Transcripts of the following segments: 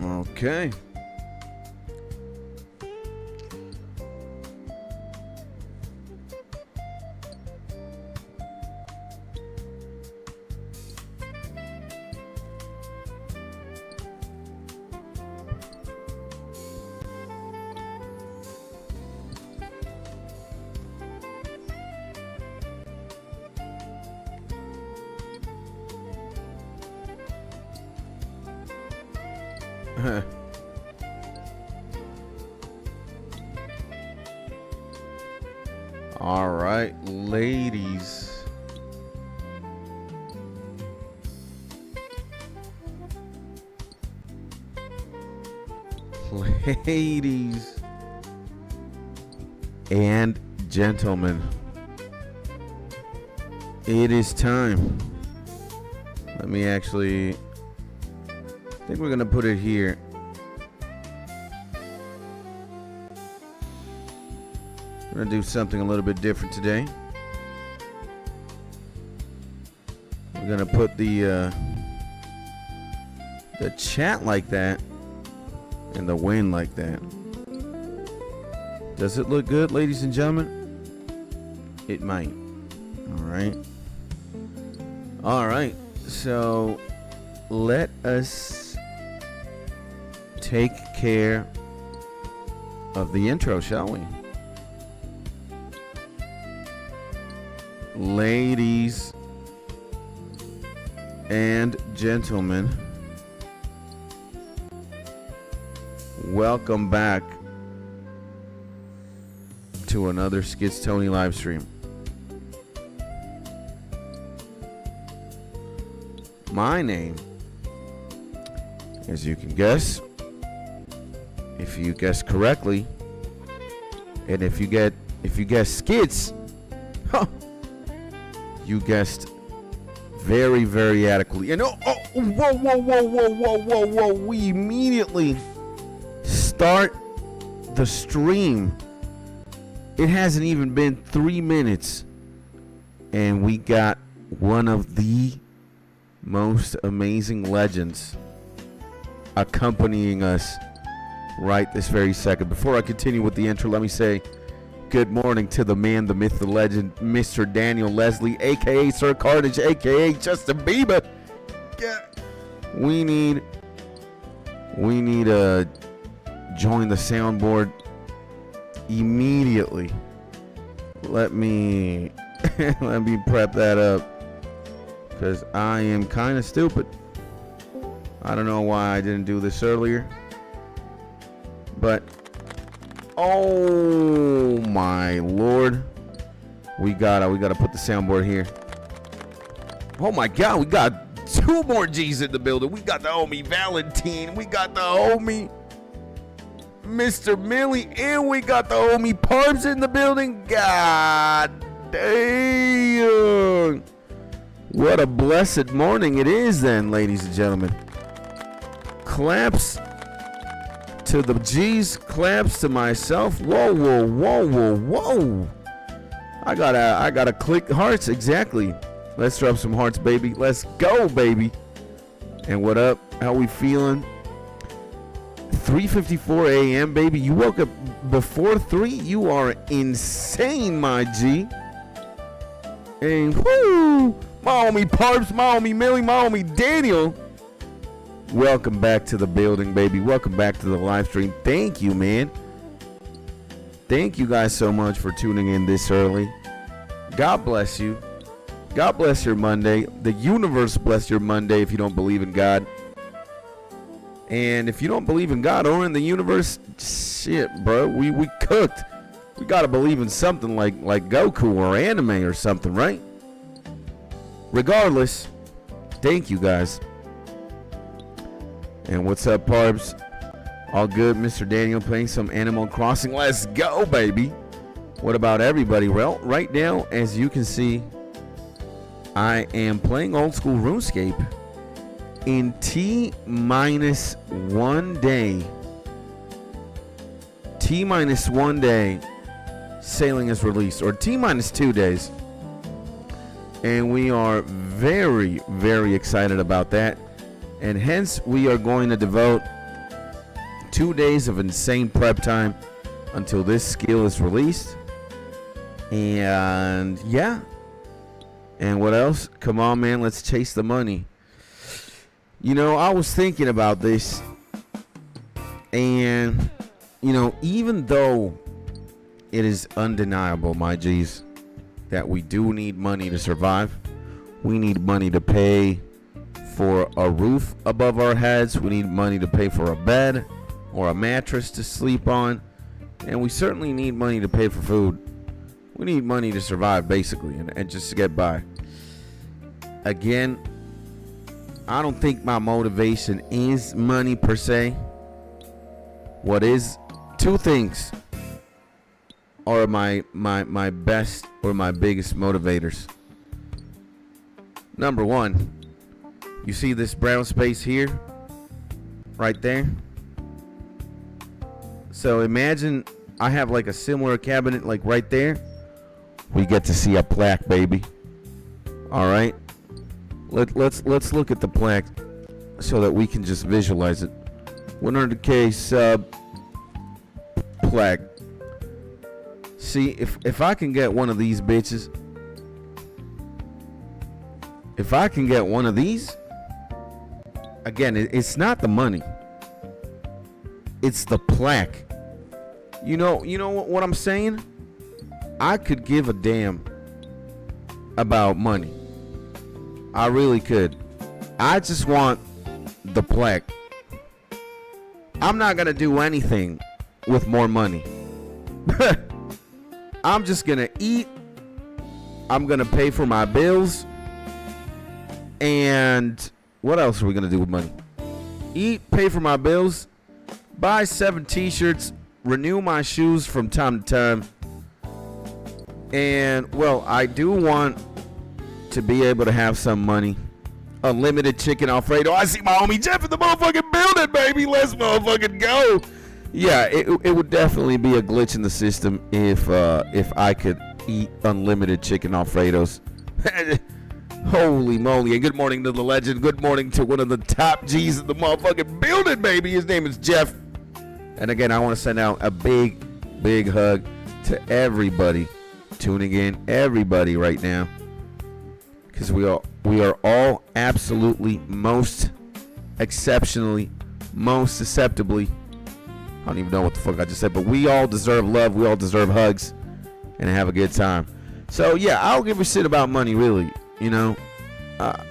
Okay. All right, ladies. Ladies and gentlemen, it is time. Let me actually, I think we're going to put it here. We're going to do something a little bit different today. We're going to put the chat like that and the wind like that. Does it look good, ladies and gentlemen? It might. All right. All right. So let us take care of the intro, shall we? Ladies and gentlemen, welcome back to another Skits Tony live stream. My name, as you can guess, if you guess correctly, and if you guess skits, huh, you guessed very, very adequately. And whoa, we immediately start the stream. It hasn't even been 3 minutes, and we got one of the most amazing legends accompanying us right this very second. Before I continue with the intro, let me say good morning to the man, the myth, the legend, Mr. Daniel Leslie, a.k.a. Sir Carnage, a.k.a. Justin Bieber. Yeah. We need join the soundboard immediately. Let me prep that up, because I am kind of stupid. I don't know why I didn't do this earlier, but oh my lord, we gotta put the soundboard here. Oh my god, we got 2 more G's in the building. We got the homie Valentine, we got the homie Mr. Millie, and we got the homie Parms in the building. God damn, what a blessed morning it is then, ladies and gentlemen. Claps to the G's, claps to myself. Whoa. I gotta click hearts, exactly. Let's drop some hearts, baby. Let's go, baby. And what up? How we feeling? 3:54 a.m., baby. You woke up before 3? You are insane, my G. And whoo, my homie Parps, my homie Millie, my homie Daniel. Welcome back to the building, baby. Welcome back to the live stream. Thank you, man. Thank you guys so much for tuning in this early. God bless you. God bless your Monday. The universe bless your Monday if you don't believe in God. And if you don't believe in God or in the universe, shit, bro, we cooked. We gotta believe in something like Goku or anime or something, right? Regardless, thank you guys. And what's up, Parbs? All good, Mr. Daniel, playing some Animal Crossing. Let's go, baby. What about everybody? Well, right now, as you can see, I am playing old school RuneScape in T-1 day. T-1 day, sailing is released, or T-2 days. And we are very, very excited about that. And hence, we are going to devote 2 days of insane prep time until this skill is released. And yeah. And what else? Come on, man. Let's chase the money. You know, I was thinking about this. And, you know, even though it is undeniable, my G's, that we do need money to survive. We need money to pay for a roof above our heads. We need money to pay for a bed or a mattress to sleep on. And we certainly need money to pay for food. We need money to survive, basically, and just to get by. Again, I don't think my motivation is money per se. What is? Two things are my best or my biggest motivators. Number one, you see this brown space here? Right there? So imagine I have like a similar cabinet like right there. We get to see a plaque, baby. All right. Let's look at the plaque so that we can just visualize it. 100K sub plaque. See, if I can get one of these bitches, if I can get one of these, again, it's not the money. It's the plaque. You know what I'm saying? I could give a damn about money. I really could. I just want the plaque. I'm not gonna do anything with more money. I'm just gonna eat. I'm gonna pay for my bills. And what else are we gonna do with money? Eat, pay for my bills, buy 7 t-shirts, renew my shoes from time to time. And, well, I do want to be able to have some money. Unlimited chicken Alfredo. I see my homie Jeff in the motherfucking building, baby. Let's motherfucking go. Yeah, it would definitely be a glitch in the system if I could eat unlimited chicken Alfredos. Holy moly. And good morning to the legend. Good morning to one of the top G's in the motherfucking building, baby. His name is Jeff. And again, I want to send out a big, big hug to everybody tuning in, everybody right now, because we are all absolutely most exceptionally, most susceptibly, I don't even know what the fuck I just said, but we all deserve love, we all deserve hugs, and have a good time. So yeah, I don't give a shit about money, really, you know. But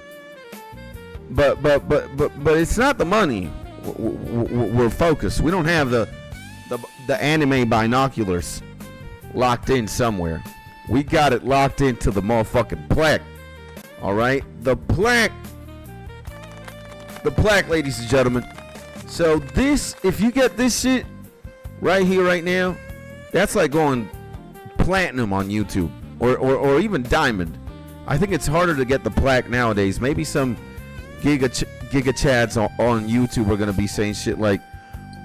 it's not the money. We're focused. We don't have the anime binoculars locked in somewhere. We got it locked into the motherfucking plaque. All right, the plaque, ladies and gentlemen. So this, if you get this shit right here, right now, that's like going platinum on YouTube or even diamond. I think it's harder to get the plaque nowadays. Maybe some giga chads on YouTube are gonna be saying shit like,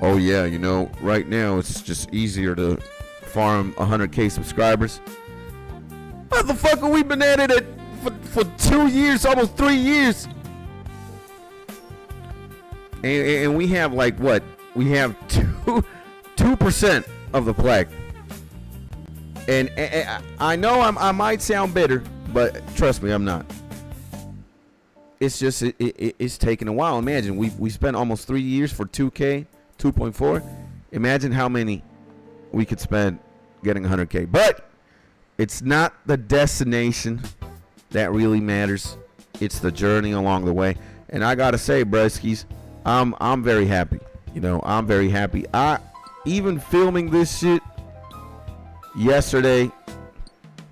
"Oh yeah, you know, right now it's just easier to farm 100K subscribers." Motherfucker, we've been at it for 2 years, almost 3 years, and we have like what? We have 2% of the plaque. And I know I might sound bitter, but trust me, I'm not. It's just it's taking a while. Imagine we spent almost 3 years for 2K, 2.4. Imagine how many we could spend getting 100K. But it's not the destination that really matters. It's the journey along the way. And I gotta say, Breskies, I'm very happy. You know, I'm very happy. I even filming this shit yesterday,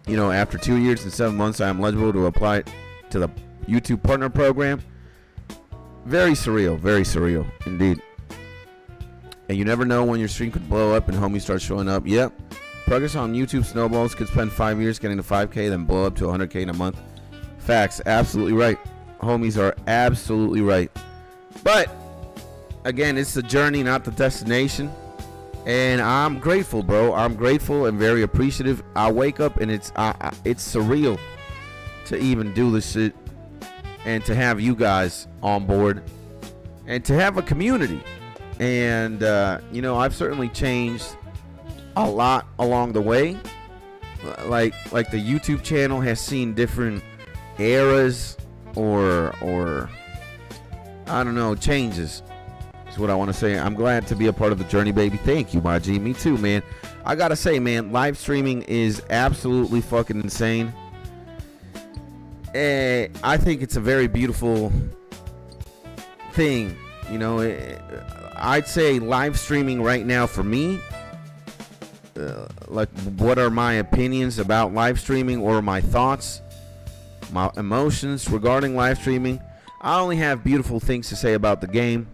you know, after 2 years and 7 months, I am eligible to apply to the YouTube Partner Program. Very surreal indeed. And you never know when your stream could blow up and homies start showing up. Yep. Progress on YouTube snowballs. Could spend 5 years getting to 5K, then blow up to 100K in a month. Facts. Absolutely right. Homies are absolutely right. But again, it's the journey, not the destination. And I'm grateful, bro. I'm grateful and very appreciative. I wake up and it's surreal to even do this shit and to have you guys on board and to have a community. And you know, I've certainly changed a lot along the way. Like the YouTube channel has seen different eras or I don't know, changes. That's what I want to say. I'm glad to be a part of the journey, baby. Thank you, my G. Me too, man. I gotta say, man, live streaming is absolutely fucking insane. I think it's a very beautiful thing. You know, I'd say live streaming right now for me, like, what are my opinions about live streaming or my thoughts, my emotions regarding live streaming? I only have beautiful things to say about the game.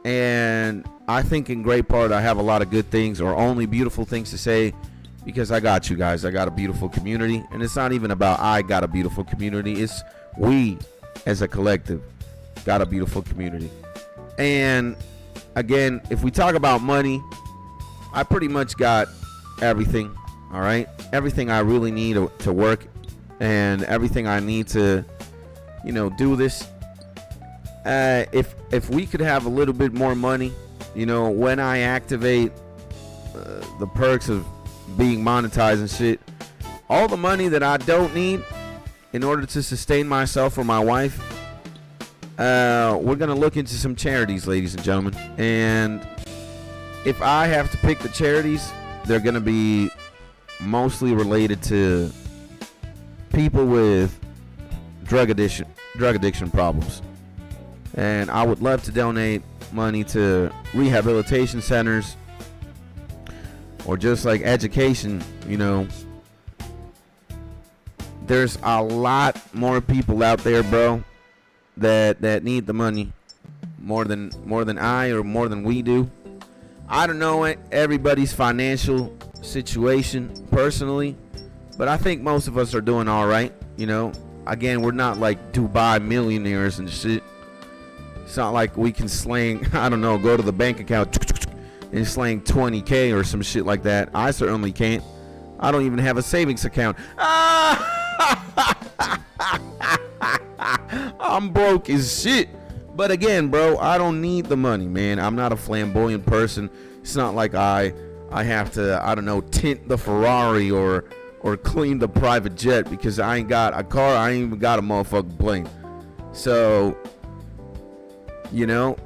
And I think in great part I have a lot of good things or only beautiful things to say because I got you guys. I got a beautiful community. And it's not even about I got a beautiful community. It's we as a collective got a beautiful community. And again, if we talk about money, I pretty much got everything. All right. Everything I really need to work and everything I need to, you know, do this. If we could have a little bit more money, you know, when I activate the perks of being monetized and shit, all the money that I don't need in order to sustain myself or my wife, we're gonna look into some charities, ladies and gentlemen. And if I have to pick the charities, they're gonna be mostly related to people with drug addiction problems. And I would love to donate money to rehabilitation centers or just like education. You know, there's a lot more people out there, bro, that need the money more than I or more than we do. I don't know everybody's financial situation personally, but I think most of us are doing all right. You know, again, we're not like Dubai millionaires and shit. It's not like we can slang, I don't know, go to the bank account and slang 20K or some shit like that. I certainly can't. I don't even have a savings account. I'm broke as shit. But again, bro, I don't need the money, man. I'm not a flamboyant person. It's not like I have to, I don't know, tint the Ferrari or clean the private jet because I ain't got a car. I ain't even got a motherfucking plane. So, you know,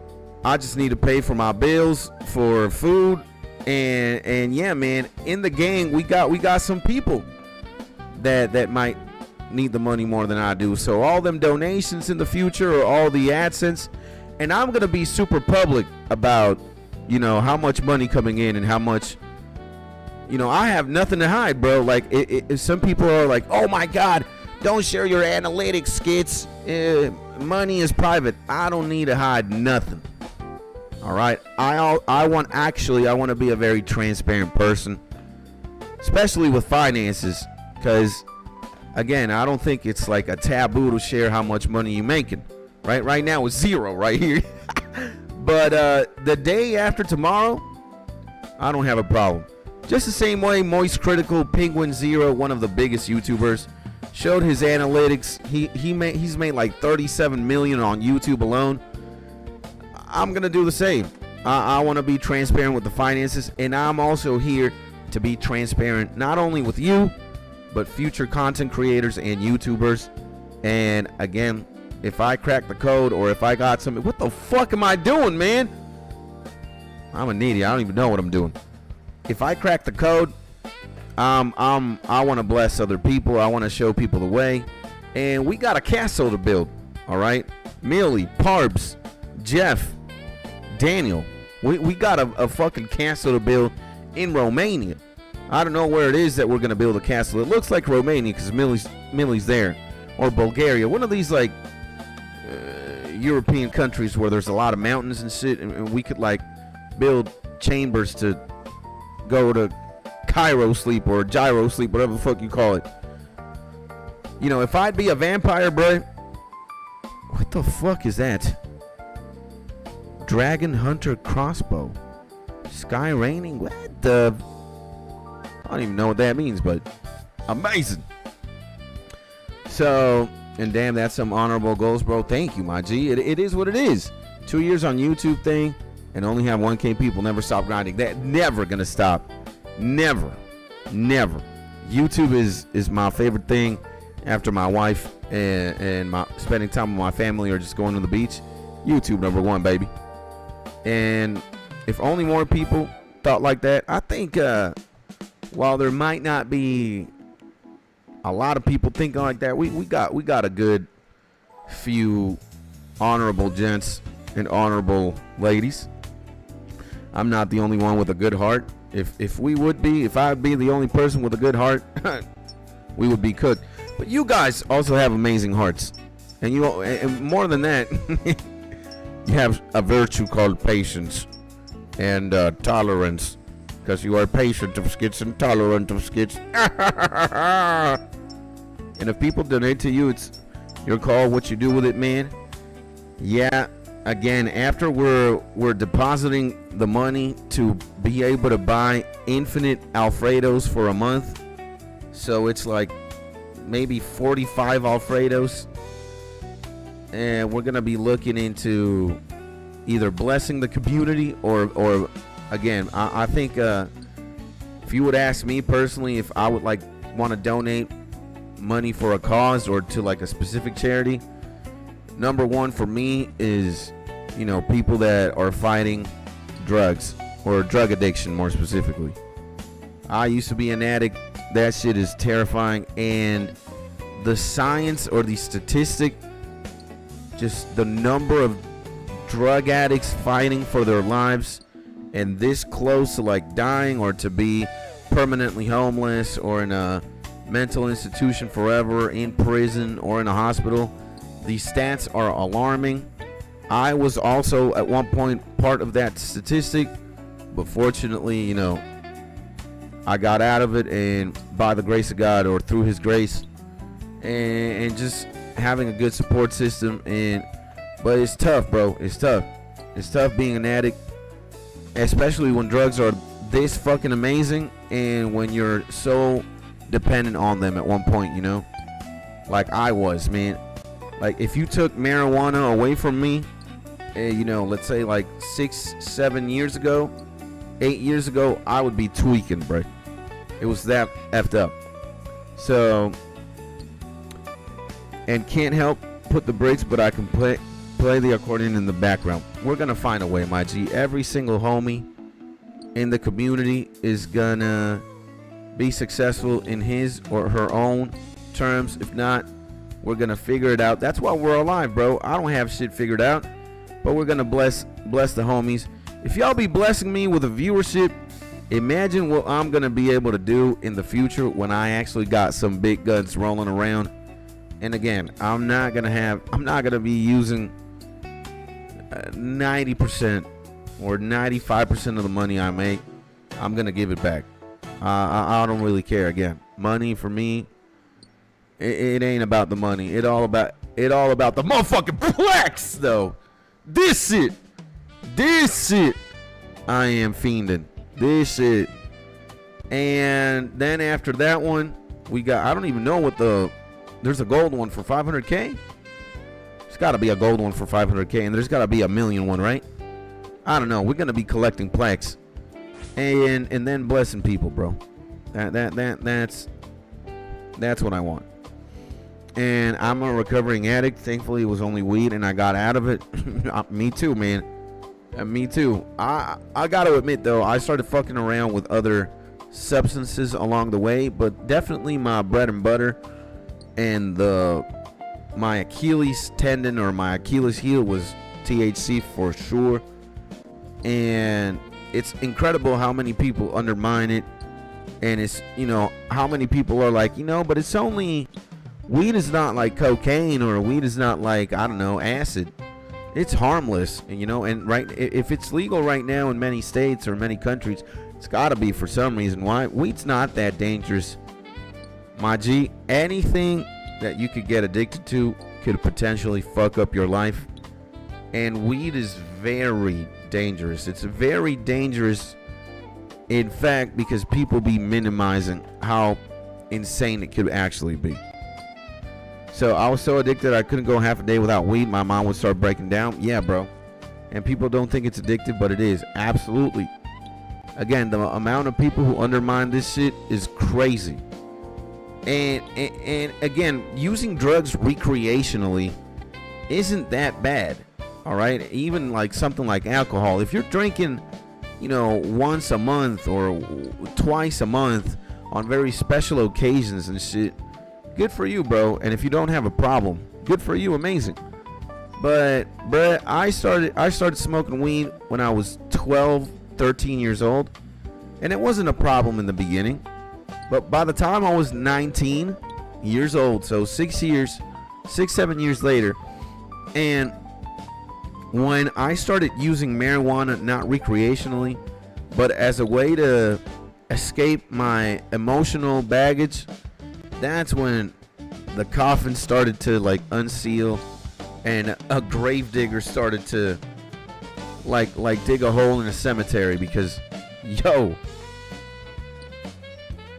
I just need to pay for my bills, for food, and yeah, man. In the gang, we got some people that might need the money more than I do. So all them donations in the future or all the AdSense, and I'm gonna be super public about, you know, how much money coming in and how much, you know, I have nothing to hide, bro. Like if some people are like, oh my God, don't share your analytics skits. Money is private. I don't need to hide nothing. All right. I want to be a very transparent person, especially with finances, because again, I don't think it's like a taboo to share how much money you're making. Right now it's zero right here. But the day after tomorrow, I don't have a problem. Just the same way Moist Critical Penguin Zero, one of the biggest YouTubers, showed his analytics. He's made like 37 million on YouTube alone. I'm gonna do the same. I want to be transparent with the finances, and I'm also here to be transparent not only with you, but future content creators and YouTubers. And again, if I crack the code or if I got something, what the fuck am I doing, man? I'm an idiot. I don't even know what I'm doing. If I crack the code, I want to bless other people. I want to show people the way. And we got a castle to build. All right, Millie, Parbs, Jeff, Daniel. We got a fucking castle to build in Romania. I don't know where it is that we're gonna build a castle. It looks like Romania because Millie's there, or Bulgaria. One of these like European countries where there's a lot of mountains and shit, and we could like build chambers to go to Cairo sleep or gyro sleep, whatever the fuck you call it. You know, if I'd be a vampire, bro. What the fuck is that? Dragon Hunter crossbow. Sky raining. What the? I don't even know what that means, but amazing. So, and damn, that's some honorable goals, bro. Thank you, my G. It is what it is. 2 years on YouTube thing. and only have 1K people, never stop grinding. That never gonna stop. Never. YouTube is my favorite thing after my wife and my spending time with my family or just going to the beach. YouTube number one, baby. And if only more people thought like that, I think while there might not be a lot of people thinking like that, we got a good few honorable gents and honorable ladies. I'm not the only one with a good heart. If I'd be the only person with a good heart, we would be cooked. But you guys also have amazing hearts, and more than that, you have a virtue called patience and tolerance, because you are patient of skits and tolerant of skits. And if people donate to you, it's your call what you do with it, man. Yeah, again, after we're depositing the money to be able to buy infinite Alfredos for a month, so it's like maybe 45 Alfredos, and we're gonna be looking into either blessing the community or again, I think if you would ask me personally if I would want to donate money for a cause or to like a specific charity, number one for me is, people that are fighting drugs or drug addiction, more specifically. I used to be an addict. That shit is terrifying, and the science or the statistic, just the number of drug addicts fighting for their lives and this close to dying or to be permanently homeless or in a mental institution forever, in prison or in a hospital, these stats are alarming. I was also at one point part of that statistic, but fortunately, I got out of it, and by the grace of God or through his grace, and just having a good support system. But it's tough, bro. It's tough being an addict, especially when drugs are this fucking amazing and when you're so dependent on them at one point, like I was, man. Like if you took marijuana away from me, let's say 6-7 years ago, 8 years ago, I would be tweaking, bro. It was that effed up. So, and can't help put the brakes, but I can play the accordion in the background. We're gonna find a way, my G. Every single homie in the community is gonna be successful in his or her own terms. If not, we're gonna figure it out. That's why we're alive, bro. I don't have shit figured out, but we're gonna bless the homies. If y'all be blessing me with a viewership, imagine what I'm gonna be able to do in the future when I actually got some big guns rolling around. And again, I'm not gonna be using 90% or 95% of the money I make. I'm gonna give it back. I don't really care. Again, money for me, it ain't about the money. It all about the motherfucking plex, though. This shit, I am fiending. This shit. And then after that one, we got, I don't even know what there's a gold one for 500K. There's got to be a gold one for 500K, and there's got to be a million one, right? I don't know. We're gonna be collecting plaques, and then blessing people, bro. That's what I want. And I'm a recovering addict. Thankfully, it was only weed, and I got out of it. Me too, man. Me too. I got to admit though, I started fucking around with other substances along the way, but definitely my bread and butter and my Achilles tendon or my Achilles heel was THC for sure. And it's incredible how many people undermine it, and it's how many people are like, but it's only, weed is not like cocaine, or weed is not like, I don't know, acid. It's harmless, and right, if it's legal right now in many states or many countries, it's got to be for some reason. Why? Weed's not that dangerous, my G. Anything that you could get addicted to could potentially fuck up your life, and weed is very dangerous. It's very dangerous, in fact, because people be minimizing how insane it could actually be. So I was so addicted I couldn't go half a day without weed. My mom would start breaking down. Yeah, bro. and people don't think it's addictive, but it is. Absolutely. Again, the amount of people who undermine this shit is crazy. And again, using drugs recreationally isn't that bad. All right, even like something like alcohol. If you're drinking, you know, once a month or twice a month on very special occasions and shit, good for you, bro. And if you don't have a problem, good for you, amazing. But bruh, I started smoking weed when I was 12, 13 years old, and it wasn't a problem in the beginning. But by the time I was 19 years old, so 6 years, 7 years later, and when I started using marijuana, not recreationally, but as a way to escape my emotional baggage, that's when the coffin started to like unseal, and a grave digger started to like dig a hole in a cemetery, because yo,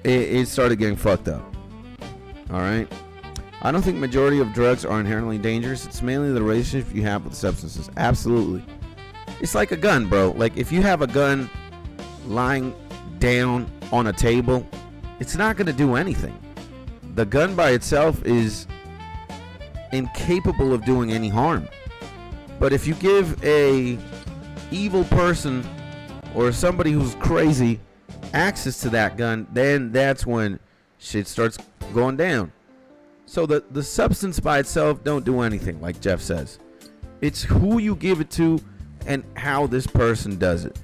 it started getting fucked up. All right. I don't think majority of drugs are inherently dangerous. It's mainly the relationship you have with substances. Absolutely. It's like a gun, bro. Like if you have a gun lying down on a table, it's not going to do anything. The gun by itself is incapable of doing any harm. But if you give a evil person or somebody who's crazy access to that gun, then that's when shit starts going down. So the substance by itself don't do anything, like Jeff says. It's who you give it to and how this person does it.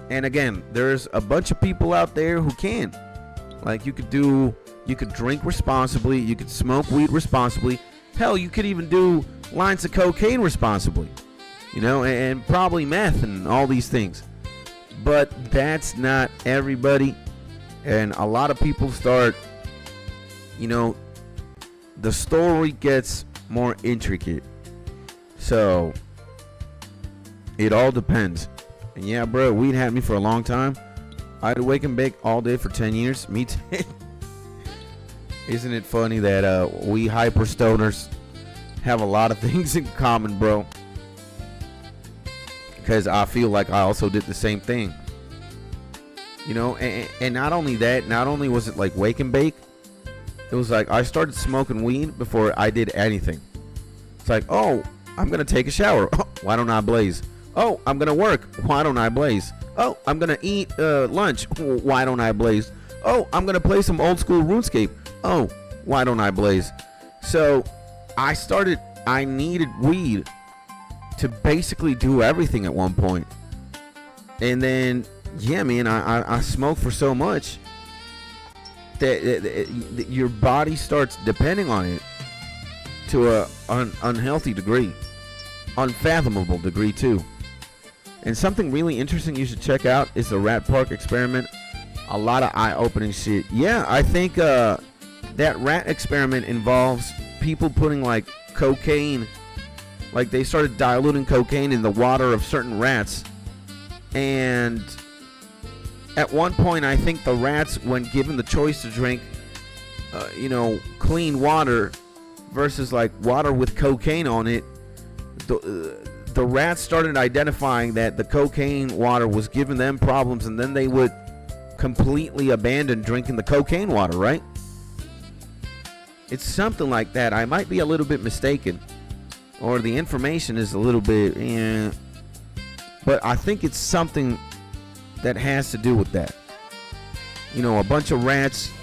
And again, there's a bunch of people out there who can. Like you could drink responsibly, you could smoke weed responsibly. Hell, you could even do lines of cocaine responsibly. You know, and probably meth and all these things. But that's not everybody. And a lot of people start, you know, the story gets more intricate. So it all depends. And yeah, bro, weed had me for a long time. I'd wake and bake all day for 10 years. Me too. Isn't it funny that we hyper stoners have a lot of things in common, bro? Because I feel like I also did the same thing. You know, and not only that, not only was it like wake and bake, it was like I started smoking weed before I did anything. It's like, oh, I'm going to take a shower. Oh, why don't I blaze? Oh, I'm going to work. Why don't I blaze? Oh, I'm going to eat lunch. Why don't I blaze? Oh, I'm going to play some old school RuneScape. Oh, why don't I blaze? So I needed weed to basically do everything at one point. And then, yeah, man, I smoked for so much that your body starts depending on it to an unhealthy degree, unfathomable degree too. And something really interesting you should check out is the Rat Park experiment. A lot of eye-opening shit. Yeah, I think that rat experiment involves people putting like cocaine, like they started diluting cocaine in the water of certain rats. And at one point, I think the rats, when given the choice to drink, clean water versus like water with cocaine on it, the rats started identifying that the cocaine water was giving them problems, and then they would completely abandon drinking the cocaine water, right? It's something like that. I might be a little bit mistaken, or the information is a little bit, but I think it's something that has to do with that. You know, a bunch of rats,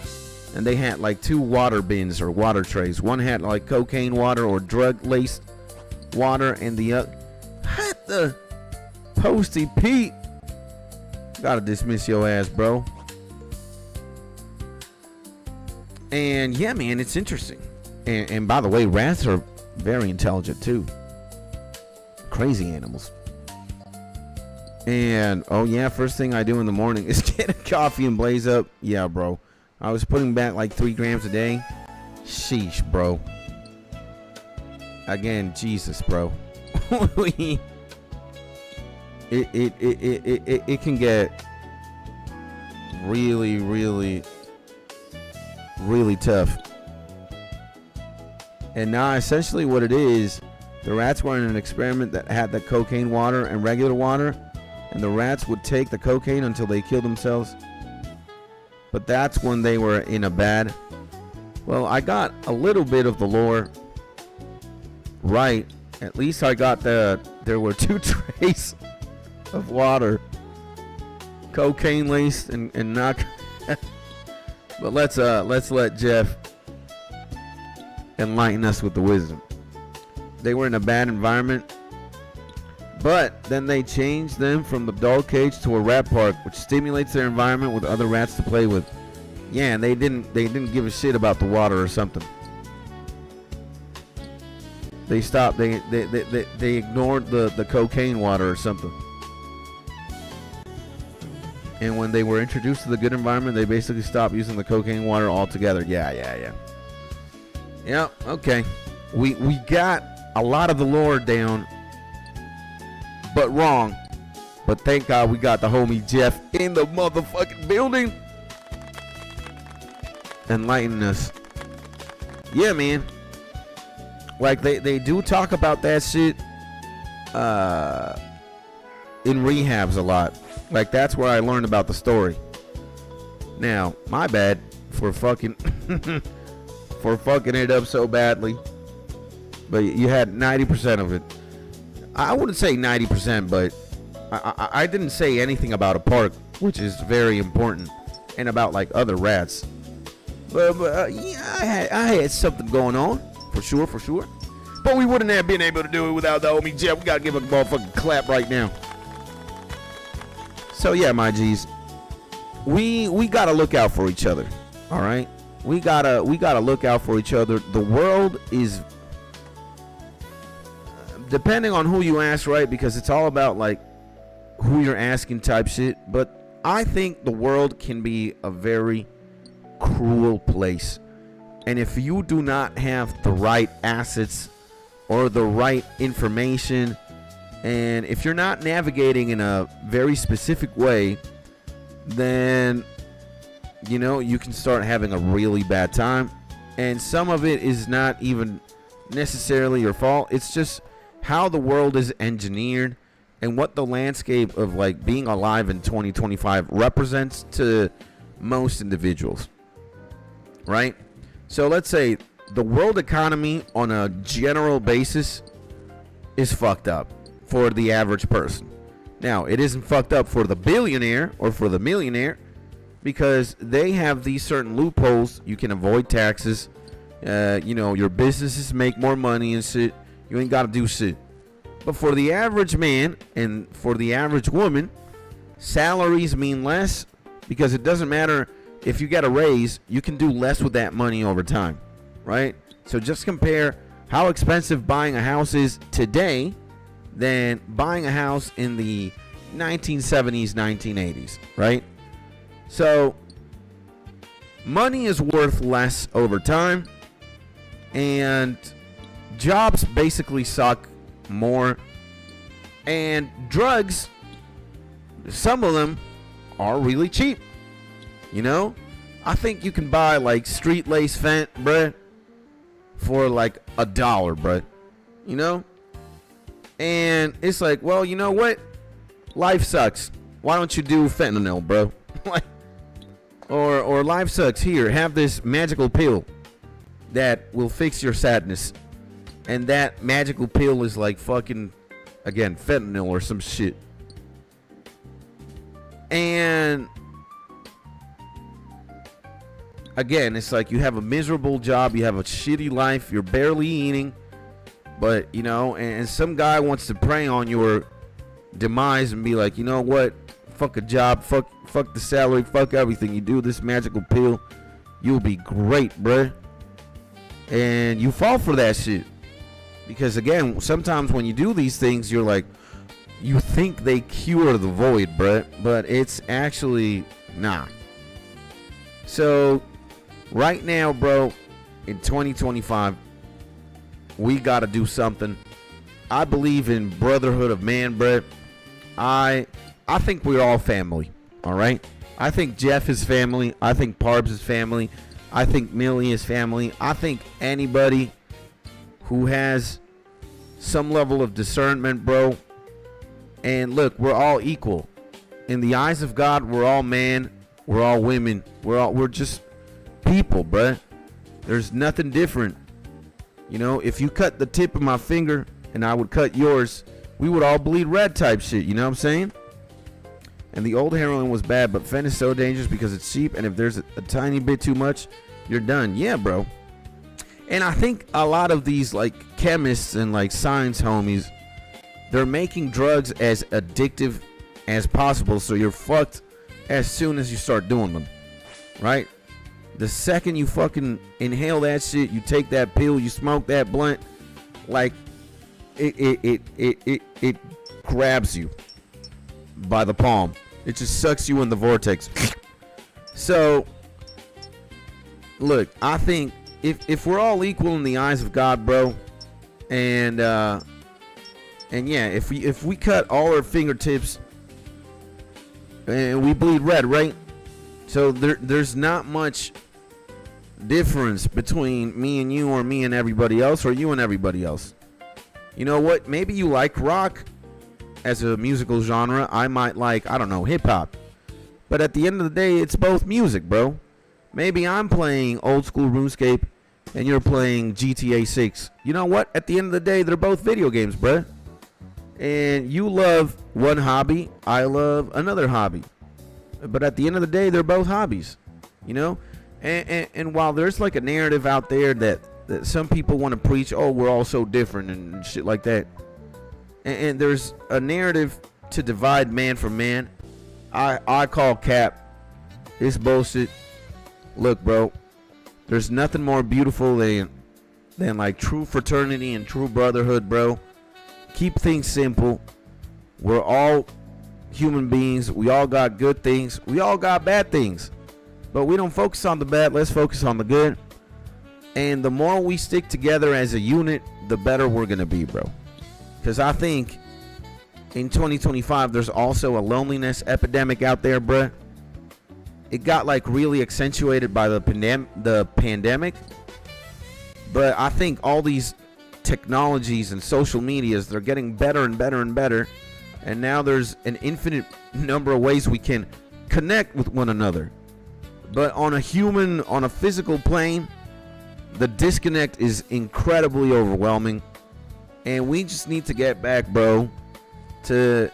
and they had like two water bins or water trays. One had like cocaine water or drug-laced water, and the other had the Posty Pete. Gotta dismiss your ass, bro. And yeah, man, it's interesting. And by the way, rats are very intelligent too. Crazy animals. And oh yeah, first thing I do in the morning is get a coffee and blaze up. Yeah, bro. I was putting back like 3 grams a day. Sheesh, bro. Again, Jesus, bro. It can get really, really, really tough. And now essentially what it is The rats were in an experiment that had the cocaine water and regular water, and the rats would take the cocaine until they killed themselves. But that's when they were in a bad. Well, I got a little bit of the lore right. At least I got there were 2 trays of water, cocaine laced and not. But let's let Jeff enlighten us with the wisdom. They were in a bad environment, but then they changed them from the dog cage to a rat park, which stimulates their environment with other rats to play with. Yeah, and they didn't give a shit about the water or something. They stopped. They ignored the cocaine water or something. And when they were introduced to the good environment, they basically stopped using the cocaine water altogether. Yeah. Okay. We got a lot of the lore down, but wrong. But thank God we got the homie Jeff in the motherfucking building, enlightening us. Yeah, man. Like they do talk about that shit in rehabs a lot. Like that's where I learned about the story. Now, my bad for fucking for fucking it up so badly. But you had 90% of it. I wouldn't say 90%, but I didn't say anything about a park, which is very important, and about like other rats. But yeah, I had something going on for sure. But we wouldn't have been able to do it without the homie Jeff. We gotta give a motherfucking clap right now. So yeah, my G's, we gotta look out for each other. All right, we gotta look out for each other. The world is, depending on who you ask, right? Because it's all about like who you're asking type shit. But I think the world can be a very cruel place, and if you do not have the right assets or the right information, and if you're not navigating in a very specific way, then you can start having a really bad time. And some of it is not even necessarily your fault. It's just how the world is engineered and what the landscape of like being alive in 2025 represents to most individuals, right? So let's say the world economy on a general basis is fucked up for the average person. Now, it isn't fucked up for the billionaire or for the millionaire, because they have these certain loopholes. You can avoid taxes. Your businesses make more money and shit. You ain't got to do shit. But for the average man and for the average woman, salaries mean less, because it doesn't matter if you get a raise, you can do less with that money over time, right? So just compare how expensive buying a house is today than buying a house in the 1970s, 1980s, right? So money is worth less over time, and jobs basically suck more, and drugs, some of them are really cheap. I think you can buy like street lace Fent, bruh, for like $1, bruh. And it's like, well, you know what? Life sucks. Why don't you do fentanyl, bro? Like, or life sucks. Here, have this magical pill that will fix your sadness. And that magical pill is like fucking, again, fentanyl or some shit. And again, it's like you have a miserable job, you have a shitty life, you're barely eating, but and some guy wants to prey on your demise and be like, you know what, fuck a job, fuck the salary, fuck everything, you do this magical pill, you'll be great, bruh. And you fall for that shit, because again, sometimes when you do these things, you're like, you think they cure the void, bruh, but it's actually nah. So right now, bro, in 2025, we got to do something. I believe in brotherhood of man, bro. I think we're all family, all right? I think Jeff is family. I think Parbs is family. I think Millie is family. I think anybody who has some level of discernment, bro. And look, we're all equal. In the eyes of God, we're all man, we're all women, we're just people, bruh. There's nothing different. You know, if you cut the tip of my finger and I would cut yours, we would all bleed red type shit, you know what I'm saying? And the old heroin was bad, but fent is so dangerous because it's cheap, and if there's a tiny bit too much, you're done. Yeah, bro. And I think a lot of these like chemists and like science homies, they're making drugs as addictive as possible, so you're fucked as soon as you start doing them, right? The second you fucking inhale that shit, you take that pill, you smoke that blunt, like it grabs you by the palm. It just sucks you in the vortex. So look, I think if we're all equal in the eyes of God, bro, and yeah, if we cut all our fingertips and we bleed red, right? So there's not much difference between me and you, or me and everybody else, or you and everybody else. You know what? Maybe you like rock as a musical genre. I might like, I don't know, hip hop. But at the end of the day, it's both music, bro. Maybe I'm playing old school RuneScape and you're playing GTA 6. You know what? At the end of the day, they're both video games, bruh. And you love one hobby, I love another hobby. But at the end of the day, they're both hobbies, you know? And while there's like a narrative out there that some people want to preach, oh, we're all so different and shit like that. And there's a narrative to divide man from man. I call cap. It's bullshit. Look, bro, there's nothing more beautiful than like true fraternity and true brotherhood, bro. Keep things simple. We're all human beings. We all got good things. We all got bad things. But we don't focus on the bad. Let's focus on the good. And the more we stick together as a unit, the better we're going to be, bro. Because I think in 2025, there's also a loneliness epidemic out there, bruh. It got like really accentuated by the pandemic. But I think all these technologies and social medias, they're getting better and better and better. And now there's an infinite number of ways we can connect with one another. But on a physical plane, the disconnect is incredibly overwhelming. And we just need to get back, bro, to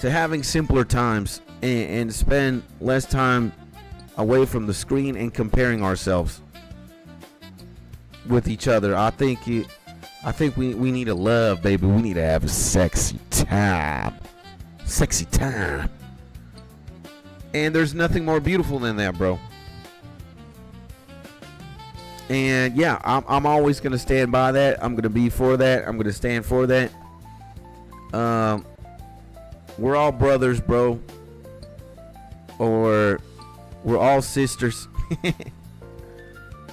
having simpler times and spend less time away from the screen and comparing ourselves with each other. I think we need to love, baby. We need to have a sexy time. Sexy time. And there's nothing more beautiful than that, bro. And yeah, I'm always going to stand by that. I'm going to be for that. I'm going to stand for that. We're all brothers, bro. Or we're all sisters.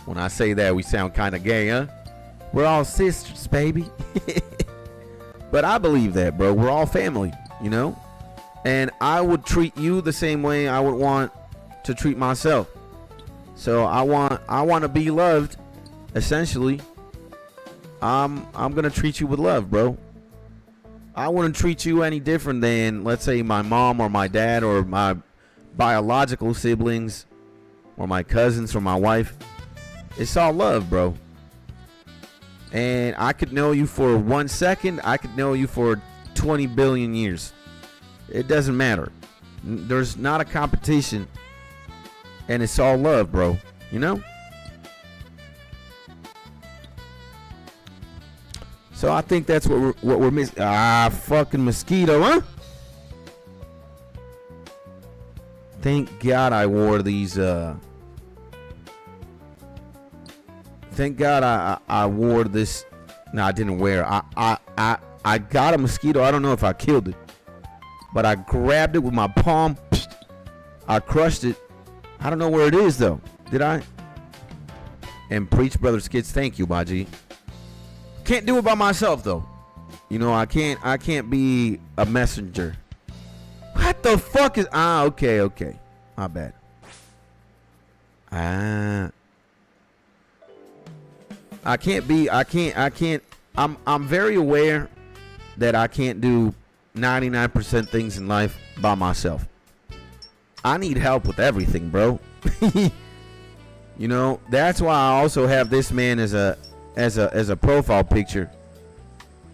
When I say that, we sound kind of gay, huh? We're all sisters, baby. But I believe that, bro. We're all family, you know? And I would treat you the same way I would want to treat myself. So I want to be loved. Essentially, I'm gonna treat you with love, bro. I wouldn't treat you any different than, let's say, my mom or my dad or my biological siblings or my cousins or my wife. It's all love, bro. And I could know you for 1 second. I could know you for 20 billion years. It doesn't matter. There's not a competition. And it's all love, bro. You know? So I think that's what we're missing. Ah, fucking mosquito, huh? Thank God I wore these. Thank God I wore this. No, I didn't wear. I got a mosquito. I don't know if I killed it, but I grabbed it with my palm. I crushed it. I don't know where it is though. Did I? And preach, brother Skits. Thank you, Baji. Can't do it by myself though. You know, I can't be a messenger. What the fuck is? Okay. My bad. I can't I'm very aware that I can't do 99% things in life by myself. I need help with everything, bro. You know, that's why I also have this man as a profile picture.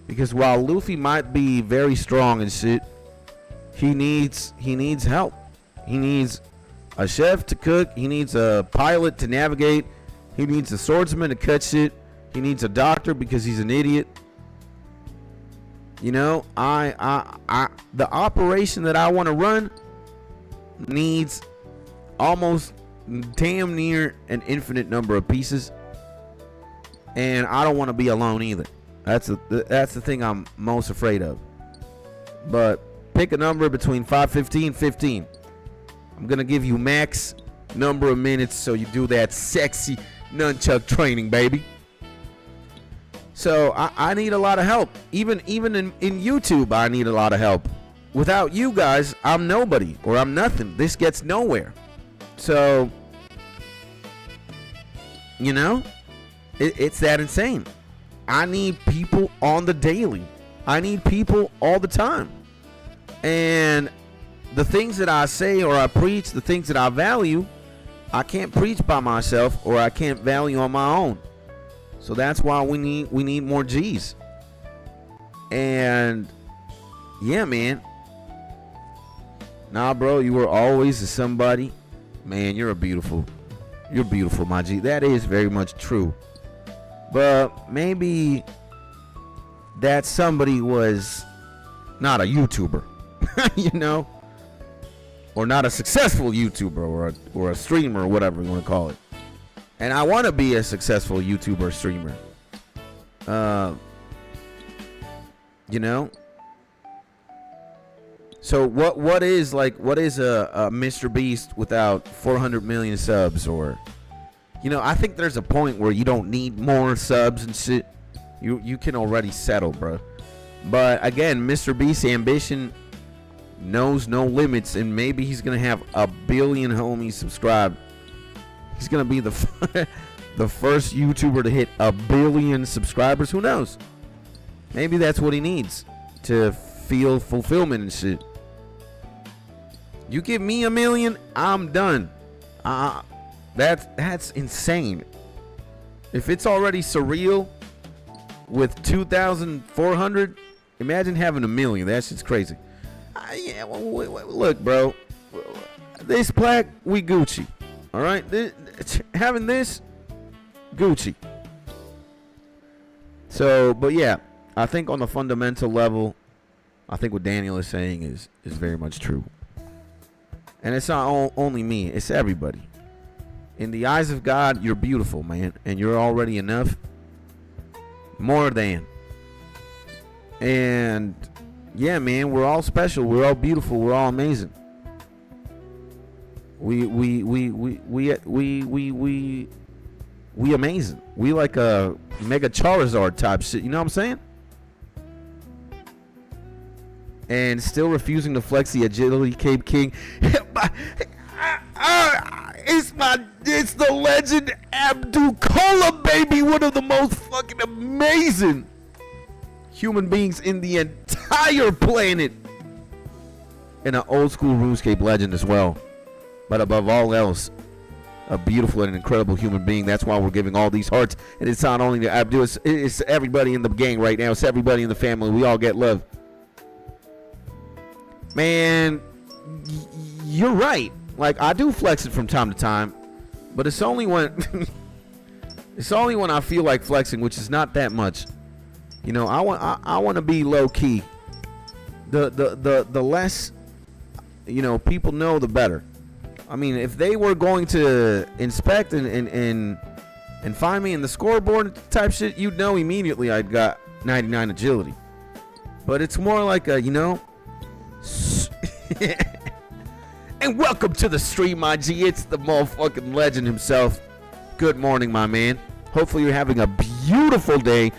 Because while Luffy might be very strong and shit, he needs help. He needs a chef to cook. He needs a pilot to navigate. He needs a swordsman to cut shit. He needs a doctor because he's an idiot. You know, the operation that I want to run needs almost damn near an infinite number of pieces, and I don't want to be alone either. That's the thing I'm most afraid of. But pick a number between 550 and 15. I'm gonna give you max number of minutes so you do that sexy nunchuck training, baby. So I need a lot of help. Even in YouTube, I need a lot of help. Without you guys, I'm nobody or I'm nothing. This gets nowhere. So, you know, it's that insane. I need people on the daily. I need people all the time. And the things that I say or I preach, the things that I value, I can't preach by myself or I can't value on my own. So that's why we need more G's. And yeah, man. Nah, bro, you were always somebody. Man, you're beautiful, my G. That is very much true. But maybe that somebody was not a YouTuber, you know, or not a successful YouTuber or a streamer or whatever you want to call it. And I want to be a successful YouTuber or streamer. You know. So what is a Mr. Beast without 400 million subs? Or, you know, I think there's a point where you don't need more subs and shit. You can already settle, bro. But again, Mr. Beast's ambition knows no limits, and maybe he's gonna have 1 billion homies subscribed. He's gonna be the first YouTuber to hit 1 billion subscribers. Who knows? Maybe that's what he needs to feel fulfillment and shit. You give me 1 million, I'm done. That's insane. If it's already surreal with 2,400, imagine having 1 million. That shit's crazy. Yeah, look, bro. This plaque, we Gucci. All right, having this, Gucci. So, but yeah, I think on the fundamental level, I think what Daniel is saying is very much true. And it's not only me, it's everybody. In the eyes of God, you're beautiful, man, and you're already enough. More than. And yeah, man, we're all special, we're all beautiful, we're all amazing. We amazing. We like a Mega Charizard type shit, you know what I'm saying? And still refusing to flex the agility Cape King. It's the legend Abducola, baby. One of the most fucking amazing human beings in the entire planet. And an old school RuneScape legend as well. But above all else, a beautiful and incredible human being. That's why we're giving all these hearts. And it's not only to Abdu, it's everybody in the gang right now. It's everybody in the family. We all get love. Man, you're right. Like, I do flex it from time to time, but it's only when I feel like flexing, which is not that much. You know, I want to be low key. The less, you know, people know, the better. I mean, if they were going to inspect and find me in the scoreboard type shit, you'd know immediately I'd got 99 agility. But it's more like a, you know. And welcome to the stream, my G. It's the motherfucking legend himself. Good morning, my man. Hopefully you're having a beautiful day.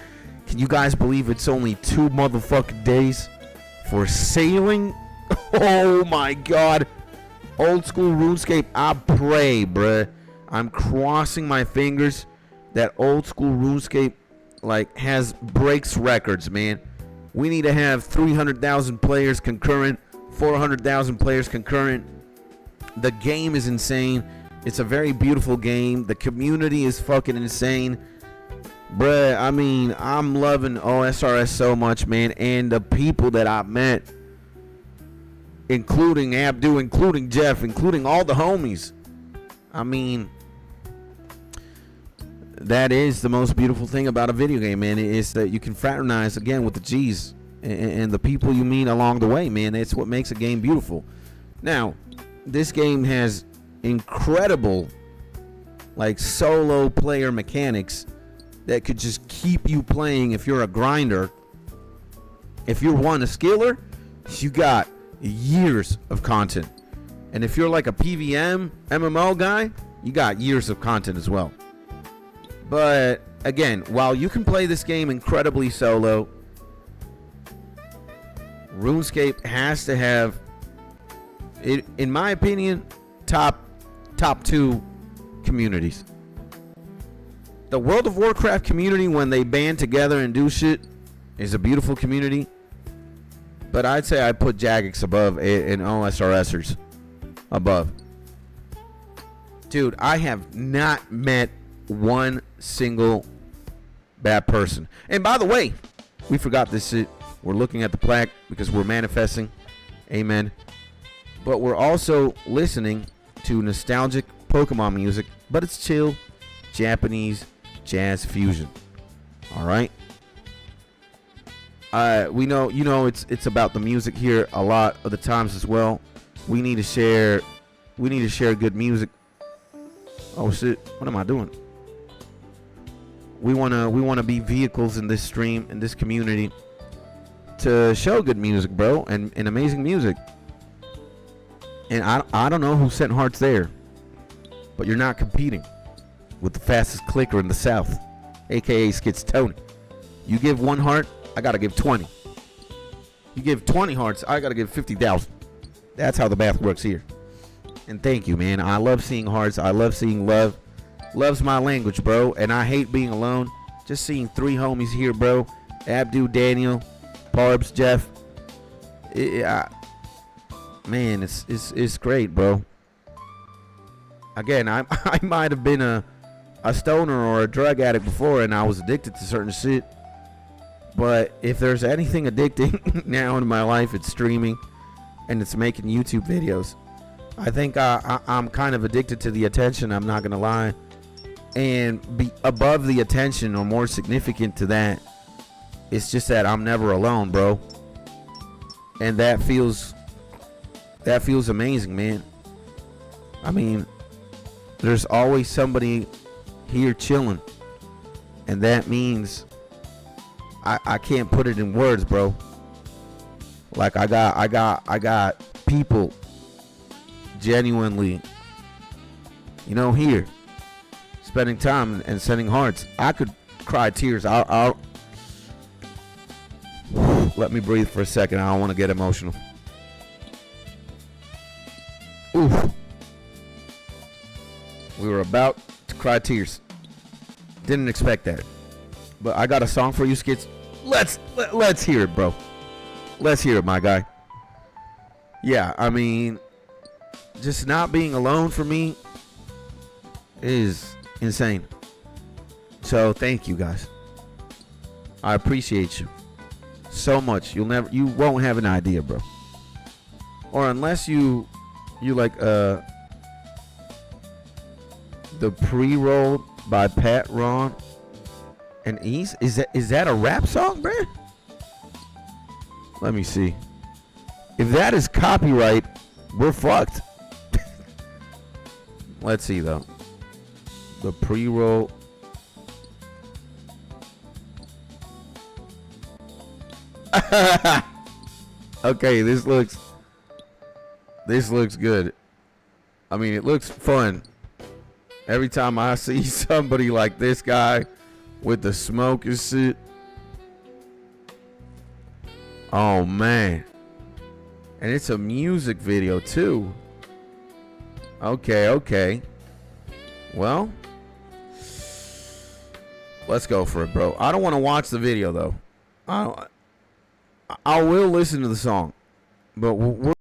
Can you guys believe it's only 2 motherfucking days for sailing? Oh my god. Old school RuneScape, I pray, bruh. I'm crossing my fingers that old school RuneScape like breaks records, man. We need to have 300,000 players concurrent, 400,000 players concurrent. The game is insane. It's a very beautiful game. The community is fucking insane. Bruh, I mean, I'm loving OSRS so much, man. And the people that I've met, including Abdu, including Jeff, including all the homies. I mean, that is the most beautiful thing about a video game, man. Is that you can fraternize, again, with the G's and the people you meet along the way, man. It's what makes a game beautiful. Now, this game has incredible, like, solo player mechanics that could just keep you playing if you're a grinder. If you're a skiller, you got years of content. And if you're like a PVM MMO guy, you got years of content as well. But again, while you can play this game incredibly solo, RuneScape has to have, in my opinion, top 2 communities. The World of Warcraft community, when they band together and do shit, is a beautiful community. But I'd say I put Jagex above and OSRSers above. Dude, I have not met one single bad person. And by the way, we forgot this shit. We're looking at the plaque because we're manifesting. Amen. But we're also listening to nostalgic Pokemon music, but it's chill, Japanese jazz fusion. All right. We know, it's about the music here a lot of the times as well. We need to share good music. Oh shit, what am I doing? We wanna be vehicles in this stream, in this community, to show good music, bro, and amazing music. And I don't know who sent hearts there, but you're not competing with the fastest clicker in the South, aka Skits Tony. You give 1 heart, I gotta give 20. You give 20 hearts, I gotta give 50,000. That's how the math works here. And thank you, man. I love seeing hearts. I love seeing love. Love's my language, bro. And I hate being alone. Just seeing 3 homies here, bro. Abdu, Daniel, Parbs, Jeff. Man, it's great, bro. Again, I might have been a stoner or a drug addict before, and I was addicted to certain shit. But if there's anything addicting now in my life, it's streaming, and it's making YouTube videos. I think I'm kind of addicted to the attention, I'm not gonna lie. And be above the attention, or more significant to that, it's just that I'm never alone, bro. And that feels amazing, man. I mean, there's always somebody here chilling, and that means I can't put it in words, bro. Like I got people genuinely, here spending time and sending hearts. I could cry tears. I'll let me breathe for a second. I don't want to get emotional. Oof. We were about to cry tears. Didn't expect that. But I got a song for you, Skits. Let's hear it, bro. Let's hear it, my guy. Yeah, I mean, just not being alone for me is insane. So thank you, guys. I appreciate you so much. You won't have an idea, bro. Or unless you like the Pre-Roll by Pat Ron and Ease. Is that a rap song, bro? Let me see. If that is copyright, we're fucked. Let's see though. The Pre-Roll. Okay, this looks good. I mean, it looks fun. Every time I see somebody like this guy with the smoke and shit. Oh man. And it's a music video too. Okay. Well, Let's go for it, bro. I don't want to watch the video though. I will listen to the song, but we're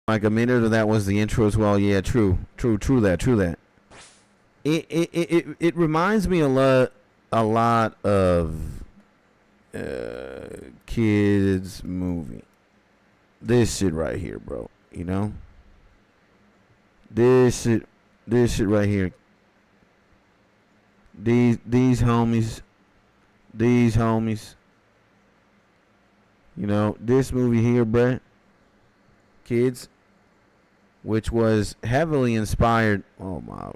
Like a minute of that was the intro as well. Yeah, true that. It reminds me a lot of kids movie. This shit right here, bro. You know, this shit right here. These homies. You know, this movie here, bruh. Kids, which was heavily inspired. Oh my.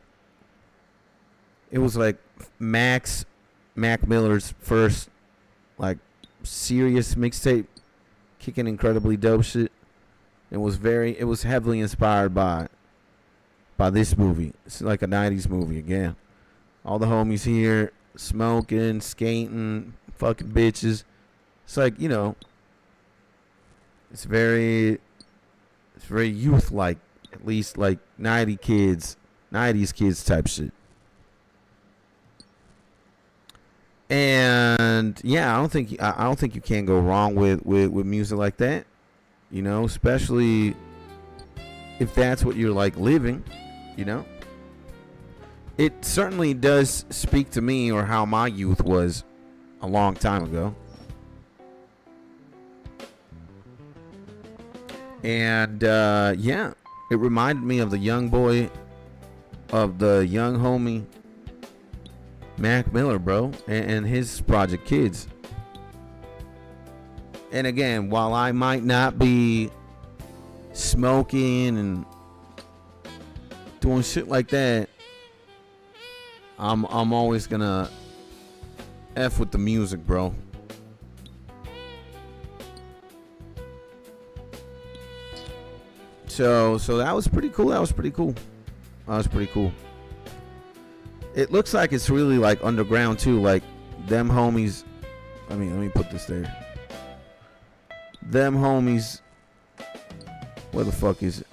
It was like Mac Miller's first like serious mixtape, kicking incredibly dope shit. It was heavily inspired by this movie. It's like a 90s movie again. All the homies here smoking, skating, fucking bitches. It's like, you know, it's very youth like, at least like 90s kids type shit. And yeah, I don't think you can go wrong with music like that, you know, especially if that's what you're like living, you know. It certainly does speak to me, or how my youth was a long time ago. And yeah, it reminded me of the young homie Mac Miller, bro, and his project Kids. And again, while I might not be smoking and doing shit like that, I'm always gonna F with the music, bro. So that was pretty cool. It looks like it's really like underground too, like them homies. I mean, let me put this there. Them homies. Where the fuck is it?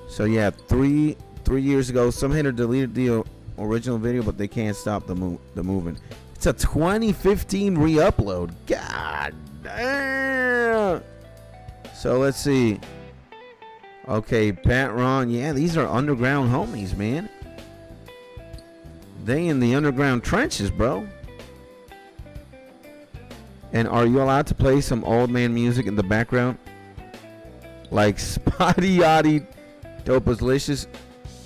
So yeah, three years ago, some hater deleted the original video, but they can't stop the movement. It's a 2015 re-upload. God damn. So let's see. Okay, Pat Ron. Yeah, these are underground homies, man. They in the underground trenches, bro. And are you allowed to play some old man music in the background? Like Spotty Yachty, Dopalicious.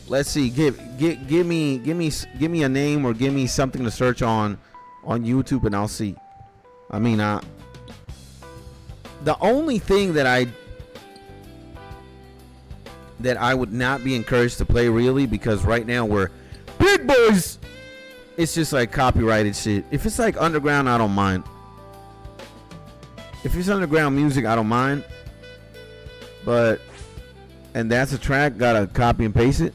Let's see. Give me a name, or give me something to search on YouTube, and I'll see. I mean, the only thing that I would not be encouraged to play, really, because right now we're big boys. It's just like copyrighted shit. If it's like underground, I don't mind. If it's underground music, I don't mind. And that's a track, gotta copy and paste it.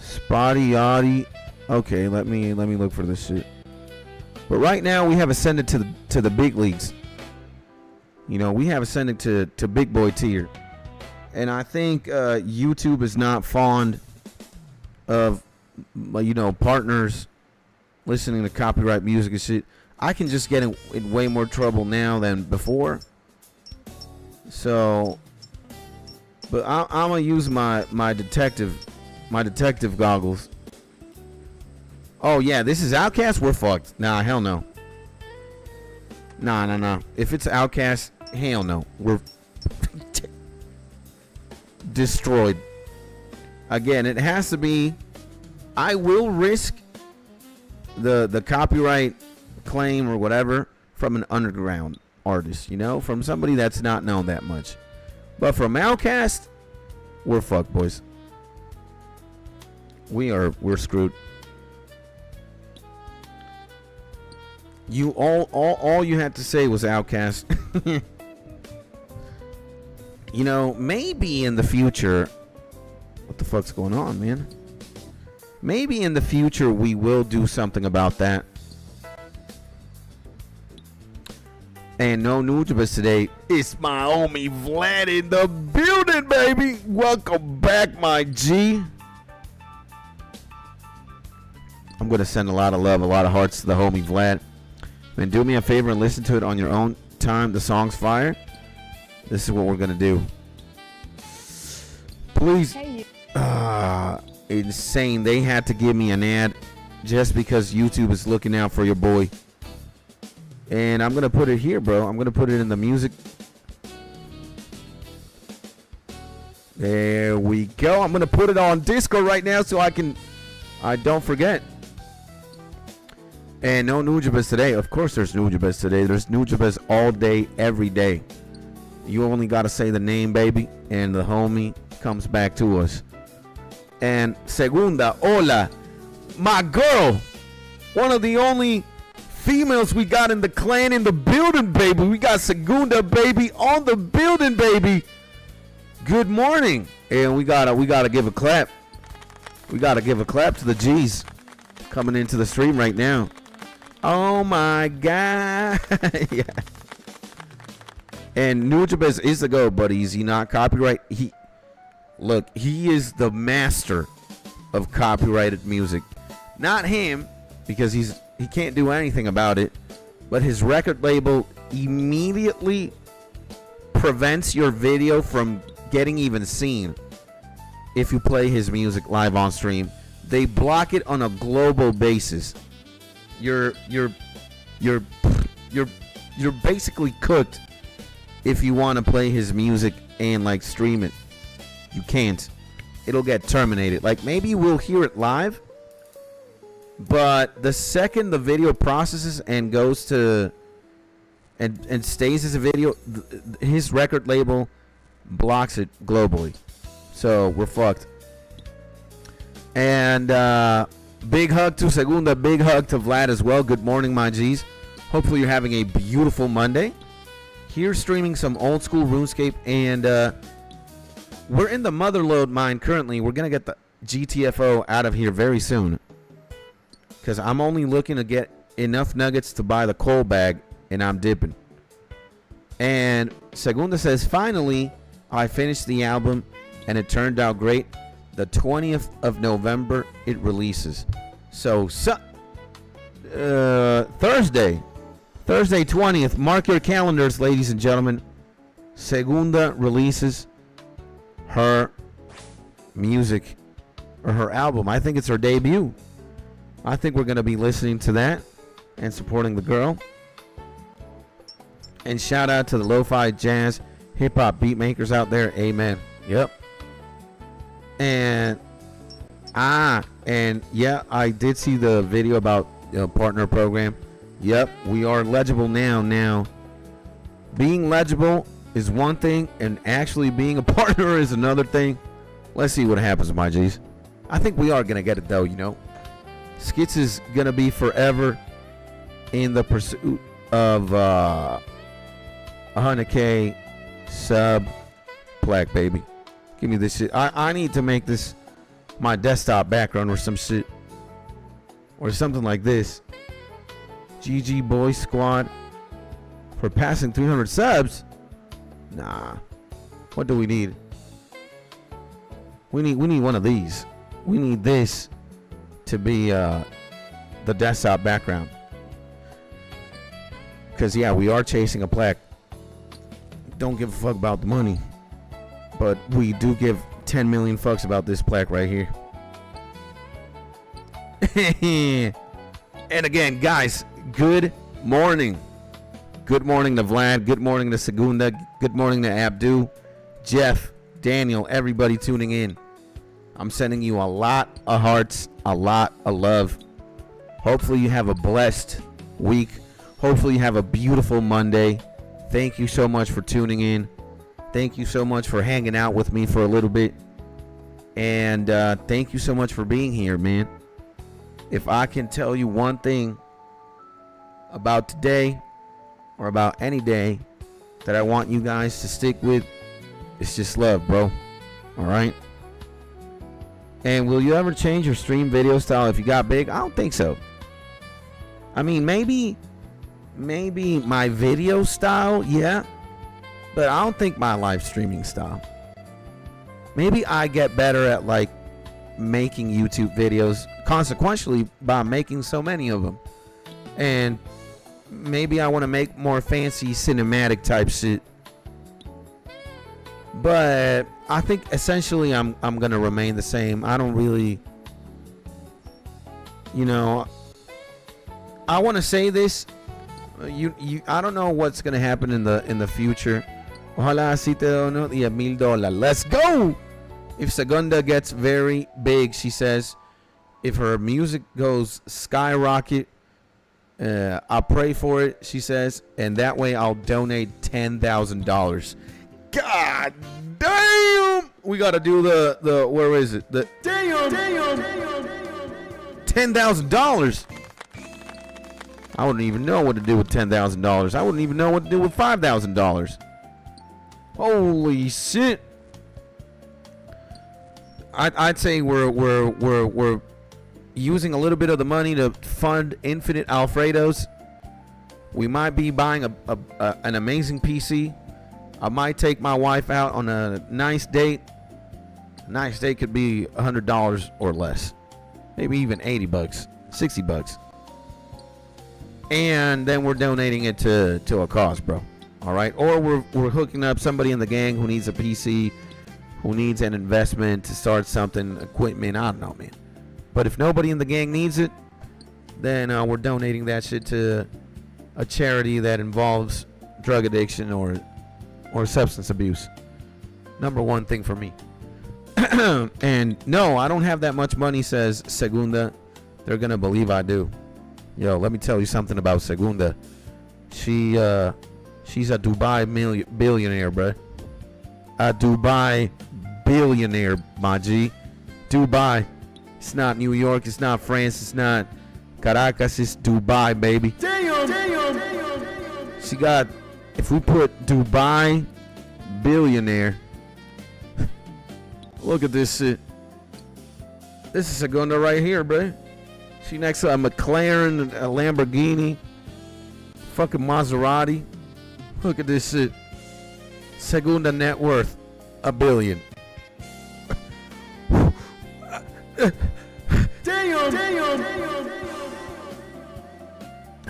Spotty Yachty. Okay, let me look for this shit. But right now we have ascended to the big leagues. You know, we have ascended to big boy tier. And I think YouTube is not fond of, you know, partners listening to copyright music and shit. I can just get in way more trouble now than before. So, but I'm gonna use my detective goggles. Oh yeah, this is Outkast. We're fucked. Nah, hell no. Nah. If it's Outkast, hell no. We're destroyed. Again, it has to be. I will risk the copyright claim or whatever from an underground artist, you know, from somebody that's not known that much. But from Outkast, we're fucked, boys. We're screwed. All you had to say was Outkast. You know, maybe in the future. What the fuck's going on, man? Maybe in the future we will do something about that. And no newsbus today. It's my homie Vlad in the building, baby. Welcome back, my G. I'm gonna send a lot of love, a lot of hearts to the homie Vlad. Man, do me a favor and listen to it on your own time. The song's fire. This is what we're gonna do. Please. Hey, Insane. They had to give me an ad just because YouTube is looking out for your boy. And I'm gonna put it here, bro. I'm gonna put it in the music. There we go. I'm gonna put it on Disco right now so I don't forget. And no Nujabes today. Of course there's Nujabes today. There's Nujabes all day, every day. You only gotta say the name, baby, and the homie comes back to us. And Segunda, hola, my girl, one of the only females we got in the clan in the building, baby. We got Segunda, baby, on the building, baby. Good morning. And we gotta give a clap. We gotta give a clap to the G's coming into the stream right now. Oh my God. Yeah. And Nujabes is the go, buddy. Is he not copyright? Look, he is the master of copyrighted music. Not him, because he can't do anything about it. But his record label immediately prevents your video from getting even seen if you play his music live on stream. They block it on a global basis. You're basically cooked if you want to play his music and like stream it. You can't. It'll get terminated. Like maybe we'll hear it live, but the second the video processes and goes to and stays as a video, his record label blocks it globally. So we're fucked. And big hug to Segunda, big hug to Vlad as well. Good morning, my G's. Hopefully you're having a beautiful Monday. Here streaming some old school RuneScape, and we're in the motherload mine currently. We're gonna get the GTFO out of here very soon, because I'm only looking to get enough nuggets to buy the coal bag, and I'm dipping. And Segunda says, finally, I finished the album, and it turned out great. The 20th of November, it releases. So Thursday 20th. Mark your calendars, ladies and gentlemen. Segunda releases her music, or her album. I think it's her debut. I think we're going to be listening to that and supporting the girl. And shout out to the lo-fi jazz hip-hop beat makers out there. Amen. Yep. And yeah, I did see the video about partner program. Yep, we are legible now. Being legible is one thing, and actually being a partner is another thing. Let's see what happens, my G's. I think we are gonna get it though, Skits is gonna be forever in the pursuit of 100K sub plaque, baby. Give me this shit. I need to make this my desktop background or some shit. Or something like this. GG Boy Squad for passing 300 subs. Nah. What do we need? We need one of these. We need this to be the desktop background. Because yeah, we are chasing a plaque. Don't give a fuck about the money. But we do give 10 million fucks about this plaque right here. And again, guys, good morning. Good morning to Vlad. Good morning to Segunda. Good morning to Abdu, Jeff, Daniel, everybody tuning in. I'm sending you a lot of hearts, a lot of love. Hopefully you have a blessed week. Hopefully you have a beautiful Monday. Thank you so much for tuning in. Thank you so much for hanging out with me for a little bit. And thank you so much for being here, man. If I can tell you one thing about today or about any day that I want you guys to stick with, it's just love, bro. All right? And will you ever change your stream video style if you got big? I don't think so. I mean, maybe my video style, yeah. But I don't think my live streaming style. Maybe I get better at like making YouTube videos consequentially by making so many of them. And maybe I want to make more fancy cinematic type shit. But I think essentially I'm gonna remain the same. I don't really, you know, I want to say this. I don't know what's gonna happen in the future. Ojalá si te dono $10,000. Let's go. If Segunda gets very big, she says, if her music goes skyrocket, I'll pray for it, she says, and that way I'll donate $10,000. God damn! We gotta do the where is it? The damn $10,000. I wouldn't even know what to do with $10,000. I wouldn't even know what to do with $5,000. Holy shit! I'd say we're using a little bit of the money to fund Infinite Alfredos. We might be buying an amazing PC. I might take my wife out on a nice date. A nice date could be $100 or less, maybe even $80, $60, and then we're donating it to a cause, bro. All right, or we're hooking up somebody in the gang who needs a PC, who needs an investment to start something, equipment. I don't know, man. But if nobody in the gang needs it, then we're donating that shit to a charity that involves drug addiction or substance abuse. Number one thing for me. And no, I don't have that much money, says Segunda. They're gonna believe I do. Yo, let me tell you something about Segunda. She's a Dubai billionaire, bruh. A Dubai billionaire, my G. Dubai. It's not New York. It's not France. It's not Caracas. It's Dubai, baby. Damn. She got, if we put Dubai billionaire, look at this shit. This is Segunda right here, bruh. She next to a McLaren, a Lamborghini, fucking Maserati. Look at this shit. Segunda net worth, $1 billion. Damn.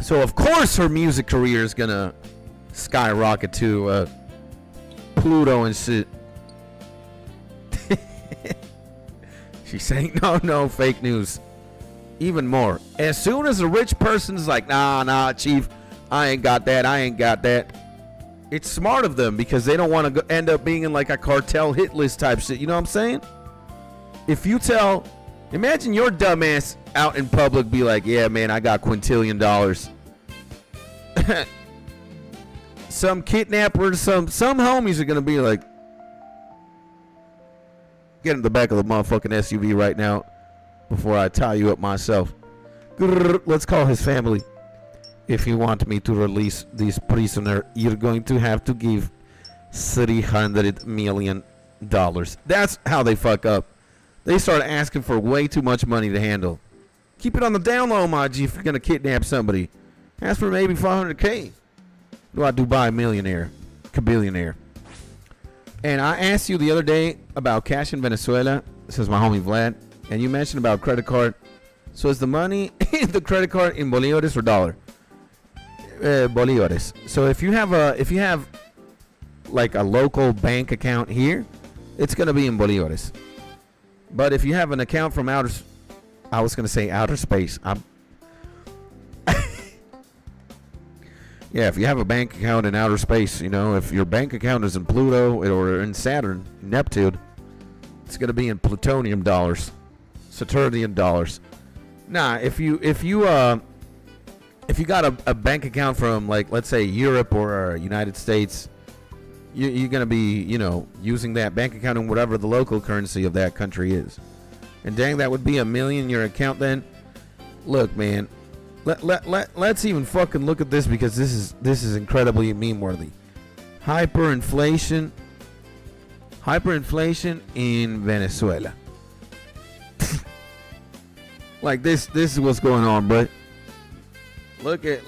So of course her music career is gonna skyrocket to Pluto and shit. She's saying no, fake news. Even more. As soon as a rich person's like, nah, chief, I ain't got that. It's smart of them because they don't want to end up being in like a cartel hit list type shit. You know what I'm saying? If you imagine your dumbass out in public be like, yeah, man, I got quintillion dollars. Some kidnappers, some homies are going to be like, get in the back of the motherfucking SUV right now before I tie you up myself. Let's call his family. If you want me to release this prisoner, you're going to have to give $300 million. That's how they fuck up. They start asking for way too much money to handle. Keep it on the down low, my G, if you're going to kidnap somebody. Ask for maybe $500K. Do I Dubai millionaire? Billionaire. And I asked you the other day about cash in Venezuela. This is my homie Vlad. And you mentioned about credit card. So is the money in the credit card in bolívares or dollar? Bolívares. So if you have like a local bank account here, it's gonna be in bolívares. But if you have an account from outer space. Yeah, if you have a bank account in outer space, you know, if your bank account is in Pluto or in Saturn, Neptune, it's gonna be in plutonium dollars, Saturnian dollars. Nah, if you got a bank account from, like, let's say Europe or United States, you're going to be, you know, using that bank account in whatever the local currency of that country is. And dang, that would be $1 million in your account then. Look, man, let's even fucking look at this because this is incredibly meme-worthy. Hyperinflation in Venezuela. Like this is what's going on, bro. Look at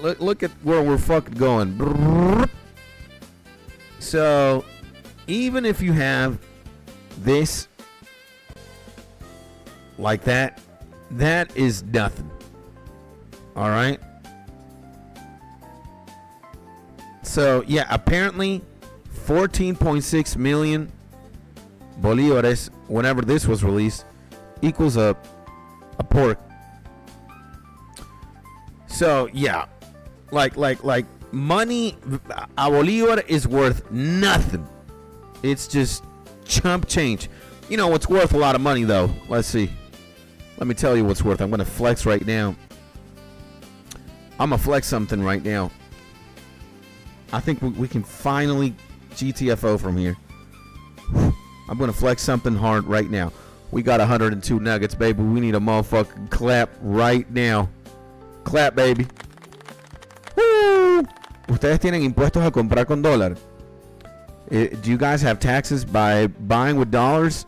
where we're fucking going. So, even if you have this like that is nothing. All right. So yeah, apparently 14.6 million bolívares whenever this was released equals a pork. So yeah, like money, a bolívar is worth nothing. It's just chump change. You know what's worth a lot of money though? Let's see. Let me tell you what's worth. I'm gonna flex right now. I'm gonna flex something right now. I think we can finally GTFO from here. I'm gonna flex something hard right now. We got 102 nuggets, baby. We need a motherfucking clap right now. Clap, baby. Woo! Ustedes tienen impuestos a comprar con dólar. Do you guys have taxes by buying with dollars?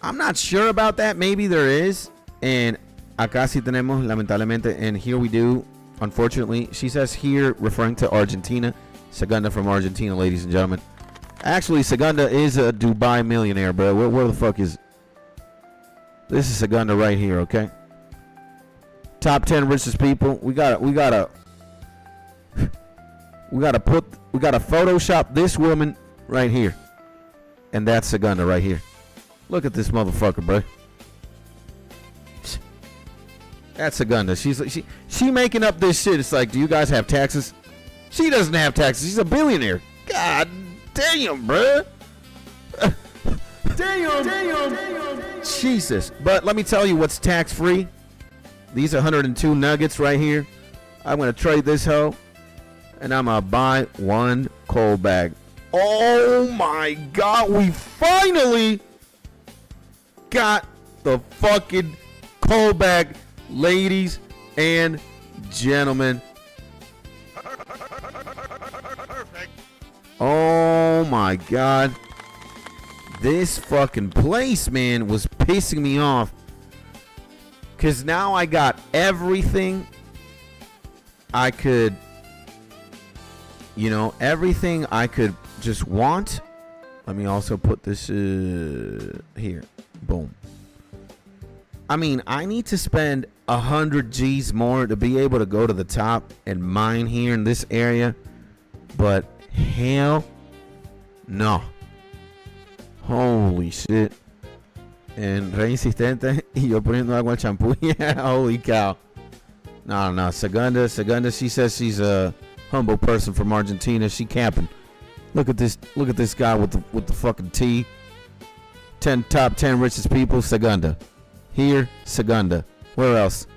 I'm not sure about that. Maybe there is. And acá sí tenemos, lamentablemente, and here we do. Unfortunately, she says here, referring to Argentina. Segunda from Argentina, ladies and gentlemen. Actually, Segunda is a Dubai millionaire, bro. Where the fuck is... This is Segunda right here, okay? Top 10 richest people. We gotta Photoshop this woman right here. And that's Segunda right here. Look at this motherfucker, bro. That's Segunda. She making up this shit. It's like, do you guys have taxes? She doesn't have taxes. She's a billionaire. God damn, bro. Damn. Jesus. But let me tell you what's tax free. These 102 nuggets right here. I'm gonna trade this hoe, and I'm gonna buy one cold bag. Oh my God! We finally got the fucking cold bag, ladies and gentlemen. Perfect. Oh my God. This fucking place, man, was pissing me off. Because now I got everything I could, everything I could just want. Let me also put this here. Boom. I mean, I need to spend 100 G's more to be able to go to the top and mine here in this area. But hell no. Holy shit. And re insistente y yo poniendo agua al champú. Yeah, holy cow. No. Segunda, she says she's a humble person from Argentina. She camping. Look at this guy with the fucking T. Top 10 richest people, Segunda. Here, Segunda. Where else?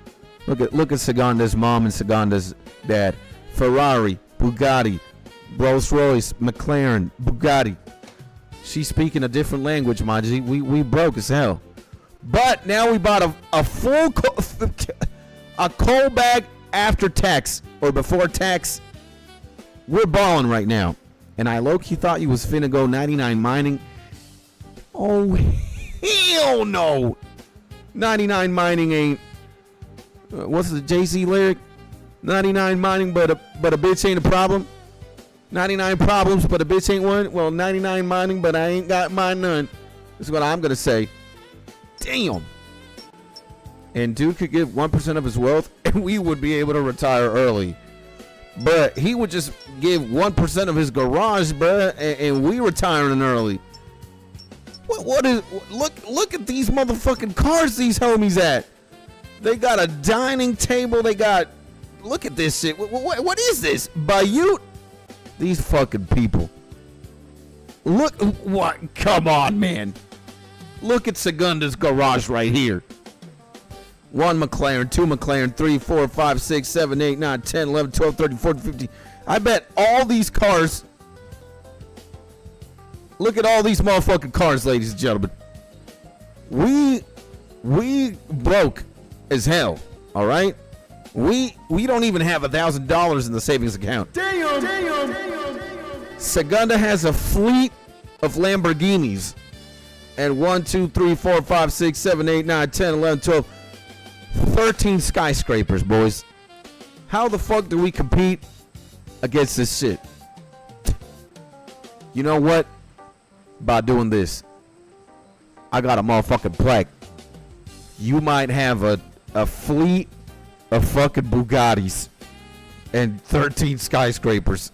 Look at Segunda's mom and Segunda's dad. Ferrari, Bugatti, Rolls Royce, McLaren, Bugatti. She's speaking a different language, Maji. We broke as hell. But now we bought a full a cold bag after tax or before tax. We're balling right now. And I low-key thought you was finna go 99 mining. Oh, hell no. 99 mining ain't... what's the Jay-Z lyric? 99 mining, but a bitch ain't a problem. 99 problems, but a bitch ain't one. Well, 99 mining, but I ain't got mine none. That's what I'm going to say. Damn. And dude could give 1% of his wealth, and we would be able to retire early. But he would just give 1% of his garage, bruh, and we retiring early. What is... Look at these motherfucking cars these homies at. They got a dining table. They got... Look at this shit. What is this? Bayou? These fucking people. Look what? Come on, man. Look at Segunda's garage right here. 1 McLaren, 2 McLaren, 3, 4, 5, 6, 7, 8, 9, 10, 11, 12, 13, 14, 15. I bet all these cars. Look at all these motherfucking cars, ladies and gentlemen. We broke as hell. All right. We don't even have $1,000 in the savings account. Damn. Segunda has a fleet of Lamborghinis. And 1, 2, 3, 4, 5, 6, 7, 8, 9, 10, 11, 12, 13 skyscrapers, boys. How the fuck do we compete against this shit? You know what? By doing this, I got a motherfucking plaque. You might have a fleet of fucking Bugattis and 13 skyscrapers.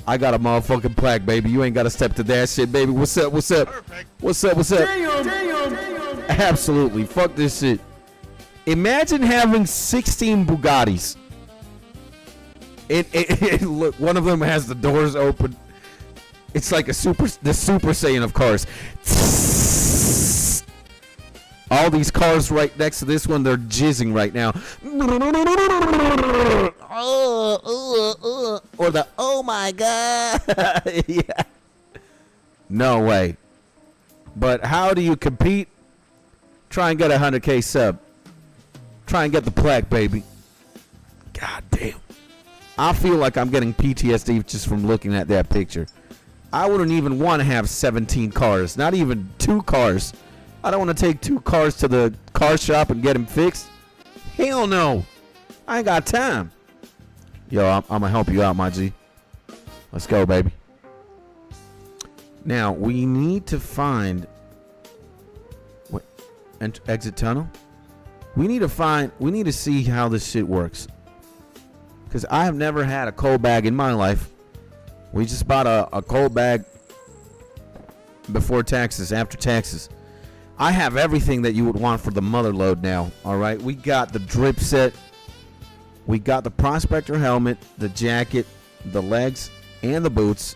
I got a motherfucking plaque, baby. You ain't got to step to that shit, baby. What's up? What's up? Perfect. What's up? What's up? Damn. Absolutely. Fuck this shit. Imagine having 16 Bugattis. Look, one of them has the doors open. It's like the Super Saiyan of cars. All these cars right next to this one, they're jizzing right now. Or the, oh my God. Yeah. No way. But how do you compete? Try and get a 100K sub. Try and get the plaque, baby. God damn. I feel like I'm getting PTSD just from looking at that picture. I wouldn't even want to have 17 cars. Not even 2 cars. I don't want to take 2 cars to the car shop and get them fixed. Hell no. I ain't got time. Yo, I'm going to help you out, my G. Let's go, baby. Now, we need to find... What? Exit tunnel? We need to see how this shit works. Because I have never had a coal bag in my life. We just bought a coal bag before taxes, after taxes. I have everything that you would want for the motherload now. All right, we got the drip set. We got the prospector helmet, the jacket, the legs, and the boots.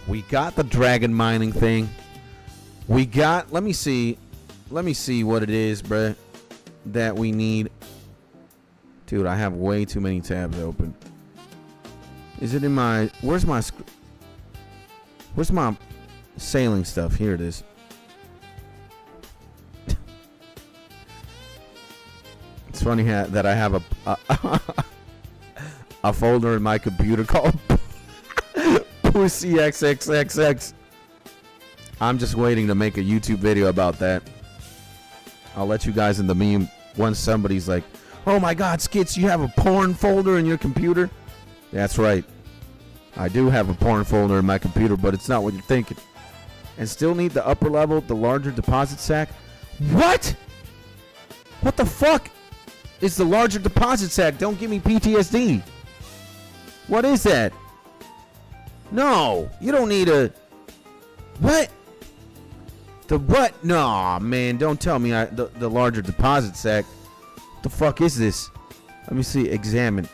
We got the dragon mining thing. We got, let me see what it is, bruh, that we need. Dude, I have way too many tabs open. Is it in my, where's my sailing stuff? Here it is. It's funny that I have a folder in my computer called Pussy XXXX. I'm just waiting to make a YouTube video about that. I'll let you guys in the meme once somebody's like, oh my God, Skits, you have a porn folder in your computer? That's right. I do have a porn folder in my computer, but it's not what you're thinking. And still need the upper level, the larger deposit sack. What? What the fuck is the larger deposit sack? Don't give me PTSD. What is that? No, you don't need a... What? The what? No, man, don't tell me the larger deposit sack. What the fuck is this? Let me see. Examine.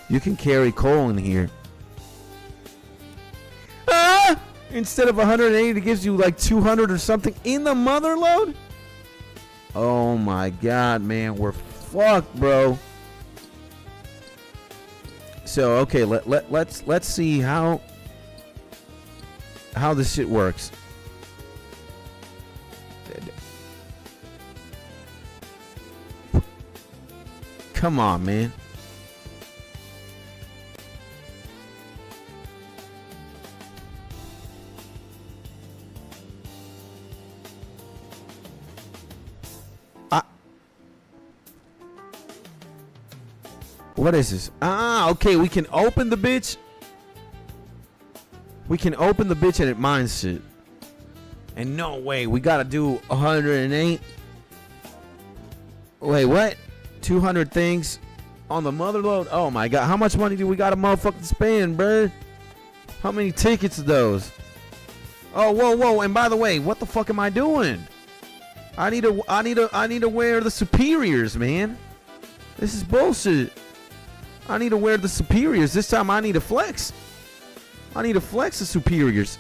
You can carry coal in here. Ah! Instead of 180, it gives you like 200 or something in the motherload? Oh my God, man. We're fucked, bro. So, okay, let's see how this shit works. Come on, man. What is this? Ah, okay, we can open the bitch. We can open the bitch and it mines shit. And no way, we gotta do 108. Wait, what? 200 things on the motherload? Oh my God, how much money do we gotta motherfucking spend, bruh? How many tickets are those? Oh, whoa, and by the way, what the fuck am I doing? I need to wear the superiors, man. This is bullshit. I need to wear the superiors. This time I need to flex. I need to flex the superiors.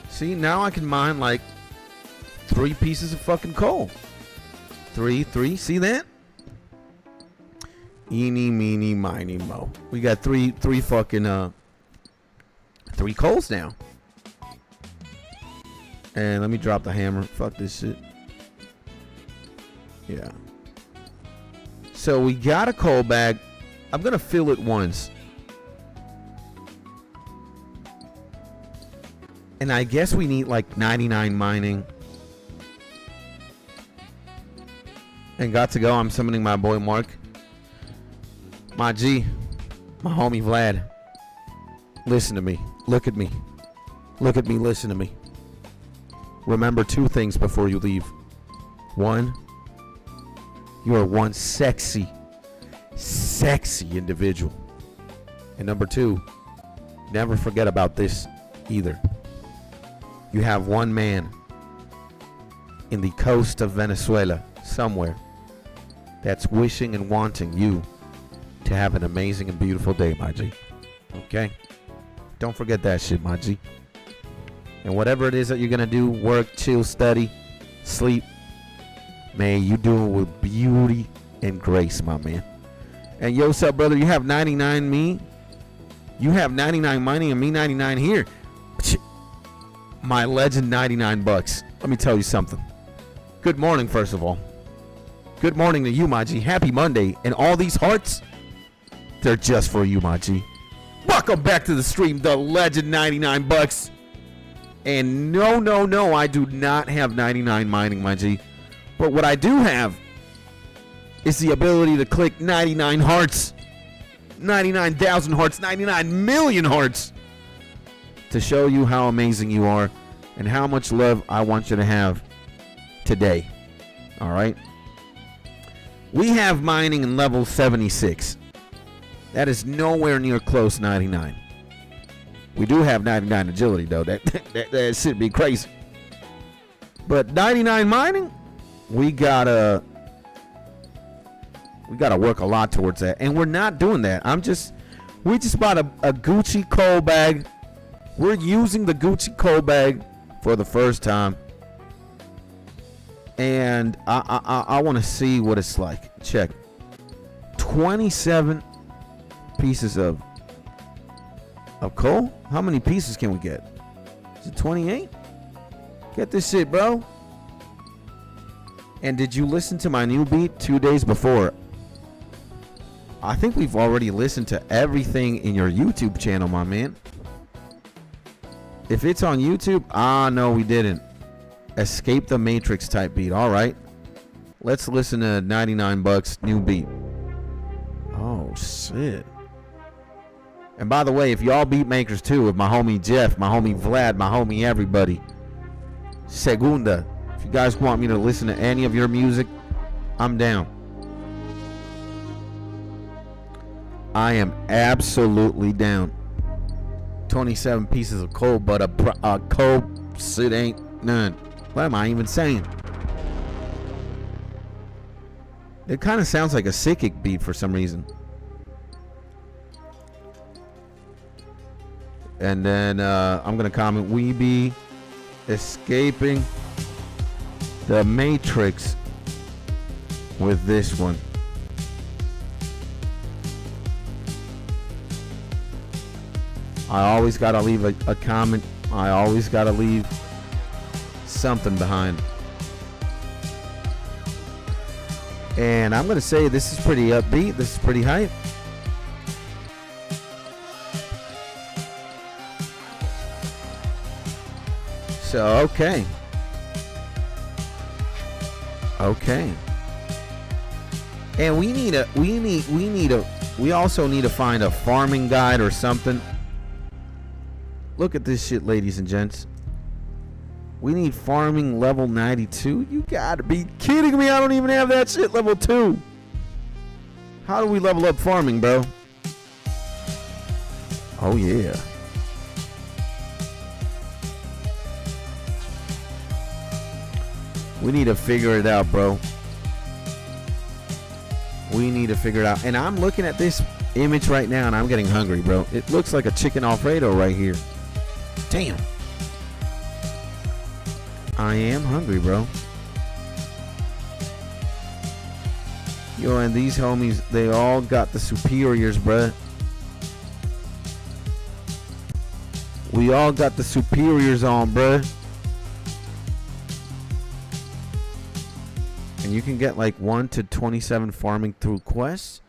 See, now I can mine like 3 pieces of fucking coal. 3. See that? Eeny, meeny, miny, mo. We got three fucking 3 coals now. And let me drop the hammer. Fuck this shit. Yeah. So we got a coal bag. I'm going to fill it once. And I guess we need like 99 mining. And got to go. I'm summoning my boy Mark. My G. My homie Vlad. Listen to me. Look at me. Look at me. Listen to me. Remember 2 things before you leave. 1. You are one sexy individual. And number two, never forget about this either. You have one man in the coast of Venezuela somewhere that's wishing and wanting you to have an amazing and beautiful day, my G. Okay? Don't forget that shit, my G. And whatever it is that you're going to do, work, chill, study, sleep, may you do it with beauty and grace, my man. And yo, what's up, brother? You have 99 me. You have 99 mining and me 99 here. My legend, 99 bucks. Let me tell you something. Good morning, first of all. Good morning to you, my G. Happy Monday. And all these hearts, they're just for you, my G. Welcome back to the stream, the legend, 99 bucks. And no, I do not have 99 mining, my G. But what I do have is the ability to click 99 hearts, 99,000 hearts, 99 million hearts to show you how amazing you are and how much love I want you to have today. All right. We have mining in level 76. That is nowhere near close 99. We do have 99 agility though. That should be crazy. But 99 mining, we gotta work a lot towards that, and we're not doing that. We just bought a Gucci coal bag. We're using the Gucci coal bag for the first time, and I want to see what it's like. Check. 27 pieces of coal. How many pieces can we get? Is it 28? Get this shit, bro. And did you listen to my new beat 2 days before? I think we've already listened to everything in your YouTube channel, my man. If it's on YouTube, no, we didn't. Escape the Matrix type beat. All right. Let's listen to 99 bucks new beat. Oh, shit. And by the way, if y'all beat makers too, with my homie Jeff, my homie Vlad, my homie everybody, Segunda, if you guys want me to listen to any of your music, I'm down. I am absolutely down. 27 pieces of coal, but a coal shit ain't none. What am I even saying? It kind of sounds like a psychic beat for some reason. And then I'm going to comment, we be escaping the Matrix with this one. I always got to leave a comment. I always got to leave something behind. And I'm going to say this is pretty upbeat. This is pretty hype. So, okay. And we also need to find a farming guide or something. Look at this shit, ladies and gents. We need farming level 92. You gotta be kidding me. I don't even have that shit level 2. How do we level up farming, bro? Oh, yeah. We need to figure it out, bro. We need to figure it out. And I'm looking at this image right now, and I'm getting hungry, bro. It looks like a chicken Alfredo right here. Damn. I am hungry, bro. Yo, and these homies, they all got the superiors, bruh. We all got the superiors on, bruh. And you can get like 1 to 27 farming through quests.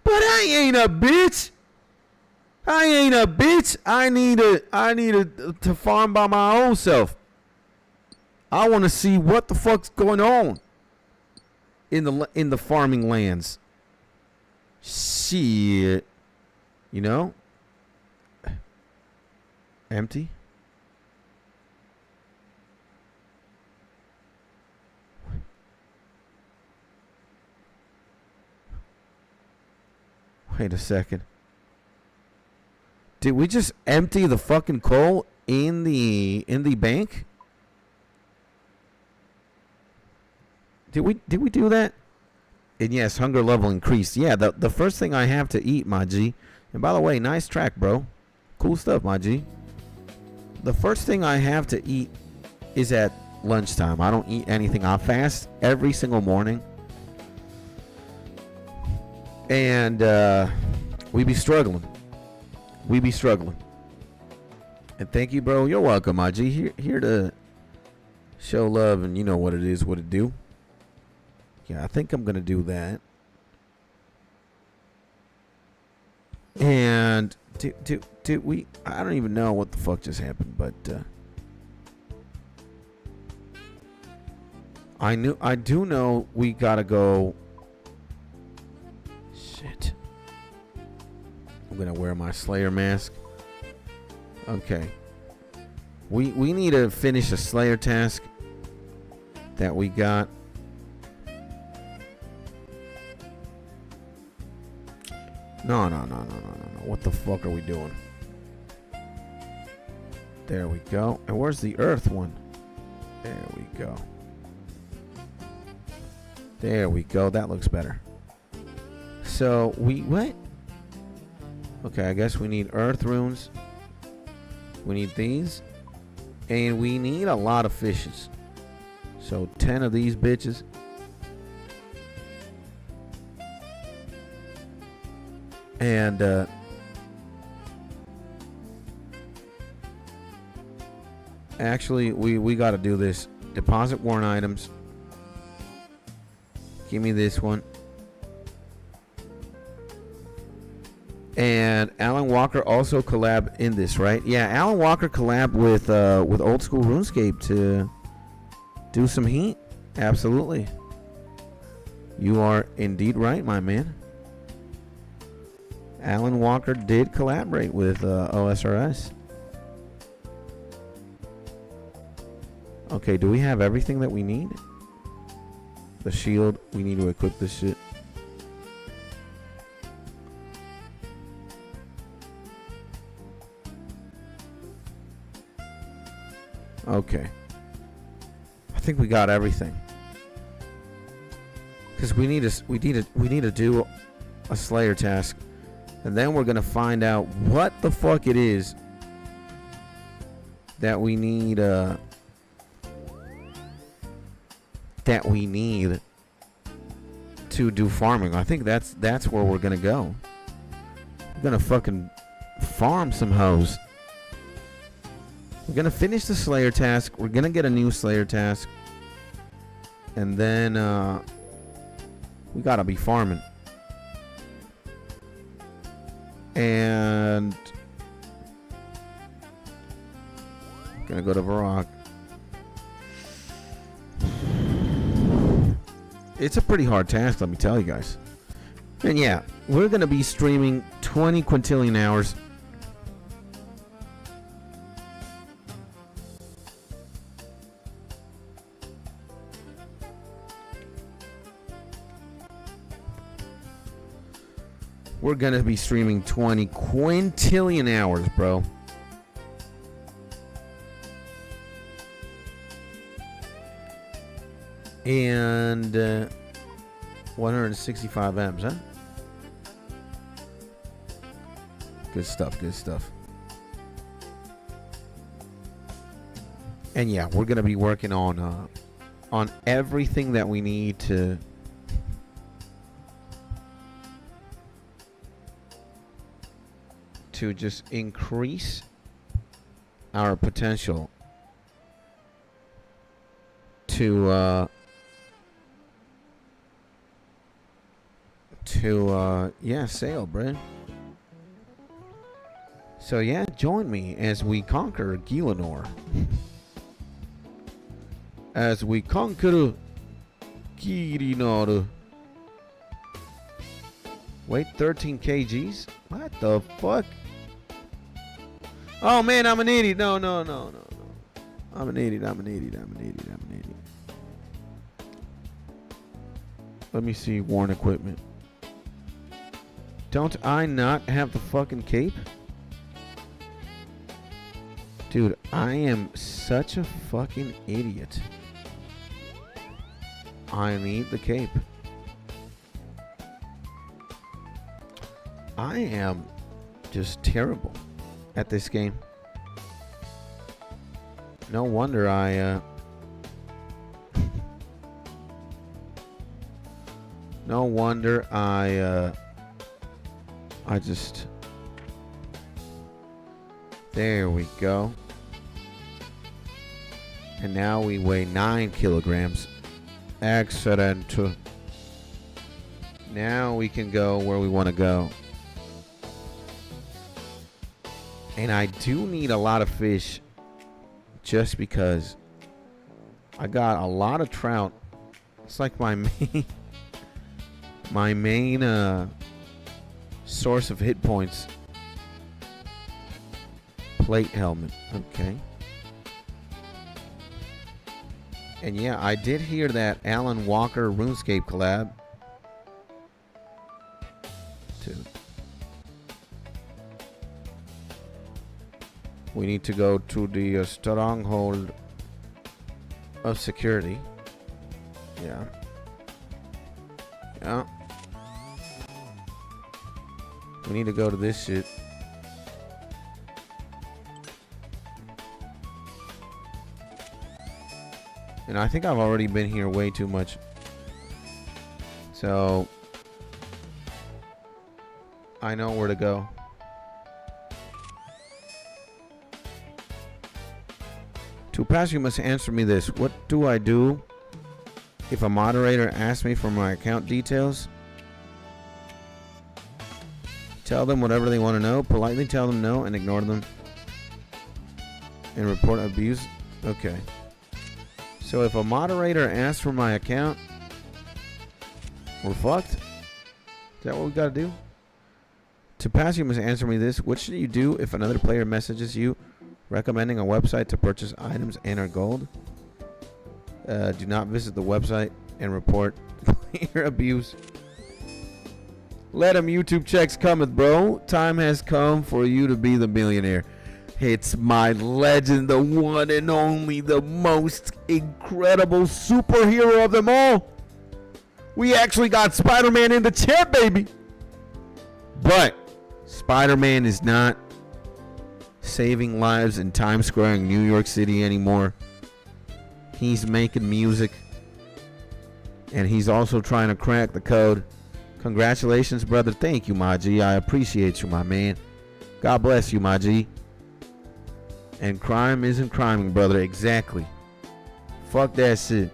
But I ain't a bitch. I need to farm by my own self. I want to see what the fuck's going on in the farming lands. Shit. You know? Empty. Wait a second. Did we just empty the fucking coal in the bank? Did we do that? And yes, hunger level increased. Yeah, the first thing I have to eat, my G. And by the way, nice track, bro. Cool stuff, my G. The first thing I have to eat is at lunchtime. I don't eat anything. I fast every single morning. And we be struggling. We be struggling. And thank you, bro. You're welcome, my G. Here to show love, and you know what it is, what it do. Yeah, I think I'm going to do that. And did we... I don't even know what the fuck just happened, but... I do know we got to go... Shit. I'm going to wear my Slayer mask. Okay. We need to finish a Slayer task that we got. No. What the fuck are we doing? There we go. And where's the earth one? There we go. There we go. That looks better. So what? Okay, I guess we need earth runes. We need these. And we need a lot of fishes. So 10 of these bitches. And actually we got to do this. Deposit worn items. Give me this one. And Alan Walker also collab in this, right? Yeah, Alan Walker collab with Old School RuneScape to do some heat. Absolutely. You are indeed right, my man. Alan Walker did collaborate with OSRS. Okay, do we have everything that we need? The shield, we need to equip this shit. Okay. I think we got everything. Cuz we need to do a Slayer task. And then we're going to find out what the fuck it is that we need to do farming. I think that's where we're going to go. We're going to fucking farm some hoes. We're going to finish the Slayer task. We're going to get a new Slayer task. And then we got to be farming. And gonna go to Varrock. It's a pretty hard task, let me tell you guys. And yeah, we're gonna be streaming 20 quintillion hours. We're gonna be streaming 20 quintillion hours, bro. And 165 M's, huh? Good stuff, good stuff. And yeah, we're gonna be working on everything that we need to just increase our potential to sail, Brad. So yeah, join me as we conquer GIELINOR. As we conquer GIELINOR. Wait, 13 kgs? What the fuck? Oh man, I'm an idiot. No. I'm an idiot. Let me see worn equipment. Don't I not have the fucking cape? Dude, I am such a fucking idiot. I need the cape. I am just terrible at this game. No wonder I no wonder I just, there we go. And now we weigh 9 kilograms. Excellent. Now we can go where we want to go. And I do need a lot of fish just because I got a lot of trout. It's like my main source of hit points. Plate helmet. Okay. And yeah, I did hear that Alan Walker RuneScape collab. Dude. We need to go to the stronghold of security. Yeah. Yeah. We need to go to this shit. And I think I've already been here way too much. So I know where to go. To pass, you must answer me this. What do I do if a moderator asks me for my account details? Tell them whatever they want to know. Politely tell them no and ignore them. And report abuse. Okay. So if a moderator asks for my account, we're fucked? Is that what we gotta do? To pass, you must answer me this. What should you do if another player messages you recommending a website to purchase items and or gold? Do not visit the website and report player abuse. Let them YouTube checks cometh, bro. Time has come for you to be the millionaire. It's my legend, the one and only, the most incredible superhero of them all. We actually got Spider-Man in the chat, baby. But Spider-Man is not saving lives in Times Square in New York City anymore. He's making music. And he's also trying to crack the code. Congratulations, brother. Thank you, my G. I appreciate you, my man. God bless you, my G. And crime isn't criming, brother. Exactly. Fuck that shit.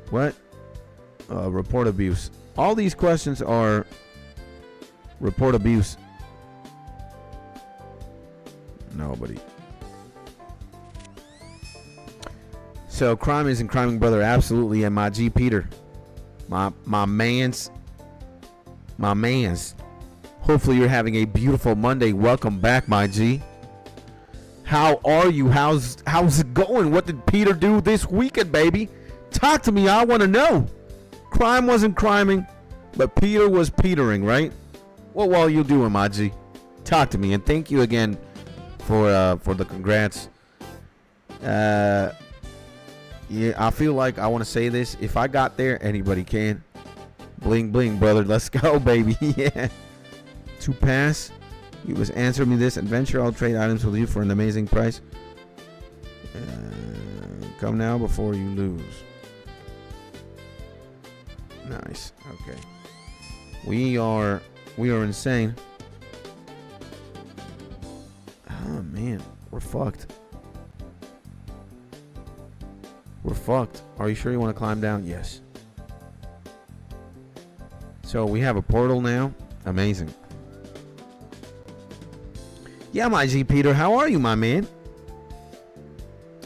What? Report abuse. All these questions are report abuse. Nobody. So crime isn't criming, brother. Absolutely. And my G Peter. My mans. Hopefully you're having a beautiful Monday. Welcome back, my G. How are you? How's it going? What did Peter do this weekend, baby? Talk to me. I want to know. Crime wasn't criming, but Peter was petering, right? What are you doing, my G? Talk to me, and thank you again for the congrats. Yeah, I feel like I want to say this. If I got there, anybody can. Bling bling, brother. Let's go, baby. Yeah. To pass. You must answer me this. Adventure, I'll trade items with you for an amazing price. Come now before you lose. Nice. Okay. We are insane. Oh man, we're fucked. We're fucked. Are you sure you want to climb down? Yes. So we have a portal now. Amazing. Yeah, my G Peter, how are you, my man?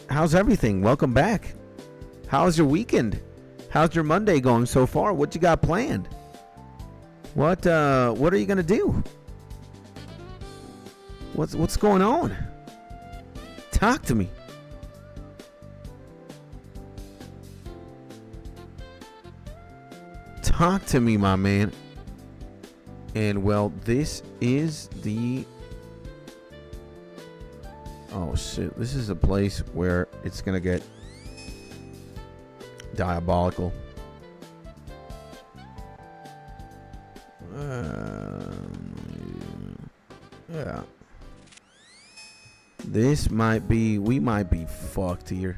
How's everything? Welcome back. How's your weekend? How's your Monday going so far? What you got planned? What are you gonna do? What's going on? Talk to me. Talk to me, my man. And well, this is the... Oh shit, this is a place where it's gonna get diabolical. Yeah. This might be, we might be fucked here.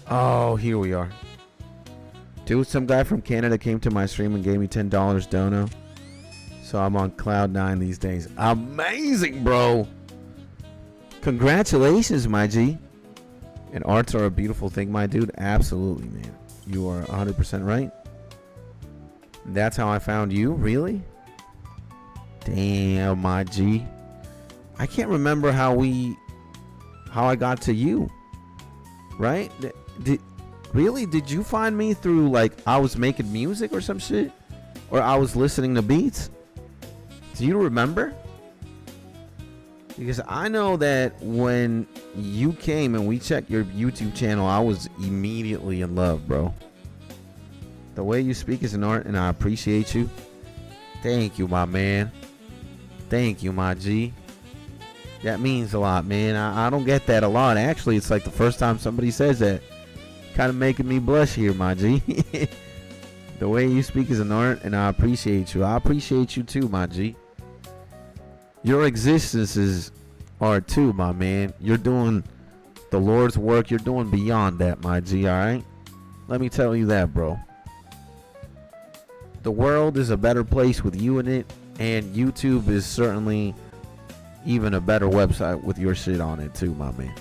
Oh, here we are. Dude, some guy from Canada came to my stream and gave me $10 dono. So I'm on cloud 9 these days. Amazing, bro. Congratulations, my G. And arts are a beautiful thing, my dude. Absolutely, man. You are 100% right. That's how I found you? Really? Damn, my G. I can't remember how I got to you. Right? Did you find me through, like, I was making music or some shit? Or I was listening to beats? Do you remember? Because I know that when you came and we checked your YouTube channel, I was immediately in love, bro. The way you speak is an art, and I appreciate you. Thank you, my man. Thank you, my G. That means a lot, man. I don't get that a lot. Actually, it's like the first time somebody says that. Kind of making me blush here, my G. The way you speak is an art, and I appreciate you. I appreciate you too, my G. Your existence is art too, my man. You're doing the Lord's work. You're doing beyond that, my G, alright? Let me tell you that, bro. The world is a better place with you in it, and YouTube is certainly even a better website with your shit on it too, my man.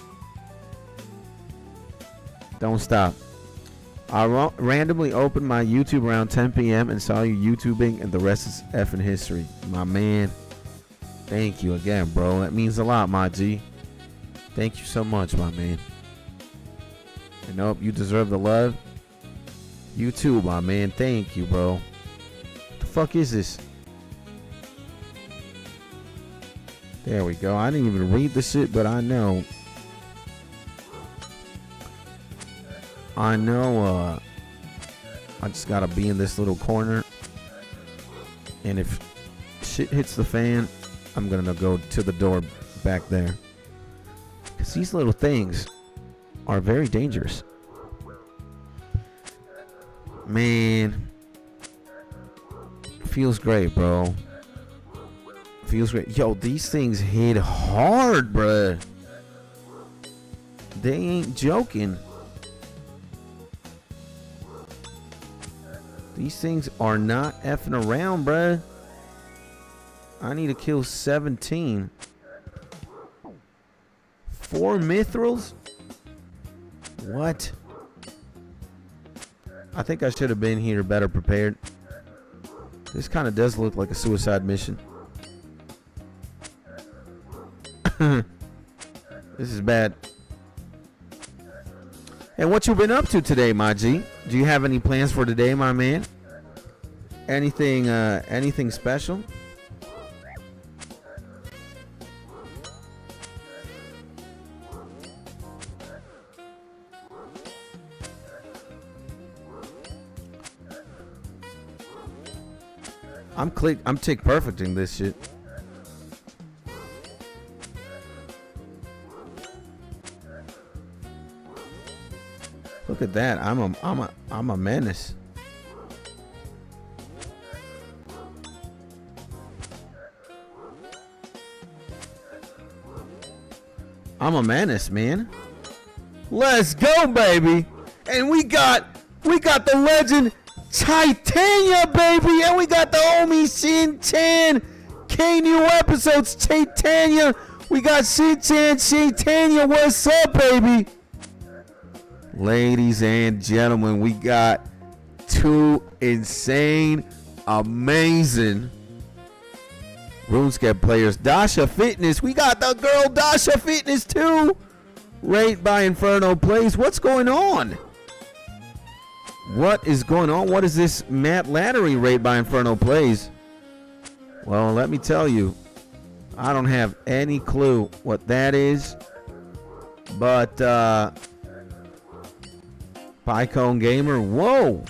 Don't stop. I randomly opened my YouTube around 10 p.m. and saw you YouTubing, and the rest is effing history. My man, thank you again, bro. That means a lot, my G. Thank you so much, my man. And nope, you deserve the love. You too, my man. Thank you, bro. What the fuck is this? There we go. I didn't even read the shit, but I know. I just gotta be in this little corner, and if shit hits the fan, I'm gonna go to the door back there, because these little things are very dangerous, man. Feels great, bro. Feels great. Yo, these things hit hard, bruh. They ain't joking. These things are not effing around, bruh. I need to kill 17. 4 mithrils? What? I think I should have been here better prepared. This kind of does look like a suicide mission. This is bad. And what you been up to today, my G? Do you have any plans for today, my man? Anything special? I'm tick perfecting this shit. Look at that. I'm a menace. I'm a menace, man. Let's go, baby. And we got the legend Titania, baby. And we got the homie Shin Tan. K new episodes, Titania. We got Shin Tan, Titania. What's up, baby? Ladies and gentlemen, we got 2 insane, amazing RuneScape players. Dasha Fitness. We got the girl Dasha Fitness too. Rate by Inferno Plays. What's going on? What is going on? What is this Matt Lattery rate by Inferno Plays? Well, let me tell you. I don't have any clue what that is. But Pycone Gamer. Whoa.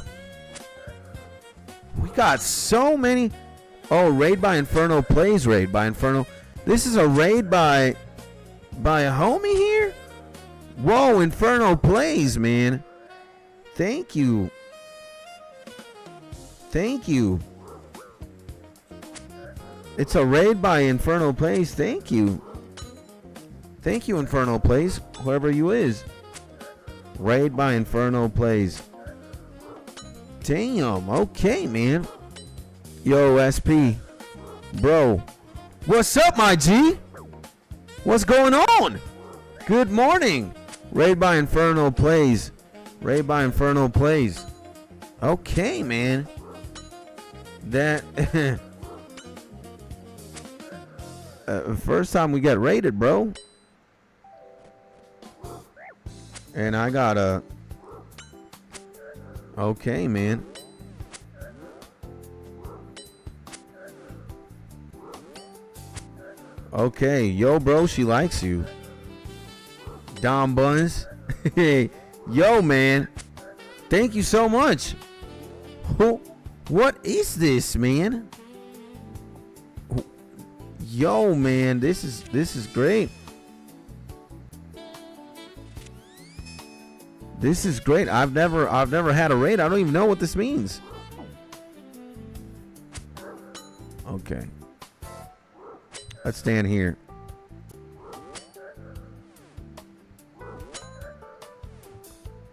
We got so many. Oh, raid by Inferno Plays. Raid by Inferno. This is a raid by a homie here? Whoa, Inferno Plays, man. Thank you. Thank you. It's a raid by Inferno Plays. Thank you. Thank you, Inferno Plays. Whoever you is. Raid by Inferno Plays. Damn. Okay, man. Yo, SP. Bro. What's up, my G? What's going on? Good morning. Raid by Inferno Plays. Raid by Inferno Plays. Okay, man. That... first time we got raided, bro. And I got a... Okay, man. Okay, yo, bro, she likes you. Dom Buns. Hey, yo, man. Thank you so much. What is this, man? Yo, man, this is great. This is great. I've never had a raid. I don't even know what this means. Okay. Let's stand here.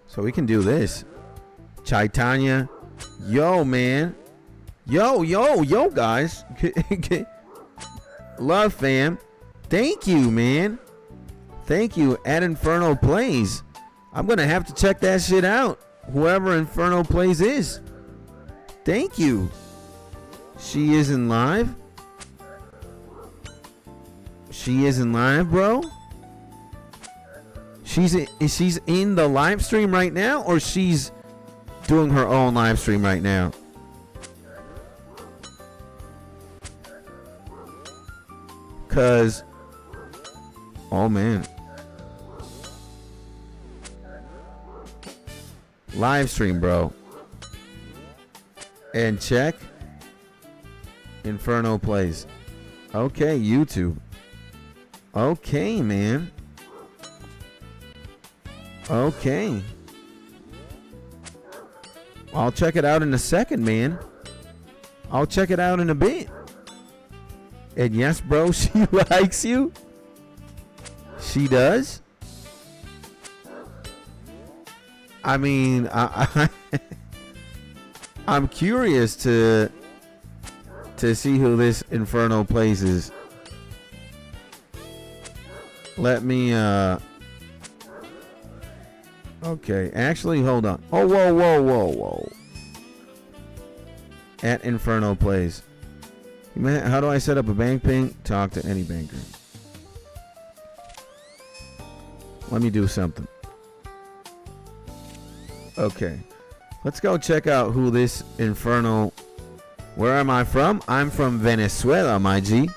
So we can do this. Chaitanya. Yo, man. Yo, guys. Love, fam. Thank you, man. Thank you. At Inferno Plays. I'm going to have to check that shit out. Whoever Inferno Plays is. Thank you. She isn't live. She isn't live, bro. She's in the live stream right now, or she's doing her own live stream right now. Cause, oh man, live stream, bro. And check Inferno Plays. Okay, YouTube. Okay, man. Okay. I'll check it out in a second, man. I'll check it out in a bit. And yes, bro, she likes you. She does. I mean, I'm curious to see who this Inferno Plays is. Let me okay, actually, hold on. Oh, whoa. At Inferno Plays. Man, how do I set up a bank ping? Talk to any banker. Let me do something. Okay. Let's go check out who this Inferno... Where am I from? I'm from Venezuela, my G.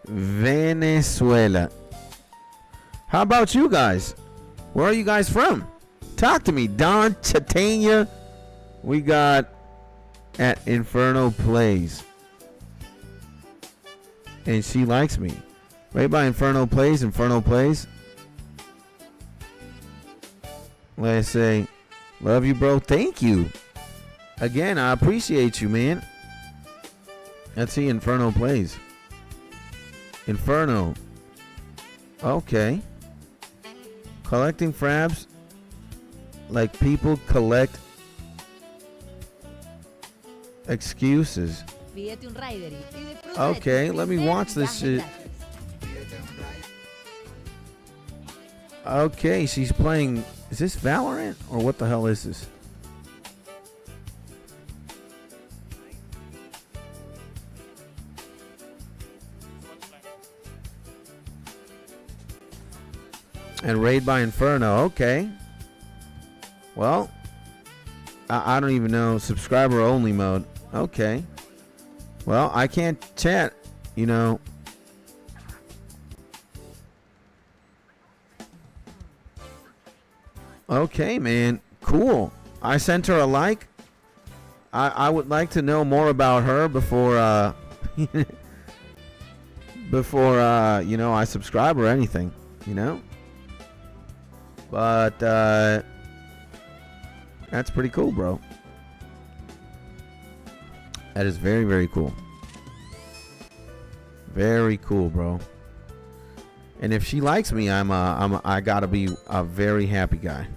Venezuela. How about you guys? Where are you guys from? Talk to me. Don Chatania. We got at Inferno Plays. And she likes me. Right by Inferno Plays. Inferno Plays. Let's say, love you, bro. Thank you. Again, I appreciate you, man. Let's see Inferno Plays. Inferno. Okay. Collecting frabs like people collect excuses. Okay, let me watch this shit. Okay, she's playing. Is this Valorant or what the hell is this? And raid by Inferno. Okay. Well, I don't even know. Subscriber only mode. Okay. Well, I can't chat, you know. Okay, man. cool. I sent her a like. I would like to know more about her before before you know, I subscribe or anything, you know. But that's pretty cool, bro. That is very, very cool. Very cool, bro. And if she likes me, I gotta be a very happy guy.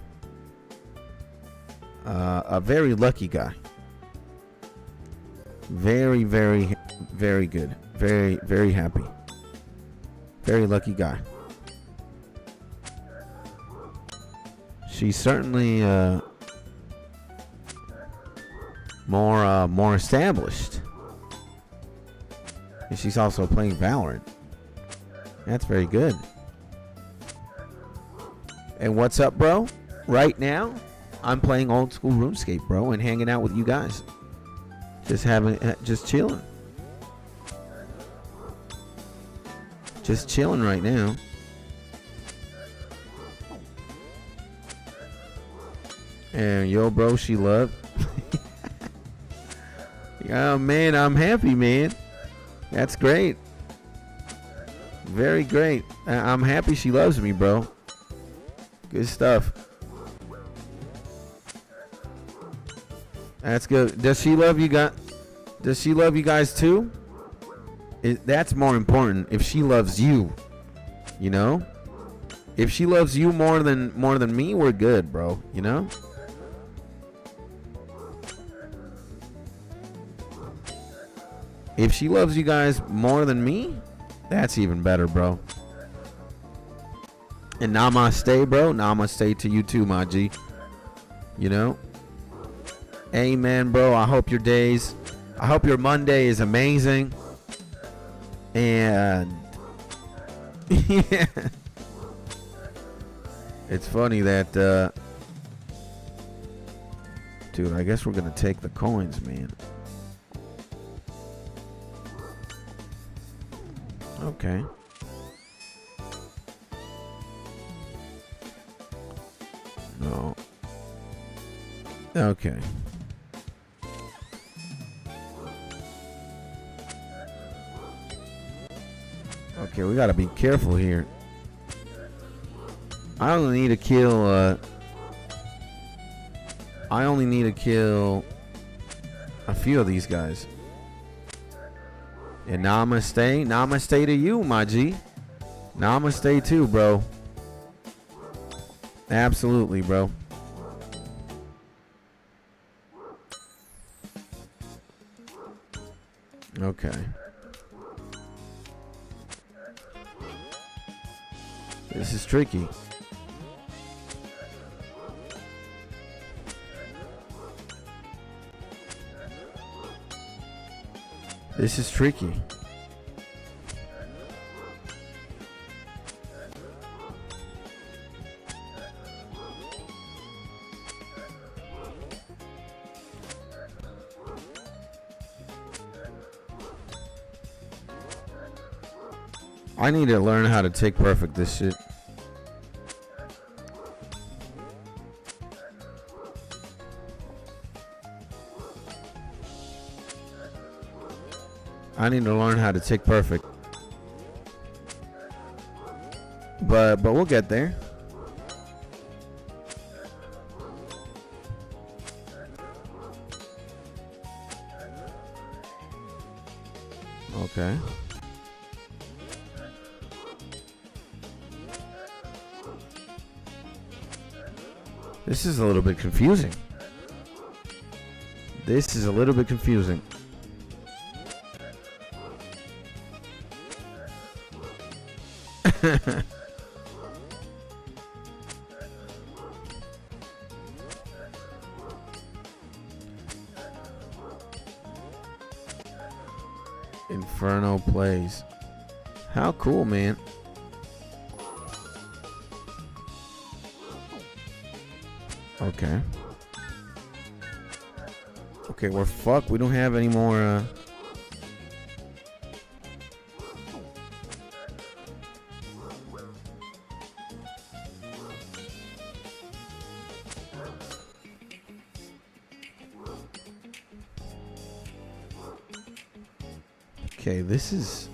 A very lucky guy. Very, very, very good. Very, very happy. Very lucky guy. She's certainly more established. And she's also playing Valorant. That's very good. And what's up, bro? Right now, I'm playing old school RuneScape, bro, and hanging out with you guys. Just chilling. Just chilling right now. And yo, bro, she loved. Oh, man, I'm happy, man. That's great. Very great. I'm happy she loves me, bro. Good stuff. That's good. Does she love you guys? Does she love you guys too? That's more important. If she loves you, you know. If she loves you more than me, we're good, bro. You know. If she loves you guys more than me, that's even better, bro. And namaste, bro. Namaste to you too, my G. You know. Amen, bro. I hope your Monday is amazing. And yeah. It's funny that dude, I guess we're gonna take the coins, man. Okay. No. Okay. Okay, we gotta be careful here. I only need to kill a few of these guys. And namaste to you, my G. Namaste too, bro. Absolutely, bro. Okay. This is tricky. This is tricky. I need to learn how to take perfect this shit. I need to learn how to tick perfect. But we'll get there. Okay. This is a little bit confusing. This is a little bit confusing. Inferno plays. How cool, man. Okay. Okay, we're fucked. We don't have any more Okay, these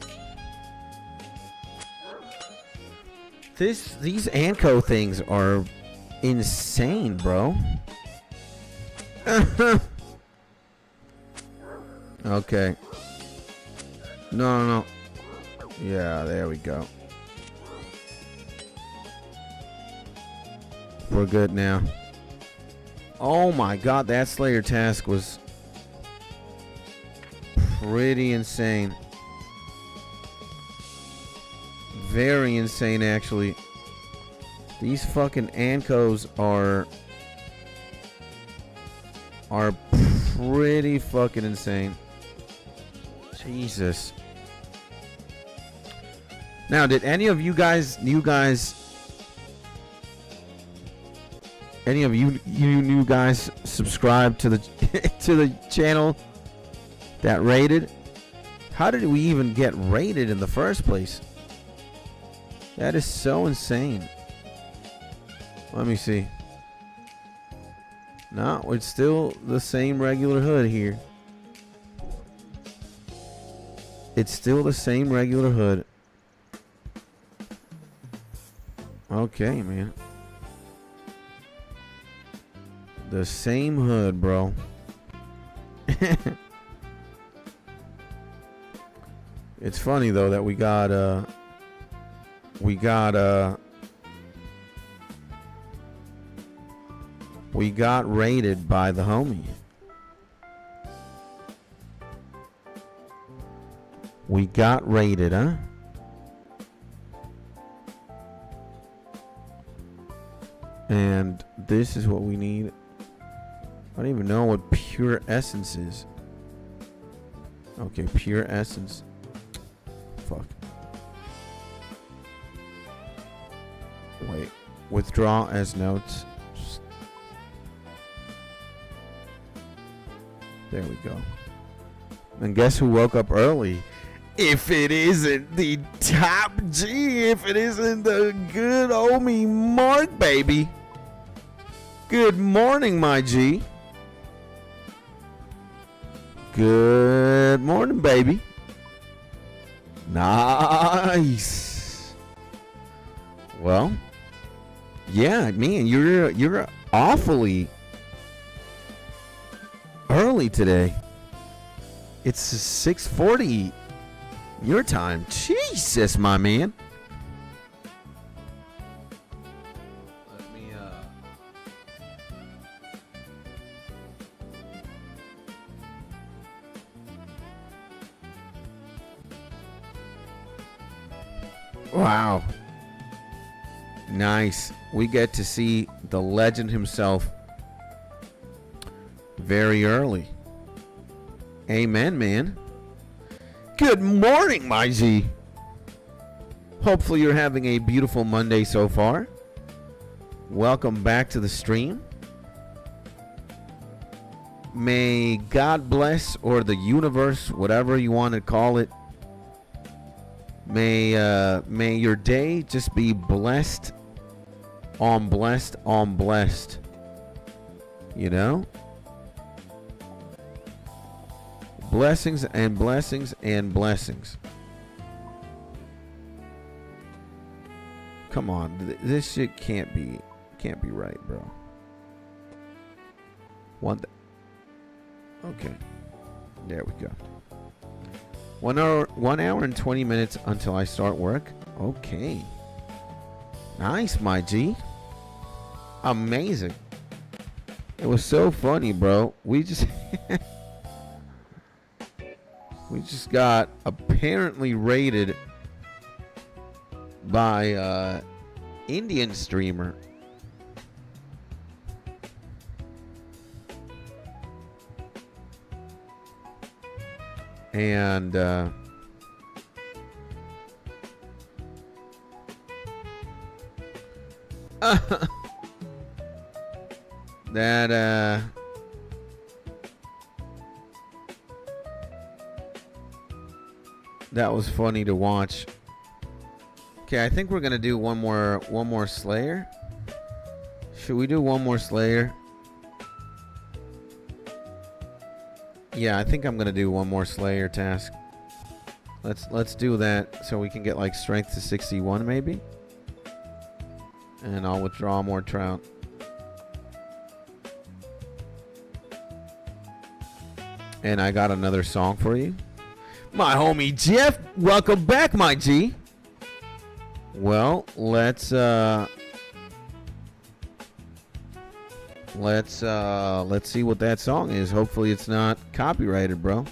Anko things are insane, bro. Okay. No. Yeah, there we go. We're good now. Oh my god, that Slayer task was pretty insane. Very insane, actually. These fucking Ankos are pretty fucking insane. Jesus. Now, did any of you guys, any of you new guys subscribe to the to the channel that rated? How did we even get rated in the first place? That is so insane. Let me see. No, it's still the same regular hood here. It's still the same regular hood. Okay, man. The same hood, bro. It's funny though that we got raided by the homie. We got raided, huh? And this is what we need. I don't even know what pure essence is. Okay, pure essence. Fuck. Wait. Withdraw as notes. There we go. And guess who woke up early? If it isn't the top G, if it isn't the good old me Mark, baby. Good morning, my G. Good morning, baby. Nice. Well, yeah, man, you're awfully early today. It's 6:40 your time. Jesus, my man. Let me Wow. Nice. We get to see the legend himself very early. Amen, man. Good morning, my G. Hopefully you're having a beautiful Monday so far. Welcome back to the stream. May God bless, or the universe, whatever you want to call it, may your day just be blessed on blessed on blessed. You know? Blessings and blessings and blessings. Come on, this shit can't be right, bro. Okay, there we go. 1 hour and 20 minutes until I start work. Okay, nice, my G. Amazing. It was so funny, bro. We just got apparently raided by Indian streamer. And that was funny to watch. Okay, I think we're gonna do one more Slayer. Should we do one more Slayer? Yeah, I think I'm gonna do one more Slayer task. Let's do that so we can get like strength to 61 maybe. And I'll withdraw more trout. And I got another song for you. My homie Jeff, welcome back, my G. Well, let's see what that song is. Hopefully it's not copyrighted, bro.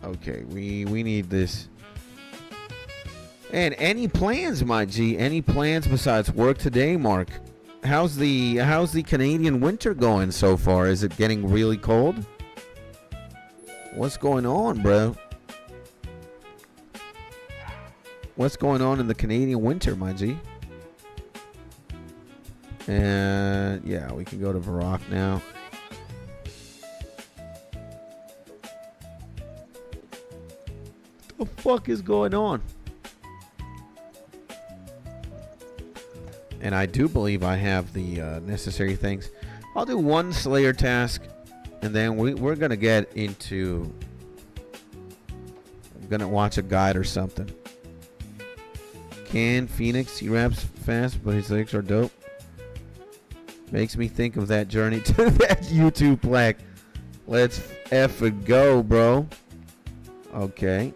Okay, we need this. And any plans, my G? Any plans besides work today, Mark? How's the Canadian winter going so far? Is it getting really cold? What's going on, bro? What's going on in the Canadian winter, my G? And yeah, we can go to Varrock now. What the fuck is going on? And I do believe I have the necessary things. I'll do one Slayer task, and then we're gonna get into. I'm gonna watch a guide or something. Can Phoenix? He raps fast, but his lyrics are dope. Makes me think of that journey to that YouTube plaque. Let's effing go, bro. Okay.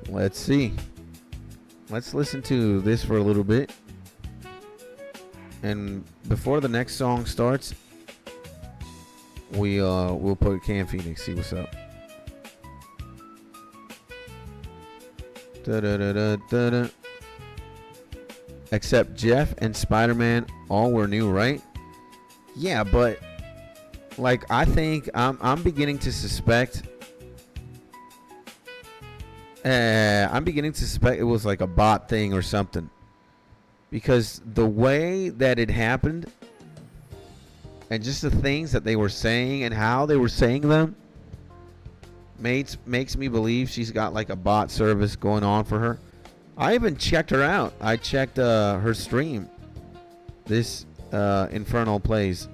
Let's see. Let's listen to this for a little bit. And before the next song starts, we'll put Can Phoenix, see what's up. Da da da da da da. Except Jeff and Spider-Man all were new, right? Yeah, but like I think I'm beginning to suspect. I'm beginning to suspect it was like a bot thing or something, because the way that it happened and just the things that they were saying and how they were saying them makes me believe she's got like a bot service going on for her. I even checked her out. I checked her stream, this Infernal Plays,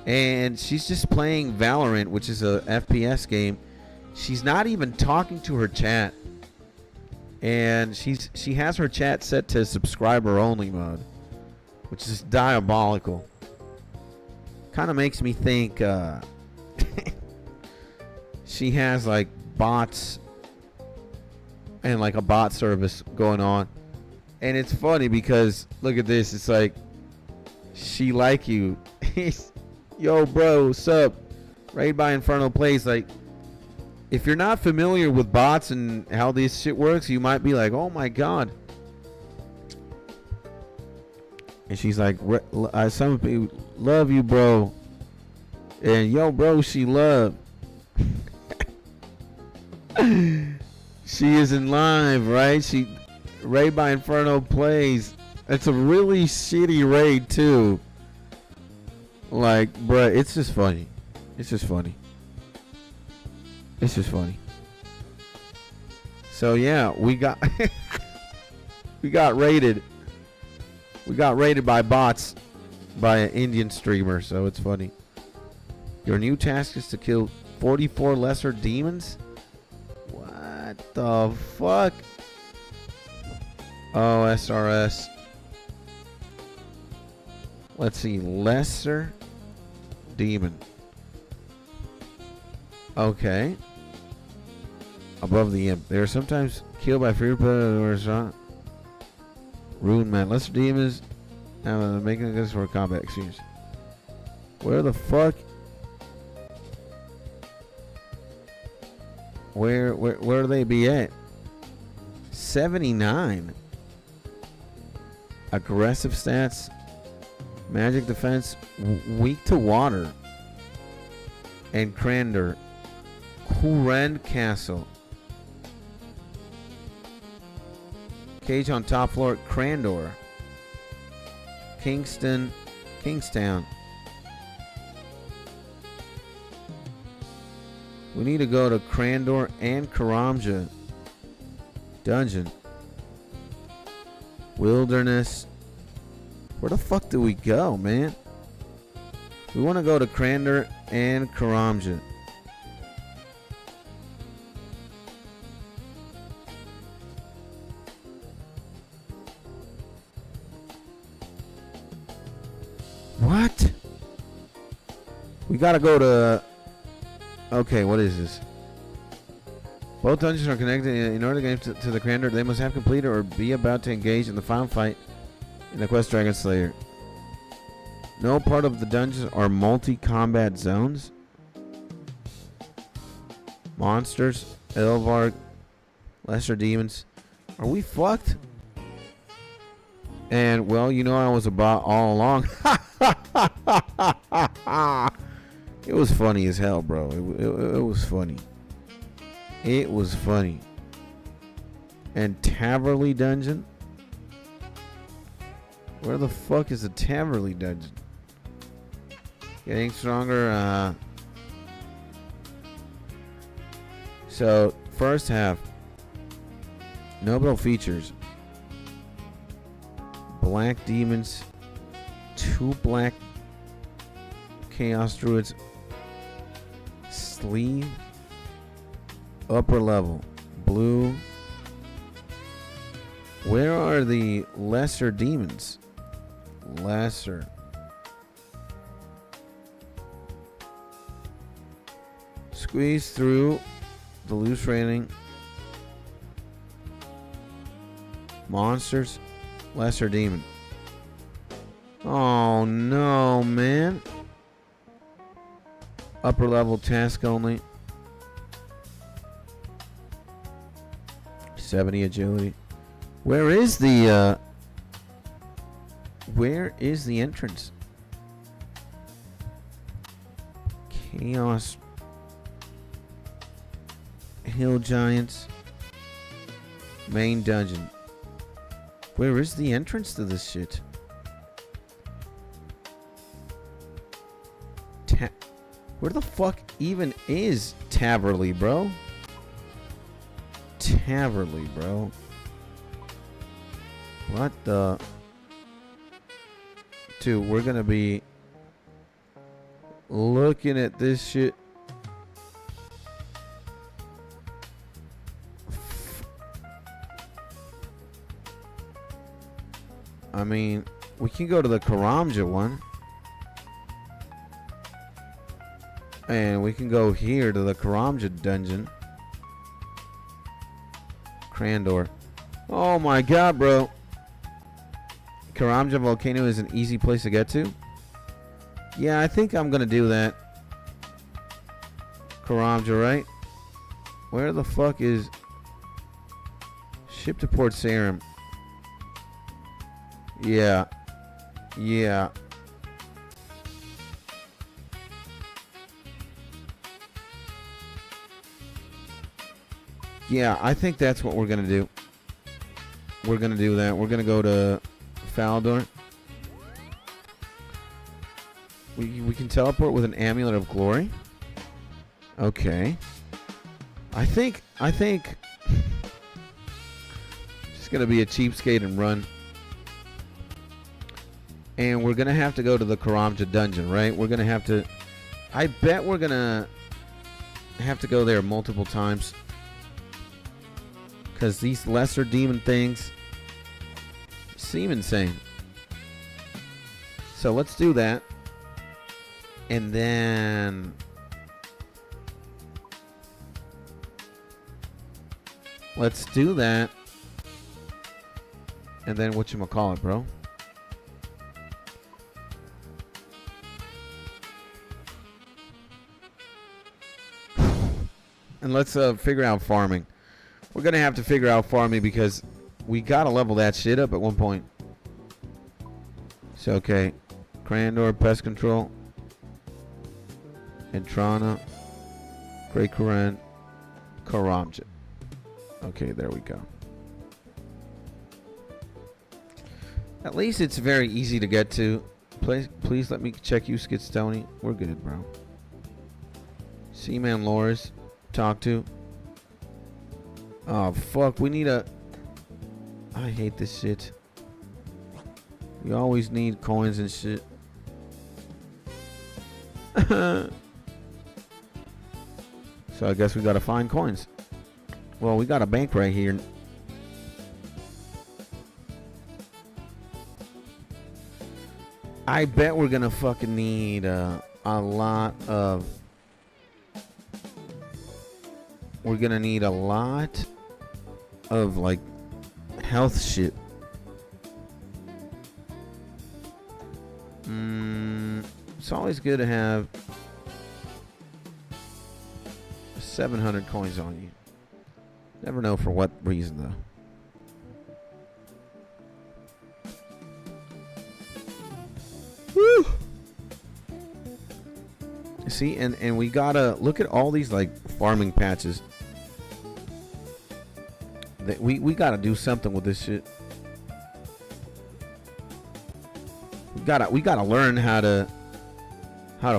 and she's just playing Valorant, which is a FPS game. She's not even talking to her chat, and she has her chat set to subscriber only mode, which is diabolical. Kind of makes me think she has like bots and like a bot service going on. And it's funny because look at this, it's like she like you. Yo bro, what's up? Raid by Infernal Plays. Like, if you're not familiar with bots and how this shit works, you might be like, oh my god. And she's like, some people love you, bro. And yo bro, she love. She is in live, right? She raid by Inferno Plays. It's a really shitty raid too. Like, bruh, it's just funny. It's just funny. It's just funny. So yeah, we got we got raided. We got raided by bots by an Indian streamer, so it's funny. Your new task is to kill 44 lesser demons? What the fuck? Oh, SRS. Let's see. Lesser demon. Okay. Above the imp. They are sometimes killed by fear or shot. Rune man. Lesser demons making this for combat exchange. Where the fuck? Where they be at? 79. Aggressive stats. Magic defense. Weak to water. And Crander. Kuren Castle. Cage on top floor at Crandor. Kingstown. We need to go to Crandor and Karamja dungeon. Wilderness. Where the fuck do we go, man? We want to go to Crander and Karamja. What? We gotta go to... Okay, what is this? Both dungeons are connected. In order to get to the Crander, they must have completed or be about to engage in the final fight in the quest Dragon Slayer. No part of the dungeons are multi-combat zones. Monsters, Elvarg, lesser demons. Are we fucked? And, well, you know I was about all along. It was funny as hell, bro. It was funny. It was funny. And Taverley Dungeon? Where the fuck is the Taverley Dungeon? Getting stronger. So, first half. Notable features. Black demons. 2 black chaos druids. Sleeve. Upper level. Blue. Where are the lesser demons? Lesser. Squeeze through the loose railing. Monsters. Lesser demon. Oh no, man. Upper level task only. 70 agility. Where is the entrance? Chaos Hill Giants. Main dungeon. Where is the entrance to this shit? Where the fuck even is Taverley, bro? Taverley, bro. What the... Dude, we're gonna be looking at this shit. I mean, we can go to the Karamja one. And we can go here to the Karamja dungeon. Crandor. Oh my god, bro. Karamja Volcano is an easy place to get to. Yeah, I think I'm gonna do that. Karamja, right? Where the fuck is... Ship to Port Sarim. Yeah. Yeah. Yeah, I think that's what we're going to do. We're going to do that. We're going to go to Faldor. We can teleport with an Amulet of Glory. Okay. I think just going to be a cheapskate and run. And we're going to have to go to the Karamja dungeon, right? We're going to have to... I bet we're going to have to go there multiple times. Because these lesser demon things seem insane. So let's do that. And then... Let's do that. And then whatchamacallit, bro? And let's figure out farming. We're going to have to figure out farming because we got to level that shit up at one point. So, okay. Crandor, Pest Control. Entrana. Great Kuran. Karamja. Okay, there we go. At least it's very easy to get to. Please let me check you, Skidstony. We're good, bro. Seaman Loris. Talk to. Oh, fuck. We need a... I hate this shit. We always need coins and shit. So I guess we gotta find coins. Well, we got a bank right here. I bet we're gonna fucking need a lot of. We're gonna need a lot of like health shit. It's always good to have 700 coins on you. Never know for what reason though. Woo! See, and we gotta look at all these like farming patches. That we gotta do something with this shit. We gotta learn how to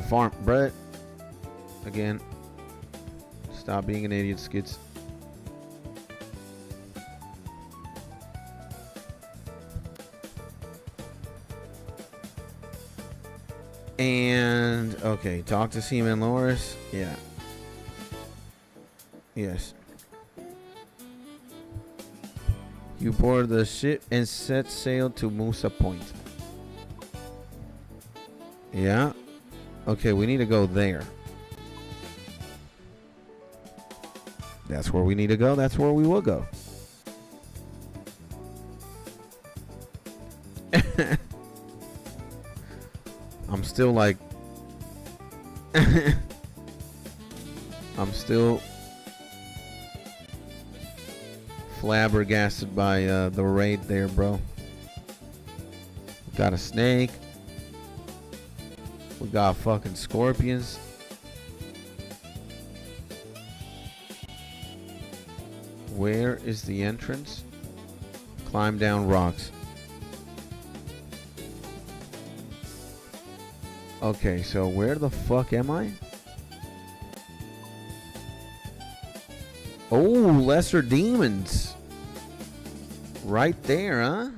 farm. Brett, again, stop being an idiot, Skits. And okay, talk to Seaman Loris. Yeah. Yes. You board the ship and set sail to Musa Point. Yeah. Okay, we need to go there. That's where we need to go. That's where we will go. I'm still like I'm still flabbergasted by the raid there, bro. Got a snake. We got fucking scorpions. Where is the entrance? Climb down rocks. Okay, so where the fuck am I? Oh, lesser demons. Right there, huh?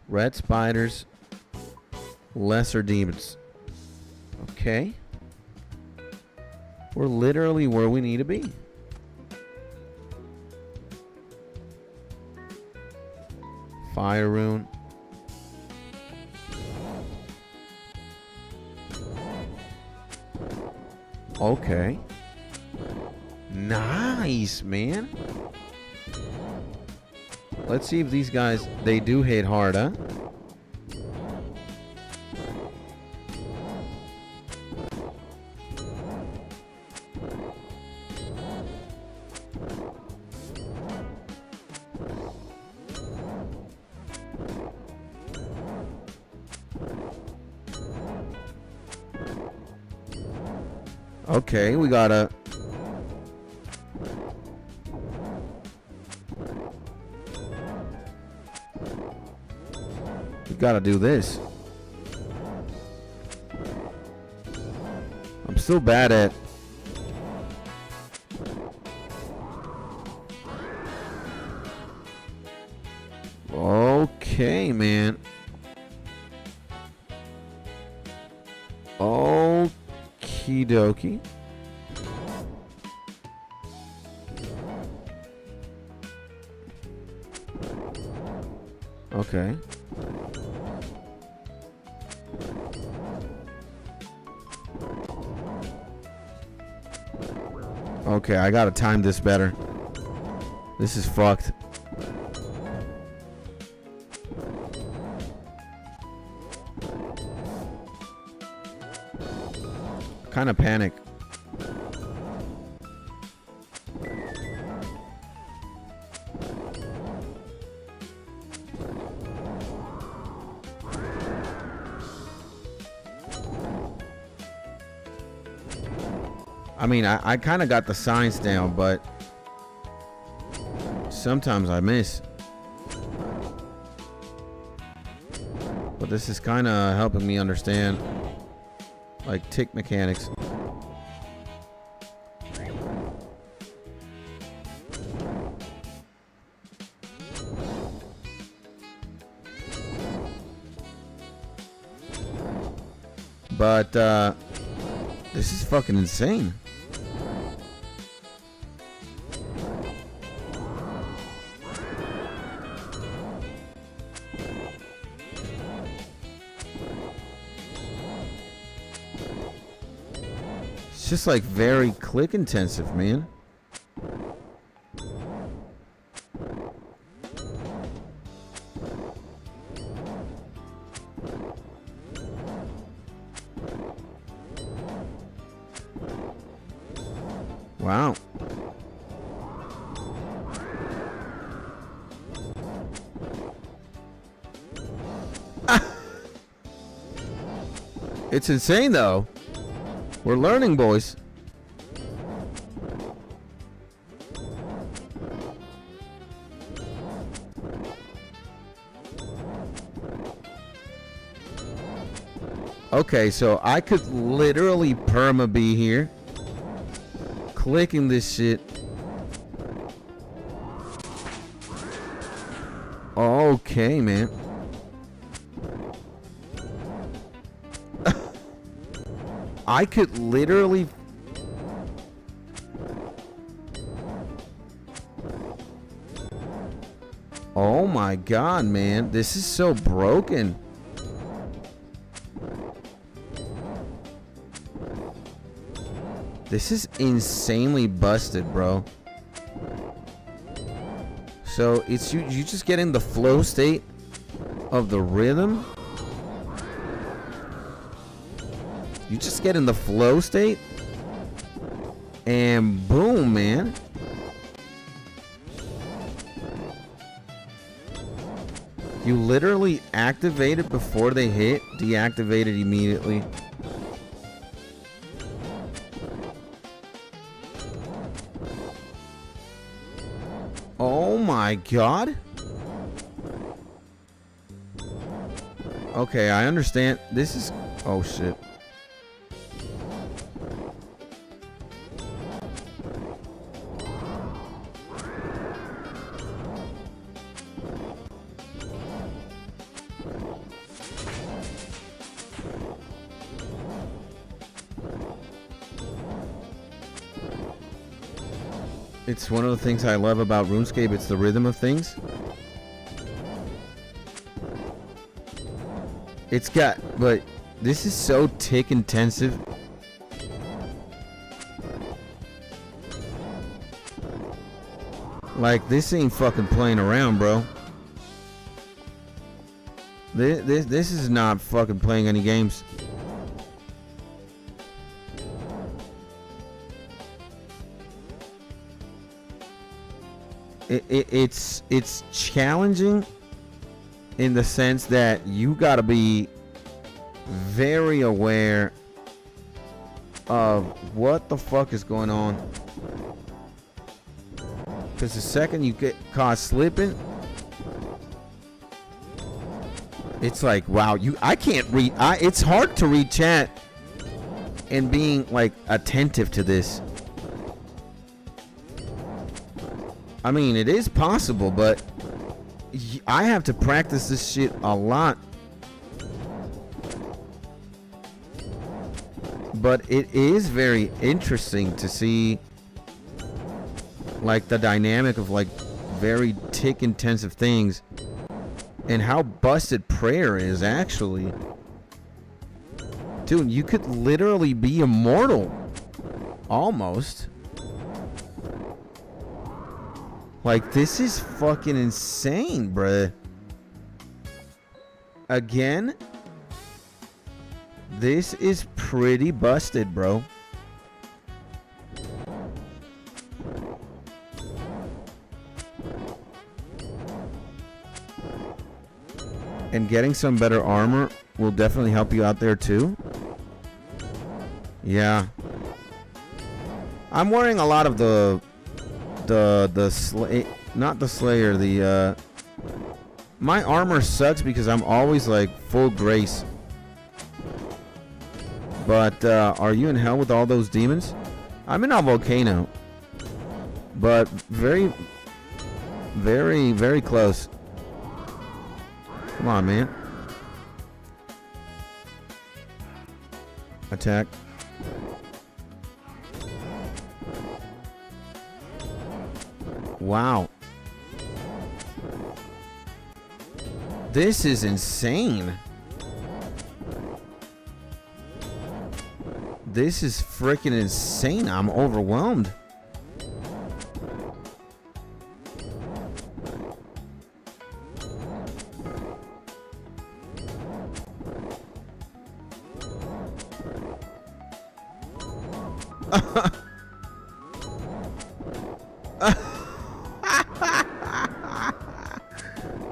Red spiders. Lesser demons. Okay. We're literally where we need to be. Fire rune. Okay. Nice, man. Let's see if these guys, they do hit hard, huh? Okay, we gotta... We gotta do this. I'm still bad at... Okay, man. Okie dokie. Okay. Okay, I gotta time this better. This is fucked. Kind of panic. I mean, I kind of got the signs down, but sometimes I miss. But this is kind of helping me understand, like, tick mechanics. But this is fucking insane. It's just like very click intensive, man. Wow. It's insane though. We're learning, boys. Okay, so I could literally perma be here. Clicking this shit. Okay, man. I could literally... Oh my god, man. This is so broken. This is insanely busted, bro. So it's you just get in the flow state of the rhythm. You just get in the flow state and boom, man. You literally activate it before they hit, deactivate it immediately. Oh my god. Okay, I understand. This is... Oh shit. It's one of the things I love about RuneScape. It's the rhythm of things. It's got, but this is so tick intensive. Like, this ain't fucking playing around, bro. This is not fucking playing any games. It's challenging in the sense that you gotta be very aware of what the fuck is going on, because the second you get caught slipping, it's like, wow, I can't read. It's hard to read chat and being like attentive to this. I mean, it is possible, but I have to practice this shit a lot. But it is very interesting to see, like, the dynamic of, like, very tick intensive things and how busted prayer is, actually. Dude, you could literally be immortal. Almost. Like, this is fucking insane, bruh. Again, this is pretty busted, bro. And getting some better armor will definitely help you out there too. Yeah. I'm wearing a lot of not the Slayer, my armor sucks because I'm always like full grace. But are you in hell with all those demons? I'm in a volcano, but very, very, very close. Come on, man. Attack. Wow. This is insane. This is freaking insane. I'm overwhelmed.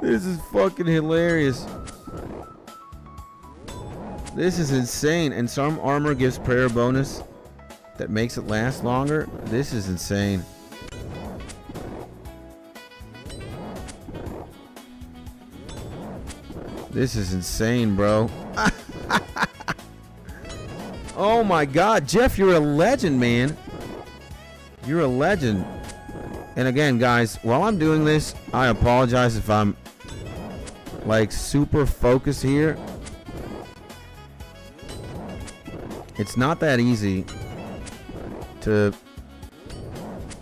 This is fucking hilarious. This is insane. And some armor gives prayer bonus that makes it last longer. This is insane. This is insane, bro. Oh my god, Jeff, you're a legend, man. You're a legend. And again, guys, while I'm doing this, I apologize if I'm like super focused here. It's not that easy to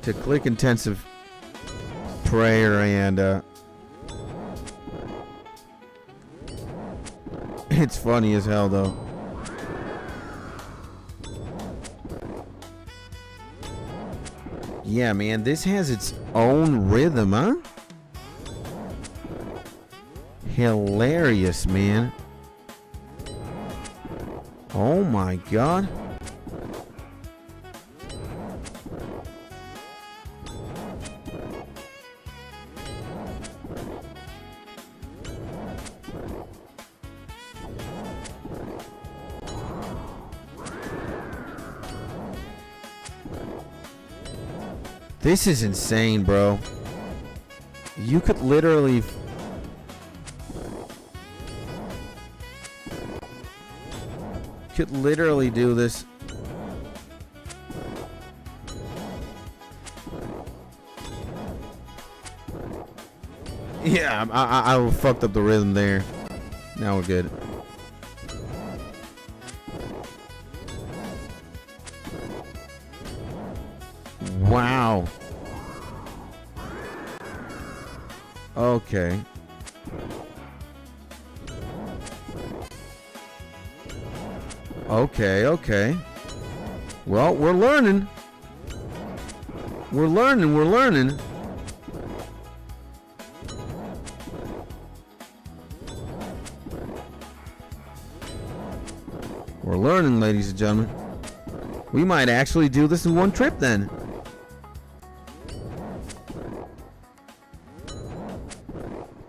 click intensive prayer and it's funny as hell though. Yeah, man, this has its own rhythm, huh? Hilarious, man. Oh my god. This is insane, bro. You could literally do this. Yeah, I fucked up the rhythm there. Now we're good. Wow. Okay. Okay. Well, we're learning. We're learning. We're learning, ladies and gentlemen. We might actually do this in one trip then.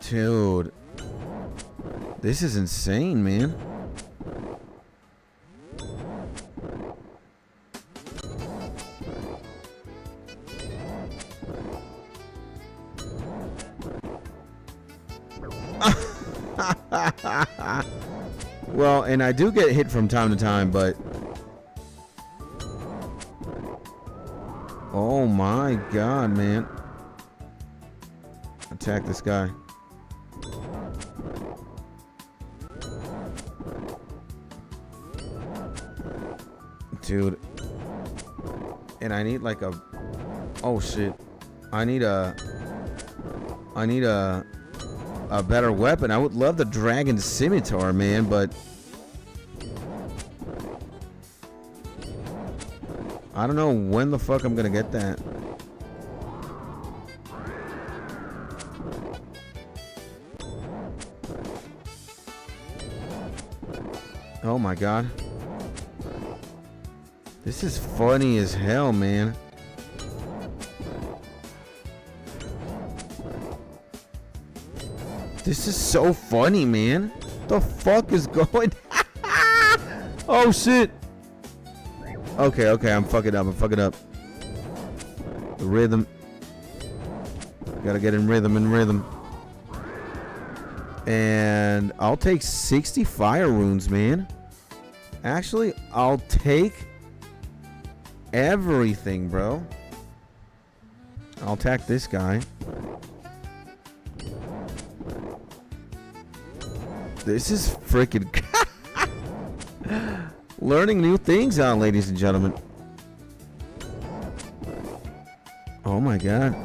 Dude. This is insane, man. Well, and I do get hit from time to time, but oh my god, man. Attack this guy. Dude. And I need like a oh shit. I need a better weapon. I would love the dragon scimitar, man, but I don't know when the fuck I'm gonna get that. Oh my god. This is funny as hell, man. This is so funny, man. The fuck is going? Oh shit. Okay, I'm fucking up. The rhythm. Gotta get in rhythm. And I'll take 60 fire runes, man. Actually, I'll take everything, bro. I'll attack this guy. This is freaking Learning new things out, ladies and gentlemen. Oh my god.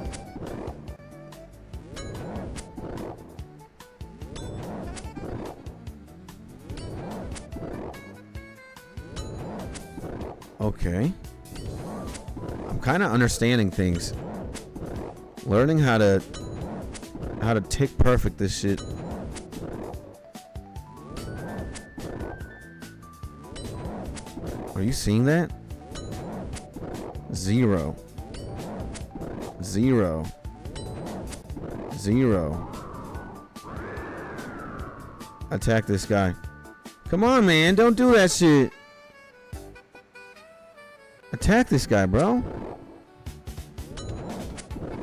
Okay. I'm kind of understanding things. Learning how to tick perfect this shit. Are you seeing that? 0. 0. 0. Attack this guy. Come on, man. Don't do that shit. Attack this guy, bro.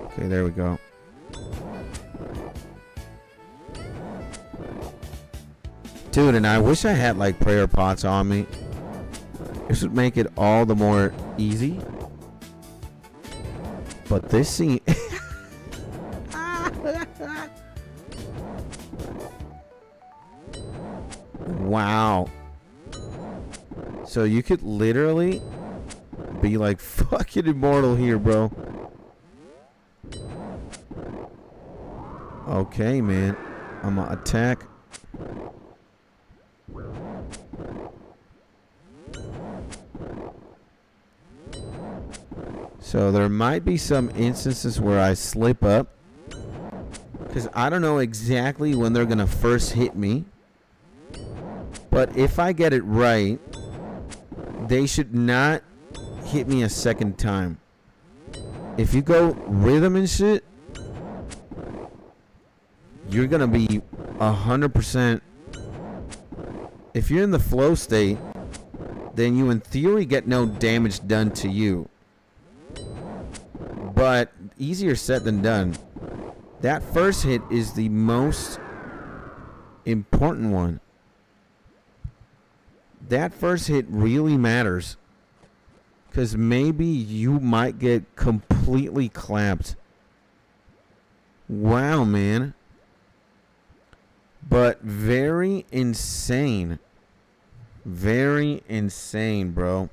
Okay, there we go. Dude, and I wish I had like prayer pots on me. This would make it all the more easy. But this scene... Wow. So you could literally be like fucking immortal here, bro. Okay, man. I'm gonna attack. So there might be some instances where I slip up, because I don't know exactly when they're gonna first hit me. But if I get it right, they should not hit me a second time. If you go rhythm and shit, you're gonna be 100%. If you're in the flow state, then you in theory get no damage done to you. But easier said than done. That first hit is the most important one. That first hit really matters, because maybe you might get completely clapped. Wow, man. But very insane. Very insane, bro.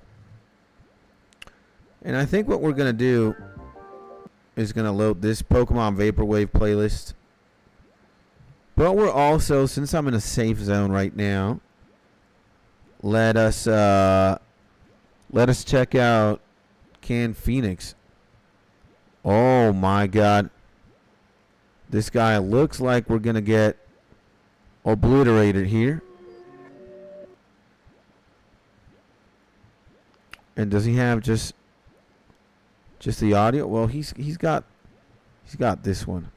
And I think what we're going to do is going to load this Pokemon Vaporwave playlist. But we're also, since I'm in a safe zone right now, let us check out Can Phoenix. Oh my god. This guy looks like we're going to get obliterated here. And does he have just the audio? Well, he's got this one.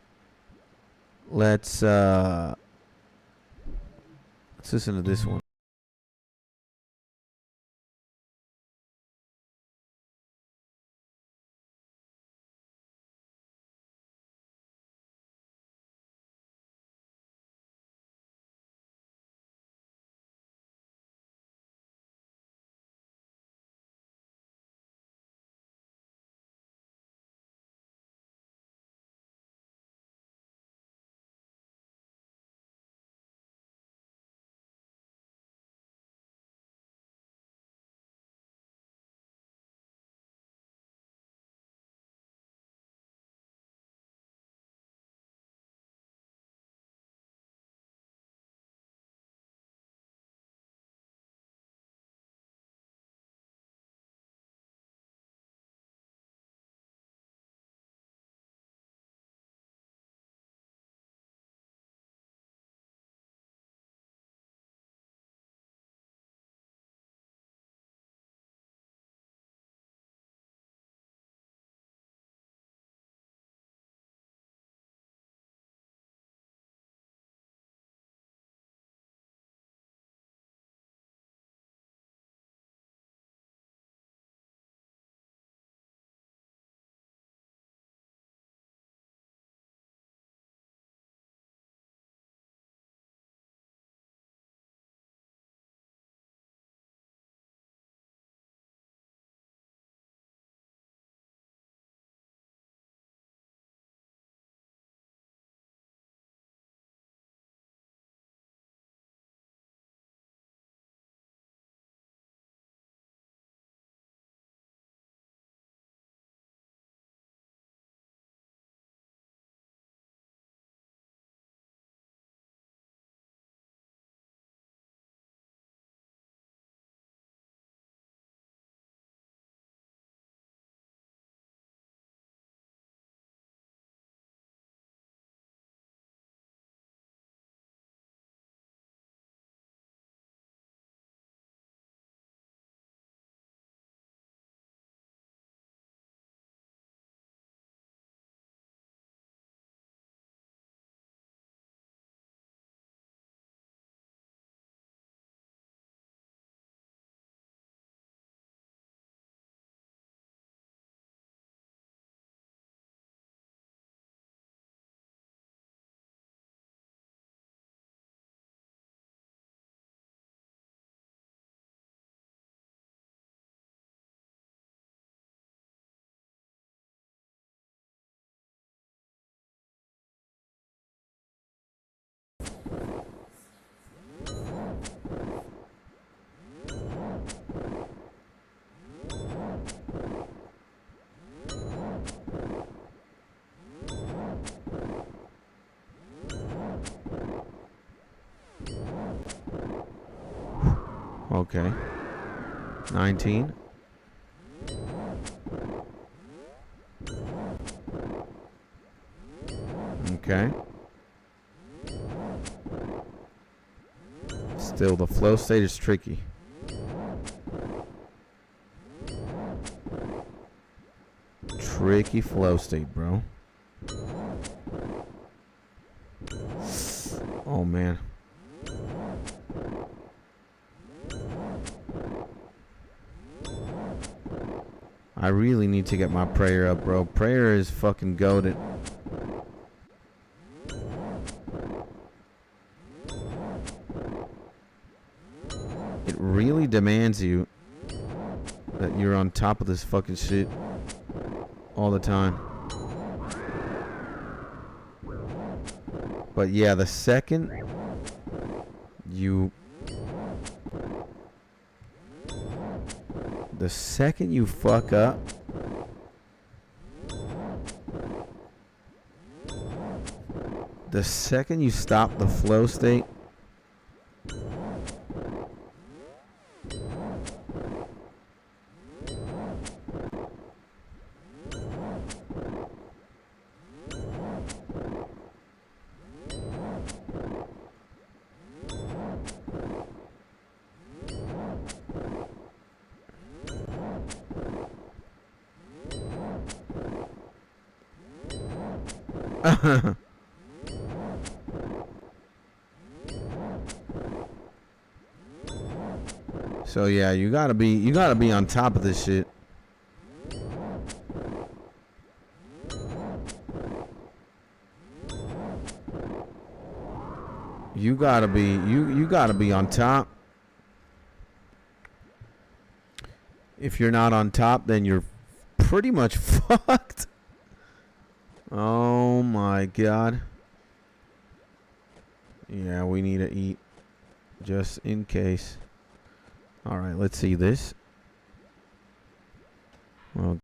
Let's listen to this one. Okay. 19. Okay. Still, the flow state is tricky. Tricky flow state, bro. Oh, man. I really need to get my prayer up, bro. Prayer is fucking goated. It really demands you that you're on top of this fucking shit all the time. But yeah, the second you fuck up, the second you stop the flow state, so yeah, you gotta be on top of this shit. You gotta be on top. If you're not on top, then you're pretty much fucked. Oh my god. Yeah, we need to eat just in case. Alright, let's see this. Well,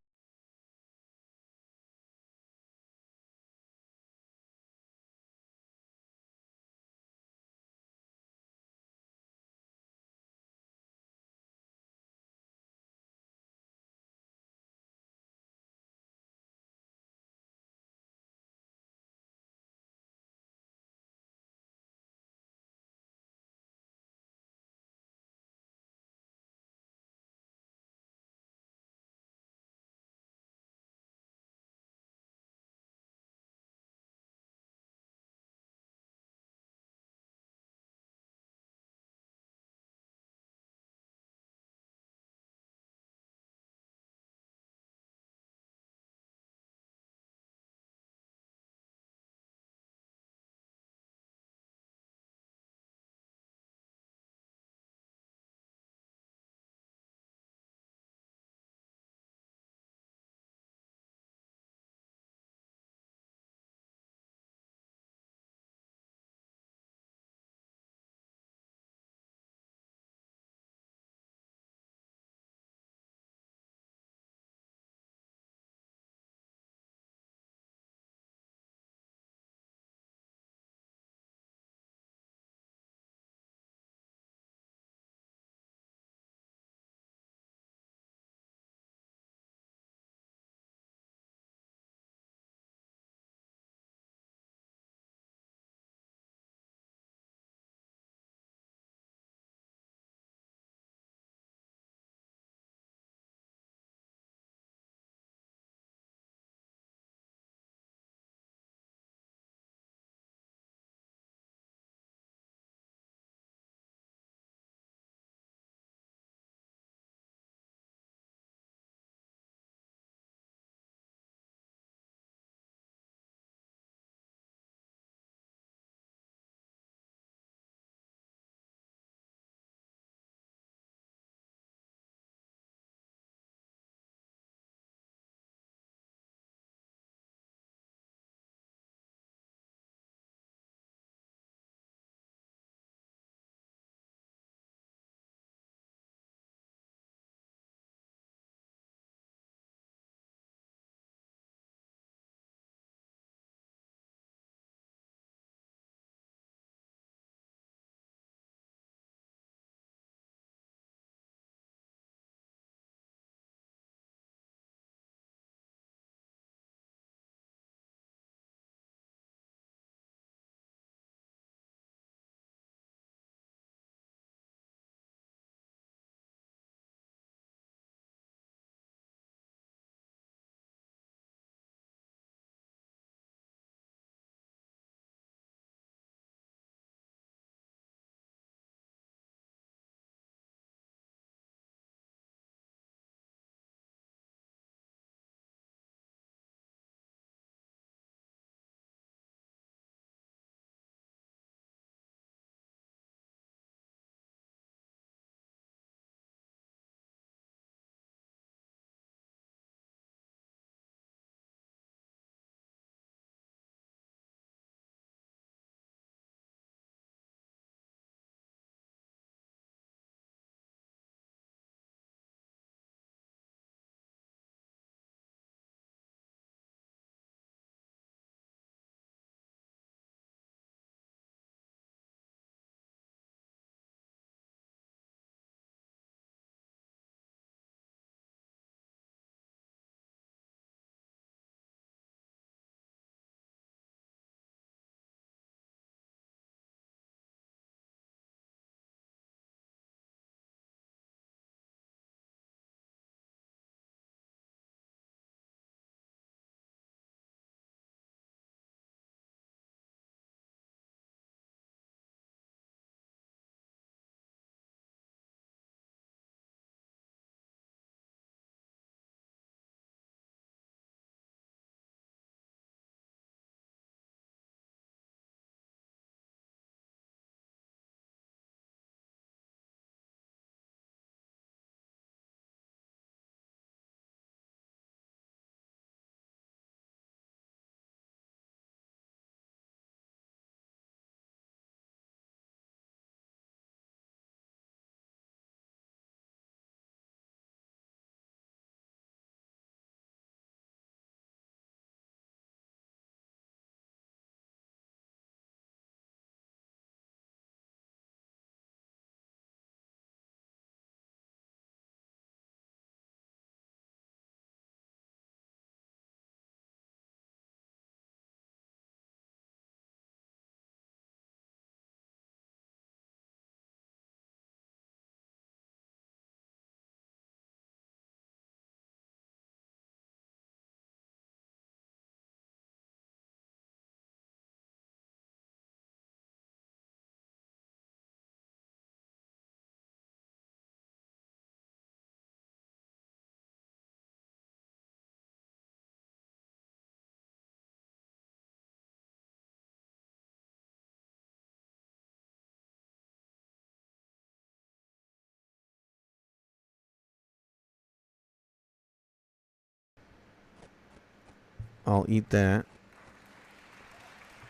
I'll eat that.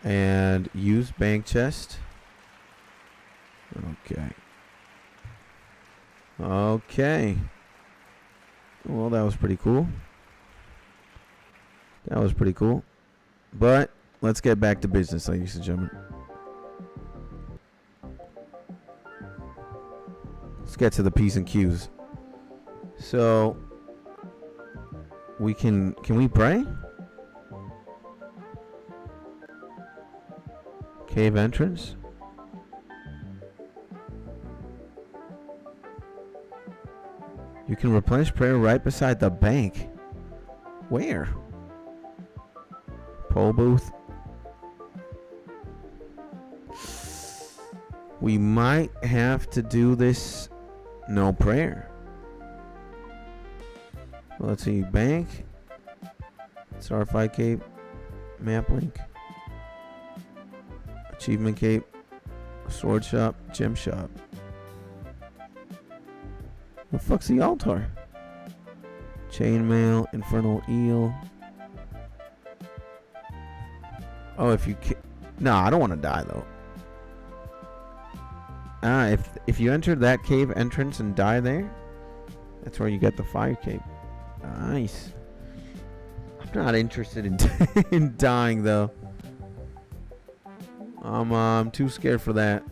And use bank chest. Okay. Okay. Well, that was pretty cool. That was pretty cool. But let's get back to business, ladies and gentlemen. Let's get to the P's and Q's. So we can we pray? Cave entrance. You can replenish prayer right beside the bank. Where? Poll booth. We might have to do this no prayer. Well, let's see. Bank. Starfire Cape. Map link. Achievement Cape. Sword shop. Gem shop. The fuck's the altar? Chainmail. Infernal eel. Oh, if you no, I don't want to die though. If you enter that cave entrance and die there, that's where you get the fire cape. Nice. I'm not interested in in dying though. I'm too scared for that.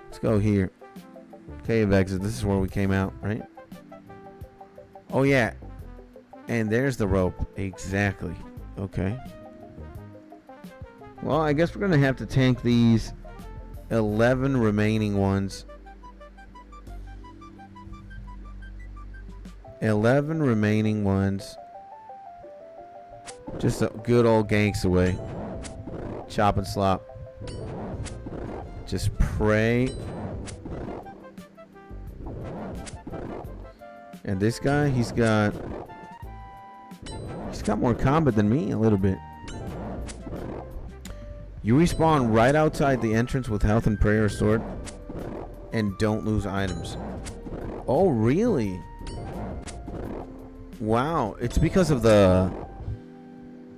Let's go here. Cave exit. This is where we came out, right? Oh yeah. And there's the rope. Exactly. Okay. Well, I guess we're gonna have to tank these 11 remaining ones. 11 remaining ones. Just a good old ganks away. Chop and slop. Just pray. And this guy, he's got more combat than me a little bit. You respawn right outside the entrance with health and prayer restored, and don't lose items. Oh, really? Wow, it's because of the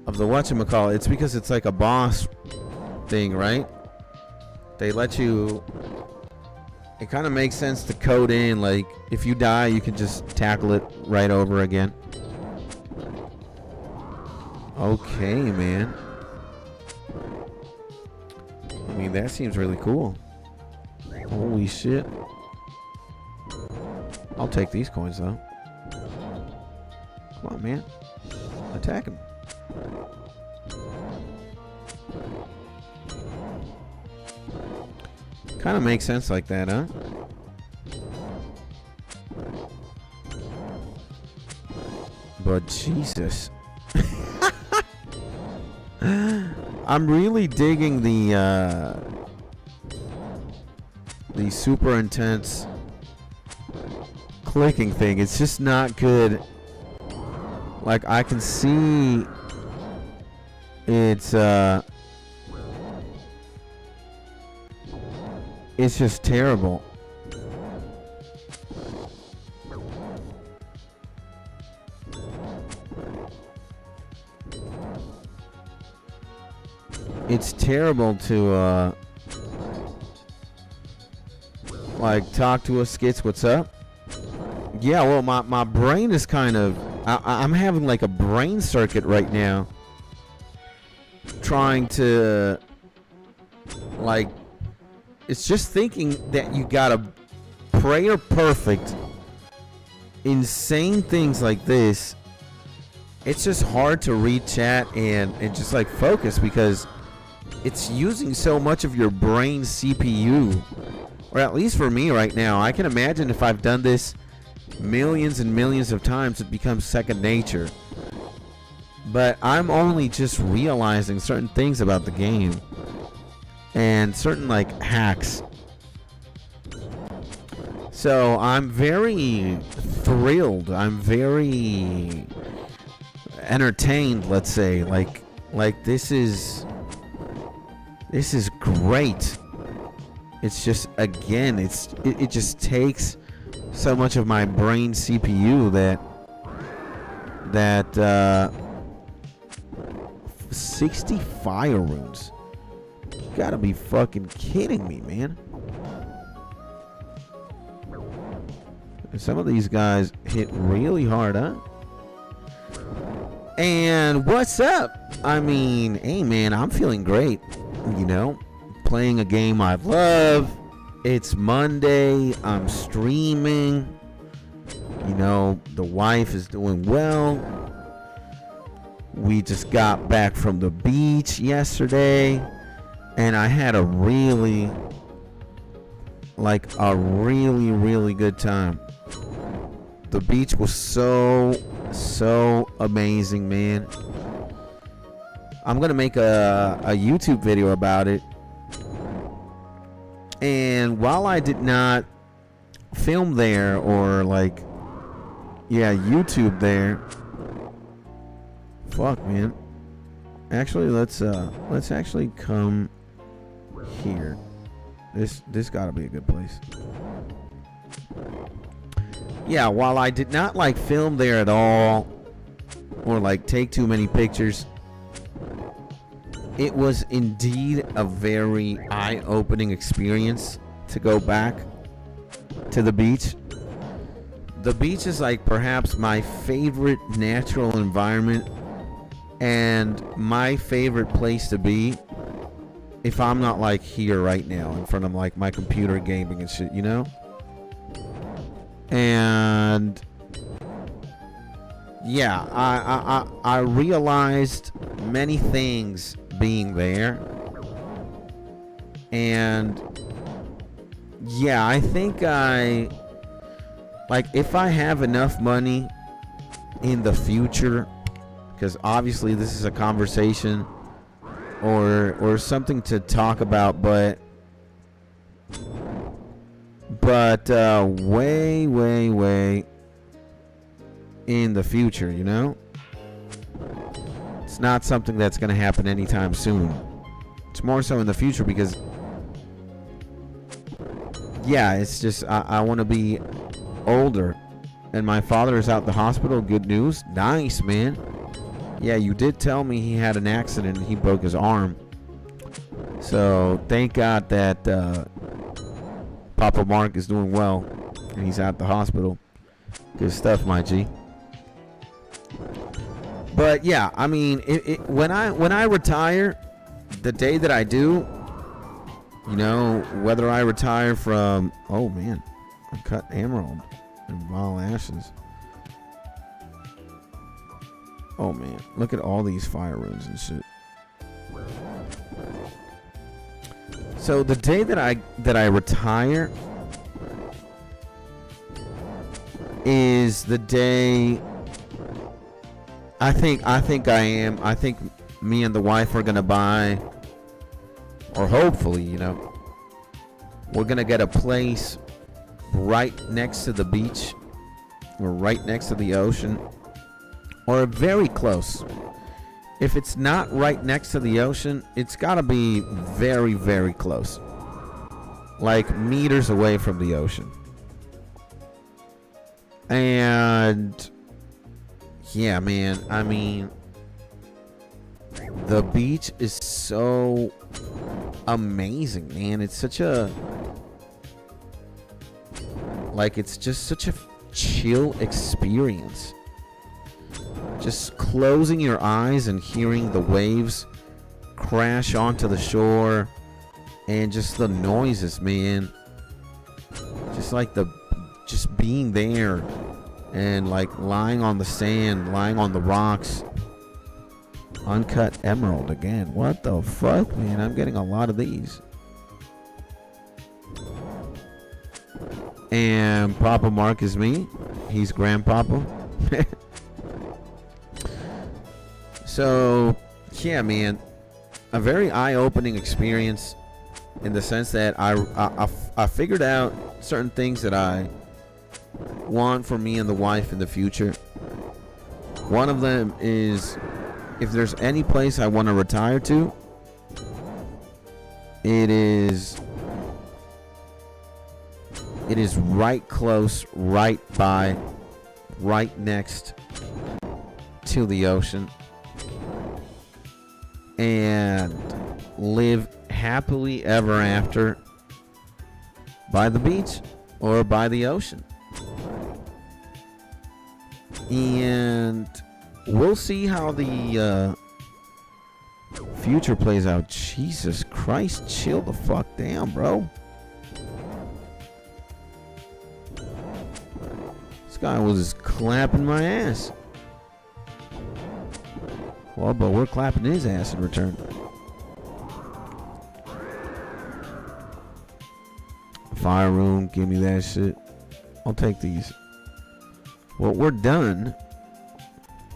whatchamacallit. It's because it's like a boss thing, right? They let you. It kind of makes sense to code in, like, if you die, you can just tackle it right over again. Okay, man. I mean, that seems really cool. Holy shit. I'll take these coins, though. Come on, man. Attack him. Kind of makes sense like that, huh? But Jesus. I'm really digging the super intense clicking thing. It's just not good. Like, I can see it's just terrible. It's terrible to like talk to us, Skits. What's up? Yeah, well, my brain is kind of I'm having like a brain circuit right now, trying to, like, it's just thinking that you gotta prayer perfect insane things like this. It's just hard to read chat and just like focus because it's using so much of your brain CPU, or at least for me right now. I can imagine if I've done this millions and millions of times, it becomes second nature. But I'm only just realizing certain things about the game and certain like hacks. So I'm very thrilled. I'm very entertained, let's say. Like this is great. It's just, again, it just takes so much of my brain CPU that 60 fire runes. You gotta be fucking kidding me, man. Some of these guys hit really hard, huh? And what's up? I mean, hey man, I'm feeling great. You know, playing a game I love. It's Monday. I'm streaming. You know, the wife is doing well. We just got back from the beach yesterday, and I had a really good time. The beach was so amazing, man. I'm gonna make a YouTube video about it. And while I did not film there or YouTube there, fuck, man. Actually, let's actually come here. This gotta be a good place. Yeah, while I did not film there at all or take too many pictures, it was indeed a very eye-opening experience to go back to the beach. The beach is perhaps my favorite natural environment and my favorite place to be if I'm not here right now in front of my computer gaming and shit, you know? And yeah, I realized many things being there. And yeah, I think if I have enough money in the future, because obviously this is a conversation or something to talk about, but way in the future, you know? It's not something that's going to happen anytime soon. It's more so in the future because, yeah, it's just I want to be older. And my father is out the hospital. Good news. Nice, man. Yeah, you did tell me he had an accident and he broke his arm. So thank God that Papa Mark is doing well and he's at the hospital. Good stuff, my G. But yeah, I mean, when I retire, the day that I do, you know, whether I retire from, oh man, uncut emerald and vile ashes. Oh man, look at all these fire runes and shit. So the day that I retire is the day I think me and the wife are gonna buy, or hopefully, you know, we're gonna get a place right next to the beach or right next to the ocean or very close. If it's not right next to the ocean, it's gotta be very, very close, like meters away from the ocean. And yeah, man, I mean, the beach is so amazing, man. It's such a, it's just such a chill experience. Just closing your eyes and hearing the waves crash onto the shore and just the noises, man. Just being there and lying on the sand, lying on the rocks. Uncut emerald again. What the fuck, man? I'm getting a lot of these. And Papa Mark is me. He's Grandpapa. So, yeah, man. A very eye-opening experience in the sense that I figured out certain things that I want for me and the wife in the future. One of them is, if there's any place I want to retire to, it is right close, right by, right next to the ocean and live happily ever after by the beach or by the ocean. And we'll see how the future plays out. Jesus Christ, chill the fuck down, bro. This guy was just clapping my ass. Well, but we're clapping his ass in return. Fire room, give me that shit. I'll take these. Well, we're done.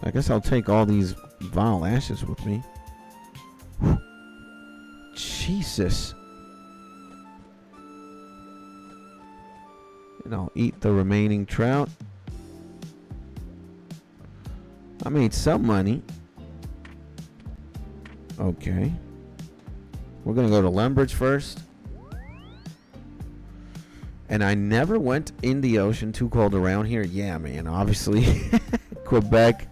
I guess I'll take all these vile ashes with me. Whew. Jesus. And I'll eat the remaining trout. I made some money. Okay. We're going to go to Lembridge first. And I never went in the ocean. Too cold around here. Yeah, man. Obviously, Quebec.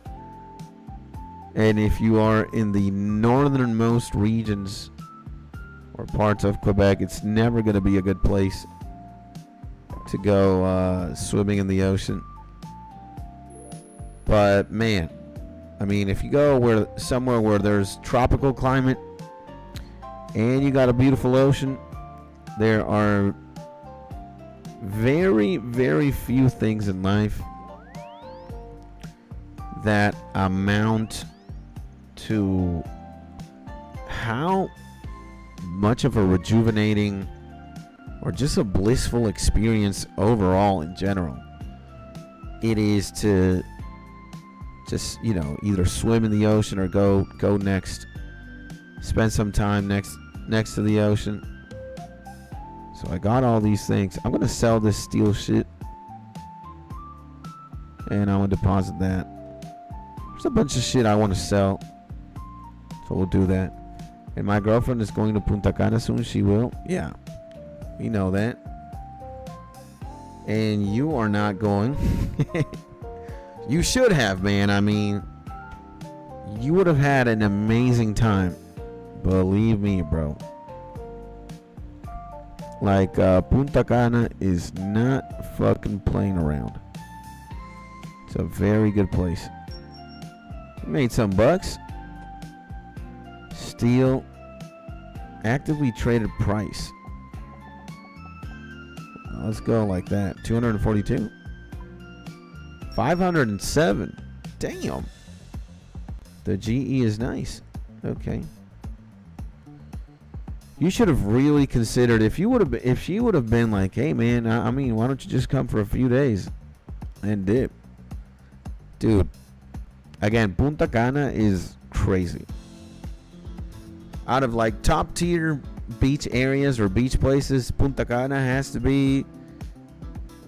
And if you are in the northernmost regions or parts of Quebec, it's never going to be a good place to go swimming in the ocean. But, man, I mean, if you go somewhere where there's tropical climate and you got a beautiful ocean, there are very, very few things in life that amount to how much of a rejuvenating or just a blissful experience overall in general it is to just, you know, either swim in the ocean or go spend some time next to the ocean. So I got all these things. I'm gonna sell this steel shit and I'm gonna deposit that. There's a bunch of shit I want to sell, so we'll do that. And my girlfriend is going to Punta Cana soon. She will. Yeah, we know that. And you are not going. You should have, man. I mean, you would have had an amazing time. Believe me, bro. Like, Punta Cana is not fucking playing around. It's a very good place. Made some bucks. Steel. Actively traded price. Let's go like that. 242. 507. Damn. The GE is nice. Okay. You should have really considered if she would have been like, hey man, I mean, why don't you just come for a few days and dip? Dude, again, Punta Cana is crazy. Out of like top tier beach areas or beach places, Punta Cana has to be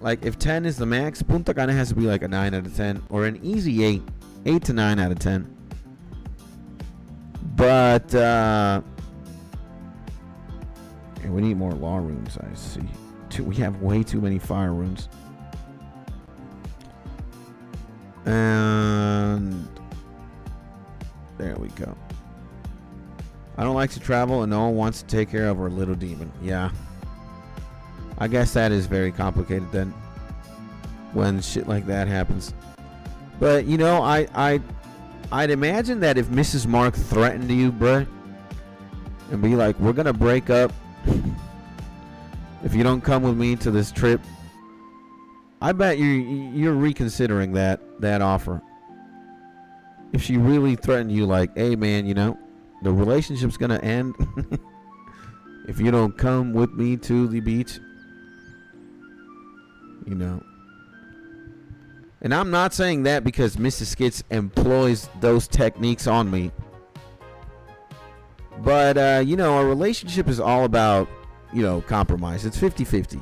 like, if 10 is the max, Punta Cana has to be like a 9 out of 10 or an easy 8 to 9 out of 10. But we need more law rooms, I see. We have way too many fire rooms. And there we go. I don't like to travel and no one wants to take care of our little demon. Yeah. I guess that is very complicated then when shit like that happens. But, you know, I'd imagine that if Mrs. Mark threatened you, bruh, and be like, we're going to break up if you don't come with me to this trip, I bet you're reconsidering that offer. If she really threatened you like, hey man, you know, the relationship's going to end if you don't come with me to the beach. You know. And I'm not saying that because Mrs. Skits employs those techniques on me. But, you know, a relationship is all about, you know, compromise. It's 50-50.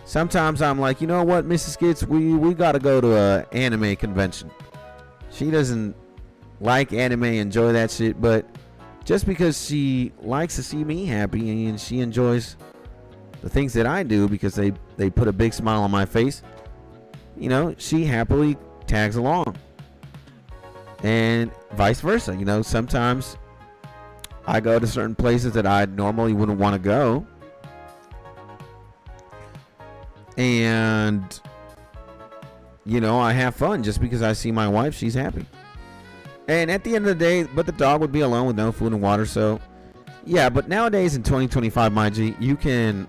Sometimes I'm like, you know what, Mrs. Skits, we got to go to a anime convention. She doesn't like anime, enjoy that shit, but just because she likes to see me happy and she enjoys the things that I do because they put a big smile on my face, you know, she happily tags along. and vice versa. You know, sometimes I go to certain places that I normally wouldn't want to go, and you know, I have fun just because I see my wife, she's happy. And at the end of the day, but the dog would be alone with no food and water. So yeah, but nowadays in 2025, my G, you can,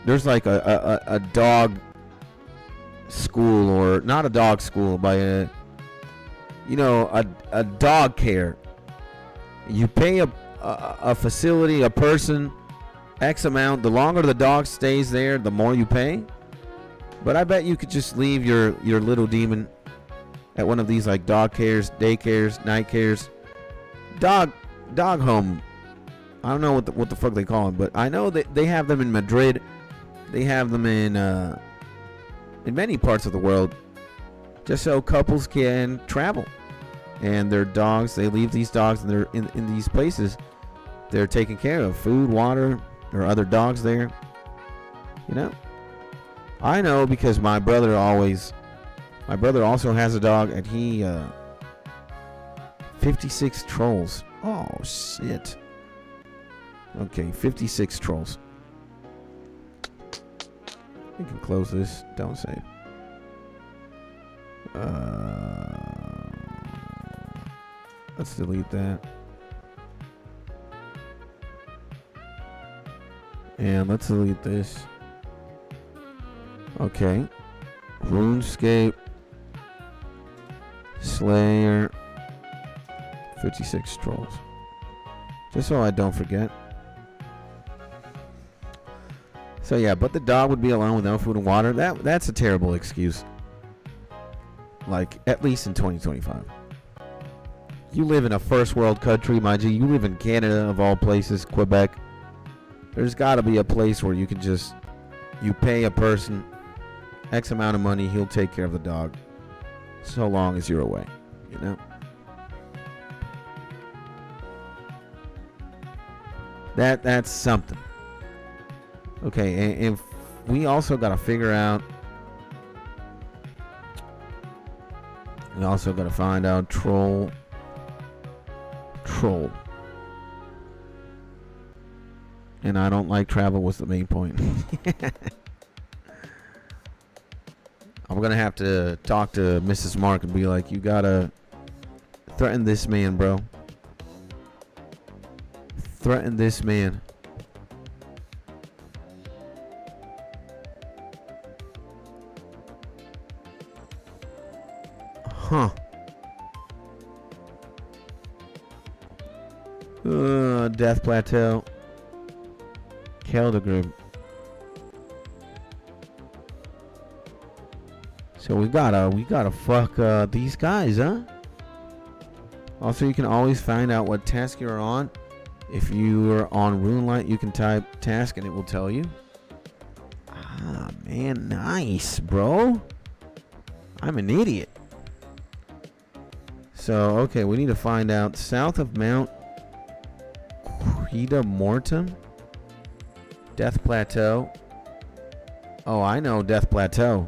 there's like a dog school, or not a dog school, but a, you know, a dog care. You pay a facility, a person, X amount. The longer the dog stays there, the more you pay. But I bet you could just leave your little demon at one of these like dog cares, day cares, night cares, dog home. I don't know what the fuck they call them, but I know that they have them in Madrid. They have them in many parts of the world, just so couples can travel. And their dogs, they leave these dogs, and they're in these places. They're taken care of, food, water. There are other dogs there. You know, I know because my brother also has a dog, and he 56 trolls. Oh shit. Okay, 56 trolls. We can close this. Don't save. Let's delete that. And let's delete this. Okay. RuneScape. Slayer. 56 trolls. Just so I don't forget. So yeah, but the dog would be alone with no food and water. That's a terrible excuse. Like, at least in 2025. You live in a first world country, my G. You live in Canada, of all places, Quebec. There's got to be a place where you can just, you pay a person X amount of money, he'll take care of the dog, so long as you're away, you know? That's something. Okay, and we also got to figure out, we also got to find out troll. And I don't like travel was the main point. I'm going to have to talk to Mrs. Mark and be like, you got to threaten this man, bro. Threaten this man. Huh. Death Plateau. Keldegrim. So we gotta fuck these guys, huh? Also, you can always find out what task you're on. If you're on RuneLight, you can type task and it will tell you. Ah, man, nice, bro. I'm an idiot. So, okay, we need to find out south of Mount Quida Mortem. Death Plateau. Oh, I know Death Plateau.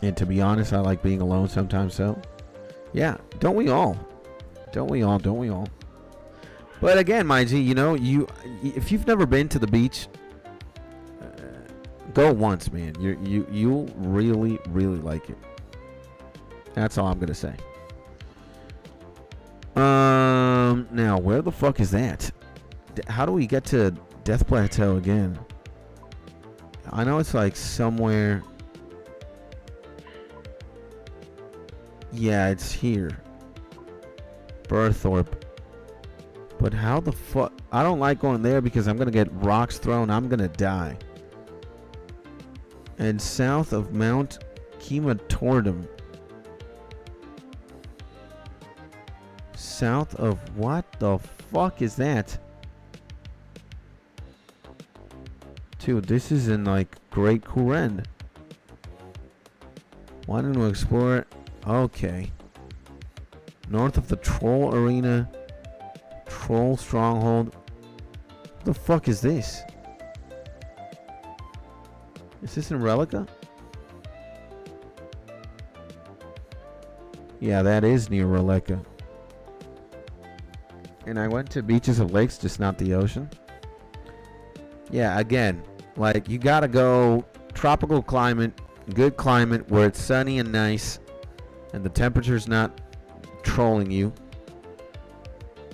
And to be honest, I like being alone sometimes, so. Yeah, don't we all? Don't we all? Don't we all? But again, my G, you know, if you've never been to the beach, go once, man. You'll really, really like it. That's all I'm gonna say. Now where the fuck is that? How do we get to Death Plateau again? I know it's like somewhere. Yeah, it's here. Berthorpe. But how the fuck? I don't like going there because I'm gonna get rocks thrown. I'm gonna die. And south of Mount Kematordum. South of what the fuck is that? Dude, this is in like Great Kuren. Why don't we explore it? Okay. North of the Troll Arena. Troll Stronghold. What the fuck is this? Is this in Relica? Yeah, that is near Roleka. And I went to beaches of lakes, just not the ocean. Yeah, again, like you gotta go tropical climate, good climate where it's sunny and nice and the temperature's not trolling you.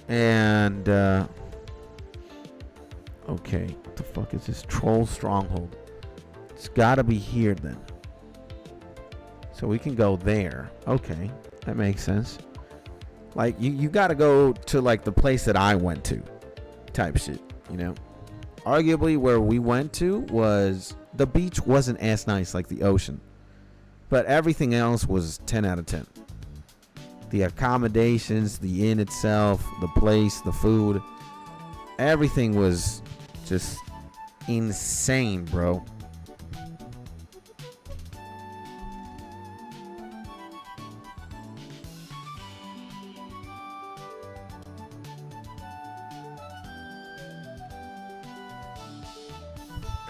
And okay, what the fuck is this? Troll Stronghold. It's gotta be here then. So we can go there. Okay, that makes sense. Like you gotta go to like the place that I went to type shit, you know. Arguably where we went to was, the beach wasn't as nice like the ocean, but everything else was 10 out of 10. The accommodations, the inn itself, the place, the food, everything was just insane, bro.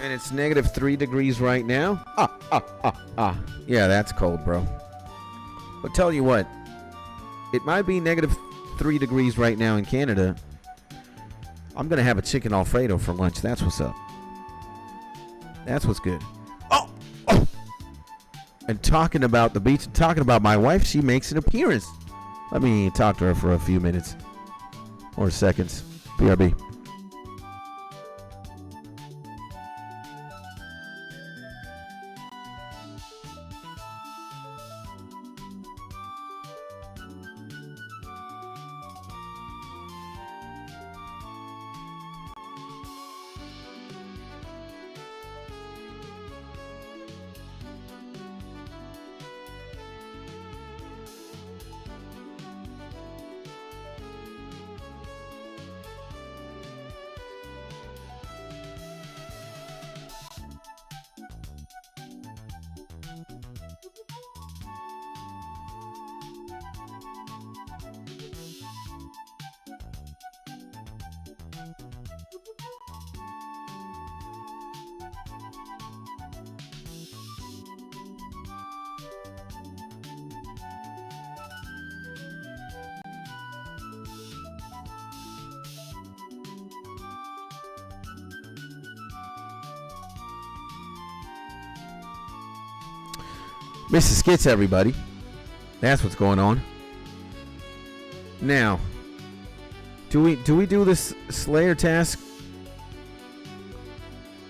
And it's -3 degrees right now. Yeah, that's cold, bro. But tell you what, it might be -3 degrees right now in Canada. I'm going to have a chicken Alfredo for lunch. That's what's up. That's what's good. Oh! And talking about the beach, and talking about my wife, she makes an appearance. Let me talk to her for a few minutes. Or seconds. BRB. Mrs. Skits, everybody. That's what's going on. Now, do we do this Slayer task,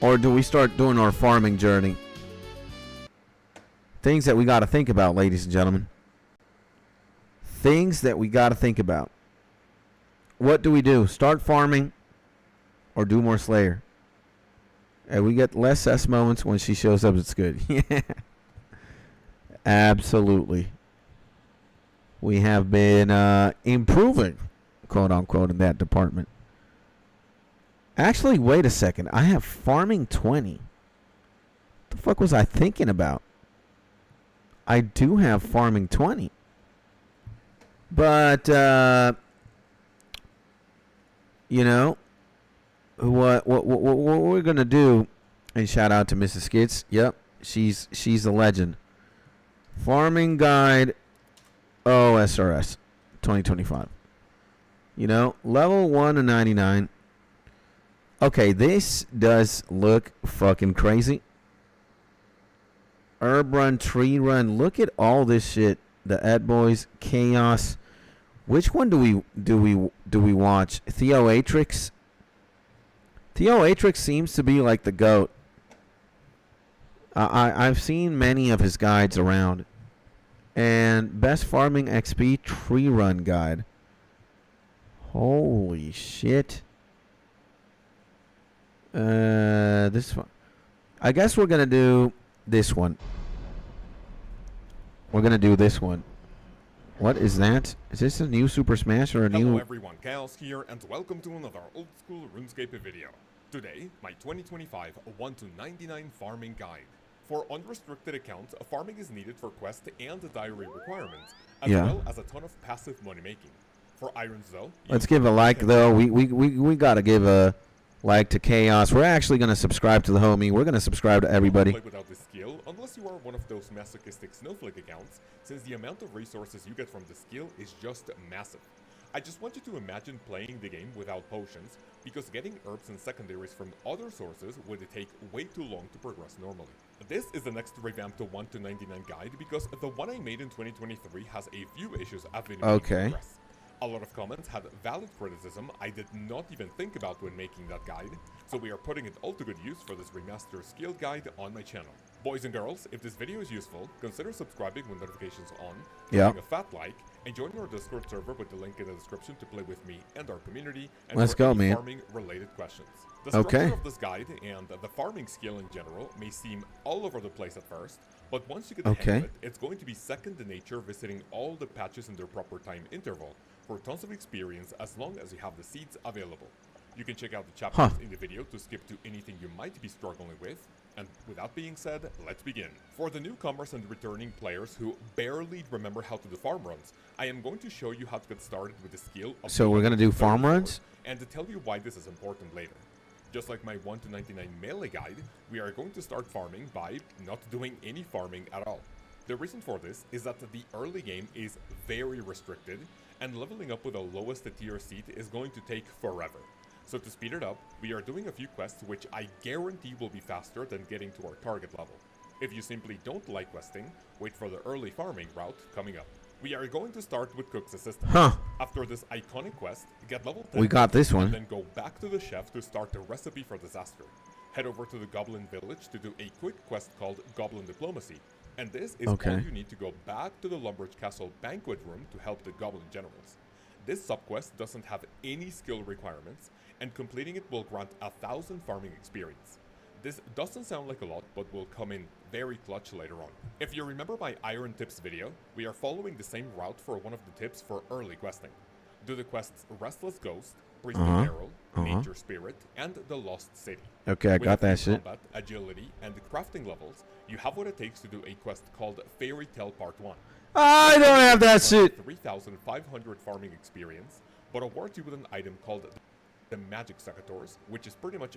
or do we start doing our farming journey? Things that we got to think about, ladies and gentlemen. Things that we got to think about. What do we do? Start farming, or do more Slayer? And we get less S moments when she shows up. It's good. Yeah. Absolutely. We have been improving, quote unquote, in that department. Actually, wait a second. I have farming 20. What the fuck was I thinking about? I do have farming 20. But, you know, what we're going to do, and shout out to Mrs. Skits. Yep, she's a legend. Farming Guide OSRS 2025. You know, level 1 to 99. Okay, this does look fucking crazy. Herb Run, Tree Run. Look at all this shit. The Ed Boys, Chaos. Which one do we watch? Theoatrix. Theoatrix seems to be like the GOAT. I've seen many of his guides around. And Best Farming XP Tree Run Guide. Holy shit. This one. I guess we're going to do this one. We're going to do this one. What is that? Is this a new Super Smash or a new... Hello everyone, Chaos here, and welcome to another old school RuneScape video. Today, my 2025 1 to 99 farming guide. For unrestricted accounts, farming is needed for quest and diary requirements, as well as a ton of passive money making. For irons though... Let's give a like though. We gotta give a like to Chaos. We're actually going to subscribe to the homie. We're going to subscribe to everybody. Play without this skill unless you are one of those masochistic snowflake accounts, since the amount of resources you get from the skill is just massive. I just want you to imagine playing the game without potions, because getting herbs and secondaries from other sources would take way too long to progress normally. This is the next revamped 1 to 99 guide, because the one I made in 2023 has a few issues I've been able to progress. A lot of comments had valid criticism I did not even think about when making that guide, so we are putting it all to good use for this remastered skill guide on my channel. Boys and girls, if this video is useful, consider subscribing with notifications on, giving a fat like, and join our Discord server with the link in the description to play with me and our community and Let's go, man. farming related questions. The structure of this guide and the farming skill in general may seem all over the place at first, but once you get the hang of it, it's going to be second to nature, visiting all the patches in their proper time interval for tons of experience as long as you have the seeds available. You can check out the chapters in the video to skip to anything you might be struggling with. And with that being said, let's begin. For the newcomers and returning players who barely remember how to do farm runs, I am going to show you how to get started with the skill of So we're going to do farm runs? And to tell you why this is important later. Just like my 1 to 99 melee guide, we are going to start farming by not doing any farming at all. The reason for this is that the early game is very restricted, and leveling up with the lowest tier seed is going to take forever. So to speed it up, we are doing a few quests which I guarantee will be faster than getting to our target level. If you simply don't like questing, wait for the early farming route coming up. We are going to start with Cook's Assistant. After this iconic quest, get level 10. We got this one. And then go back to the chef to start the recipe for disaster. Head over to the Goblin Village to do a quick quest called Goblin Diplomacy. And this is all you need to go back to the Lumbridge Castle Banquet Room to help the Goblin Generals. This subquest doesn't have any skill requirements, and completing it will grant 1,000 farming experience. This doesn't sound like a lot, but will come in very clutch later on. If you remember my Iron Tips video, we are following the same route for one of the tips for early questing. Do the quests Restless Ghost, Priestly Peril, Nature Spirit, and the Lost City. Okay, I got that shit. Combat, agility, and crafting levels, you have what it takes to do a quest called Fairy Tale Part 1. I don't have that shit. 3,500 farming experience, but awards you with an item called the Magic Secateurs, which is pretty much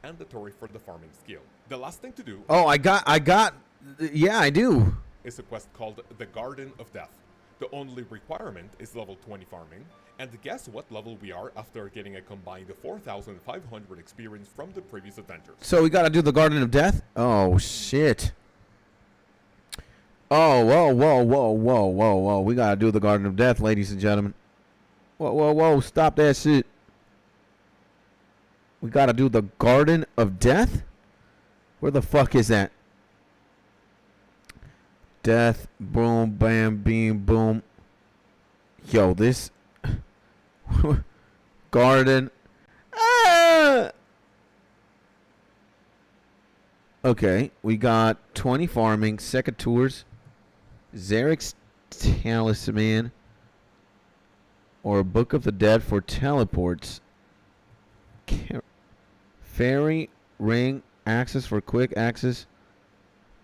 mandatory for the farming skill. The last thing to do... Oh, I got... Yeah, I do. ...is a quest called the Garden of Death. The only requirement is level 20 farming, and guess what level we are after getting a combined 4,500 experience from the previous adventures. So we gotta do the Garden of Death? Oh, shit. Oh, whoa. We gotta do the Garden of Death, ladies and gentlemen. Whoa, stop that shit. We gotta do the Garden of Death? Where the fuck is that? Death, boom, bam, beam, boom. Yo, this... Garden... Okay, we got 20 farming, secateurs, Zarek's Talisman, or a Book of the Dead for teleports. Fairy Ring, access for quick access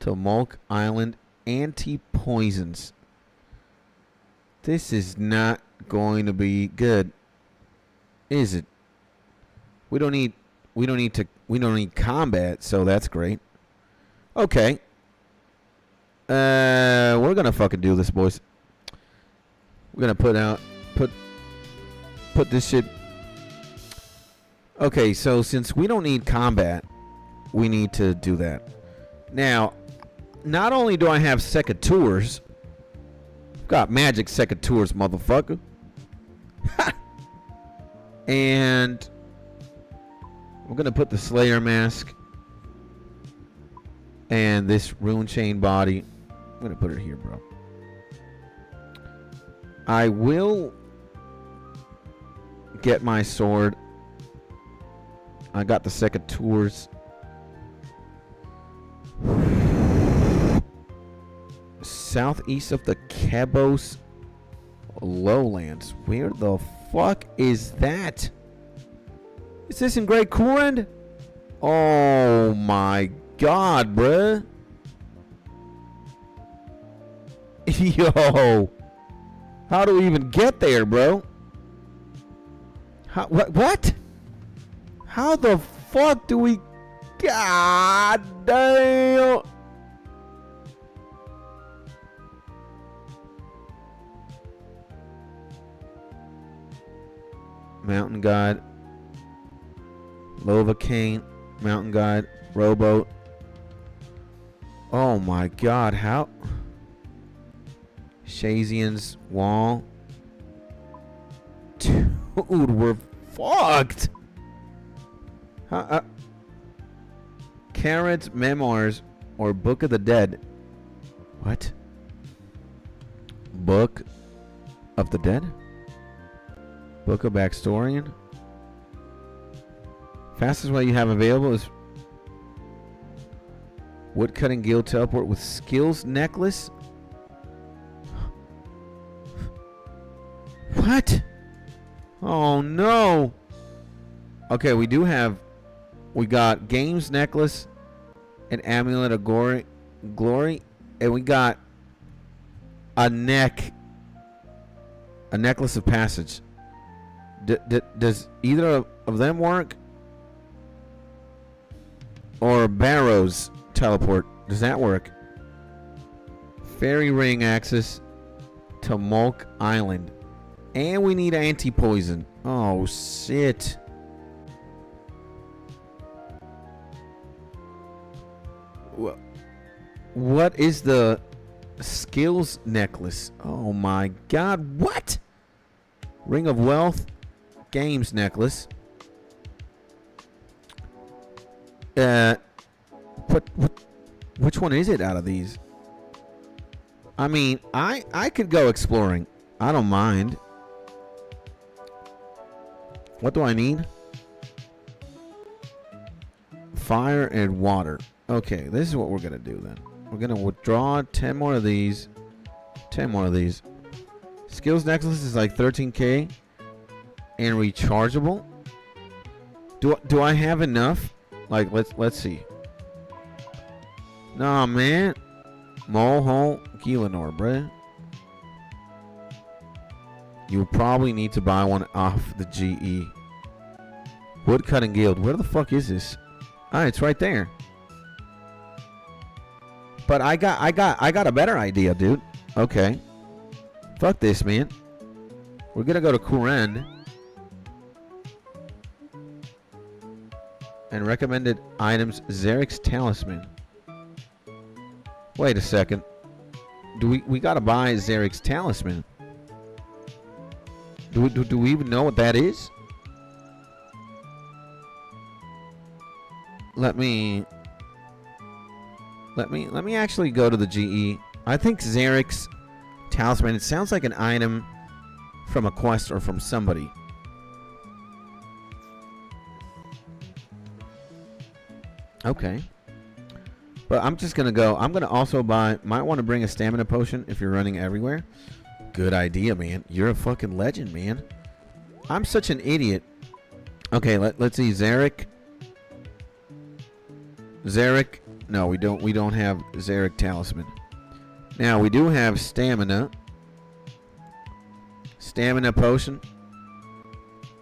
to Mulk Island, anti-poisons. This is not going to be good, is it? We don't need combat, so that's great. Okay. We're gonna fucking do this, boys. We're gonna put this shit. Okay, so since we don't need combat, we need to do that. Now, not only do I have secateurs, I've got magic secateurs, motherfucker. And I'm gonna put the Slayer mask and this rune chain body. I'm gonna put it here, bro. I will get my sword. I got the secateurs. Southeast of the Cabos Lowlands. Where the fuck is that? Is this in Great Courend? Oh my god, bruh. Yo. How do we even get there, bro? What? How the fuck do we... God damn. Mountain Guide. Lovacaine. Mountain Guide. Rowboat. Oh my god, how... Shazian's Wall. Dude, we're fucked. Carrot's Memoirs or Book of the Dead. What? Book of the Dead? Book of Backstorian? Fastest way you have available is Woodcutting Guild Teleport with Skills Necklace? What? Oh no. Okay, we got Games Necklace and Amulet of Glory, and we got a necklace of passage. Does either of them work? Or Barrow's teleport, does that work? Fairy ring access to Mulk Island. And we need anti-poison. Oh, shit. What is the skills necklace? Oh my god, what? Ring of Wealth, Games necklace. Which one is it out of these? I mean, I could go exploring. I don't mind. What do I need? Fire and water. Okay, this is what we're gonna do then. We're gonna withdraw 10 more of these. 10 more of these. Skills necklace is like 13k and rechargeable. Do I have enough? Like let's see. Nah, man. Molehole GIELINOR, bruh. You'll probably need to buy one off the GE. Woodcutting Guild. Where the fuck is this? Ah, it's right there. But I got a better idea, dude. Okay. Fuck this, man. We're gonna go to Kuren. And recommended items, Zarek's Talisman. Wait a second. We gotta buy Zarek's Talisman. Do we even know what that is? Let me actually go to the GE. I think Zarek's Talisman, it sounds like an item from a quest or from somebody. Okay. But I'm just gonna go. I'm gonna also buy, might want to bring a stamina potion if you're running everywhere. Good idea, man. You're a fucking legend, man. I'm such an idiot. Okay, let's see. Zarek. No, we don't have Zarek Talisman. Now we do have stamina. Stamina potion.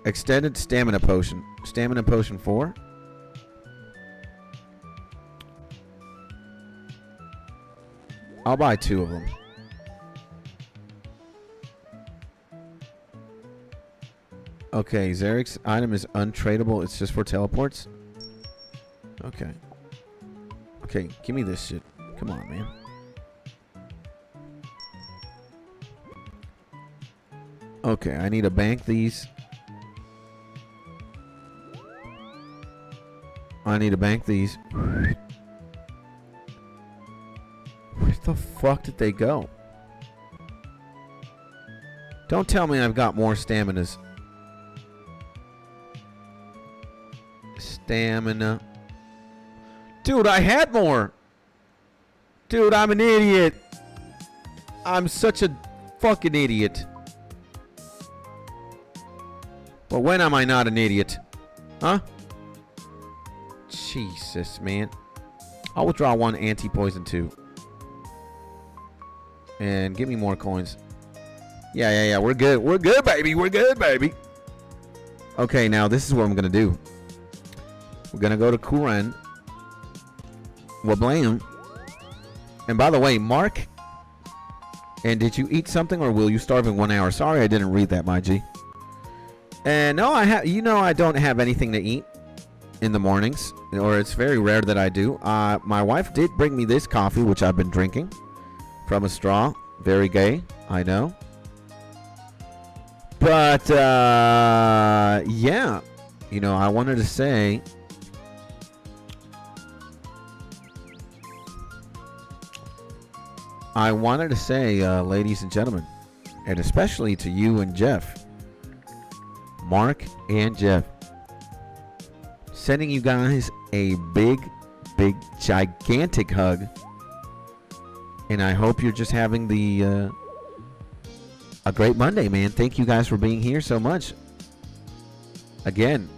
Extended stamina potion. Stamina potion 4. I'll buy 2 of them. Okay, Zarek's item is untradeable. It's just for teleports. Okay. Okay, give me this shit. Come on, man. Okay, I need to bank these. I need to bank these. Where the fuck did they go? Don't tell me I've got more staminas. Stamina. Dude, I had more. Dude, I'm an idiot. I'm such a fucking idiot. But when am I not an idiot? Huh? Jesus, man. I'll withdraw 1 anti-poison too. And give me more coins. Yeah. We're good. We're good, baby. We're good, baby. Okay, now this is what I'm going to do. We're gonna go to Kuren. Wablam. And by the way, Mark. And did you eat something, or will you starve in 1 hour? Sorry, I didn't read that, my G. And no, I have. You know, I don't have anything to eat in the mornings, or it's very rare that I do. My wife did bring me this coffee, which I've been drinking from a straw. Very gay, I know. But yeah, you know, I wanted to say. Ladies and gentlemen, and especially to you and Jeff, Mark and Jeff, sending you guys a big, gigantic hug. And I hope you're just having a great Monday, man. Thank you guys for being here so much. Again,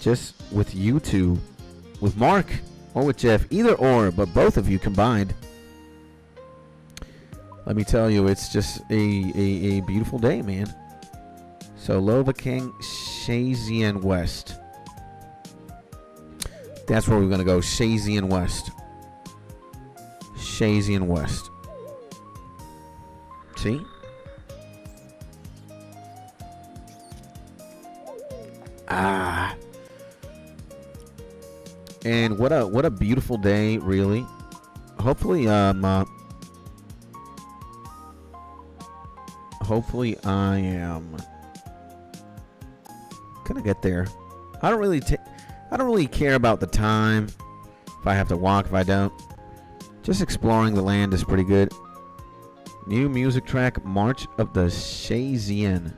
just with you two, with Mark or with Jeff, either or, but both of you combined. Let me tell you, it's just a beautiful day, man. So, Lova King, Shazian West. That's where we're going to go, Shazian West. Shazian West. See? And what a beautiful day, really. Hopefully I am gonna get there. I don't really care about the time. If I have to walk, if I don't. Just exploring the land is pretty good. New music track, March of the Shazian.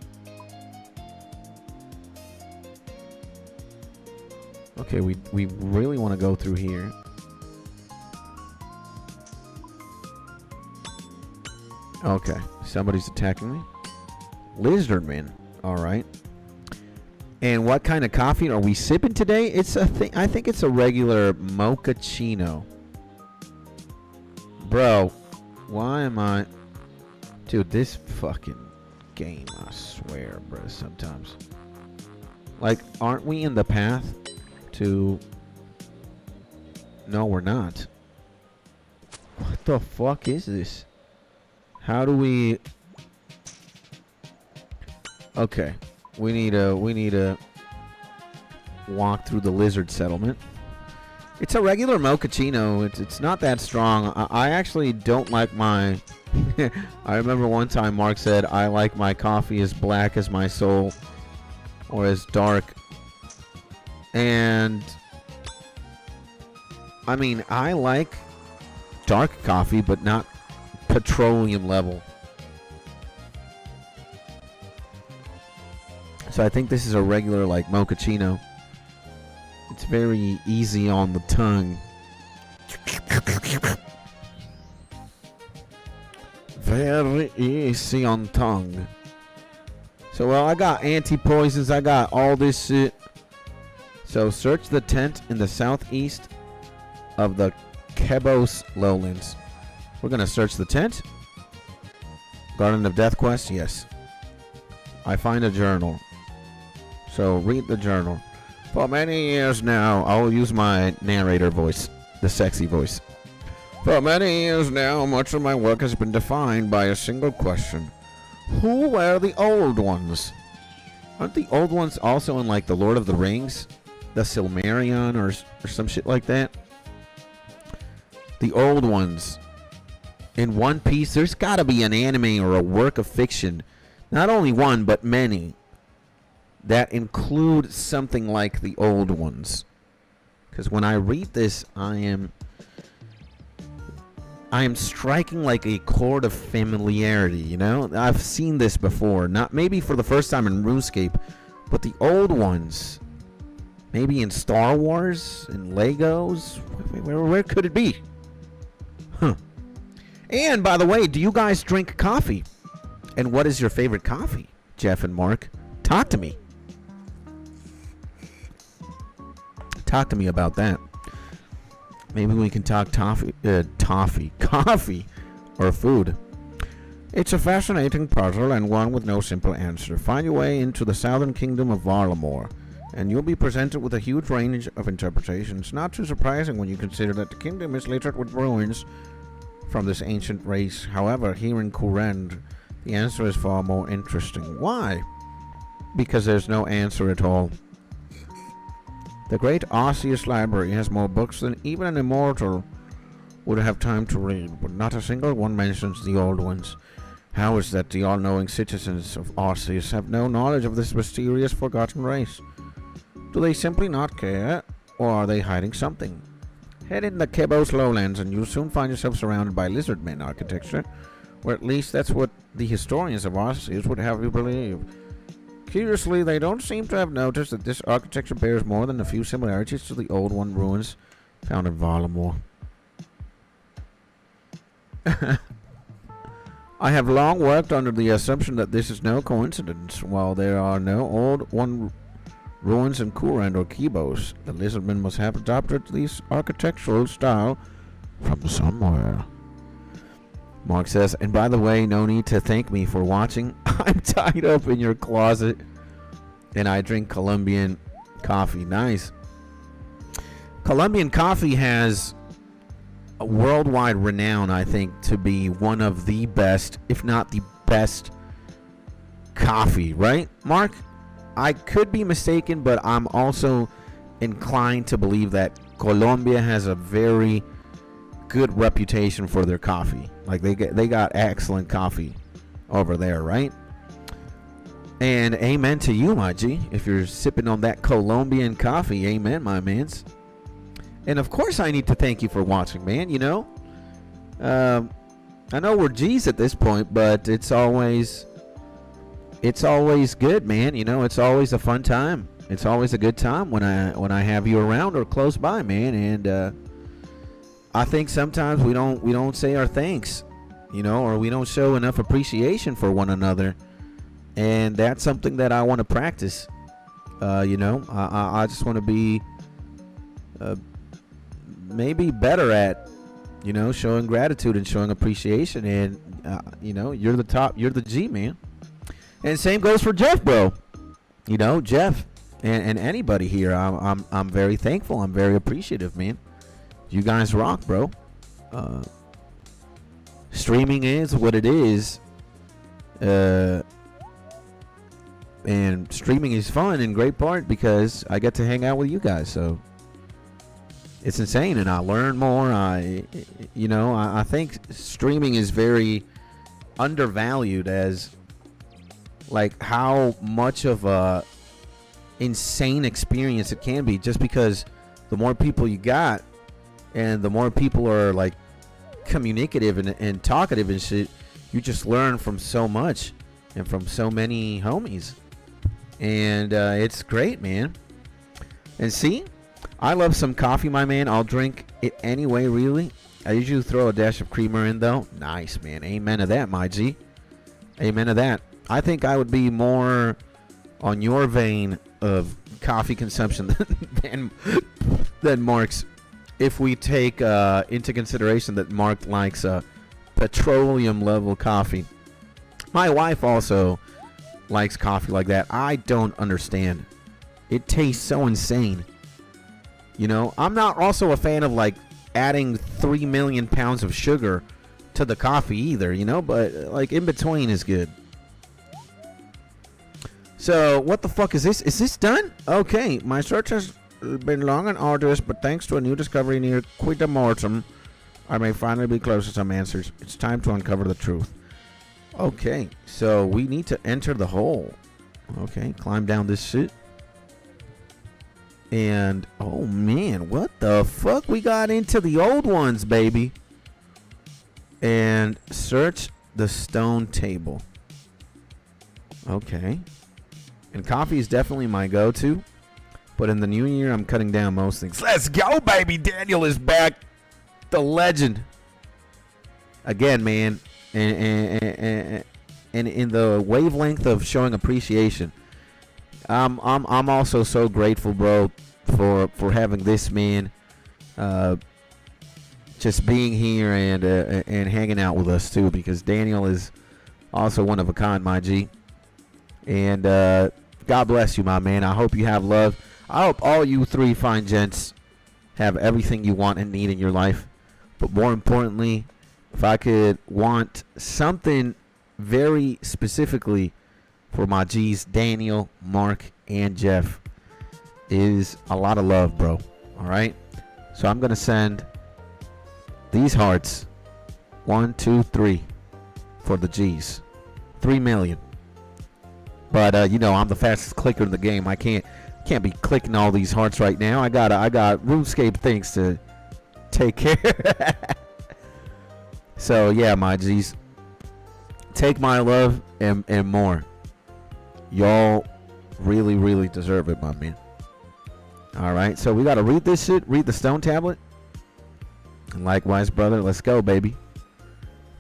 Okay, we really want to go through here. Okay, somebody's attacking me. Lizardman. All right. And what kind of coffee are we sipping today? It's a thing. I think it's a regular mochaccino. Bro, why am I... Dude, this fucking game, I swear, bro, sometimes. Like, aren't we in the path to... No, we're not. What the fuck is this? How do we... Okay. We need to walk through the lizard settlement. It's a regular mochaccino. It's not that strong. I actually don't like my... I remember one time Mark said, I like my coffee as black as my soul. Or as dark. And... I mean, I like dark coffee, but not petroleum level. So I think this is a regular, like, mochaccino. It's very easy on the tongue. Very easy on tongue. So, well, I got anti-poisons. I got all this shit. So, search the tent in the southeast of the Kebos lowlands. We're going to search the tent. Garden of Death quest? Yes. I find a journal. So, read the journal. For many years now, I'll use my narrator voice, the sexy voice. For many years now, much of my work has been defined by a single question. Who were the old ones? Aren't the old ones also in, like, the Lord of the Rings? The Silmarillion or some shit like that? The old ones. In One Piece, there's gotta be an anime or a work of fiction. Not only one, but many. That include something like the old ones. Because when I read this, I am striking like a chord of familiarity, you know? I've seen this before. Not maybe for the first time in RuneScape, but the old ones. Maybe in Star Wars, in Legos. Where could it be? Huh. And, by the way, do you guys drink coffee? And what is your favorite coffee, Jeff and Mark? Talk to me. Talk to me about that. Maybe we can talk coffee or food. It's a fascinating puzzle and one with no simple answer. Find your way into the southern kingdom of Varlamore. and you'll be presented with a huge range of interpretations. Not too surprising when you consider that the kingdom is littered with ruins from this ancient race. However, here in Kurand, the answer is far more interesting. Why? Because there's no answer at all. The great osrs library has more books than even an immortal would have time to read, but not a single one mentions the old ones. How is that the all-knowing citizens of osrs have no knowledge of this mysterious forgotten race? Do they simply not care, or are they hiding something? Head in the Kebos lowlands and you'll soon find yourself surrounded by lizardmen architecture, or at least that's what the historians of osrs would have you believe. Curiously, they don't seem to have noticed that this architecture bears more than a few similarities to the Old One ruins found in Valamor. I have long worked under the assumption that this is no coincidence. While there are no Old One ruins in Kurand or Kebos, the lizardmen must have adopted this architectural style from somewhere. Mark says, and by the way, no need to thank me for watching. I'm tied up in your closet and I drink Colombian coffee. Nice. Colombian coffee has a worldwide renown, I think, to be one of the best, if not the best, coffee, right, Mark? I could be mistaken, but I'm also inclined to believe that Colombia has a very good reputation for their coffee. Like they got excellent coffee over there, right? And amen to you, my G. If you're sipping on that Colombian coffee, amen, my mans. And of course, I need to thank you for watching, man. You know, I know we're G's at this point, but it's always good, man. You know, it's always a fun time. It's always a good time when I have you around or close by, man. And I think sometimes we don't say our thanks, you know, or we don't show enough appreciation for one another, and that's something that I want to practice. You know, I just want to be maybe better at, you know, showing gratitude and showing appreciation. And you know, you're the G, man. And same goes for Jeff, bro. You know, Jeff and anybody here. I'm very thankful. I'm very appreciative, man. You guys rock, bro. Streaming is what it is. And streaming is fun in great part because I get to hang out with you guys. So it's insane, and I learn more. I think streaming is very undervalued as like how much of a insane experience it can be, just because the more people you got and the more people are like communicative and talkative and shit, you just learn from so much and from so many homies. And it's great, man. And see, I love some coffee, my man. I'll drink it anyway, really. I usually throw a dash of creamer in, though. Nice, man. Amen to that, my G. Amen to that. I think I would be more on your vein of coffee consumption than Mark's, if we take into consideration that Mark likes petroleum level coffee. My wife also likes coffee like that. I don't understand. It tastes so insane. You know, I'm not also a fan of like adding 3 million pounds of sugar to the coffee either, you know, but like in between is good. So what the fuck is this? Is this done? Okay, my search has been long and arduous, but thanks to a new discovery near Quida Mortem, I may finally be close to some answers. It's time to uncover the truth. Okay, so we need to enter the hole. Okay, climb down this shit. And, oh man, what the fuck? We got into the old ones, baby. And search the stone table. Okay. And coffee is definitely my go-to. But in the new year, I'm cutting down most things. Let's go, baby. Daniel is back. The legend. Again, man. And in the wavelength of showing appreciation, I'm also so grateful, bro, for having this man just being here and hanging out with us too, because Daniel is also one of a kind, my G. And God bless you, my man. I hope you have love. I hope all you three fine gents have everything you want and need in your life. But more importantly, if I could want something very specifically for my G's, Daniel, Mark, and Jeff, is a lot of love, bro. All right? So I'm going to send these hearts, 1, 2, 3, for the G's. 3 million. But you know, I'm the fastest clicker in the game. I can't be clicking all these hearts right now. I got RuneScape things to take care. So yeah, my G's, take my love and more. Y'all really deserve it, my man. All right, so we got to read this shit. Read the stone tablet. And likewise, brother, let's go, baby.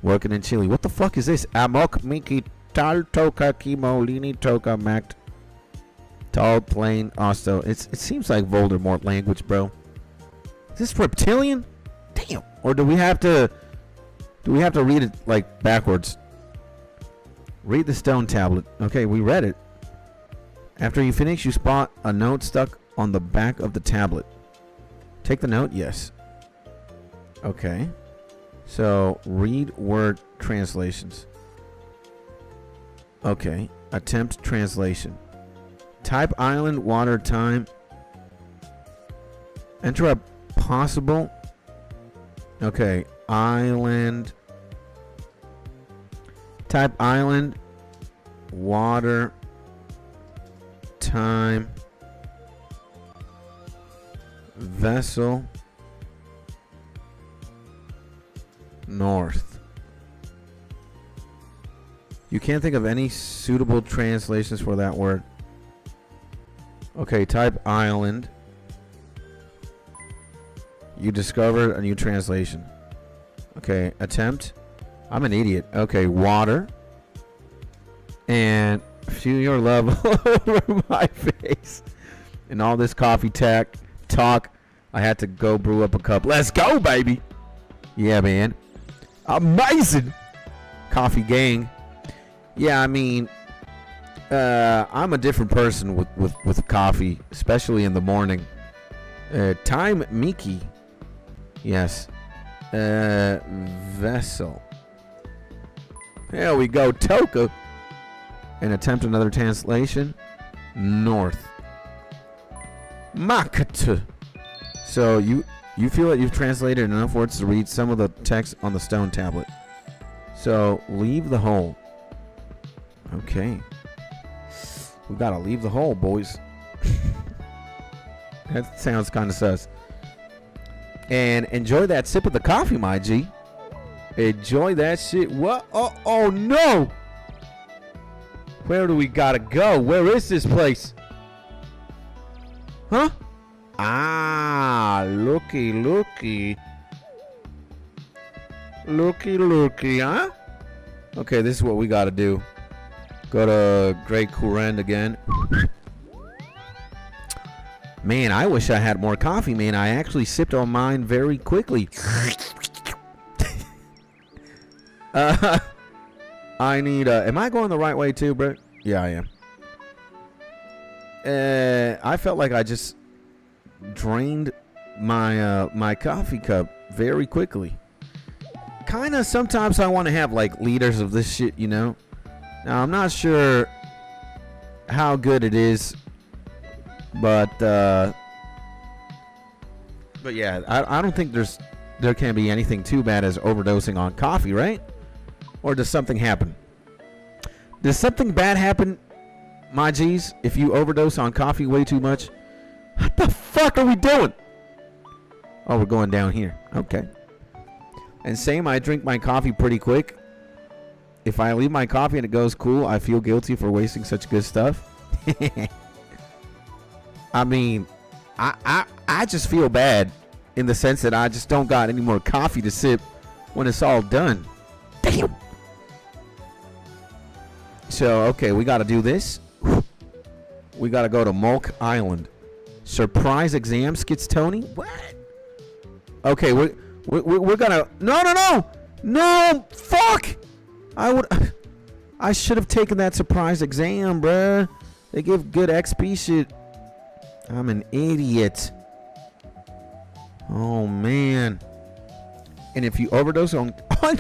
Working in Chile. What the fuck is this? Amok Miki Tal Toka Kimo Lini Toka Mact Tall Plain Osto. It seems like Voldemort language, bro. Is this reptilian? Damn. Or do we have to read it like backwards? Read the stone tablet. Okay, we read it. After you finish, you spot a note stuck on the back of the tablet. Take the note? Yes. Okay. So, read word translations. Okay. Attempt translation. Type island, water, time. Enter a possible. Okay. Island. Type island, water, time, vessel, north. You can't think of any suitable translations for that word. Okay, type island. You discovered a new translation. Okay, attempt. I'm an idiot. Okay, water. And feel your love all over my face. And all this coffee talk. I had to go brew up a cup. Let's go, baby. Yeah, man. Amazing. Coffee gang. Yeah, I mean, I'm a different person with coffee, especially in the morning. Time Miki. Yes. Vessel. There we go. Toka. And attempt another translation. North. Makata. So you feel that you've translated enough words to read some of the text on the stone tablet. So leave the hole. Okay. We gotta leave the hole, boys. That sounds kind of sus. And enjoy that sip of the coffee, my G. Enjoy that shit. What? Oh no! Where do we gotta go? Where is this place? Huh? Ah, looky. Looky, huh? Okay, this is what we gotta do. Go to Great Courant again. Man, I wish I had more coffee, man. I actually sipped on mine very quickly. I need am I going the right way too, bro? Yeah, I am. I felt like I just drained my my coffee cup very quickly. Kind of sometimes I want to have like liters of this shit, you know. Now I'm not sure how good it is, but yeah, I don't think there can be anything too bad as overdosing on coffee, right? Or does something happen? Does something bad happen, my G's, if you overdose on coffee way too much? What the fuck are we doing? Oh, we're going down here. Okay. And same, I drink my coffee pretty quick. If I leave my coffee and it goes cool, I feel guilty for wasting such good stuff. I mean, I just feel bad in the sense that I just don't got any more coffee to sip when it's all done. Damn. So, okay, we got to do this. We got to go to Mulk Island. Surprise exam skits, Tony? What? Okay, we're gonna... No! Fuck! I should have taken that surprise exam, bruh. They give good XP shit. I'm an idiot. Oh, man. And if you overdose on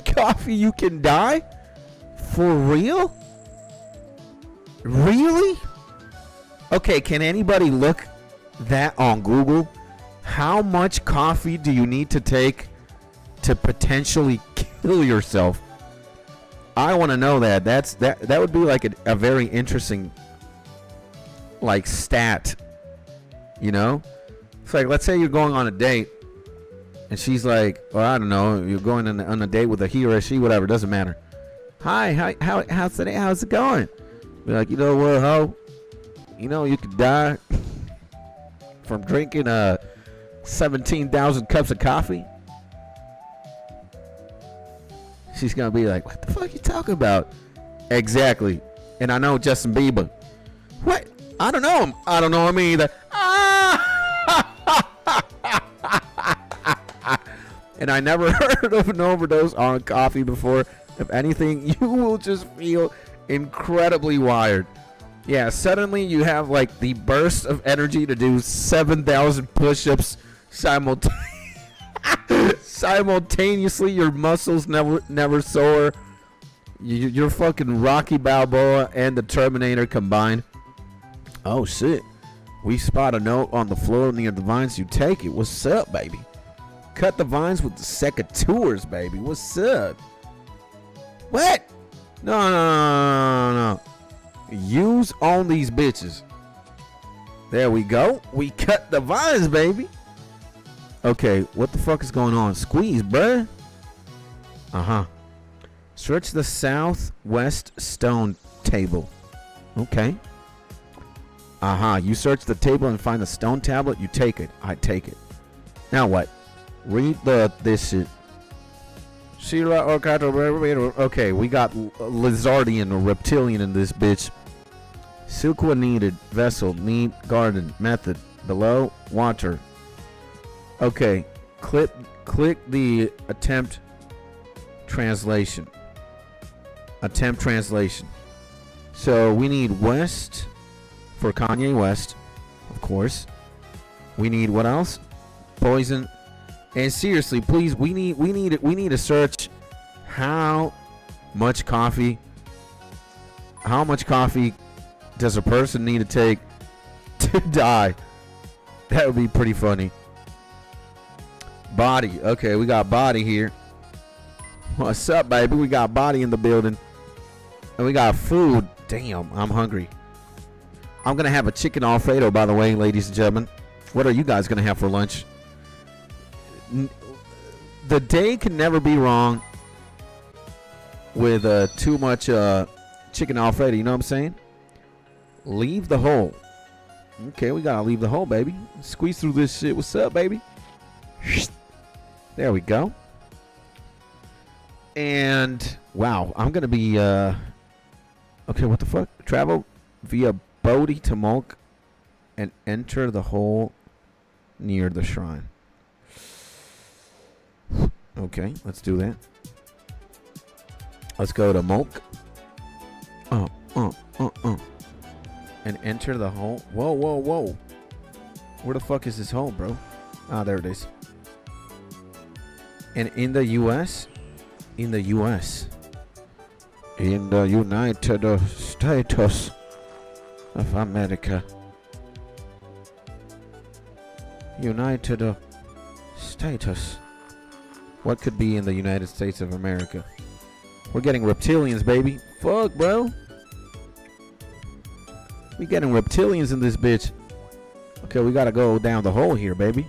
coffee, you can die? For real? Really? Okay, can anybody look that on Google? How much coffee do you need to take to potentially kill yourself? I want to know that. That would be like a very interesting like stat. You know? It's like, let's say you're going on a date and she's like, or I don't know, you're going on a date with a he or a she, whatever, doesn't matter. Hi, how's today? How's it going? Be like, you know what, ho? You know you could die from drinking 17,000 cups of coffee. She's gonna be like, what the fuck you talking about? Exactly. And I know Justin Bieber. What? I don't know him. I don't know him either. And I never heard of an overdose on coffee before. If anything, you will just feel incredibly wired. Yeah, suddenly you have like the burst of energy to do 7,000 push-ups simultaneously. Your muscles never sore. You're fucking Rocky Balboa and the Terminator combined. Oh shit. We spot a note on the floor near the vines. You take it. What's up, baby? Cut the vines with the secateurs, baby. What's up? What? No. Use on these bitches. There we go. We cut the vines, baby. Okay, what the fuck is going on? Squeeze, bruh. Uh-huh. Search the southwest stone table. Okay. Uh-huh. You search the table and find the stone tablet. You take it. I take it. Now what? Read this shit. Sheila or okay, we got lizardian or reptilian in this bitch. Silkwood needed. Vessel. Need. Garden. Method. Below. Water. Okay. Click the attempt translation. Attempt translation. So we need West for Kanye West, of course. We need what else? Poison. And seriously, please, we need to search how much coffee does a person need to take to die? That would be pretty funny. Body. Okay, we got body here. What's up, baby? We got body in the building. And we got food. Damn, I'm hungry. I'm going to have a chicken Alfredo, by the way, ladies and gentlemen. What are you guys going to have for lunch? The day can never be wrong with too much chicken Alfredo. You know what I'm saying? Leave the hole. Okay, we gotta leave the hole, baby. Squeeze through this shit. What's up, baby? There we go. And wow, I'm gonna be okay, what the fuck? Travel via Bodhi to Mulk and enter the hole near the shrine. Okay, let's do that. Let's go to Mulk. And enter the hole. Whoa. Where the fuck is this hole, bro? Ah, there it is. And in the U.S., in the United States of America. United States. What could be in the United States of America? We're getting reptilians, baby. Fuck, bro. We getting reptilians in this bitch. Okay, we gotta go down the hole here, baby.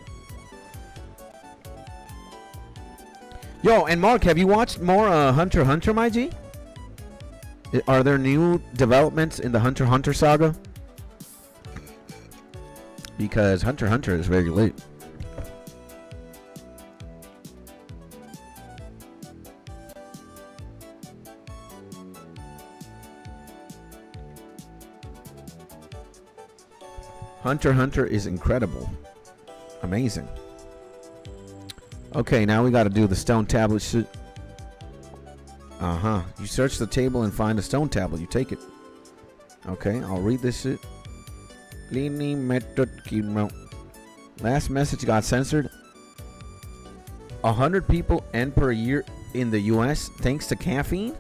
Yo, and Mark, have you watched more Hunter x Hunter, my G? Are there new developments in the Hunter x Hunter saga? Because Hunter x Hunter is very late. Hunter x Hunter is incredible. Amazing. Okay, now we got to do the stone tablet shit. Uh-huh. You search the table and find a stone tablet. You take it. Okay, I'll read this shit. Lini method chemo. Last message got censored. 100 people end per year in the US thanks to caffeine?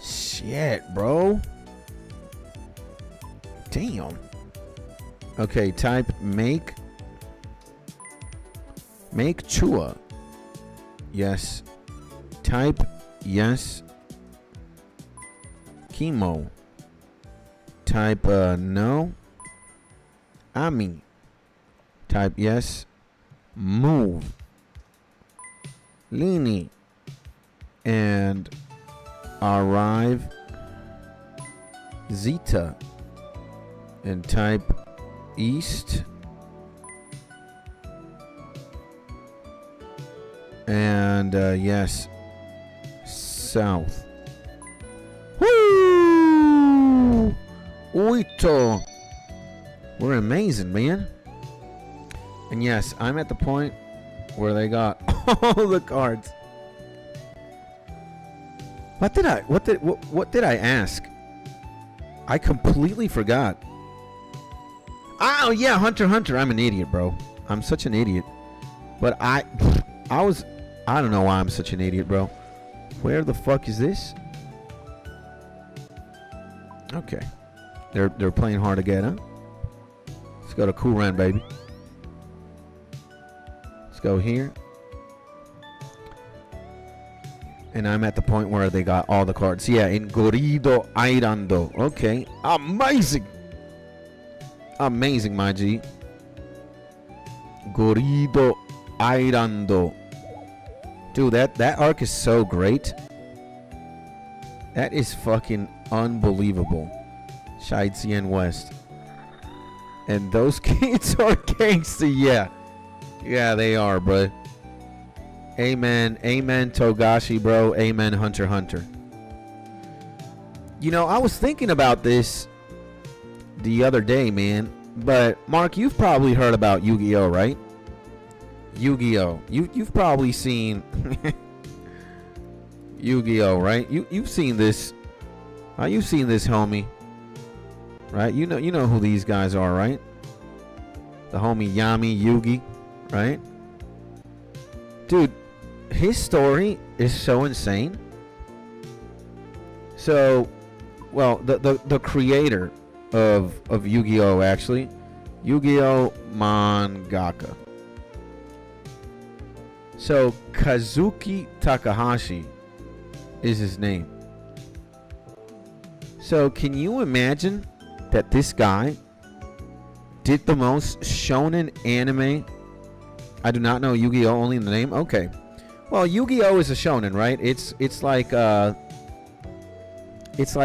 Shit, bro. Damn. Okay, type make chua. Yes. Type yes. Chemo. Type no. Ami. Type yes. Move. Lini. And arrive. Zeta. And type east. And yes. South. Woo! Uito. We're amazing, man. And yes, I'm at the point where they got all the cards. What did I ask? I completely forgot. Oh yeah, Hunter x Hunter. I'm an idiot, bro. I'm such an idiot. But I don't know why I'm such an idiot, bro. Where the fuck is this? Okay. They're playing hard again, huh? Let's go to Cool Run, baby. Let's go here. And I'm at the point where they got all the cards. Yeah, in Gorido Airando. Okay. Amazing. Amazing, my G. Gorido Airando. Dude, that arc is so great. That is fucking unbelievable. Shiitzian West. And those kids are gangsta, yeah. Yeah, they are, bro. Amen. Amen, Togashi, bro. Amen, Hunter x Hunter. You know, I was thinking about this the other day, man. But, Mark, you've probably heard about Yu-Gi-Oh, right? Yu-Gi-Oh. You've probably seen Yu-Gi-Oh, right? You've seen this. You've seen this, homie. Right? You know who these guys are, right? The homie Yami Yugi, right? Dude, his story is so insane. So, well, the creator of Yu-Gi-Oh, actually, Yu-Gi-Oh mangaka. So Kazuki Takahashi is his name. So can you imagine that this guy did the most shonen anime? I do not know Yu-Gi-Oh, only in the name. Okay. Well, Yu-Gi-Oh is a shonen, right? It's like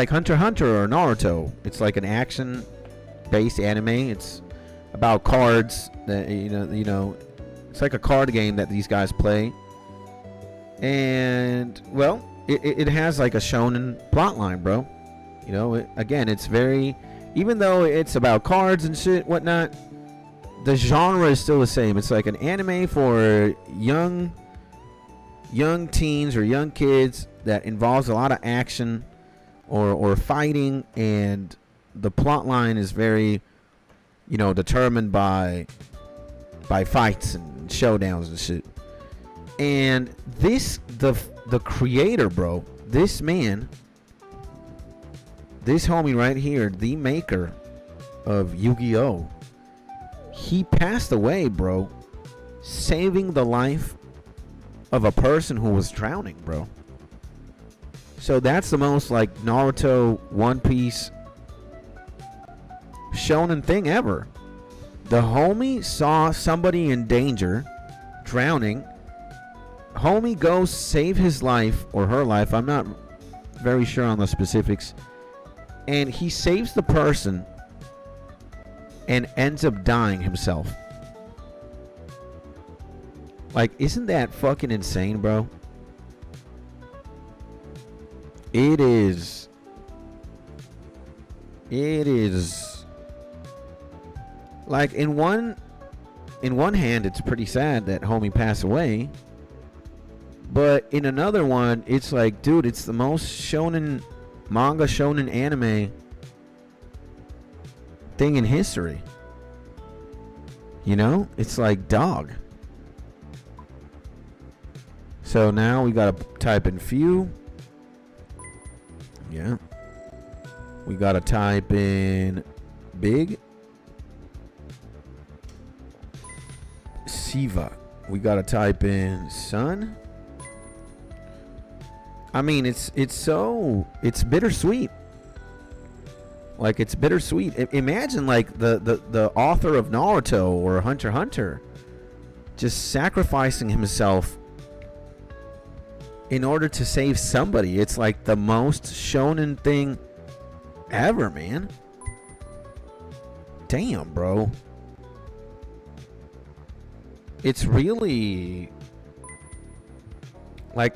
Hunter x Hunter or Naruto. It's like an action-based anime. It's about cards that you know. It's like a card game that these guys play. And well, it has like a shonen plotline, bro. You know, again, it's very, even though it's about cards and shit, whatnot, the genre is still the same. It's like an anime for young teens or young kids that involves a lot of action or fighting, and the plot line is very, determined by fights and showdowns and shit. And the creator, bro, this man, this homie right here, the maker of Yu-Gi-Oh, he passed away, bro, saving the life of a person who was drowning, bro. So that's the most like Naruto, One Piece, shonen thing ever. The homie saw somebody in danger, drowning. Homie goes save his life or her life. I'm not very sure on the specifics. And he saves the person and ends up dying himself. Like, isn't that fucking insane, bro? It is. Like, in one hand, it's pretty sad that homie passed away. But in another one, it's like, dude, it's the most shonen manga, shonen anime thing in history. You know? It's like, dog. So now we gotta type in few. Yeah. We gotta type in big. Siva. We gotta type in sun. I mean, it's bittersweet. Like, it's bittersweet. Imagine, like, the author of Naruto or Hunter x Hunter just sacrificing himself in order to save somebody. It's like the most shonen thing ever, man. Damn, bro. It's really, like,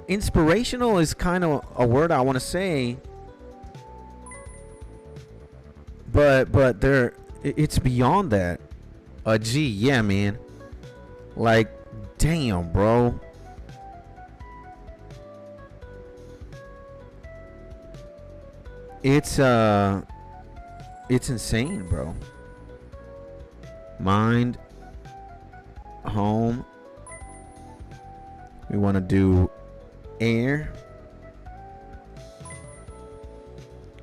inspirational is kind of a word I want to say, but it's beyond that. Gee, yeah, man. Like, damn, bro. It's insane, bro. Mind, home. We want to do air,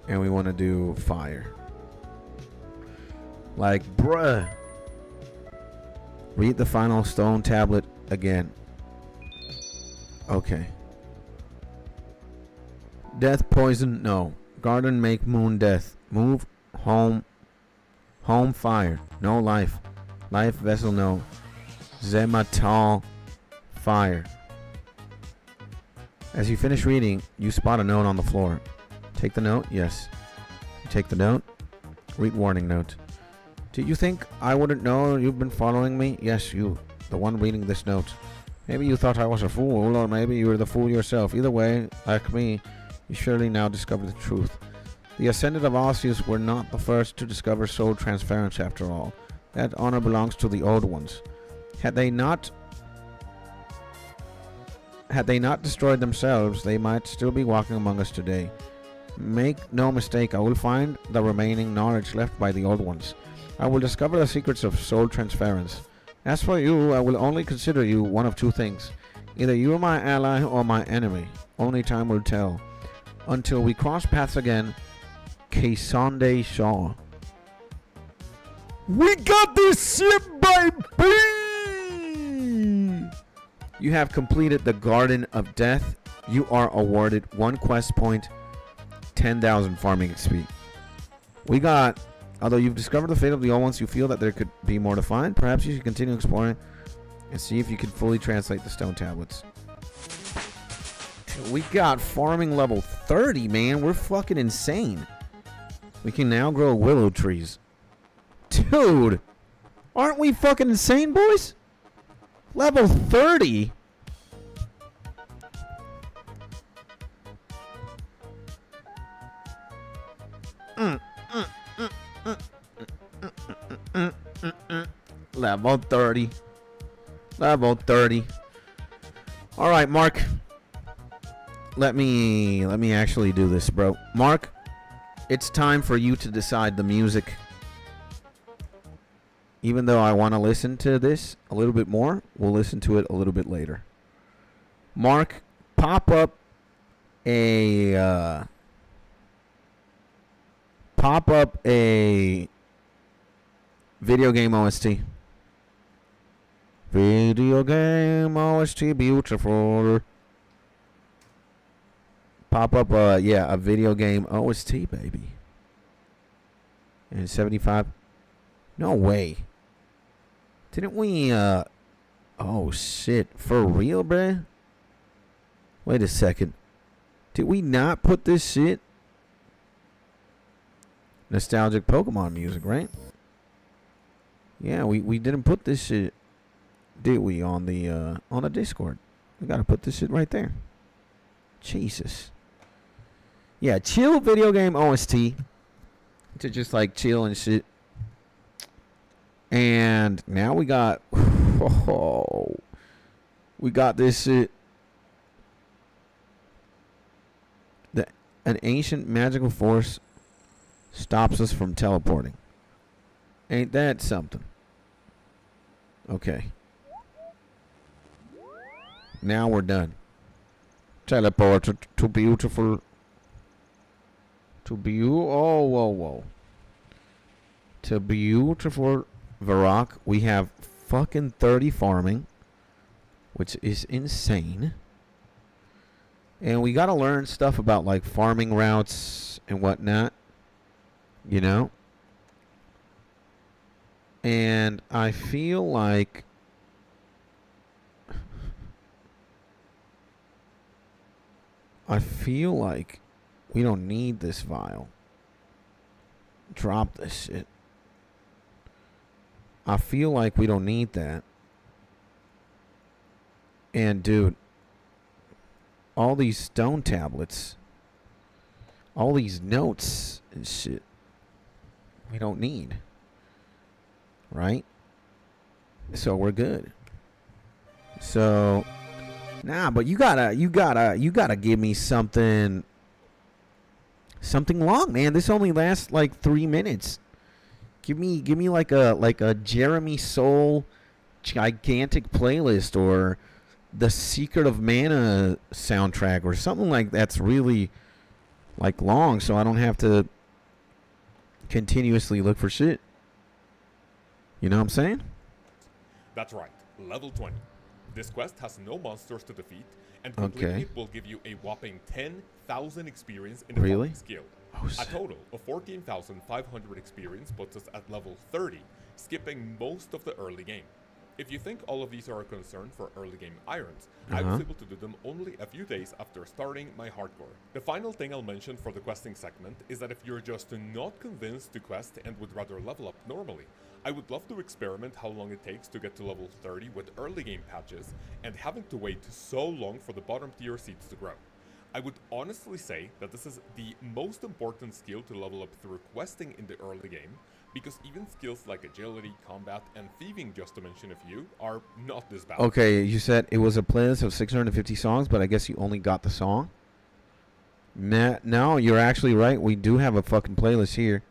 and we want to do fire. Like, bruh. Read the final stone tablet again. Okay. Death, poison, no. Garden, make moon, death. Move, home. Home, fire. No life. Life, vessel, no. Zematal, fire. As you finish reading, you spot a note on the floor. Take the note? Yes. You take the note. Read warning note. Do you think I wouldn't know you've been following me? Yes, you. The one reading this note. Maybe you thought I was a fool, or maybe you were the fool yourself. Either way, like me, you surely now discover the truth. The Ascended of Osseous were not the first to discover soul transference after all. That honor belongs to the old ones. Had they not destroyed themselves, they might still be walking among us today. Make no mistake, I will find the remaining knowledge left by the old ones. I will discover the secrets of soul transference. As for you, I will only consider you one of two things. Either you are my ally or my enemy. Only time will tell. Until we cross paths again, Kaysonde Shaw. We got this shit, baby! You have completed the Garden of Death. You are awarded 1 quest point, 10,000 farming XP. We got... Although you've discovered the fate of the old ones, you feel that there could be more to find. Perhaps you should continue exploring and see if you can fully translate the stone tablets. We got farming level 30, man. We're fucking insane. We can now grow willow trees. Dude, aren't we fucking insane, boys? Level 30? Level 30. Level 30. All right, Mark. Let me actually do this, bro. Mark, it's time for you to decide the music. Even though I want to listen to this a little bit more, we'll listen to it a little bit later. Mark, pop up a video game OST. Video game OST, beautiful. Pop up a video game OST, baby. And 75. No way. Didn't we oh shit, for real, bruh? Wait a second. Did we not put this shit? Nostalgic Pokemon music, right? Yeah, we didn't put this shit, did we, on the Discord? We gotta put this shit right there. Jesus. Yeah, chill video game OST. To just like chill and shit. And now we got we got this shit. An ancient magical force Stops us from teleporting. Ain't that something? Okay. Now we're done. Teleport to beautiful. Oh, whoa, whoa. To beautiful Varrock. We have fucking 30 farming, which is insane. And we gotta learn stuff about like farming routes and whatnot. You know? And I feel like we don't need this vial. Drop this shit. I feel like we don't need that. And dude, all these stone tablets, all these notes and shit, we don't need. Right? So we're good. So nah, but you gotta give me something long, man. This only lasts like 3 minutes. Give me like a Jeremy Soul gigantic playlist or the Secret of Mana soundtrack or something like that's really like long, so I don't have to continuously look for shit. You know what I'm saying? That's right, level 20. This quest has no monsters to defeat, and completing it will give you a whopping 10,000 experience in the farming skill. Oh, a total of 14,500 experience puts us at level 30, skipping most of the early game. If you think all of these are a concern for early game irons, I was able to do them only a few days after starting my hardcore. The final thing I'll mention for the questing segment is that if you're just not convinced to quest and would rather level up normally, I would love to experiment how long it takes to get to level 30 with early game patches and having to wait so long for the bottom tier seeds to grow. I would honestly say that this is the most important skill to level up through questing in the early game, because even skills like agility, combat, and thieving, just to mention a few, are not this bad. Okay, you said it was a playlist of 650 songs, but I guess you only got the song? Nah, no, you're actually right. We do have a fucking playlist here.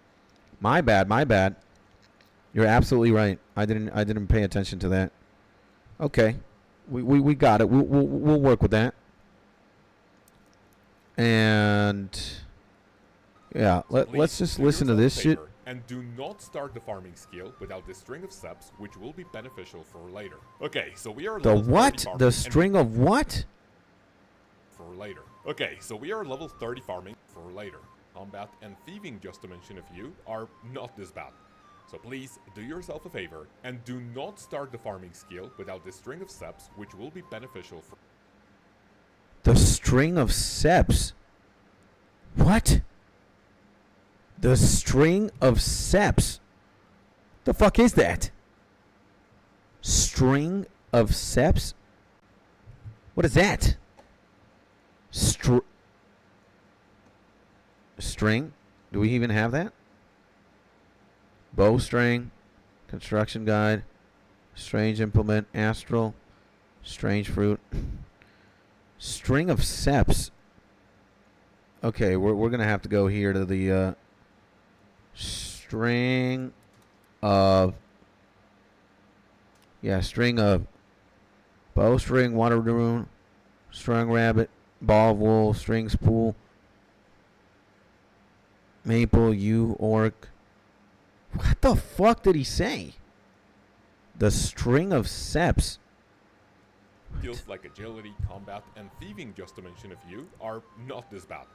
My bad. You're absolutely right. I didn't pay attention to that. Okay, we got it. We'll work with that. And yeah, let's just listen to this shit. And do not start the farming skill without the string of steps, which will be beneficial for later. Okay, so we are the what? The string of what? For later. Okay, so we are level 30 farming for later. Combat and thieving, just to mention a few, are not this bad. So please do yourself a favor and do not start the farming skill without the string of steps, which will be beneficial for. The string of steps? What? The string of steps? The fuck is that? String of steps? What is that? String? Do we even have that? Bowstring, construction guide, strange implement, astral, strange fruit, string of steps. Okay, we're gonna have to go here to the string of bowstring, water rune, strung rabbit, ball of wool, string spool, maple, yew, orc. What the fuck did he say? The string of steps. Skills like agility, combat, and thieving, just to mention a few, are not this bad.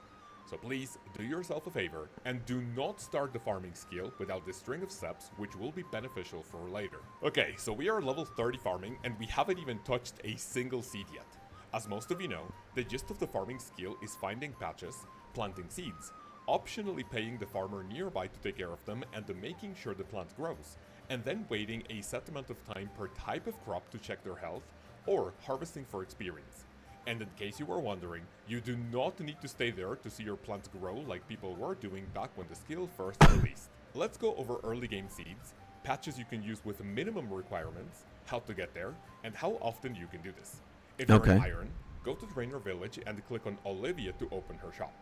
So please do yourself a favor and do not start the farming skill without this string of steps, which will be beneficial for later. Okay, so we are level 30 farming and we haven't even touched a single seed yet. As most of you know, the gist of the farming skill is finding patches, planting seeds, optionally paying the farmer nearby to take care of them and making sure the plant grows, and then waiting a set amount of time per type of crop to check their health, or harvesting for experience. And in case you were wondering, you do not need to stay there to see your plants grow like people were doing back when the skill first released. Let's go over early game seeds, patches you can use with minimum requirements, how to get there, and how often you can do this. If you're an iron, go to Trainer Village and click on Olivia to open her shop.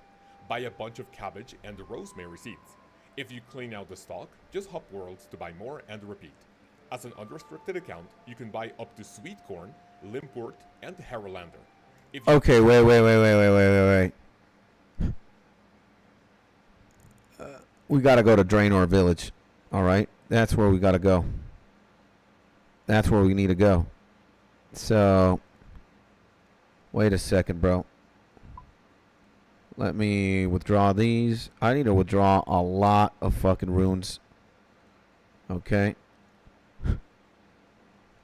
Buy a bunch of cabbage and rosemary seeds. If you clean out the stock, just hop worlds to buy more and repeat. As an unrestricted account, you can buy up to sweet corn, limpwort, and haralander. If you Okay, wait. We gotta go to GIELINOR Village. Alright? That's where we gotta go. That's where we need to go. So, wait a second, bro. Let me withdraw these. I need to withdraw a lot of fucking runes. Okay?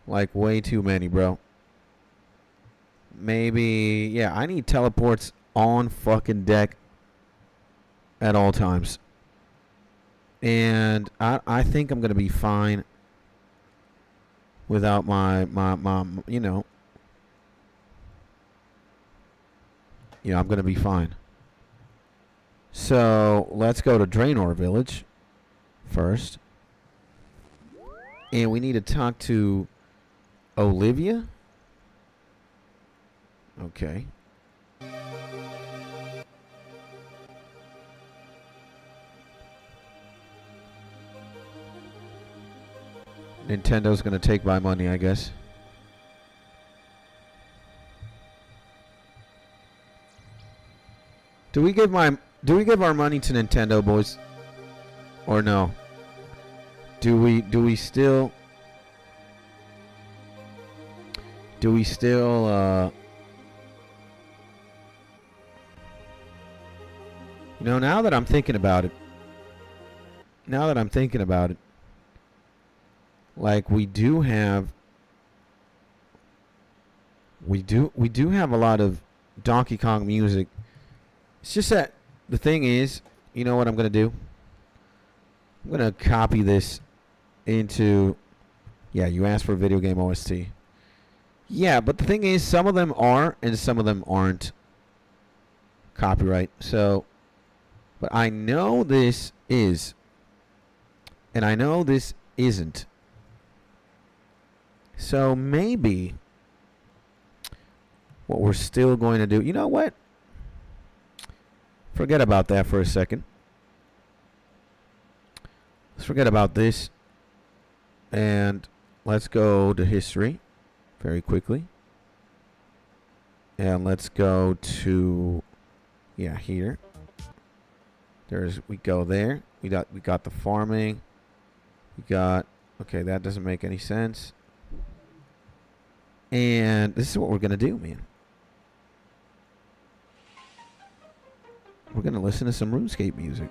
Like, way too many, bro. Maybe, yeah, I need teleports on fucking deck at all times. And I think I'm going to be fine without my, you know. Yeah, I'm going to be fine. So, let's go to GIELINOR Village first. And we need to talk to Olivia. Okay. Nintendo's gonna take my money, I guess. Do we give our money to Nintendo, boys? Or no? Do we still you know, now that I'm thinking about it, like we do have a lot of Donkey Kong music. It's just that the thing is, you know what I'm gonna do? I'm gonna copy this into, yeah, you asked for a video game OST. Yeah, but the thing is, some of them are and some of them aren't copyright. So, but I know this is, and I know this isn't. So maybe what we're still going to do, you know what? Forget about that for a second. Let's forget about this. And let's go to history very quickly. And let's go to, yeah, here. We go there. We got the farming. We got, okay, that doesn't make any sense. And this is what we're going to do, man. We're going to listen to some RuneScape music.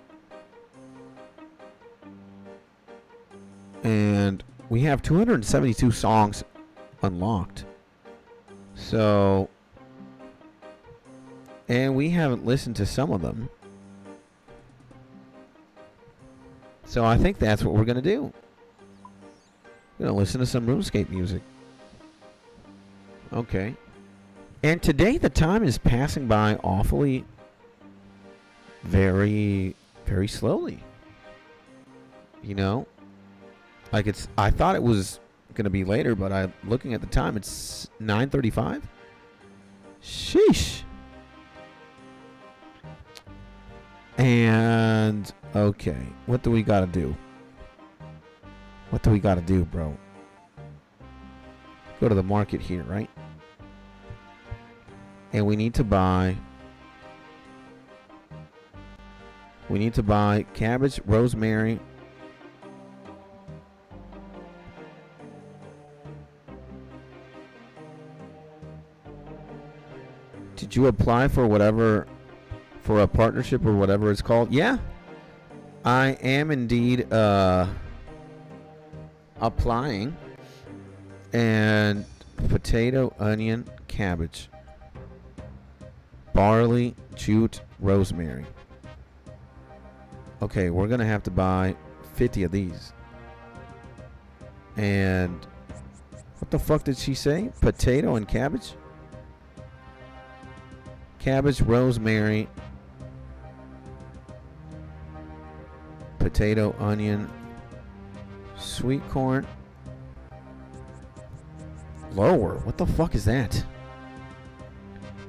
And we have 272 songs unlocked. So, and we haven't listened to some of them. So I think that's what we're going to do. We're going to listen to some RuneScape music. Okay. And today the time is passing by awfully very, very slowly. You know? Like I thought it was going to be later, but I'm looking at the time, it's 9:35. Sheesh. And, okay. What do we got to do? What do we got to do, bro? Go to the market here, right? And we need to buy cabbage, rosemary, did you apply for whatever, for a partnership or whatever it's called? Yeah, I am indeed applying. And potato, onion, cabbage, barley, jute, rosemary. Okay, we're gonna have to buy 50 of these. And what the fuck did she say? Potato and cabbage? Cabbage, rosemary, potato, onion, sweet corn. Lower. What the fuck is that?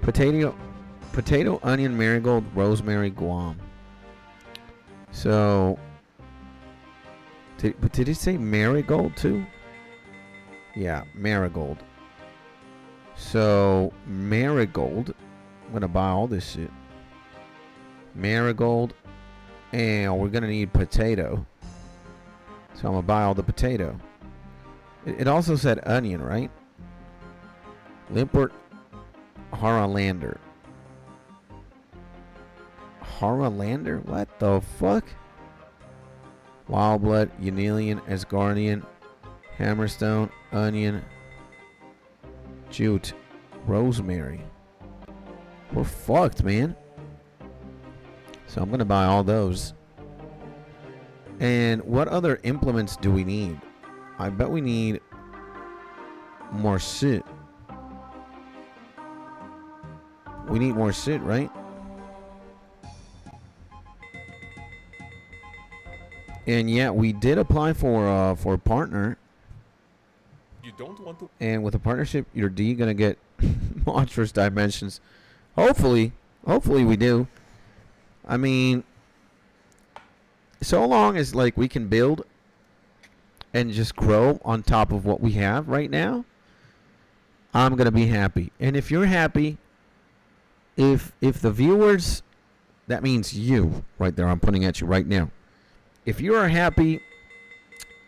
Potato, onion, marigold, rosemary, guam. So Did it say marigold too? Yeah, marigold. So marigold. I'm gonna buy all this shit. Marigold, and we're gonna need potato. So I'm gonna buy all the potato. It also said onion, right? Limport Haralander. Haralander? What the fuck? Wildblood, Unilian, Asgardian, Hammerstone, Onion, Jute, Rosemary. We're fucked, man. So I'm going to buy all those. And what other implements do we need? I bet we need more shit. We need more shit, right? And yeah, we did apply for a partner. You don't want to. And with a partnership, your D gonna get monstrous dimensions. Hopefully we do. I mean, so long as like we can build and just grow on top of what we have right now, I'm gonna be happy. And if you're happy, if the viewers, that means you right there, I'm putting at you right now. If you are happy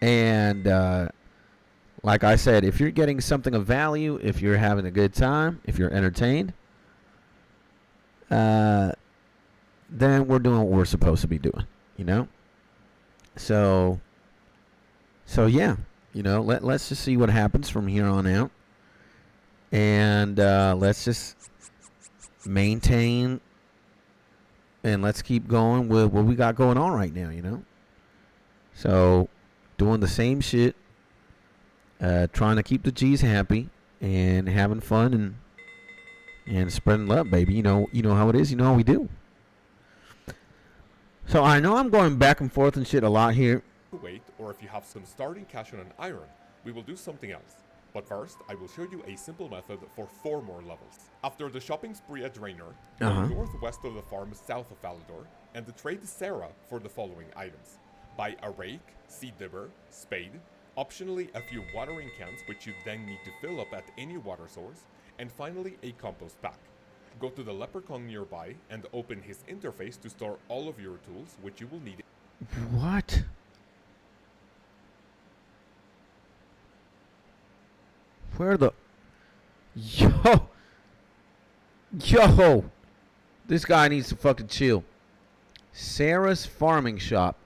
and like I said, if you're getting something of value, if you're having a good time, if you're entertained, then we're doing what we're supposed to be doing, you know? So yeah, you know, let's just see what happens from here on out. And let's just maintain and let's keep going with what we got going on right now, you know? So, doing the same shit, trying to keep the G's happy and having fun and spreading love, baby. You know how it is. You know how we do. So I know I'm going back and forth and shit a lot here. Wait, or if you have some starting cash on an iron, we will do something else. But first, I will show you a simple method for 4 more levels. After the shopping spree at Draenor, go northwest of the farm south of Valador, and trade Sarah for the following items. Buy a rake, seed dibber, spade, optionally a few watering cans which you then need to fill up at any water source, and finally a compost pack. Go to the leprechaun nearby and open his interface to store all of your tools which you will need. What? Where the... Yo! This guy needs to fucking chill. Sarah's farming shop.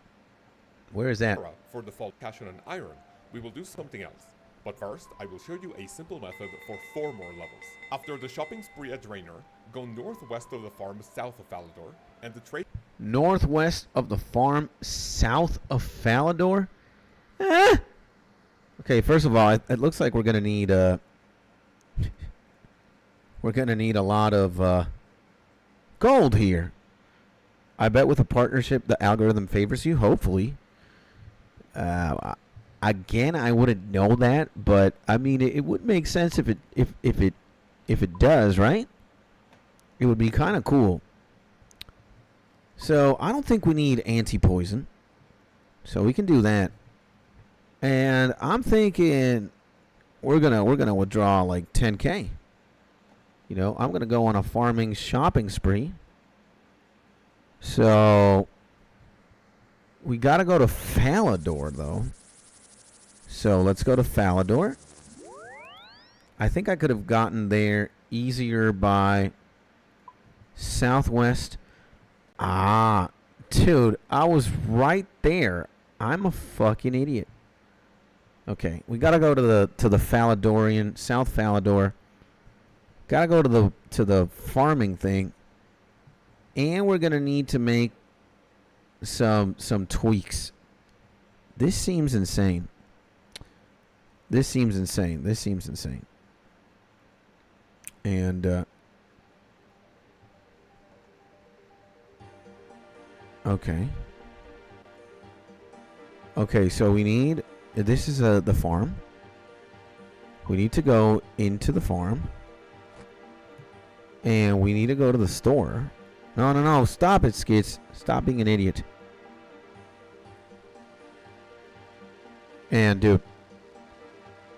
Where is that? For the fall cash on an iron, we will do something else. But first, I will show you a simple method for 4 more levels. After the shopping spree at Draenor, go northwest of the farm south of Valador, and trade... Northwest of the farm south of Valador? Okay, first of all, it looks like we're gonna need we're gonna need a lot of gold here. I bet with a partnership, the algorithm favors you. Hopefully. Again, I wouldn't know that, but I mean, it would make sense if it does, right? It would be kind of cool. So I don't think we need anti-poison, so we can do that. And I'm thinking we're gonna withdraw like 10K. You know, I'm gonna go on a farming shopping spree. So we gotta go to Valador though. So let's go to Valador. I think I could have gotten there easier by southwest. Ah, dude, I was right there. I'm a fucking idiot. Okay, we gotta go to the Valadorian, South Valador. Gotta go to the farming thing, and we're gonna need to make some tweaks. This seems insane. This seems insane. And okay. Okay, so we need... This is the farm. We need to go into the farm. And we need to go to the store. No. Stop it, Skits. Stop being an idiot. And dude,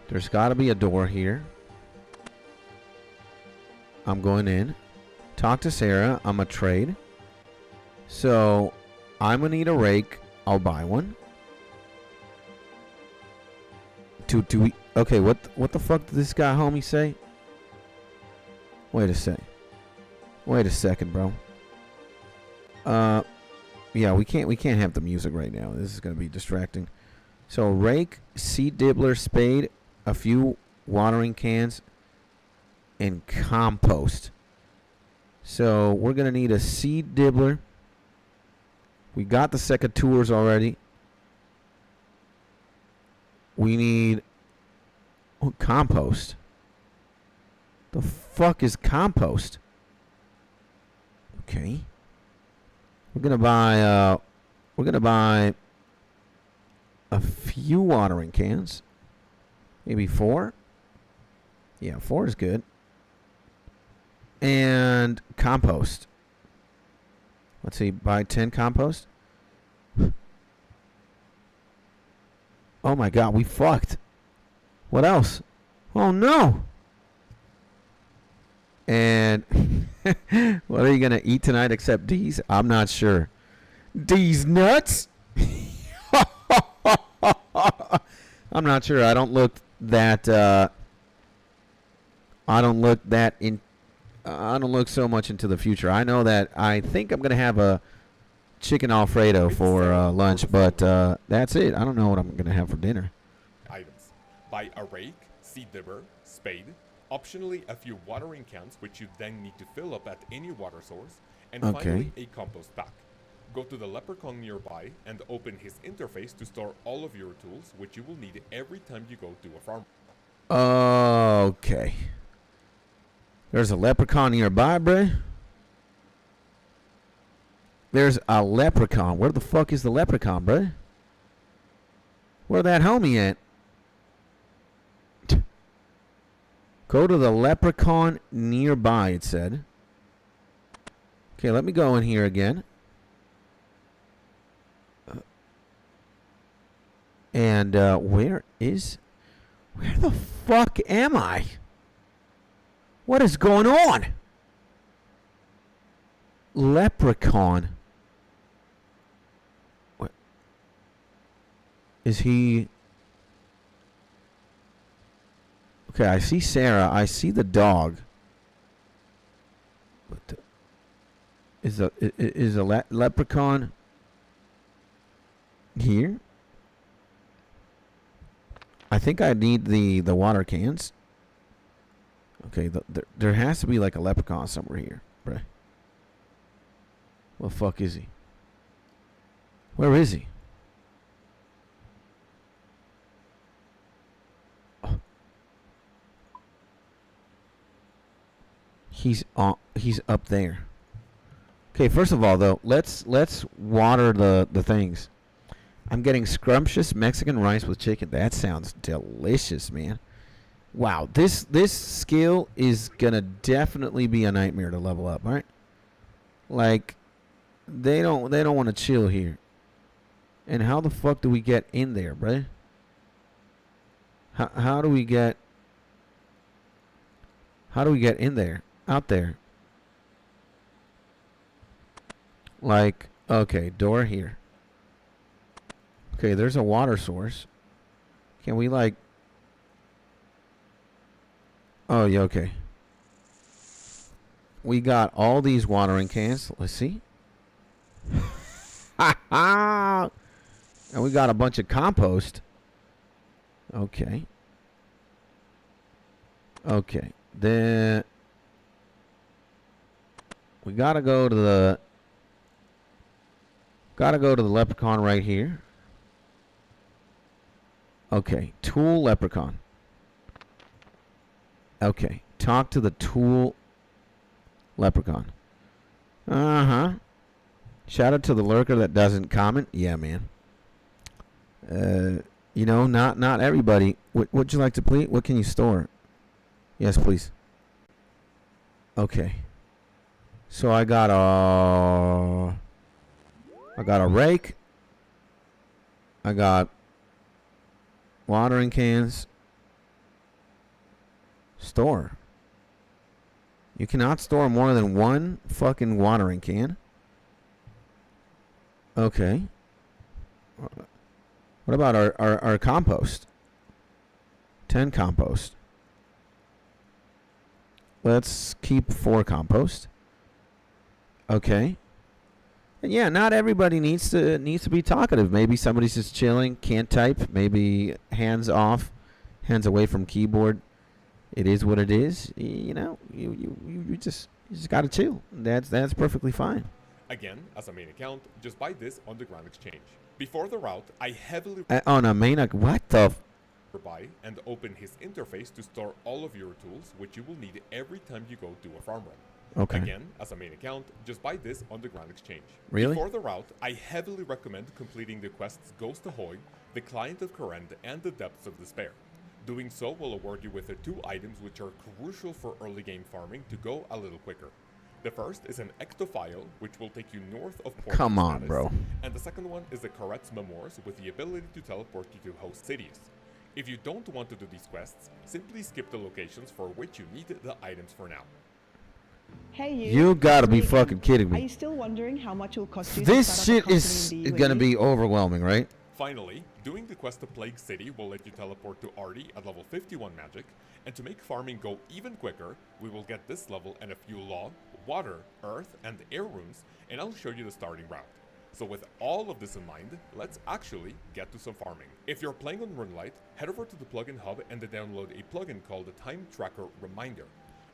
there's got to be a door here. I'm going in. Talk to Sarah. I'm a trade. So I'm gonna need a rake. I'll buy one. Do we? Okay. What the fuck did this guy homie say? Wait a sec. Wait a second, bro. Yeah, we can't have the music right now. This is gonna be distracting. So rake, seed dibbler, spade, a few watering cans, and compost. So we're gonna need a seed dibbler. We got the secateurs already. We need compost. The fuck is compost? Okay. We're gonna buy a few watering cans. Maybe 4. Yeah, 4 is good. And compost. Let's see, buy 10 compost. Oh my god, we fucked. What else? Oh no. And what are you going to eat tonight except D's? I'm not sure. D's nuts? I'm not sure. I don't look that I don't look so much into the future. I know that I think I'm going to have a chicken Alfredo for lunch, but that's it. I don't know what I'm going to have for dinner. Items. Buy a rake, seed dibber, spade, optionally a few watering cans which you then need to fill up at any water source, and finally a compost pack. Go to the leprechaun nearby and open his interface to store all of your tools which you will need every time you go to a farm. Okay. There's a leprechaun nearby, bruh. There's a leprechaun. Where the fuck is the leprechaun, bruh? Where that homie at? Go to the leprechaun nearby, it said. Okay, let me go in here again. And where the fuck am I? What is going on? Leprechaun. What? Is he... Okay, I see Sarah. I see the dog. What the... Is a leprechaun here? I think I need the water cans. Okay, there has to be like a leprechaun somewhere here, bruh. What the fuck is he? Where is he? Oh. He's up there. Okay, first of all though, let's water the things. I'm getting scrumptious Mexican rice with chicken. That sounds delicious, man. Wow, this skill is gonna definitely be a nightmare to level up, right? Like, they don't want to chill here. And how the fuck do we get in there, bruh? How do we get in there? Out there? Like, okay, door here. Okay, there's a water source. Can we like... Oh, yeah, okay. We got all these watering cans. Let's see. And we got a bunch of compost. Okay. Okay. Then we gotta go to the leprechaun right here. Okay, tool leprechaun. Okay, talk to the tool leprechaun. Uh-huh. Shout out to the lurker that doesn't comment. Yeah, man. You know, not everybody. Would you like to please? What can you store? Yes, please. Okay. So I got a rake. I got Watering cans. Store. You cannot store more than one fucking watering can. Okay. What about our compost? 10 compost. Let's keep 4 compost. Okay. And yeah, not everybody needs to be talkative. Maybe somebody's just chilling, can't type. Maybe hands off, hands away from keyboard. It is what it is. You know, you just gotta chill. That's perfectly fine. Again, as a main account, just buy this on the Grand Exchange. Before the route, I heavily On a main what the? buy and open his interface to store all of your tools, which you will need every time you go do a farm run. Okay. Again, as a main account, just buy this on the Grand Exchange. Really? Before the route, I heavily recommend completing the quests Ghost Ahoy, the Client of Korend, and the Depths of Despair. Doing so will award you with the 2 items which are crucial for early game farming to go a little quicker. The first is an ectophile, which will take you north of Port Come on, Status, bro. and the second one is the Karet's Memoirs with the ability to teleport you to host cities. If you don't want to do these quests, simply skip the locations for which you need the items for now. Hey You gotta be fucking kidding Are me. you still wondering how much it will cost you This to start shit up a is company in the gonna UAE? be overwhelming, right? Finally, doing the quest to Plague City will let you teleport to Artie at level 51 magic, and to make farming go even quicker, we will get this level and a few law, water, earth, and air runes, and I'll show you the starting route. So with all of this in mind, let's actually get to some farming. If you're playing on RuneLite, head over to the plugin hub and download a plugin called the Time Tracker Reminder.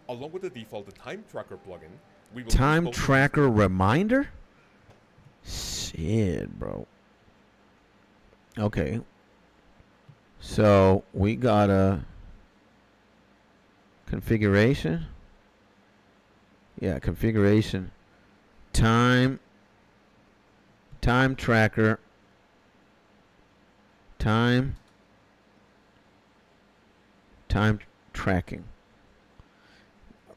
Along with the default Time Tracker plugin, we will Time tracker reminder? Shit, bro. Okay. So we got a configuration. Yeah, configuration. Time tracker. Time tracking.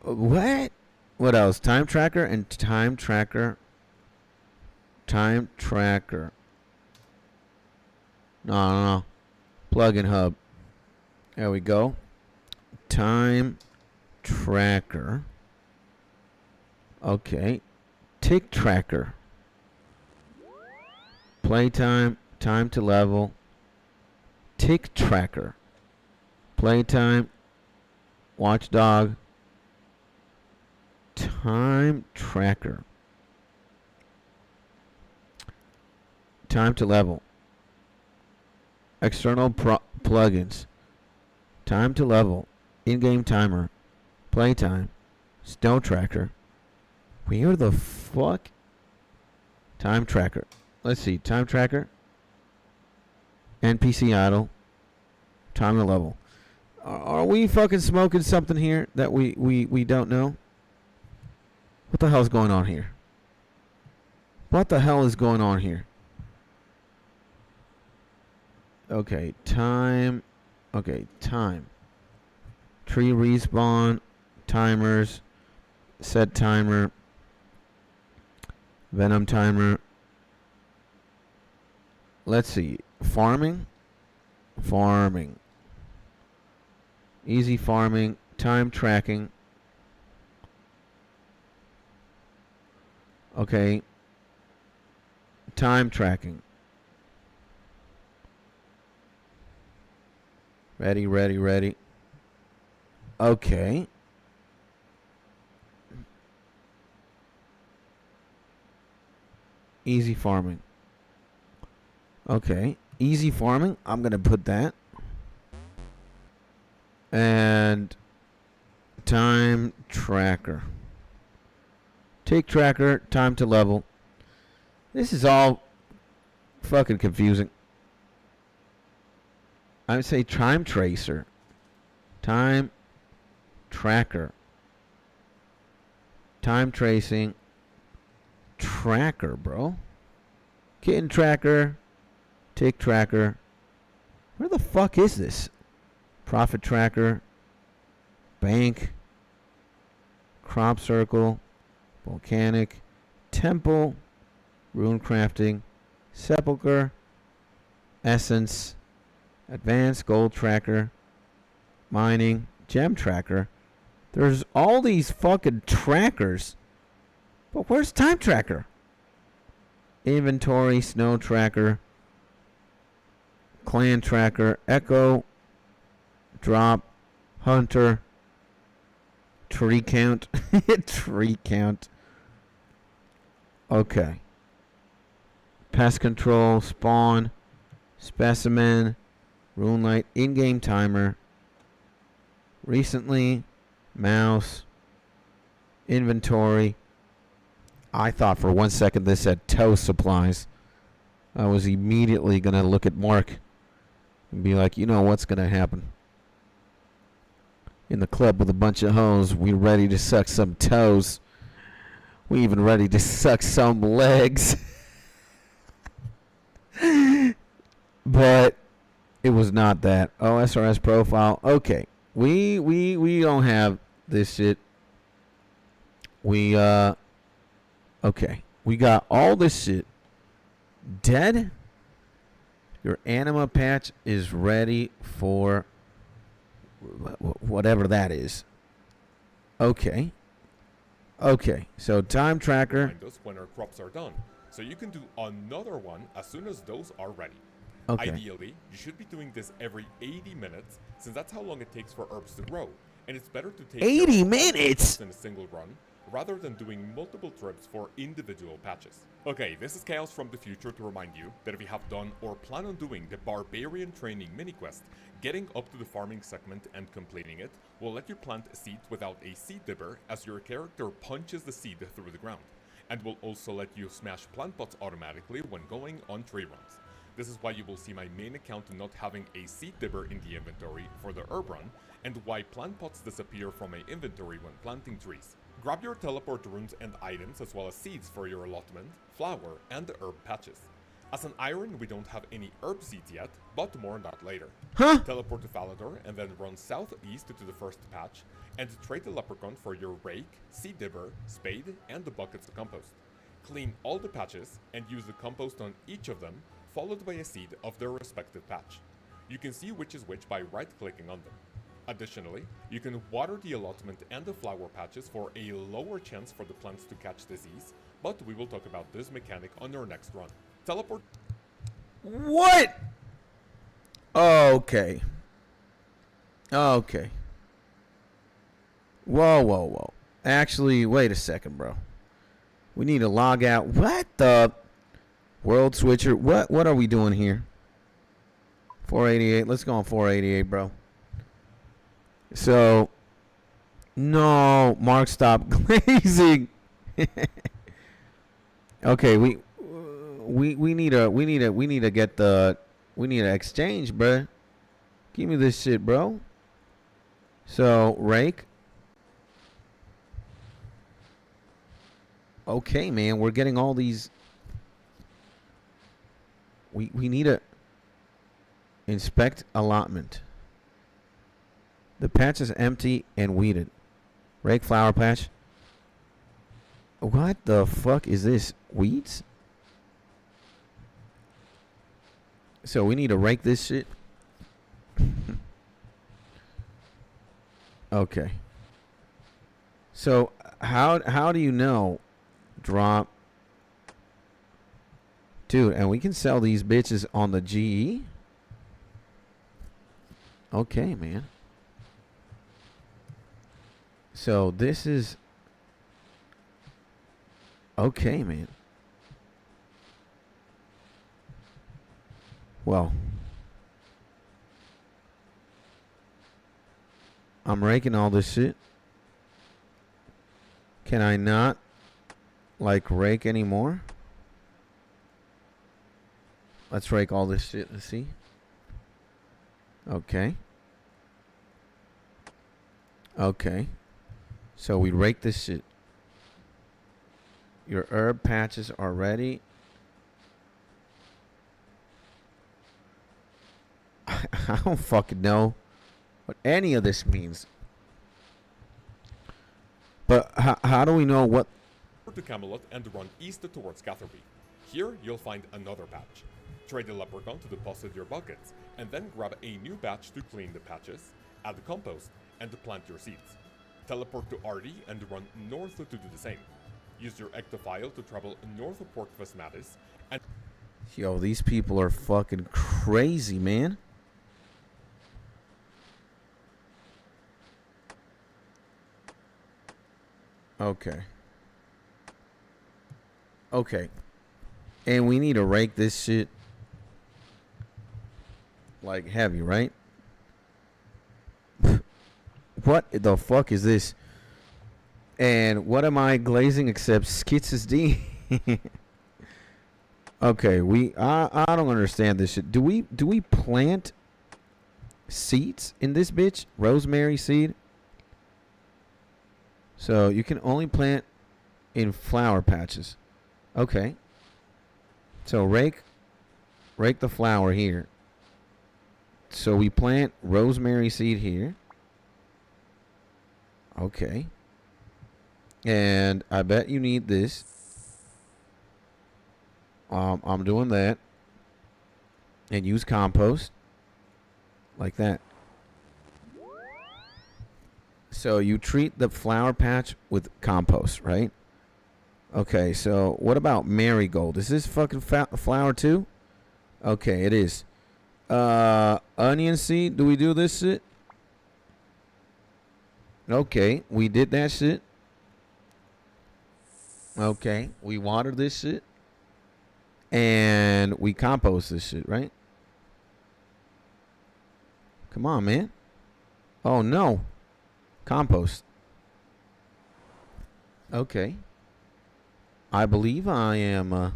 What? What else? Time tracker and time tracker. Time tracker. No. Plugin hub. There we go. Time tracker. Okay. Tick tracker. Playtime. Time to level. Tick tracker. Playtime. Watchdog. Time tracker. Time to level. External plugins. Time to level. In-game timer. Playtime. Snow tracker. Where the fuck? Time tracker. Let's see. Time tracker. NPC idle. Time to level. Are we fucking smoking something here that we don't know? What the hell's going on here? What the hell is going on here? Okay, time. Okay, time. Tree respawn. Timers. Set timer. Venom timer. Let's see. Farming. Farming. Easy farming. Time tracking. Okay. Time tracking. Ready. Okay. Easy farming. Okay. Easy farming. I'm going to put that. And time tracker. Tick tracker. Time to level. This is all fucking confusing. I would say time tracer. Time tracker. Time tracing. Tracker, bro. Kitten tracker. Tick tracker. Where the fuck is this? Profit tracker. Bank. Crop circle. Volcanic. Temple. Rune crafting. Sepulcher. Essence. Advanced gold tracker. Mining. Gem tracker. There's all these fucking trackers. But where's time tracker? Inventory, snow tracker, clan tracker, echo, drop, hunter, tree count. Tree count. Okay. Pest control, spawn, specimen, rune light, in-game timer, recently, mouse, inventory. I thought for 1 second this said tow supplies. I was immediately going to look at Mark and be like, you know what's going to happen. In the club with a bunch of hoes, we ready to suck some toes. We even ready to suck some legs. But it was not that. OSRS profile. Okay. We don't have this shit. Okay. We got all this shit. Dead. Your anima patch is ready for whatever that is. Okay. Okay. So time tracker. Find us when our crops are done. So you can do another one as soon as those are ready. Okay. Ideally, you should be doing this every 80 minutes, since that's how long it takes for herbs to grow. And it's better to take 80 minutes in a single run, rather than doing multiple trips for individual patches. Okay, this is Chaos from the future to remind you that if you have done or plan on doing the Barbarian Training mini-quest, getting up to the farming segment and completing it will let you plant seeds without a seed dibber, as your character punches the seed through the ground, and will also let you smash plant pots automatically when going on tree runs. This is why you will see my main account not having a seed dibber in the inventory for the herb run, and why plant pots disappear from my inventory when planting trees. Grab your teleport runes and items as well as seeds for your allotment, flower, and herb patches. As an iron, we don't have any herb seeds yet, but more on that later. Huh? Teleport to Falador and then run southeast to the first patch, and trade the leprechaun for your rake, seed dibber, spade, and the buckets to compost. Clean all the patches and use the compost on each of them, followed by a seed of their respective patch. You can see which is which by right-clicking on them. Additionally, you can water the allotment and the flower patches for a lower chance for the plants to catch disease, but we will talk about this mechanic on our next run. Teleport. What? Okay. Okay. Whoa. Actually, wait a second, bro. We need to log out. What the? World switcher. What are we doing here? 488. Let's go on 488, bro. So, no, Mark, stop glazing. Okay, we need to exchange, bro. Give me this shit, bro. So, rake. Okay, man, we're getting all these. We need to inspect allotment. The patch is empty and weeded. Rake flower patch. What the fuck is this? Weeds? So we need to rake this shit. Okay. So how do you know? Drop. Dude, and we can sell these bitches on the GE? Okay, man. So this is... Okay, man. Well. I'm raking all this shit. Can I not, like, rake anymore? Let's rake all this shit. Let's see. Okay. Okay. So we rake this shit. Your herb patches are ready. I don't fucking know what any of this means. But how do we know what... To Camelot and run east towards Catherby. Here you'll find another patch. Trade the leprechaun to deposit your buckets, and then grab a new batch to clean the patches, add the compost, and to plant your seeds. Teleport to RD and run north to do the same. Use your ectophile to travel north of Port Vesmatis, and Yo, these people are fucking crazy, man. Okay. Okay. And we need to rake this shit like heavy, right? What the fuck is this? And what am I glazing except Skits D? Okay, I don't understand this shit. Do we plant seeds in this bitch? Rosemary seed? So you can only plant in flower patches. Okay. So rake the flower here. So we plant rosemary seed here. Okay. And I bet you need this. I'm doing that. And use compost. Like that. So you treat the flower patch with compost, right? Okay, so what about marigold? Is this fucking flower too? Okay, it is. Onion seed, do we do this shit? Okay, we did that shit. Okay, we water this shit. And we compost this shit, right? Come on, man. Oh, no. Compost. Okay. I believe I am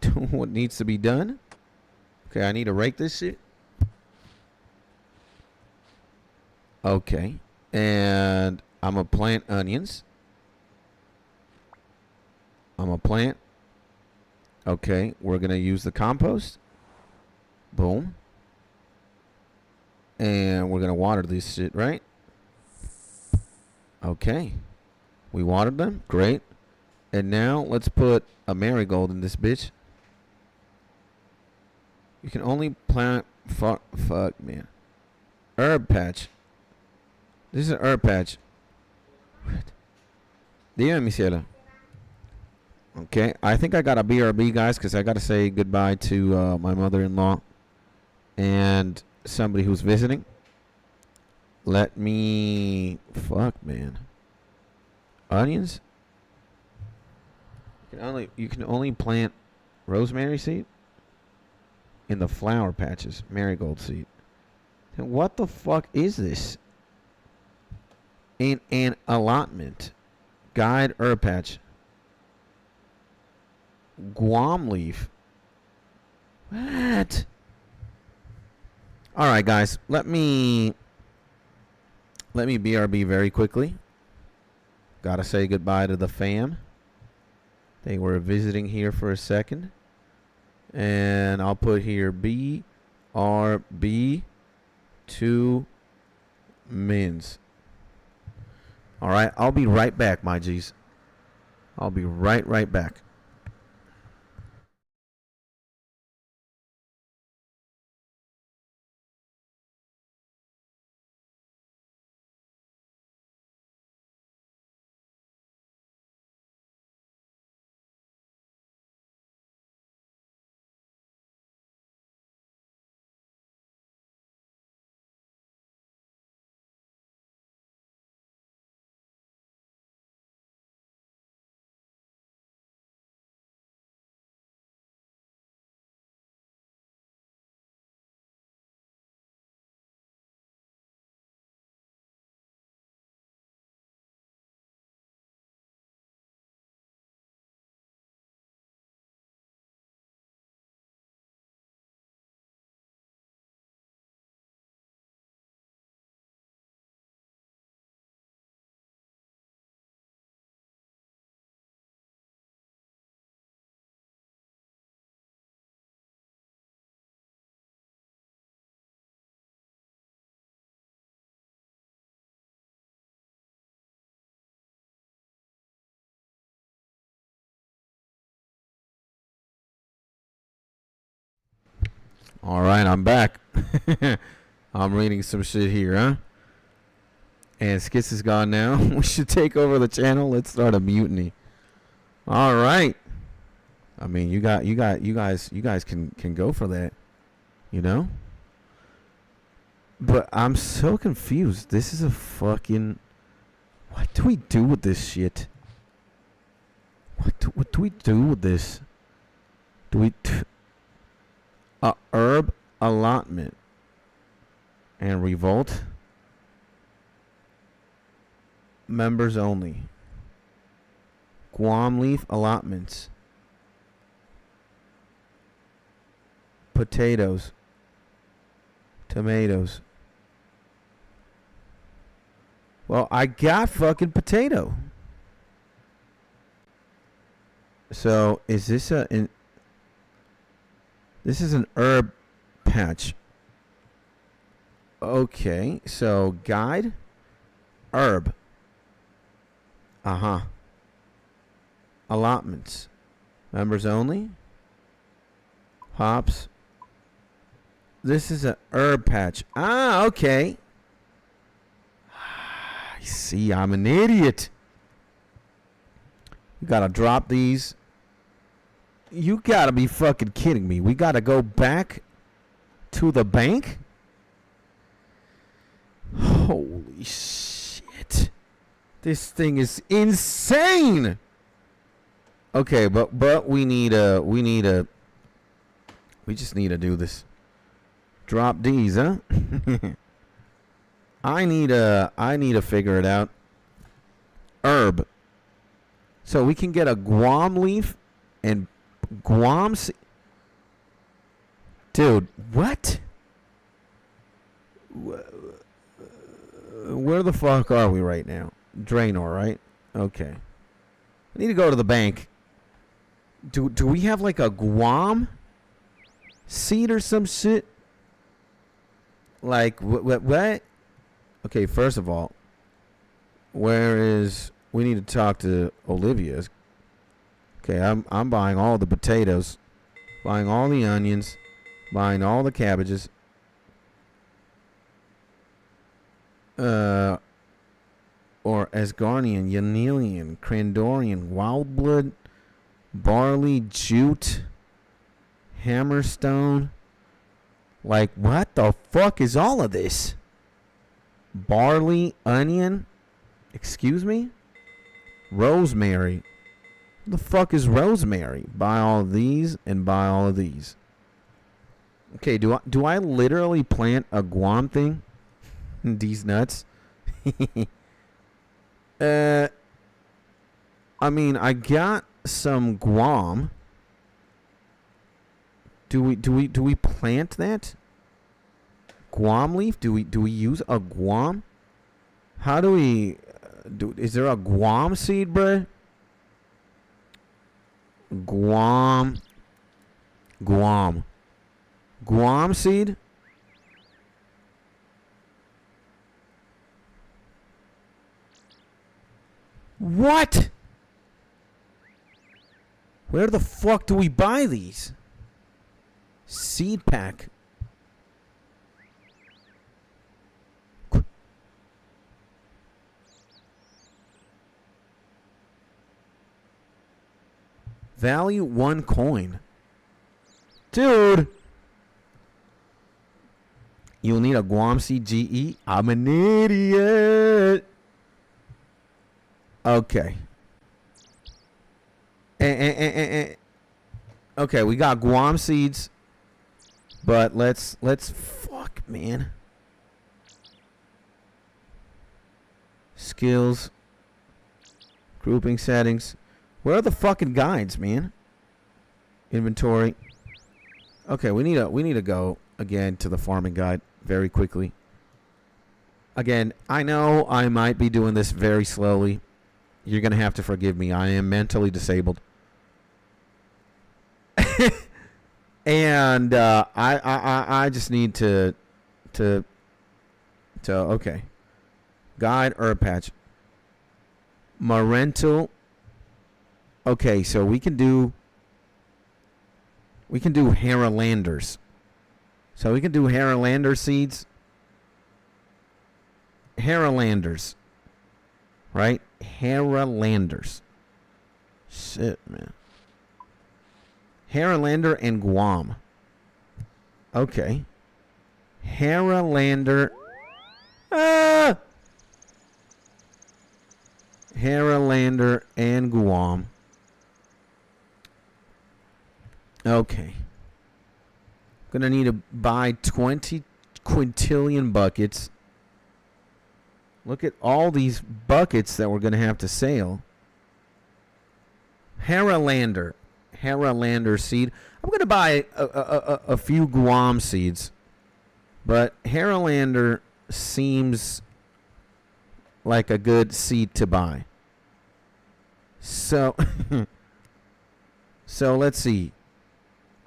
doing what needs to be done. Okay, I need to rake this shit. Okay. And I'm going to plant onions. I'm going to plant. Okay, we're going to use the compost. Boom. And we're going to water this shit, right? Okay. We watered them. Great. And now let's put a marigold in this bitch. You can only plant... Fuck, man. Herb patch. This is an herb patch. Dígame, mi cielo. Okay, I think I got a BRB, guys, because I got to say goodbye to my mother-in-law and somebody who's visiting. Let me... Fuck, man. Onions? You can only plant rosemary seed in the flower patches. Marigold seed. Then what the fuck is this? In an allotment. Guide herb patch. Guam leaf. What? Alright, guys. Let me BRB very quickly. Gotta say goodbye to the fam. They were visiting here for a second. And I'll put here BRB 2 mins. Alright, I'll be right back, my G's. I'll be right back. All right, I'm back. I'm reading some shit here, huh? And Skits is gone now. We should take over the channel. Let's start a mutiny. All right. I mean, you guys can go for that, you know? But I'm so confused. This is a fucking... What do we do with this shit? What do we do with this? Do we... A herb allotment. And revolt. Members only. Guam leaf allotments. Potatoes. Tomatoes. Well, I got fucking potato. So, is this this is an herb patch. Okay, so guide. Herb. Uh-huh. Allotments. Members only. Hops. This is a herb patch. Ah, okay. I see, I'm an idiot. You gotta drop these. You gotta be fucking kidding me. We gotta go back to the bank? Holy shit. This thing is insane. Okay, but we just need to do this. Drop these, huh? I need to figure it out. Herb. So we can get a Guam leaf and Guam Dude, what? Where the fuck are we right now? Draenor, right? Okay. I need to go to the bank. Do we have like a Guam seed or some shit? Like what? Okay, first of all, we need to talk to Olivia. Okay, I'm buying all the potatoes, buying all the onions, buying all the cabbages. Or Asgardian, Yanelian, Crandorian, Wildblood, Barley, Jute, Hammerstone. Like, what the fuck is all of this? Barley, onion, excuse me? Rosemary. What the fuck is rosemary? Buy all of these and buy all of these. Okay, do I literally plant a Guam thing? These nuts? I mean, I got some Guam. Do we plant that? Guam leaf? Do we use a Guam? How do we is there a Guam seed, bruh? Guam seed? What? Where the fuck do we buy these? Seed pack. Value 1 coin. Dude. You'll need a Guam CGE. I'm an idiot. Okay. Okay, we got Guam seeds. But let's fuck, man. Skills. Grouping settings. Where are the fucking guides, man? Inventory. Okay, we need to go again to the farming guide very quickly. Again, I know I might be doing this very slowly. You're gonna have to forgive me. I am mentally disabled. And I just need to okay. Guide herb patch. Marental. Okay, so we can do Haralanders. So we can do Haralander seeds. Haralanders. Right? Haralanders. Shit, man. Haralander and Guam. Okay. Haralander. Haralander and Guam. Okay. Gonna need to buy 20 quintillion buckets. Look at all these buckets that we're gonna have to sell. Haralander. Haralander seed. I'm gonna buy a few Guam seeds. But Haralander seems like a good seed to buy. So so let's see.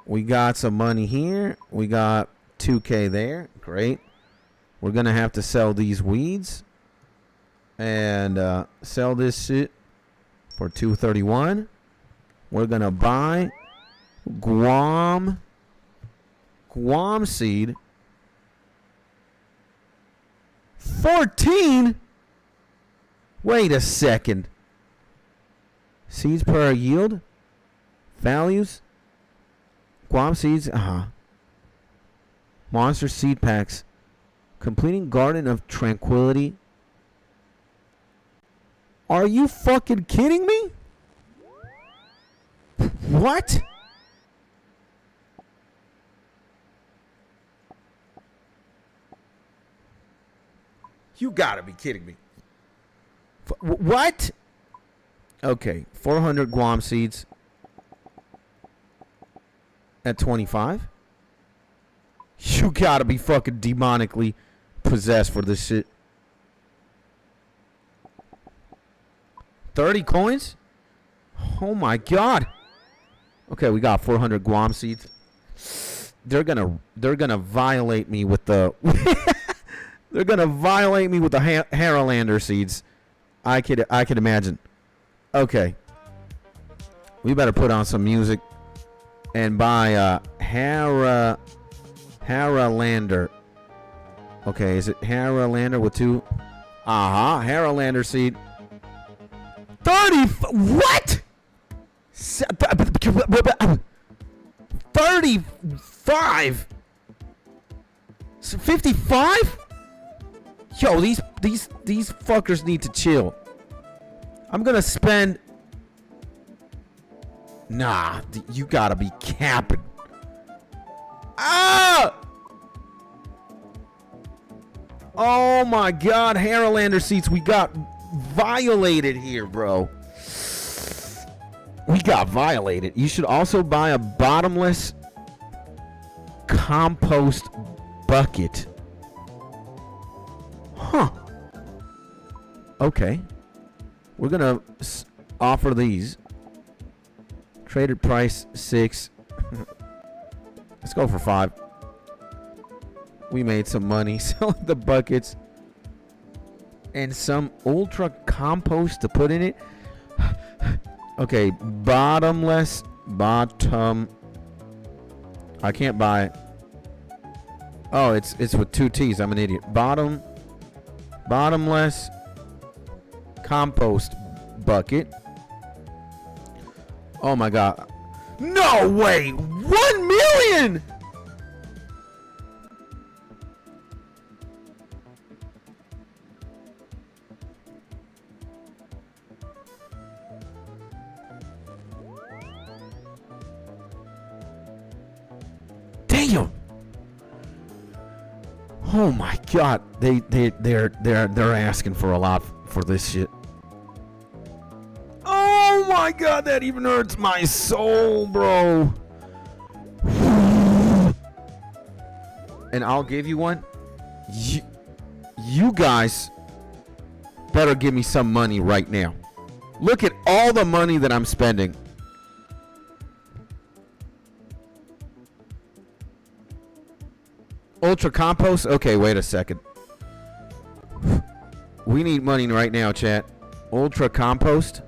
We got some money here. We got 2K there. Great. We're going to have to sell these weeds. And sell this shit for 231. We're going to buy Guam seed. 14? Wait a second. Seeds per yield? Values? Guam seeds? Monster seed packs. Completing Garden of Tranquility. Are you fucking kidding me? What? You gotta be kidding me. What? Okay, 400 Guam seeds at 25. You gotta be fucking demonically possessed for this shit. 30 coins? Oh my god. Okay, we got 400 Guam seeds. They're gonna violate me with the they're gonna violate me with the Haralander seeds. I could imagine. Okay. We better put on some music and buy Haralander. Okay, is it Haralander with two? Haralander seed. 30. What? 35. 55. Yo, these fuckers need to chill. I'm gonna spend. Nah, you gotta be capping. Ah! Oh my god, Haralander seats. We got violated here, bro. We got violated. You should also buy a bottomless compost bucket. Huh. Okay. We're gonna offer these. Traded price 6. Let's go for 5. We made some money selling the buckets and some ultra compost to put in it. Okay, bottomless bottom. I can't buy it. Oh, it's with 2 T's. I'm an idiot. Bottomless compost bucket. Oh my god. No way. 1 million. Damn. Oh my god. They're asking for a lot for this shit. Oh my god, that even hurts my soul, bro. And I'll give you one. You guys better give me some money right now. Look at all the money that I'm spending. Ultra compost? Okay, wait a second. We need money right now, chat. Ultra compost?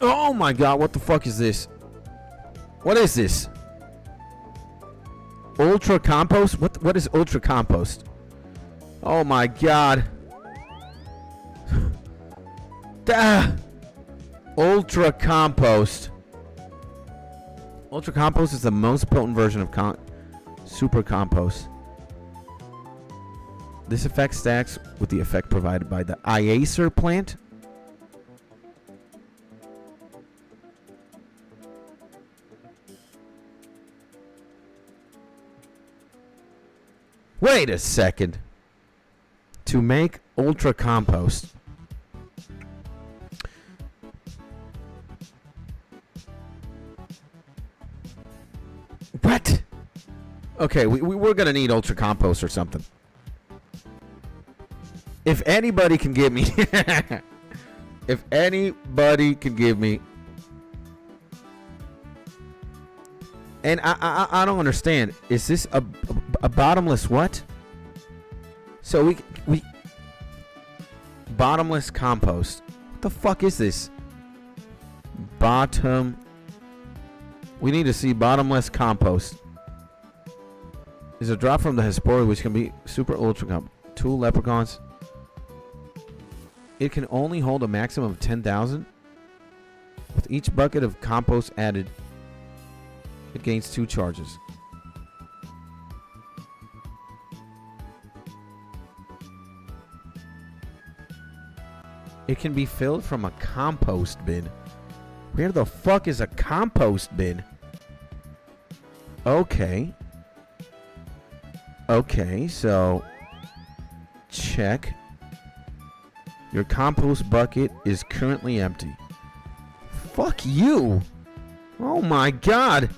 Oh my god, what the fuck is this? What is this? Ultra compost? What is ultra compost? Oh my god. Ultra compost. Ultra compost is the most potent version of super compost. This effect stacks with the effect provided by the IACER plant. Wait a second. To make ultra compost. What? Okay, we're gonna need ultra compost or something. If anybody can give me if anybody can give me, and I don't understand, is this a bottomless what? So we bottomless compost. What the fuck is this? We need to see bottomless compost. Is a drop from the Hespori, which can be super ultra comp. 2 leprechauns. It can only hold a maximum of 10,000. With each bucket of compost added, it gains 2 charges. It can be filled from a compost bin. Where the fuck is a compost bin? Okay. Okay, so check. Your compost bucket is currently empty. Fuck you. Oh my god.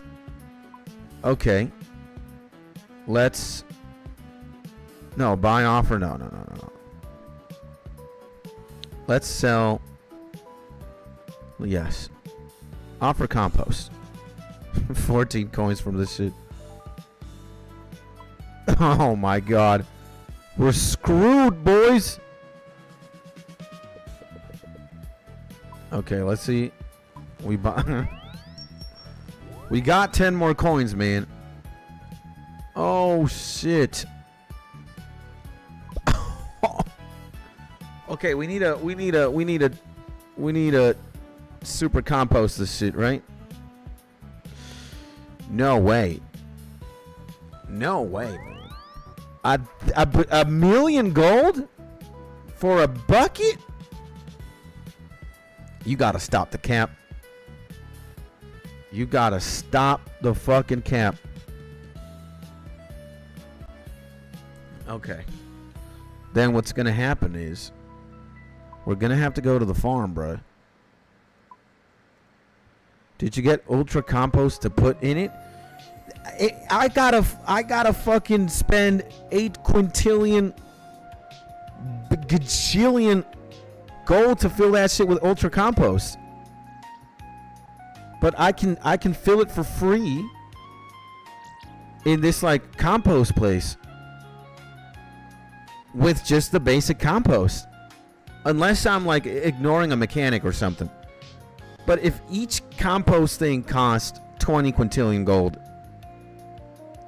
Okay. Let's... No, buy offer. No. Let's sell... Yes. Offer compost. 14 coins from this shit. Oh my god. We're screwed, boys. Okay, let's see. We got 10 more coins, man. Oh shit. Okay, we need a super compost this shit, right? No way. No way, man. A million gold for a bucket? You gotta stop the cap. You gotta stop the fucking cap. Okay. Then what's gonna happen is we're gonna have to go to the farm, bro. Did you get ultra compost to put in it? I gotta fucking spend 8 quintillion gajillion gold to fill that shit with ultra compost. But I can fill it for free in this like compost place with just the basic compost. Unless I'm like ignoring a mechanic or something. But if each compost thing costs 20 quintillion gold,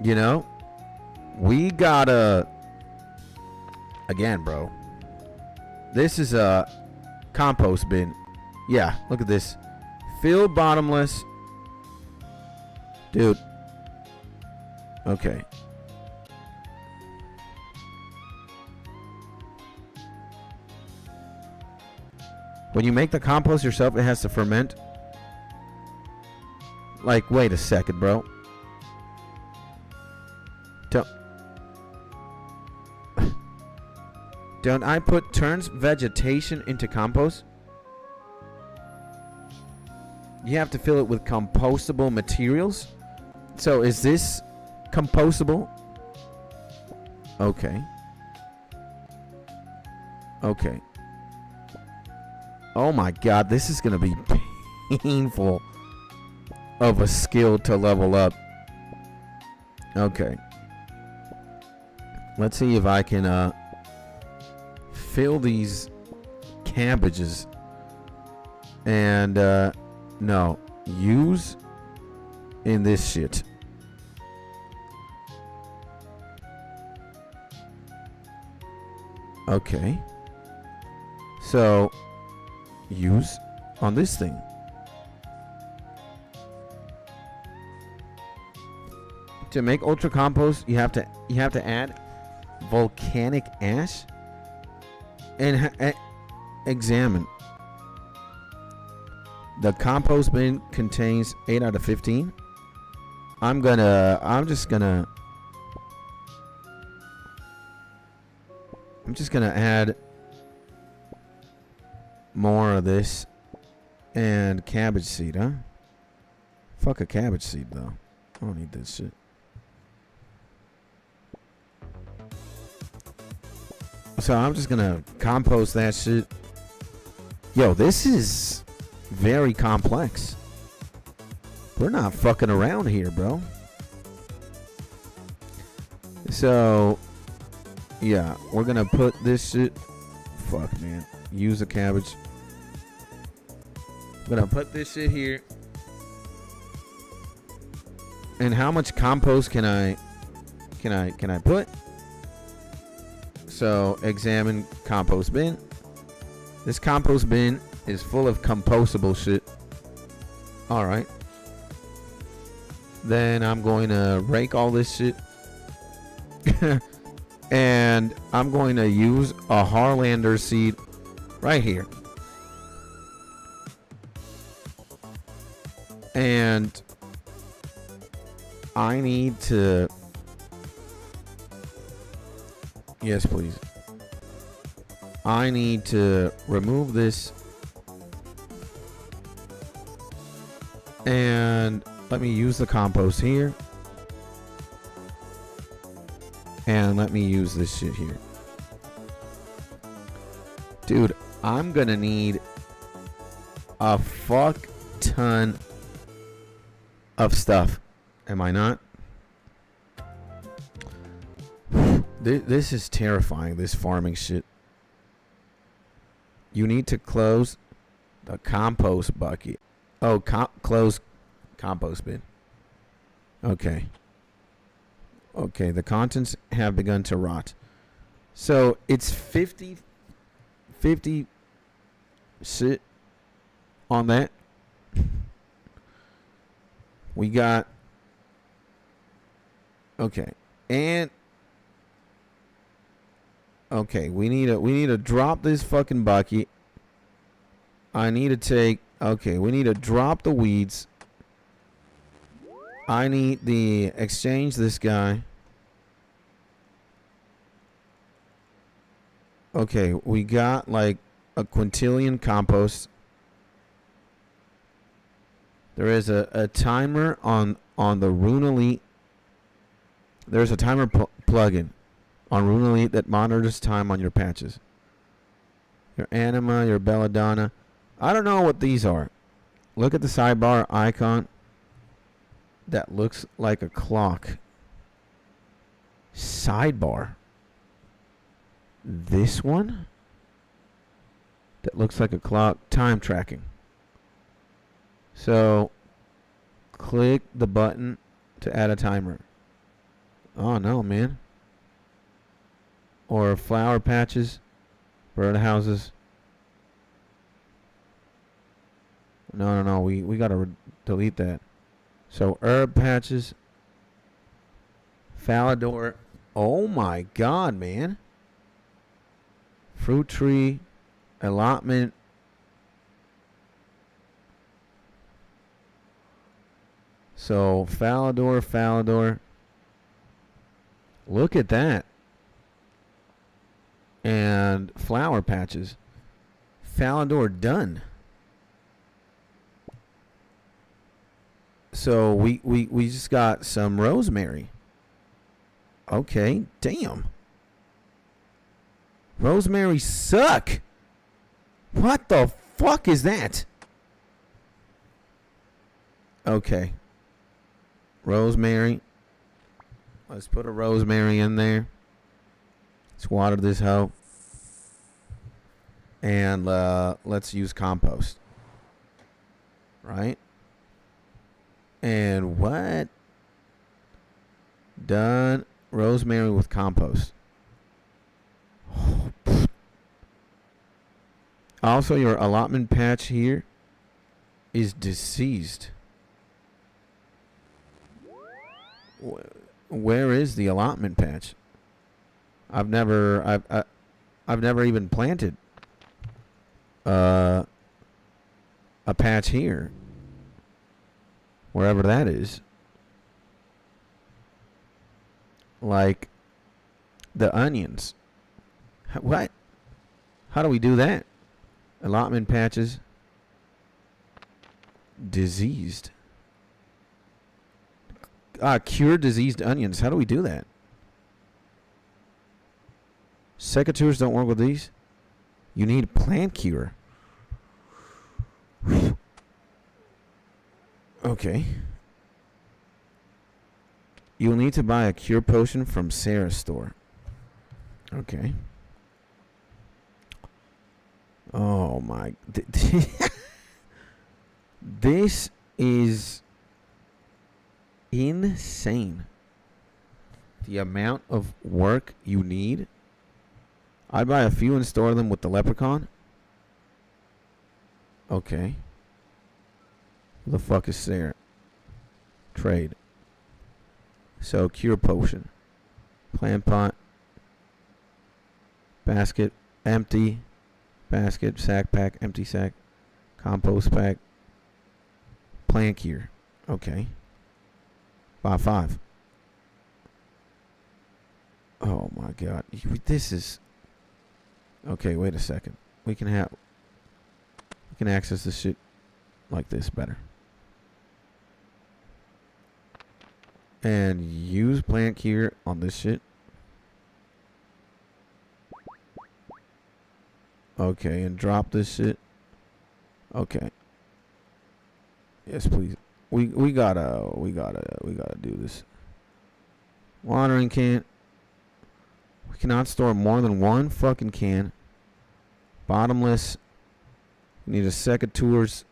you know, we gotta, again, bro, this is a compost bin. Yeah, look at this. Filled bottomless. Dude. Okay. When you make the compost yourself, it has to ferment. Like, wait a second, bro. Don't I put turns vegetation into compost? You have to fill it with compostable materials. So is this compostable? Okay. Okay. Oh my god, this is gonna be painful of a skill to level up. Okay. Let's see if I can fill these cabbages. And no, use in this shit. Okay. So use on this thing. To make ultra compost, you have to add volcanic ash and examine. The compost bin contains 8 out of 15. I'm just gonna add more of this and cabbage seed, huh? Fuck a cabbage seed though. I don't need this shit. So I'm just gonna compost that shit. Yo, this is very complex. We're not fucking around here, bro. So, yeah, we're gonna put this shit. Fuck, man. Use a cabbage. I'm gonna put this shit here. And how much compost can I put? So, examine compost bin. This compost bin is full of compostable shit. All right. Then I'm going to rake all this shit. And I'm going to use a Harlander seed right here. And I need to... Yes, please. I need to remove this. And let me use the compost here. And let me use this shit here. Dude, I'm gonna need a fuck ton of stuff. Am I not? This is terrifying, this farming shit. You need to close the compost bucket. Oh, close compost bin. Okay. Okay, the contents have begun to rot. So it's 50 shit on that. We got... Okay. And... Okay, we need to drop this fucking bucket. I need to take... Okay, we need to drop the weeds. I need to exchange this guy. Okay, we got like a quintillion compost. There is a timer on the Rune Elite. There's a timer plugin on Rune Elite that monitors time on your patches. Your anima, your belladonna. I don't know what these are. Look at the sidebar icon. That looks like a clock. Sidebar. This one? That looks like a clock. Time tracking. So, click the button to add a timer. Oh no, man. Or flower patches. Birdhouses. No. We gotta delete that. So herb patches. Falador. Oh my god, man. Fruit tree. Allotment. So Falador. Look at that. And flower patches. Falador done. So we just got some rosemary. Okay, damn. Rosemary suck. What the fuck is that? Okay. Rosemary. Let's put a rosemary in there. Let's water this hoe. And let's use compost. Right? And what? Done. Rosemary with compost. Also, your allotment patch here is deceased. Where is the allotment patch? I've never even planted a patch here. Wherever that is. Like the onions. What? How do we do that? Allotment patches. Diseased. Cure diseased onions. How do we do that? Secateurs don't work with these. You need plant cure. Okay. You'll need to buy a cure potion from Sarah's store. Okay. Oh my. This is insane. The amount of work you need. I'd buy a few and store them with the leprechaun. Okay. Who the fuck is Sarah? Trade. So, cure potion. Plant pot. Basket. Empty. Basket. Sack pack. Empty sack. Compost pack. Plant cure. Okay. Buy 5. Oh my god. This is... Okay, wait a second. We can access this shit like this better. And use plant cure on this shit. Okay, and drop this shit. Okay. Yes, please. We gotta do this. Watering can. We cannot store more than one fucking can. Bottomless. We need a secateurs.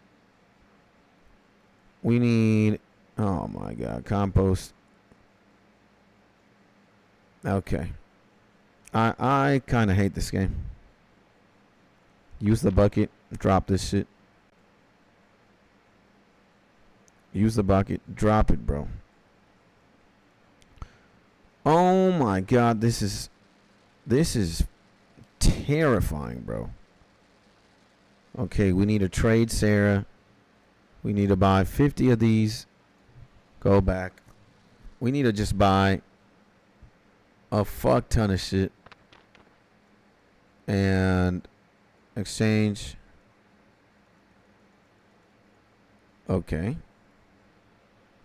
We need... Oh my god. Compost. Okay. I kind of hate this game. Use the bucket. Drop this shit. Use the bucket. Drop it, bro. Oh my god. This is terrifying, bro. Okay, we need to trade Sarah. We need to buy 50 of these. Go back. We need to just buy a fuck ton of shit. And exchange. Okay.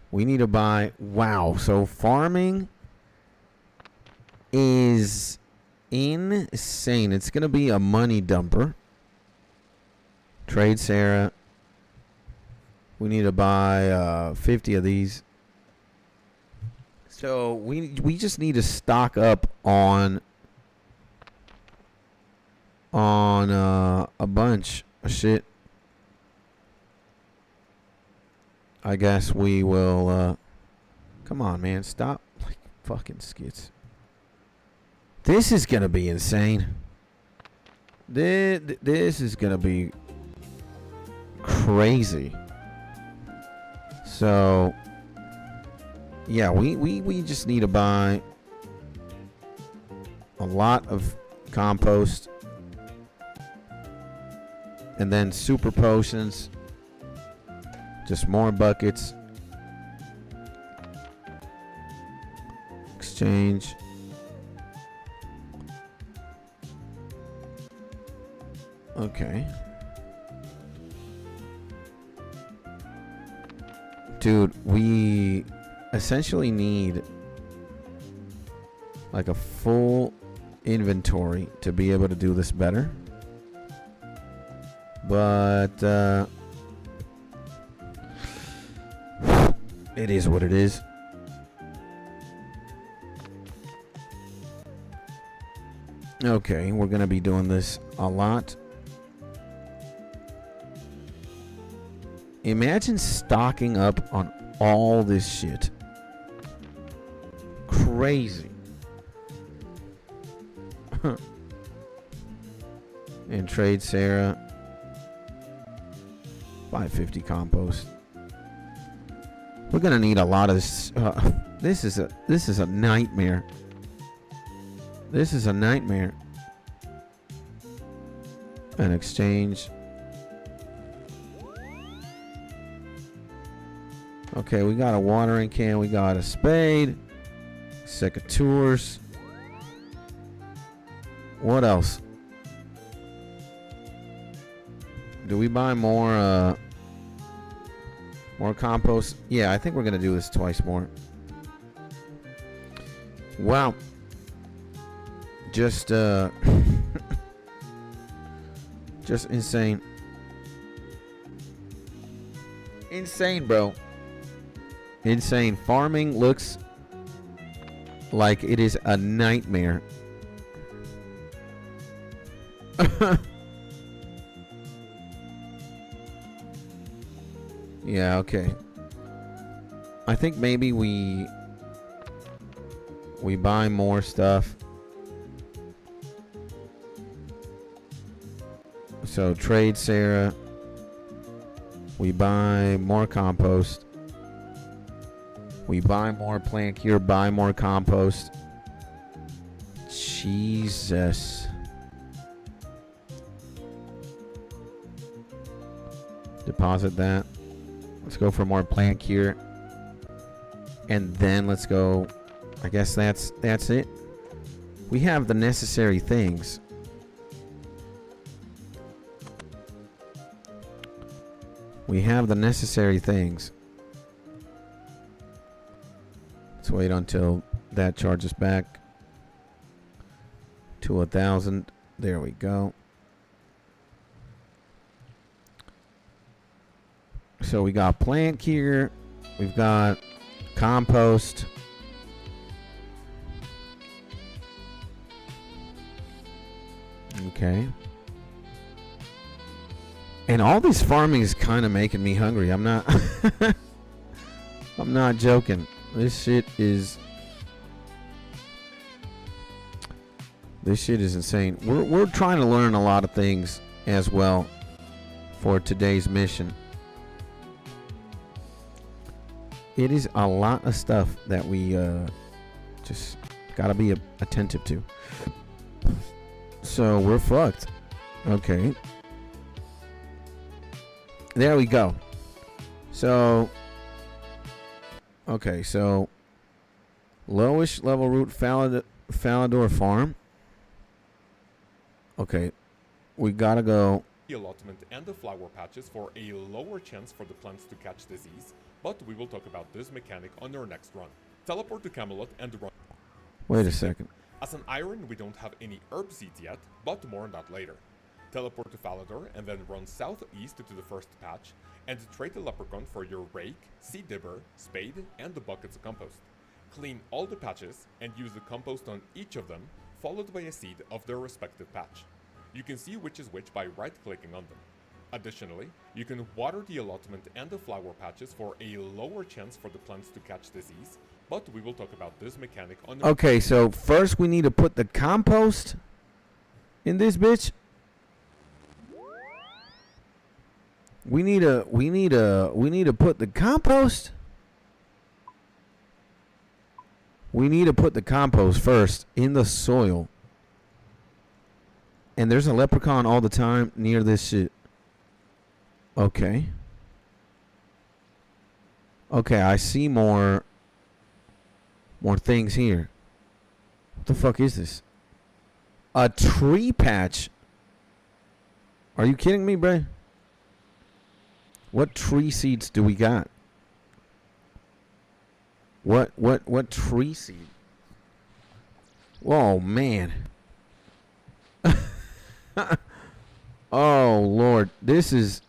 We need to buy... Wow. So farming is insane. It's going to be a money dumper. Trade Sarah. We need to buy 50 of these. So we just need to stock up on a bunch of shit. I guess we will come on, man, stop like fucking skits. This is gonna be insane. This is gonna be crazy. So yeah, we just need to buy a lot of compost and then super potions. Just more buckets. Exchange. Okay. Dude, we essentially need like a full inventory to be able to do this better. But it is what it is. Okay, we're gonna be doing this a lot. Imagine stocking up on all this shit. Crazy. And trade Sarah. Buy 50 compost. We're gonna need a lot of this. This is a nightmare. This is a nightmare. An exchange. Okay, we got a watering can. We got a spade. Secateurs. What else? Do we buy more compost? Yeah, I think we're gonna do this twice more. Wow. Just just insane. Insane, bro. Insane. Farming looks like it is a nightmare. Yeah, okay. I think maybe we buy more stuff. So trade Sarah. We buy more compost. We buy more plant cure, buy more compost. Jesus. Deposit that. Let's go for more plant cure. And then let's go. I guess that's it. We have the necessary things. We have the necessary things. Let's wait until that charges back to 1,000. There we go. So we got plant cure. We've got compost. Okay. And all this farming is kind of making me hungry. I'm not I'm not joking. This shit is insane. We're trying to learn a lot of things as well for today's mission. It is a lot of stuff that we just gotta be attentive to. So we're fucked. Okay. There we go. So, okay, so lowish level root Falador farm. Okay, we gotta go. The allotment and the flower patches for a lower chance for the plants to catch disease, but we will talk about this mechanic on our next run. Teleport to Camelot and run. Wait a second. As an iron, we don't have any herb seeds yet, but more on that later. Teleport to Falador and then run southeast to the first patch and trade the leprechaun for your rake, seed dibber, spade, and the buckets of compost. Clean all the patches and use the compost on each of them, followed by a seed of their respective patch. You can see which is which by right-clicking on them. Additionally, you can water the allotment and the flower patches for a lower chance for the plants to catch disease, but we will talk about this mechanic on the... Okay, so first we need to put the compost in this bitch. We need to put the compost. We need to put the compost first in the soil. And there's a leprechaun all the time near this shit. Okay. Okay, I see more things here. What the fuck is this? A tree patch. Are you kidding me, bro? What tree seeds do we got? What tree seed? Whoa, man. Oh Lord, this is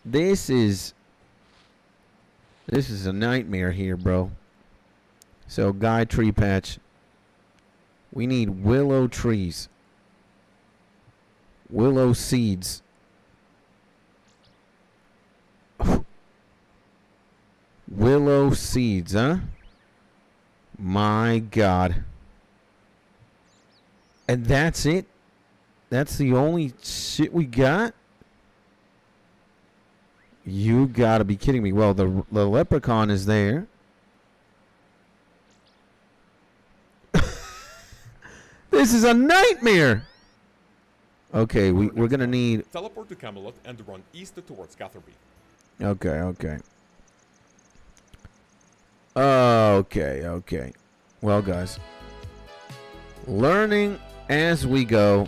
a nightmare here, bro. So guy tree patch. We need willow trees. Willow seeds. Willow seeds, huh? My God. And that's it? That's the only shit we got? You gotta be kidding me. Well, the leprechaun is there. This is a nightmare. Okay, we're gonna need. Teleport to Camelot and run east towards Catherby. Okay. Okay. Well, guys, learning as we go.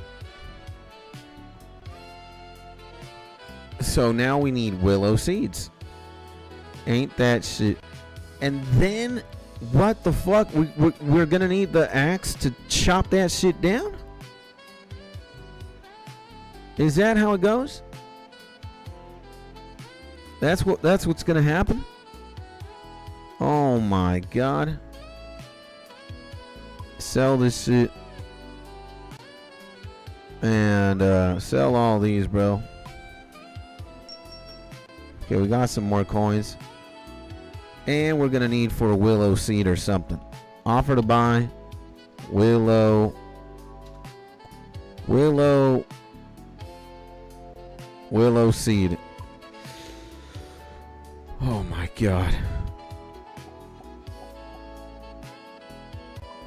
So now we need willow seeds. Ain't that shit? And then, what the fuck? We're gonna need the axe to chop that shit down? Is that how it goes? That's what's gonna happen? Oh my god. Sell this shit. And sell all these, bro. Okay, we got some more coins. And we're gonna need for a willow seed or something. Offer to buy. Willow seed. Oh my god.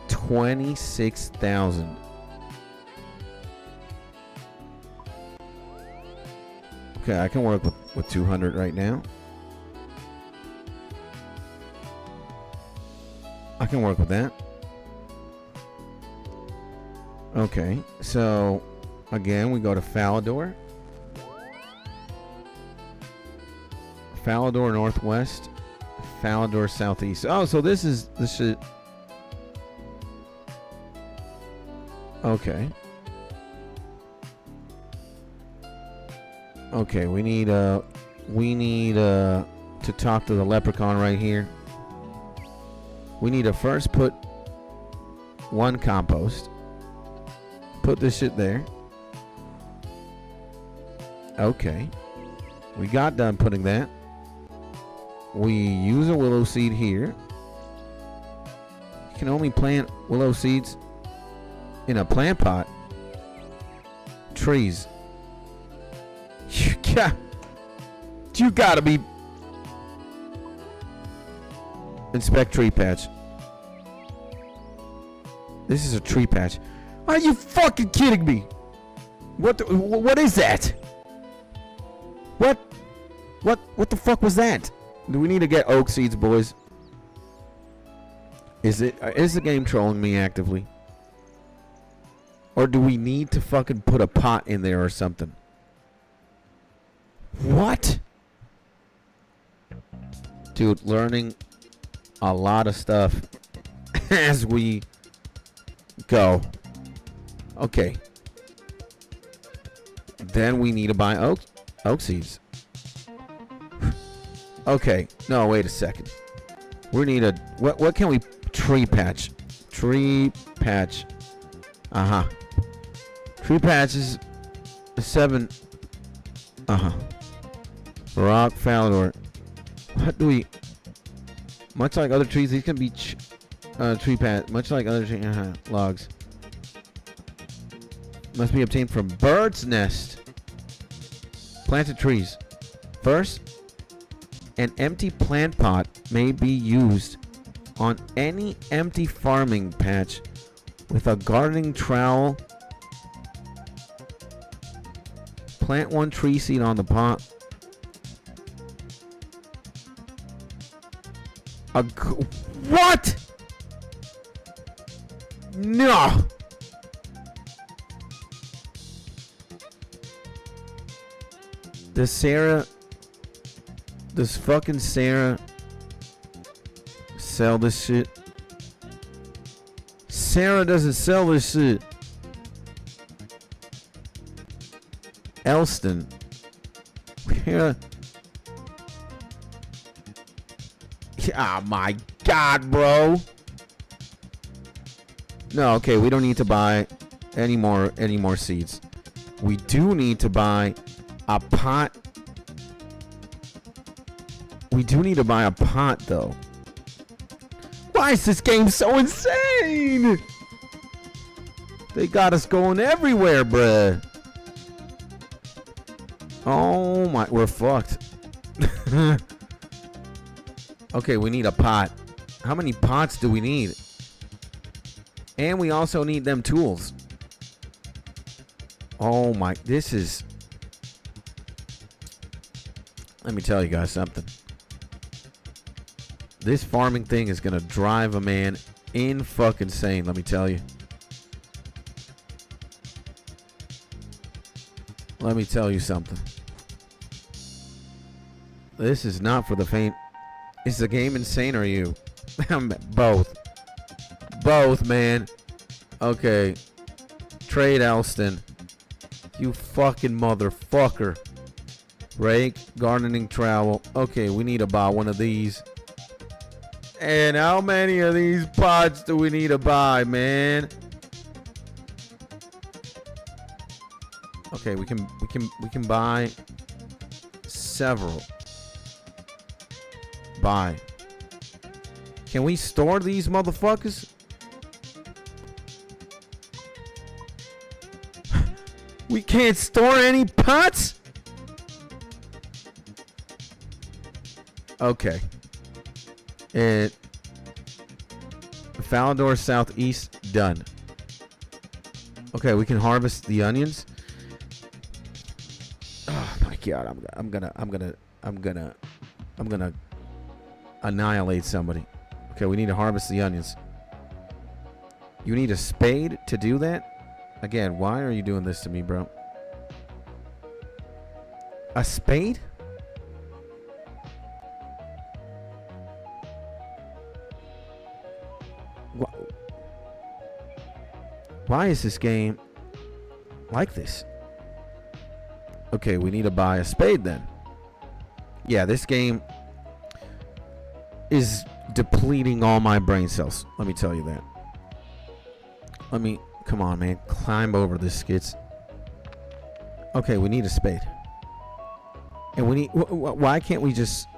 26,000. Okay, I can work with 200 right now. I can work with that. Okay, so again, we go to Falador. Falador Northwest. Falador Southeast. Oh, so this is the shit. Okay. Okay, we need to talk to the leprechaun right here. We need to first put one compost. Put this shit there. Okay. We got done putting that. We use a willow seed here. You can only plant willow seeds in a plant pot. Trees. You gotta be. Inspect tree patch. This is a tree patch. Are you fucking kidding me? What is that? What the fuck was that? Do we need to get oak seeds, boys? Is the game trolling me actively? Or do we need to fucking put a pot in there or something? What? Dude, learning a lot of stuff as we go. Okay. Then we need to buy oak seeds. Okay. No, wait a second. We need a what can we tree patch? Tree patch. Uh-huh. Tree patch is 7. Uh-huh. Rock Falador. What do we? Much like other trees, these can be tree patch. Much like other trees, logs. Must be obtained from bird's nest. Planted trees. First, an empty plant pot may be used on any empty farming patch with a gardening trowel. Plant one tree seed on the pot. What? No. Does fucking Sarah sell this shit? Sarah doesn't sell this shit. Elston. Yeah. Oh my god, bro. No, okay, we don't need to buy any more seeds. We do need to buy a pot. We do need to buy a pot though. Why is this game so insane? They got us going everywhere, bruh. Oh my, we're fucked. Okay, we need a pot. How many pots do we need? And we also need them tools. Oh my, this is... Let me tell you guys something. This farming thing is gonna drive a man in fucking insane, let me tell you. Let me tell you something. This is not for the faint. Is the game insane or you? Both. Both, man. Okay. Trade Alston. You fucking motherfucker. Rake, gardening trowel. Okay, we need to buy one of these. And how many of these pots do we need to buy, man? Okay, we can buy several. Buy. Can we store these motherfuckers? We can't store any pots? Okay. And Falador Southeast done. Okay, we can harvest the onions. Oh my god, I'm gonna annihilate somebody. Okay, we need to harvest the onions. You need a spade to do that? Again, why are you doing this to me, bro? A spade? Why is this game like this? Okay, we need to buy a spade then. Yeah, this game is depleting all my brain cells. Let me tell you that. Come on, man. Climb over this, skits. Okay, we need a spade. And we need... Why can't we just...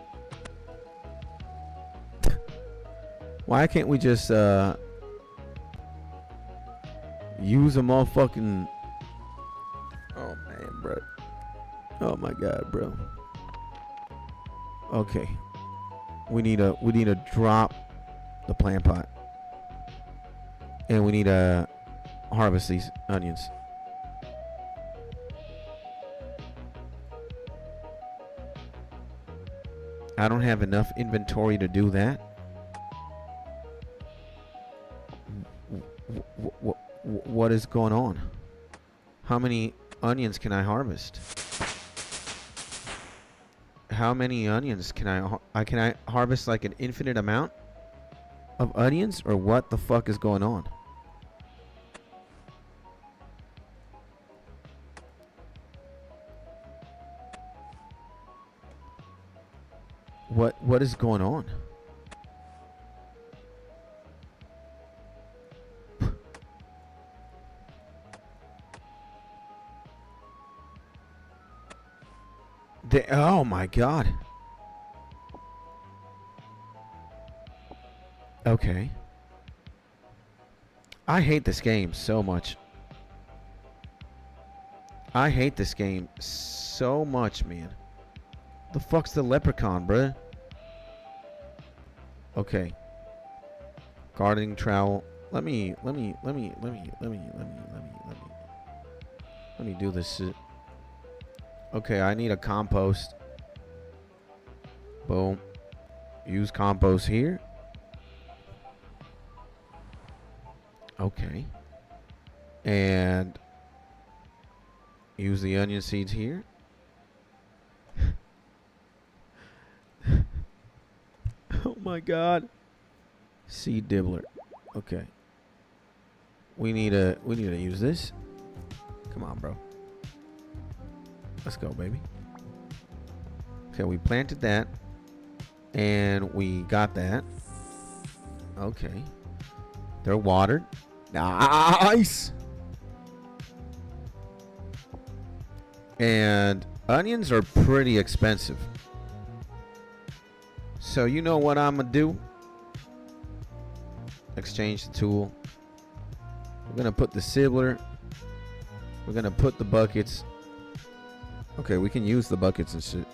Why can't we just, use a motherfucking... Oh, man, bro. Oh, my God, bro. Okay. We need to drop the plant pot. And we need to harvest these onions. I don't have enough inventory to do that. What is going on? How many onions can I harvest? How many onions can I harvest like an infinite amount of onions, or what the fuck is going on? What is going on? Oh my god. Okay. I hate this game so much. I hate this game so much, man. The fuck's the leprechaun, bruh? Okay. Gardening trowel. Let me do this shit. Okay, I need a compost. Boom. Use compost here. Okay. And use the onion seeds here. Oh my god. Seed dibbler. Okay. We need to use this. Come on, bro. Let's go, baby. Okay, we planted that. And we got that. Okay. They're watered. Nice. And onions are pretty expensive. So you know what I'm gonna do? Exchange the tool. We're gonna put the sibbler. We're gonna put the buckets. Okay, we can use the buckets and shit.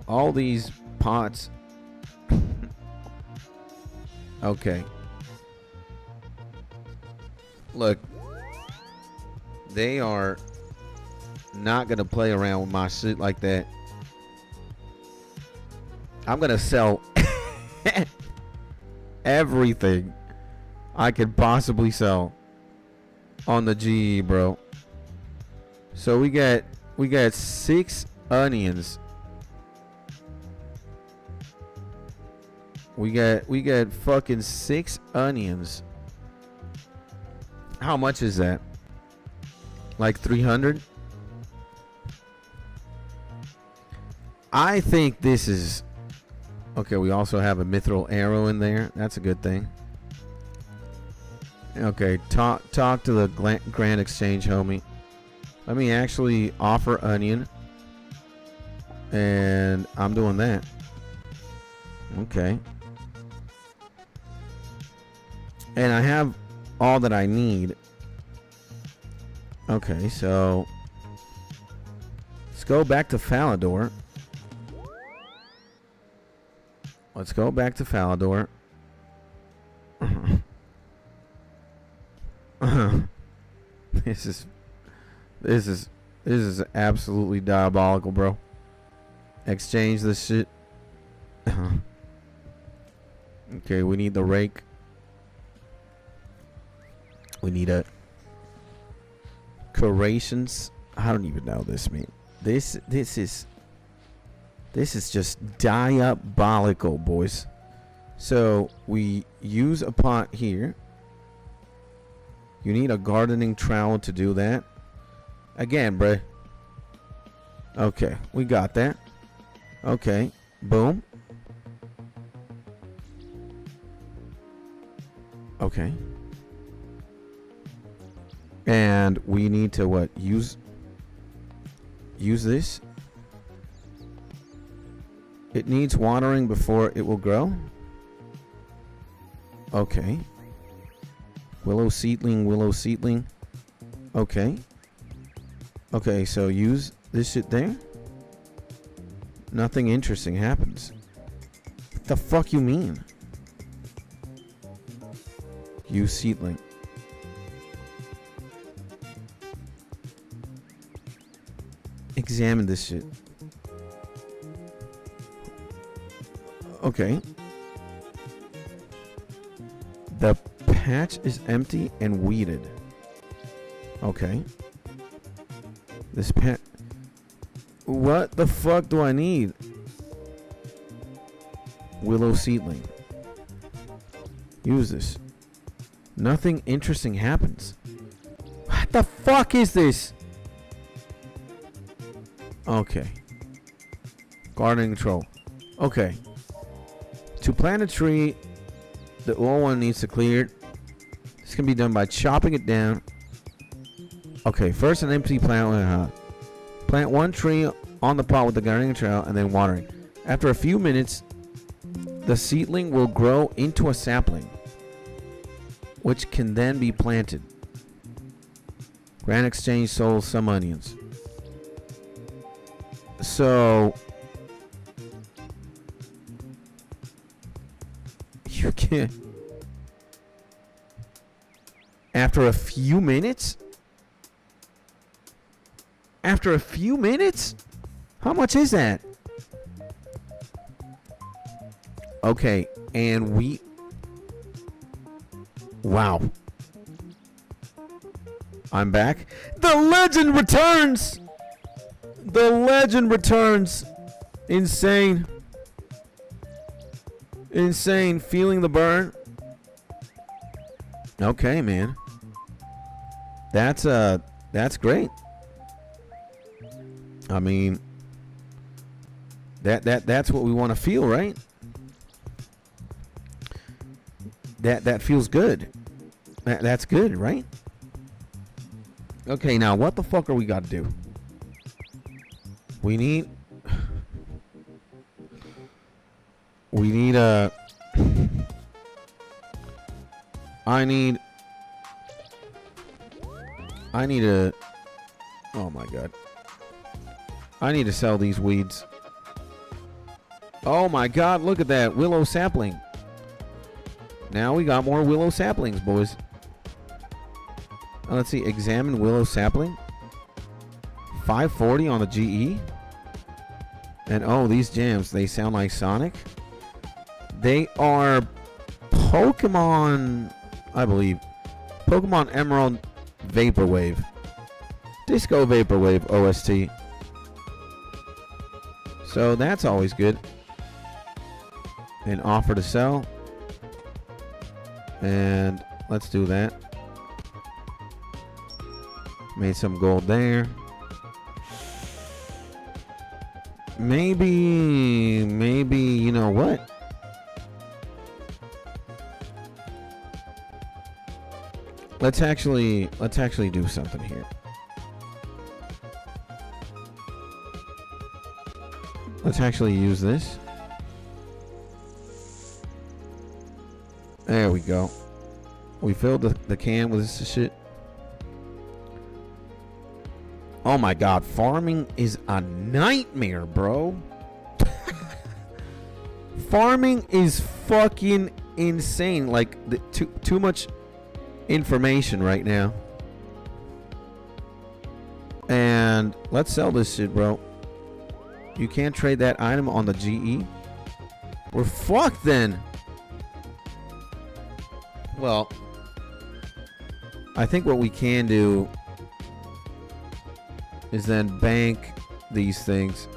all these pots. Okay. Look, they are not gonna play around with my shit like that. I'm gonna sell everything I could possibly sell on the GE, bro. So we got 6 onions. We got fucking 6 onions. How much is that? Like 300? I think this is okay. We also have a mithril arrow in there. That's a good thing. Okay, talk to the Grand Exchange, homie. Let me actually offer onion, and I'm doing that. Okay. And I have all that I need. Okay, so let's go back to Falador. Let's go back to Falador. This is absolutely diabolical, bro. Exchange this shit. Okay, we need the rake. We need a curations. I don't even know this mean. This is just diabolical, boys. So we use a pot here. You need a gardening trowel to do that. Again, bruh. Okay, we got that. Okay, boom. Okay. And we need to what? Use this. It needs watering before it will grow. Okay. Willow seedling. Okay. Okay, so use this shit there. Nothing interesting happens. What the fuck you mean? Use seedling. Examine this shit. Okay. The patch is empty and weeded. Okay. This patch. What the fuck do I need? Willow seedling. Use this. Nothing interesting happens. What the fuck is this? Okay. Gardening control. Okay. To plant a tree, the old one needs to clear it. This can be done by chopping it down. Okay, first an empty plant. Plant one tree on the pot with the gardening trowel and then watering. After a few minutes, the seedling will grow into a sapling, which can then be planted. Grand Exchange sold some onions. So you can't. After a few minutes? After a few minutes? How much is that? Okay, and we... Wow. I'm back. The legend returns! The legend returns. Insane. Insane. Feeling the burn. Okay, man. That's great. I mean, that's what we want to feel, right? That feels good. That's good, right? Okay, now what the fuck are we got to do? We need a I need a oh my god. I need to sell these weeds. Oh my God, look at that willow sapling. Now we got more willow saplings, boys. Let's see, examine willow sapling. 540 on the GE. And oh, these gems, they sound like Sonic. They are Pokemon, I believe. Pokemon Emerald Vaporwave. Disco Vaporwave OST. So that's always good. And offer to sell. And let's do that. Made some gold there. Maybe, you know what? Let's actually do something here. Let's actually use this. There we go. We filled the can with this shit. Oh my God, farming is a nightmare, bro. Farming is fucking insane. Like too much information right now. And let's sell this shit, bro. You can't trade that item on the GE. We're fucked then. Well, I think what we can do is then bank these things.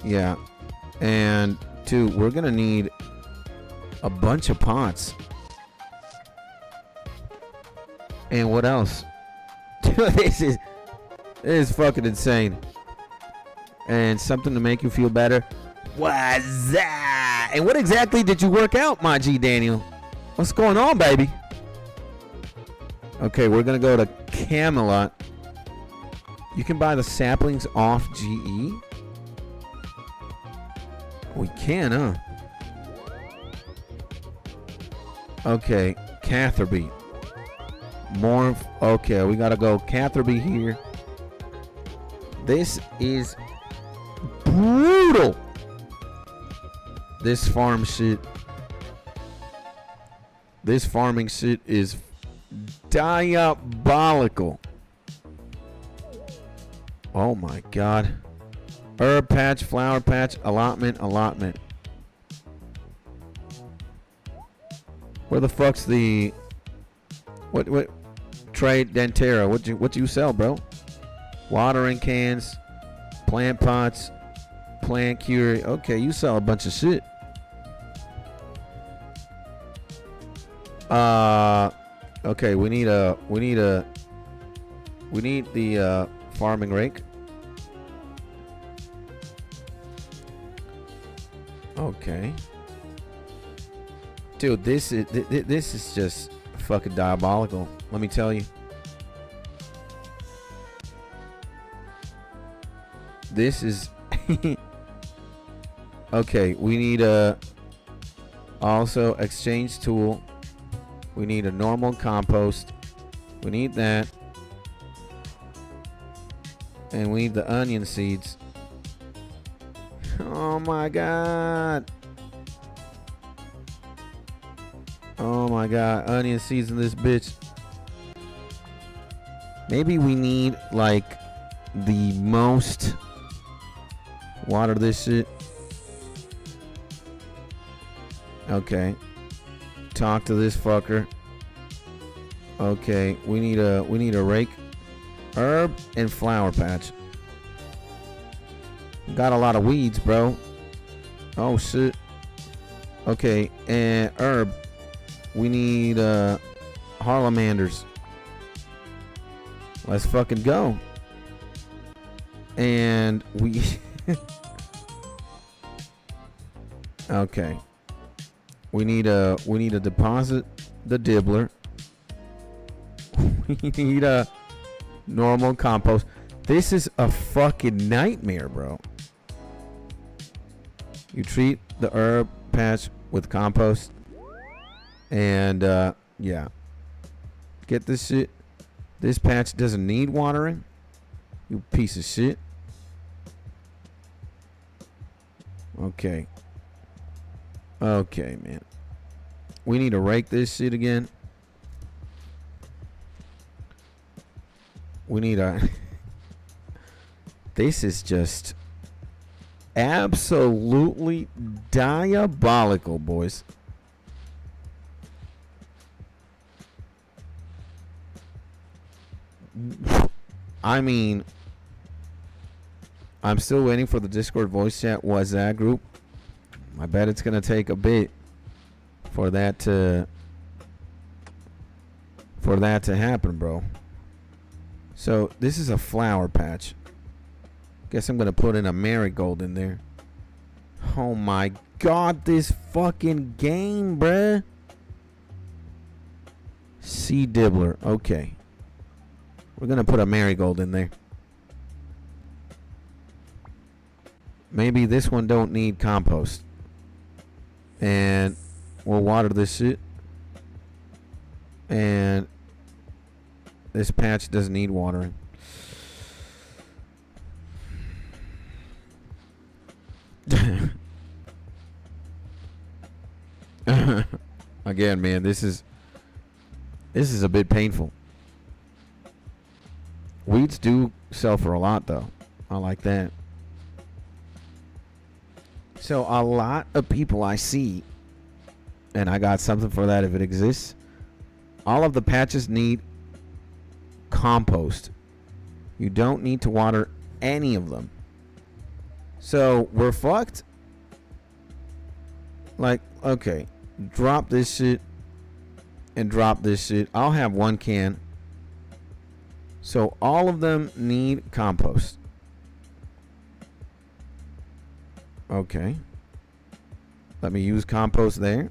Yeah. And two, we're gonna need a bunch of pots. And what else? This is fucking insane. And something to make you feel better. What's that? And what exactly did you work out, my G Daniel? What's going on, baby? Okay, we're gonna go to Camelot. You can buy the saplings off GE. We can, huh? Okay, Catherby. More. Okay, we gotta go Catherby here. This is brutal. This farm shit. This farming shit is diabolical. Oh my God. Herb patch, flower patch, allotment. Where the fuck's the what trade Dentera? What you sell, bro? Watering cans, plant pots, plant cure. Okay, you sell a bunch of shit. Okay, we need the farming rake. Okay. Dude, this is just fucking diabolical. Let me tell you. This is okay, we need a also exchange tool. We need a normal compost. We need that. And we need the onion seeds. Oh my God. Oh my God. Onion seeds in this bitch. Maybe we need like the most. Water this shit. Okay. Talk to this fucker. Okay, we need a rake, herb, and flower patch. Got a lot of weeds, bro. Oh shit. Okay, and herb. We need Harlemanders. Let's fucking go. And we okay. We need a deposit the dibbler. We need a normal compost. This is a fucking nightmare, bro. You treat the herb patch with compost. And yeah. Get this shit. This patch doesn't need watering. You piece of shit. Okay. Okay, man. We need to rake this shit again. We need a... This is just absolutely diabolical, boys. I mean, I'm still waiting for the Discord voice chat WhatsApp group. I bet it's gonna take a bit for that to happen, bro. So this is a flower patch. Guess I'm gonna put in a marigold in there. Oh my god, this fucking game, bruh. Sea dibbler. Okay. We're gonna put a marigold in there. Maybe this one don't need compost. And we'll water this shit. And this patch doesn't need watering. Again, man, this is a bit painful. Weeds do sell for a lot, though. I like that. So a lot of people I see, and I got something for that if it exists. All of the patches need compost. You don't need to water any of them. So we're fucked. Like, okay, drop this shit and drop this shit. I'll have one can. So all of them need compost. Okay. Let me use compost there.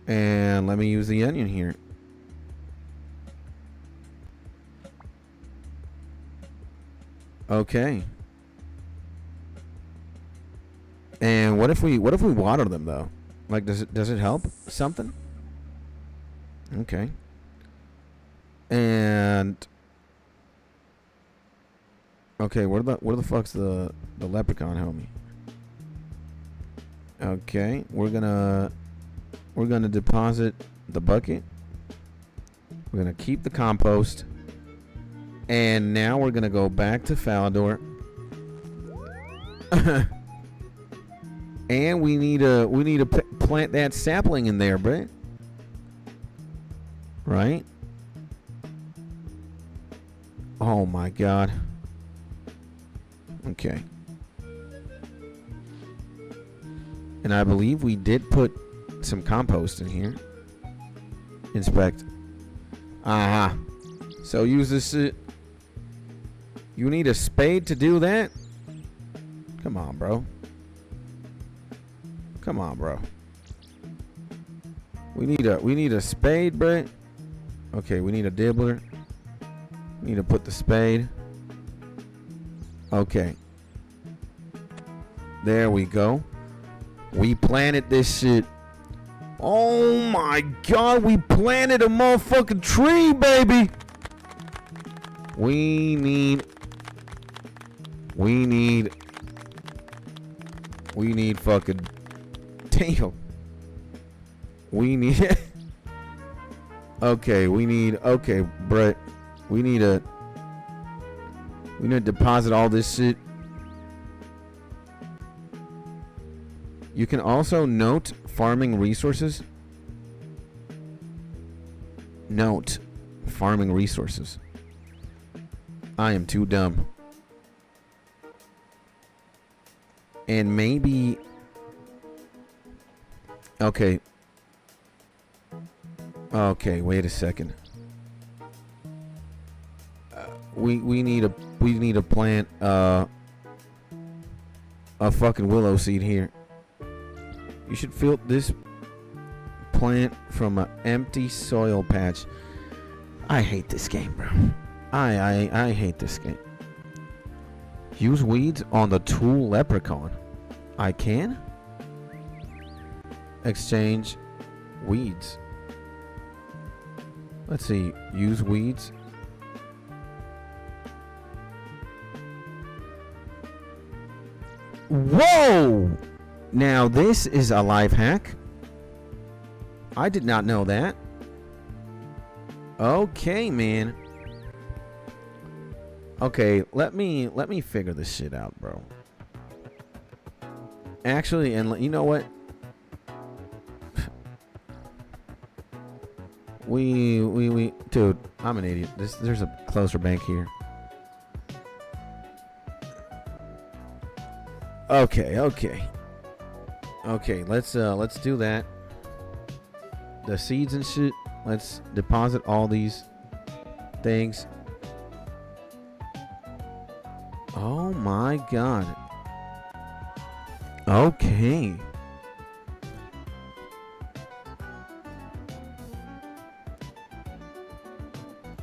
And let me use the onion here. Okay. And what if we water them though? Like, does it help something? Okay. And okay, where the fuck's the leprechaun homie? Okay, we're gonna deposit the bucket. We're gonna keep the compost, and now we're gonna go back to Falador. And we need to plant that sapling in there, bruh. Right? Oh my god. Okay. And I believe we did put some compost in here. Inspect. Aha. So use this. You need a spade to do that? Come on, bro. Come on, bro. We need a spade, bro. Okay, we need a dibbler. We need to put the spade. Okay. There we go. We planted this shit. Oh my god, we planted a motherfucking tree, baby. We need fucking damn. We need okay, Brett. We need to deposit all this shit. You can also note farming resources. Note farming resources. I am too dumb. And maybe okay. Okay, wait a second. We need to plant a fucking willow seed here. You should fill this plant from an empty soil patch. I hate this game, bro. I hate this game. Use weeds on the tool leprechaun. I can? Exchange weeds. Let's see. Use weeds. Whoa! Now this is a life hack. I did not know that. Okay, man. Okay, let me figure this shit out, bro. Actually, and you know what? Dude, I'm an idiot. There's a closer bank here. Okay. Let's do that. The seeds and shit. Let's deposit all these things. Oh my god. Okay.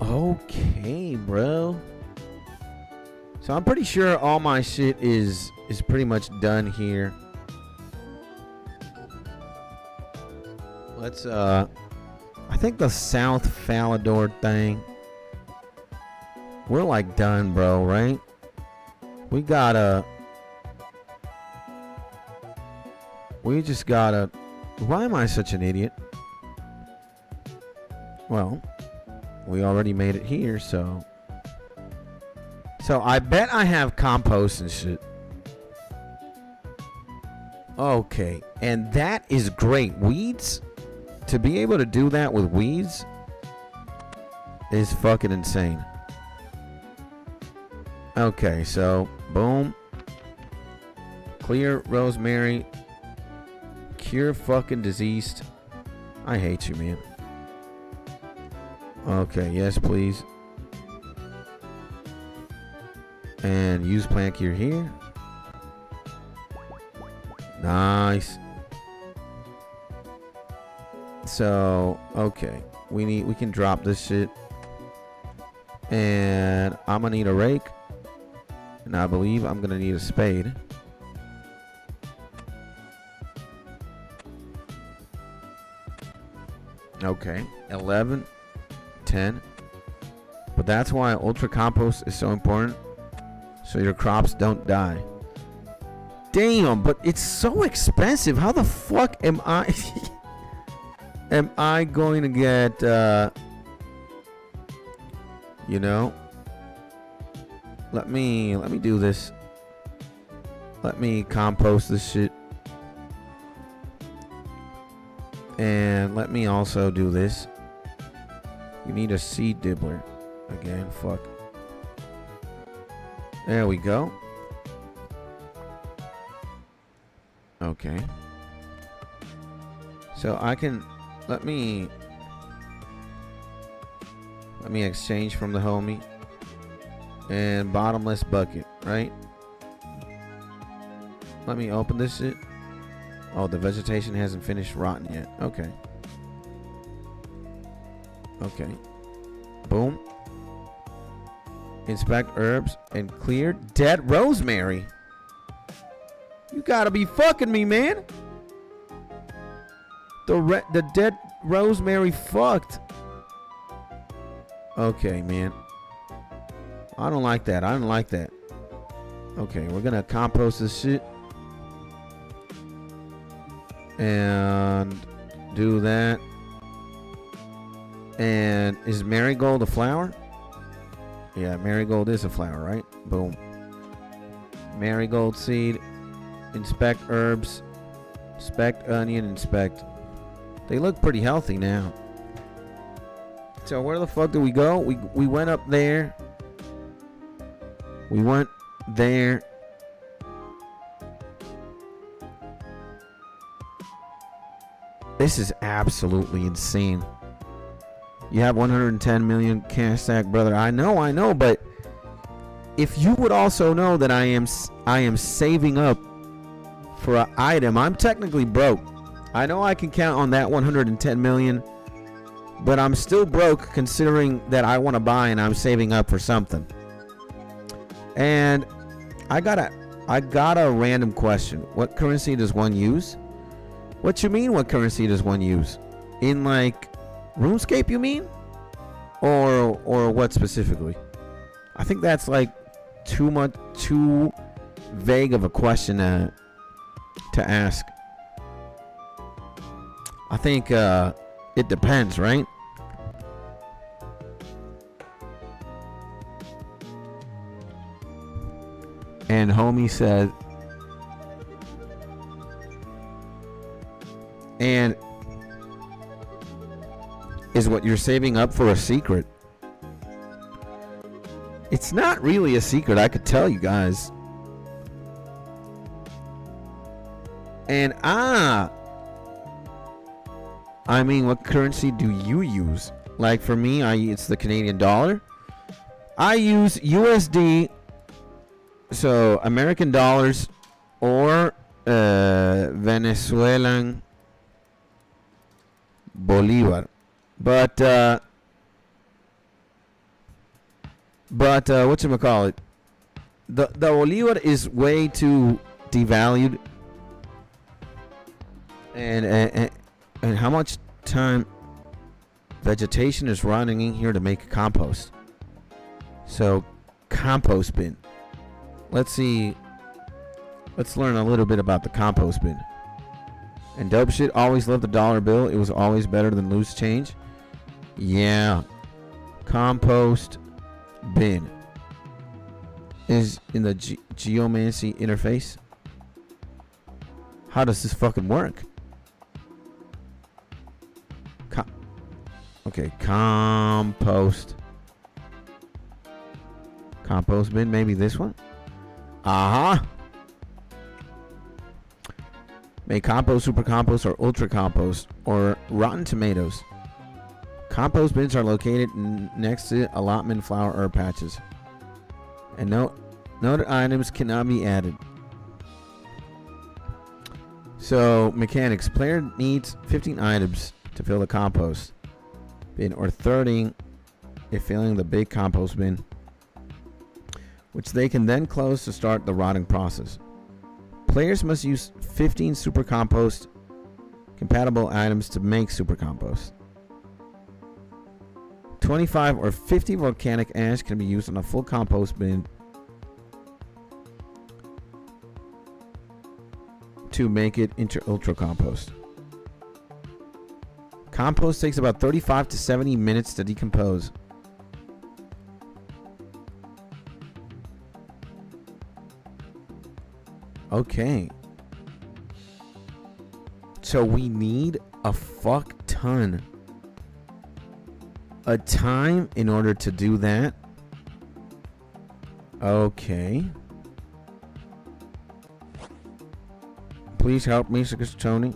Okay, bro. So I'm pretty sure all my shit is pretty much done here. Let's I think the South Falador thing, we're like done, bro, right? We just gotta, why am I such an idiot? Well, we already made it here, so I bet I have compost and shit. Okay, and that is great. Weeds, to be able to do that with weeds is fucking insane. Okay, so boom, clear rosemary, cure fucking diseased. I hate you, man. Okay, yes please. And use plant cure here. Nice. So okay, we can drop this shit, and I'm gonna need a rake, and I believe I'm gonna need a spade. Okay, 11, 10. But that's why ultra compost is so important, so your crops don't die. Damn, but it's so expensive. How the fuck am I am I going to get you know, let me do this. Let me compost this shit. And let me also do this. You need a seed dibbler. Again, fuck. There we go. Okay. So I can, let me exchange from the homie. And bottomless bucket, right? Let me open this shit. Oh, the vegetation hasn't finished rotting yet. Okay. Okay. Boom. Inspect herbs and clear dead rosemary. You gotta be fucking me, man. The dead rosemary fucked. Okay, man. I don't like that. I don't like that. Okay, we're gonna compost this shit. And do that. And is marigold a flower? Yeah, marigold is a flower, right? Boom. Marigold seed. Inspect herbs. Inspect onion. Inspect. They look pretty healthy now. So where the fuck did we go? We went up there. We went there. This is absolutely insane. You have 110 million cash stack, brother. I know, but if you would also know that I am saving up for an item. I'm technically broke. I know I can count on that 110 million, but I'm still broke considering that I want to buy and I'm saving up for something. And I got a random question. What currency does one use? What you mean, what currency does one use? In like RuneScape, you mean? Or what specifically? I think that's like too vague of a question to ask. I think it depends, right? And homie said, and is what you're saving up for a secret? It's not really a secret, I could tell you guys. And I mean, what currency do you use? Like for me, it's the Canadian dollar. I use USD, so American dollars, or Venezuelan Bolivar. But whatchamacallit? The Bolivar is way too devalued. And how much time vegetation is running in here to make a compost? So, compost bin. Let's see. Let's learn a little bit about the compost bin. And dope shit, always loved the dollar bill. It was always better than loose change. Yeah. Compost bin is in the geomancy interface. How does this fucking work? Okay, compost bin, maybe this one. Make compost, super compost, or ultra compost, or rotten tomatoes. Compost bins are located next to allotment flower herb patches, and noted items cannot be added. So mechanics: player needs 15 items to fill the compost bin, or 30 if filling the big compost bin, which they can then close to start the rotting process. Players must use 15 super compost compatible items to make super compost. 25 or 50 volcanic ash can be used on a full compost bin to make it into ultra compost. Compost takes about 35 to 70 minutes to decompose. Okay. So we need a fuck ton of time in order to do that. Okay. Please help me, Tony.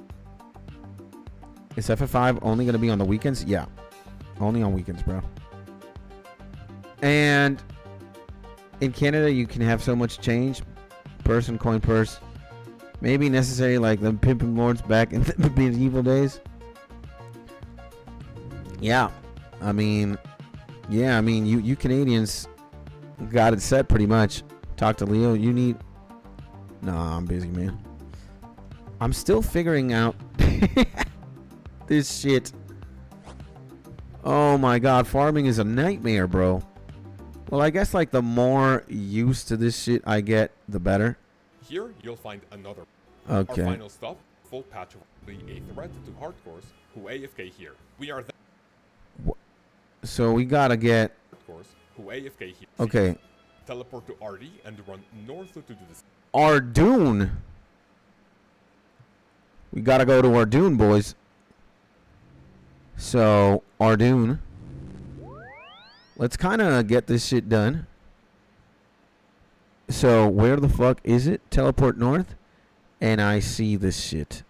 Is FF5 only going to be on the weekends? Yeah. Only on weekends, bro. And in Canada, you can have so much change. Person, coin purse. Maybe necessary like the pimping lords back in the medieval days. Yeah. I mean, you Canadians got it set pretty much. Talk to Leo. You need... Nah, I'm busy, man. I'm still figuring out... this shit. Oh my god, farming is a nightmare, bro. Well, I guess like the more used to this shit I get, the better. Here you'll find another. Okay. Our final stop, full patch of the 8th threat to hardcores who AFK here. We are so we gotta get hardcores who AFK here. Okay. Teleport to RD and run north to do this. Ardoon. We gotta go to Ardoon, boys. So, Ardoon. Let's kind of get this shit done. So, where the fuck is it? Teleport north. And I see this shit.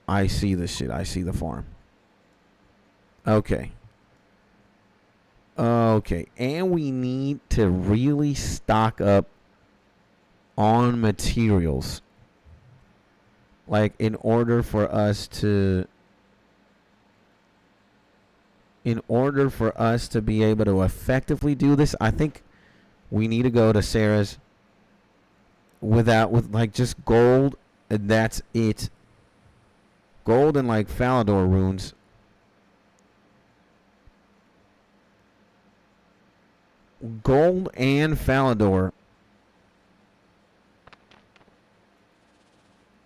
I see this shit. I see the farm. Okay. Okay. And we need to really stock up on materials. Like, in order for us to be able to effectively do this, I think we need to go to Sarah's with like just gold, and that's it. Gold and like Falador runes. gold and Falador.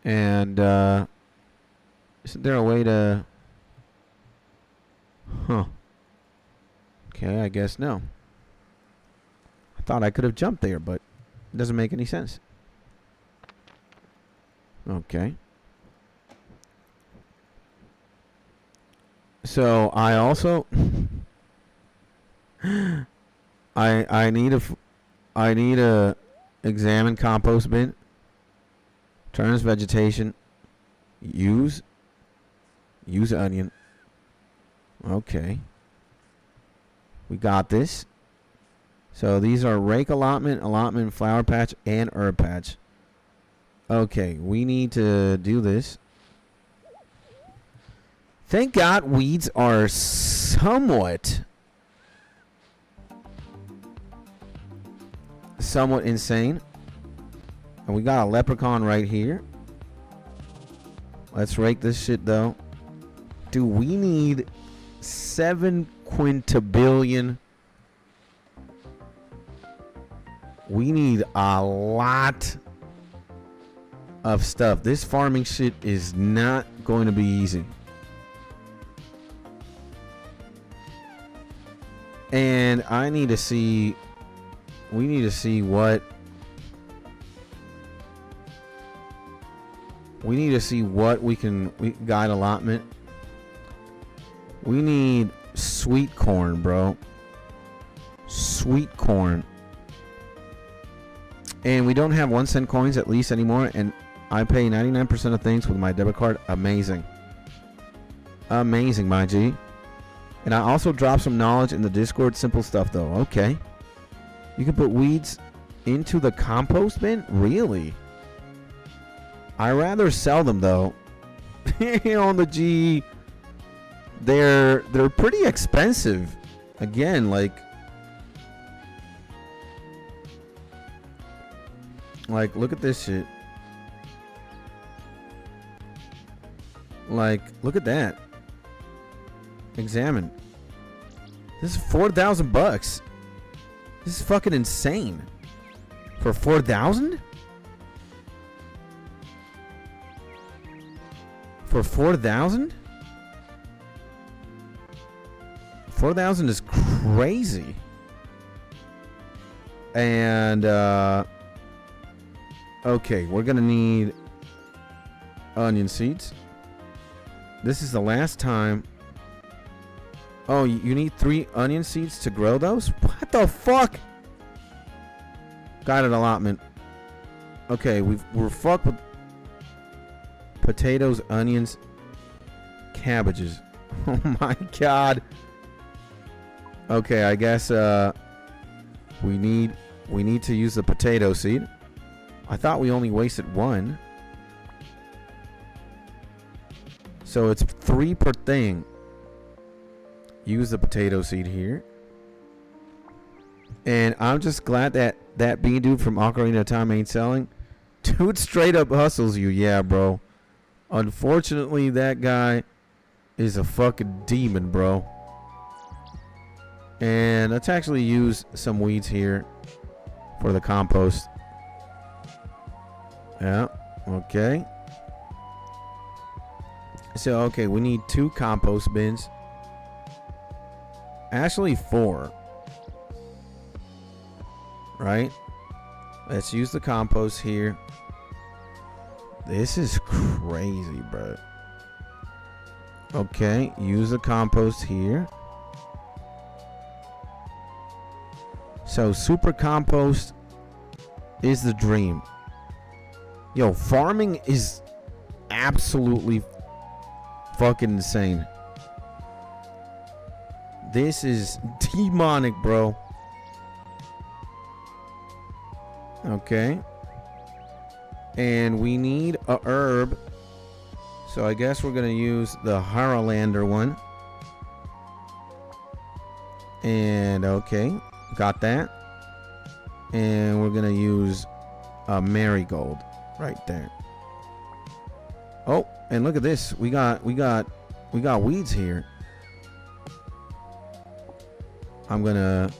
And isn't there a way to... Huh. Okay, I guess no. I thought I could have jumped there, but it doesn't make any sense. Okay. So I also I need a examine compost bin. Turns vegetation. Use onion. Okay. We got this. So these are rake allotment, flower patch, and herb patch. Okay, we need to do this. Thank God weeds are somewhat insane. And we got a leprechaun right here. Let's rake this shit though. Do we need 7 quintillion? We need a lot of stuff. This farming shit is not going to be easy. And I need to see... We need to see what... We need to see what we can... guide allotment. We need sweet corn, bro. Sweet corn. And we don't have 1 cent coins at least anymore. And I pay 99% of things with my debit card. Amazing. Amazing, my G. And I also dropped some knowledge in the Discord. Simple stuff, though. Okay. You can put weeds into the compost bin? Really? I rather sell them, though. On the G. They're pretty expensive. Again, like look at this shit. Like, look at that. Examine. This is 4,000 bucks. This is fucking insane. For 4,000? For 4,000? 4,000 is crazy. And okay, we're gonna need onion seeds. This is the last time. Oh, you need 3 onion seeds to grow those? What the fuck? Got an allotment. Okay, we're fucked with potatoes, onions, cabbages. Oh my god. Okay, I guess we need to use the potato seed. I thought we only wasted 1. So it's 3 per thing. Use the potato seed here. And I'm just glad that bean dude from Ocarina of Time ain't selling. Dude straight up hustles you. Yeah, bro. Unfortunately, that guy is a fucking demon, bro. And let's actually use some weeds here for the compost. Yeah, okay. So, okay, we need 2 compost bins. Actually, 4. Right? Let's use the compost here. This is crazy, bro. Okay, use the compost here. So, super compost is the dream. Yo, farming is absolutely fucking insane. This is demonic, bro. Okay. And we need a herb. So I guess we're going to use the Haralander one. And okay. Got that. And we're going to use a marigold right there. Oh, and look at this. We got weeds here. I'm gonna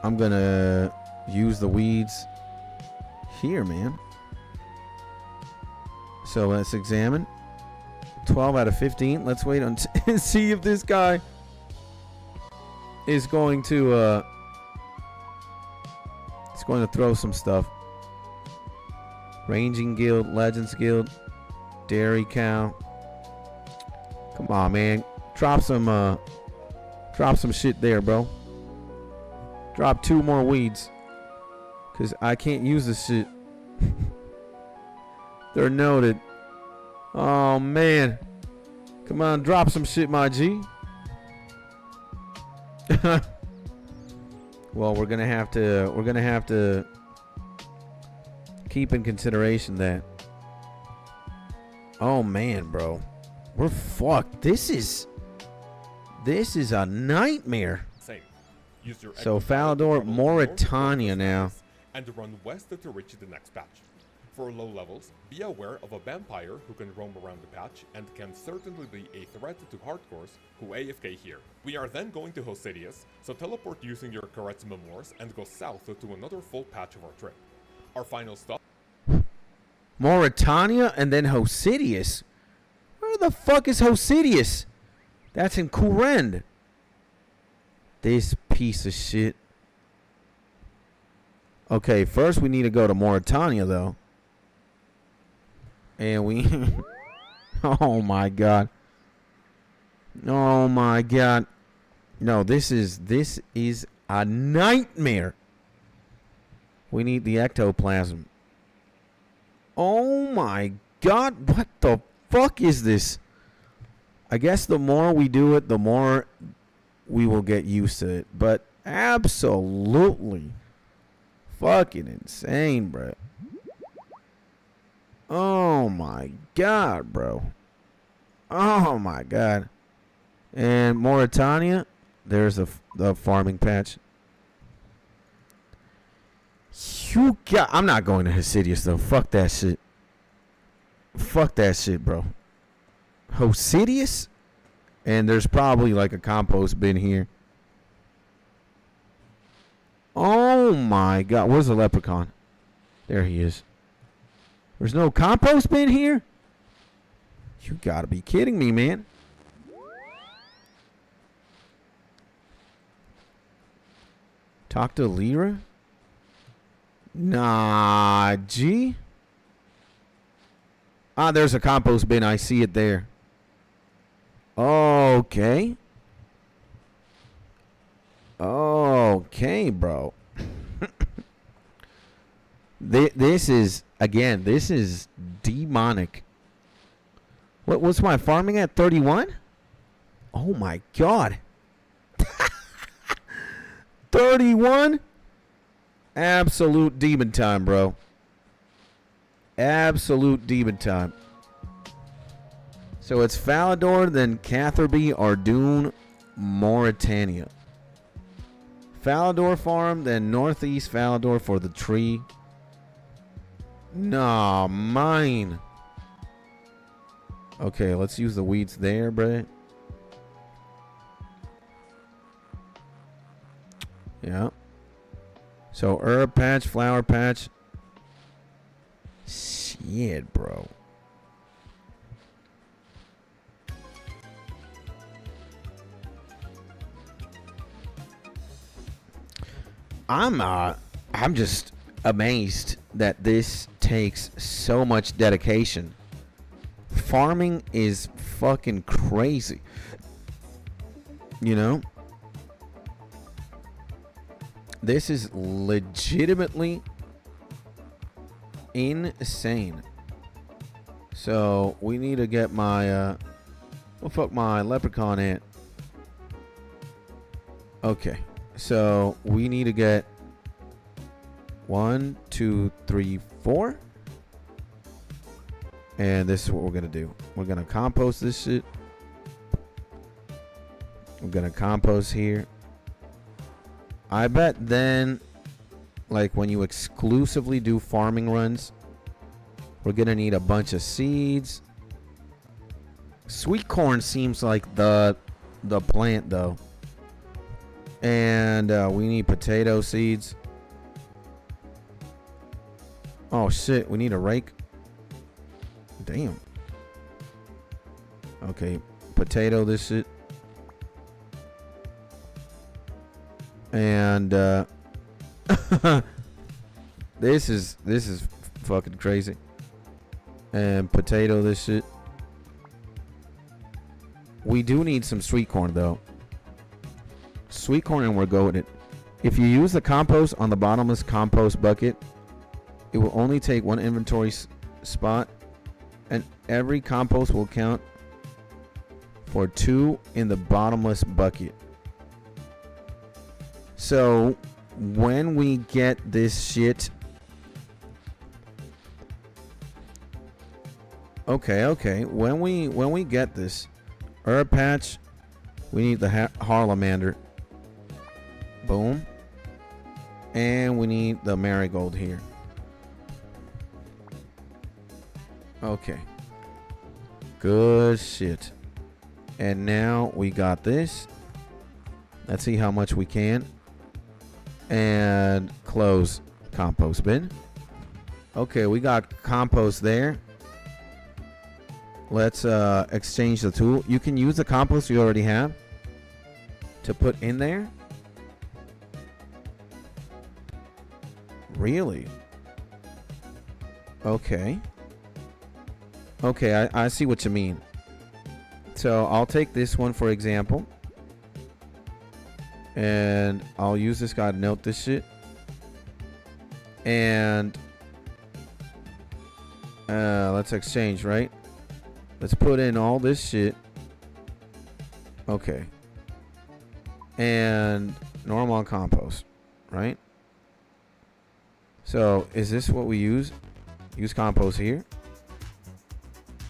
I'm gonna use the weeds here, man. So let's examine. 12 out of 15. Let's wait and see if this guy is going to it's going to throw some stuff. Ranging Guild, Legends Guild, Dairy Cow. Come on, man. Drop some shit there, bro. Drop 2 more weeds. Cause I can't use this shit. They're noted. Oh man. Come on, drop some shit, my G. Well, we're gonna have to keep in consideration that. Oh man, bro. We're fucked. This is a nightmare. Same. Use your So extra power to Falador, travel north Mauritania towards the now. surface and run west to reach the next patch. For low levels, be aware of a vampire who can roam around the patch and can certainly be a threat to hardcores who AFK here. We are then going to Hosidius, so teleport using your Karetz Memoirs and go south to another full patch of our trip. Our final stop. Mauritania and then Hosidius. Where the fuck is Hosidius? That's in Kurend. This piece of shit. Okay, first we need to go to Mauritania though. And we oh my god. Oh my god. No, this is a nightmare. We need the ectoplasm. Oh my god, what the fuck is this? I guess the more we do it, the more we will get used to it. But absolutely fucking insane, bro. Oh my god, bro. Oh my god. And Mauritania, there's the farming patch. I'm not going to Hosidius though. Fuck that shit. Fuck that shit, bro. Hosidius? And there's probably like a compost bin here. Oh my god. Where's the leprechaun? There he is. There's no compost bin here? You gotta be kidding me, man. Talk to Lyra? Nah, G. Ah, there's a compost bin. I see it there. Okay. Okay, bro. This is, again, this is demonic. What's my farming at? 31? Oh my god. 31? Absolute demon time, bro. Absolute demon time. So it's Falador, then Catherby, Ardoon, Mauritania. Falador farm, then Northeast Falador for the tree. Nah, mine. Okay, let's use the weeds there, bruh. Yeah. So herb patch, flower patch. Shit, bro. I'm just amazed that this takes so much dedication. Farming is fucking crazy. You know? This is legitimately insane. So we need to get my what fuck my leprechaun at? Okay. So we need to get 1, 2, 3, 4. And this is what we're gonna do. We're gonna compost this shit. We're gonna compost here. I bet then, like when you exclusively do farming runs, we're gonna need a bunch of seeds. Sweet corn seems like the plant though. And we need potato seeds. Oh shit, we need a rake. Damn. Okay, potato this shit. And this is fucking crazy. And potato this shit. We do need some sweet corn though. Sweet corn, and we're going it. If you use the compost on the bottomless compost bucket, it will only take one inventory spot, and every compost will count for 2 in the bottomless bucket. So when we get this shit, okay, when we get this herb patch, we need the Harlemander. Boom. And we need the marigold here. Okay. Good shit. And now we got this. Let's see how much we can. And close compost bin. Okay, we got compost there. Let's exchange the tool. You can use the compost you already have to put in there. Really? Okay. Okay, I see what you mean. So I'll take this one for example. And I'll use this guy to note this shit. And let's exchange, right? Let's put in all this shit. Okay. And normal compost, right? So is this what we use? Use compost here.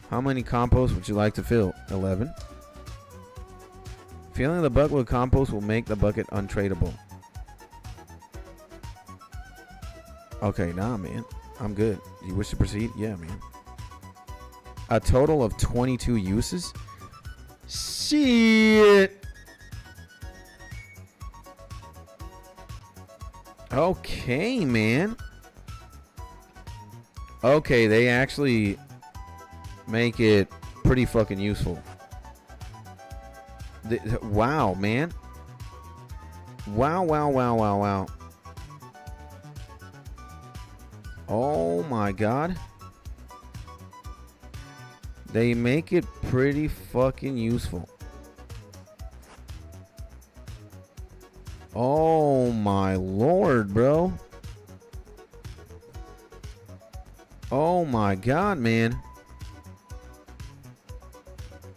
How many compost would you like to fill? 11. Filling the bucket with compost will make the bucket untradeable. Okay, nah, man. I'm good. You wish to proceed? Yeah, man. A total of 22 uses? Shit. Okay, man. Okay, they actually make it pretty fucking useful. Wow, man. Wow. Oh my god. They make it pretty fucking useful. Oh my lord, bro. Oh my god, man.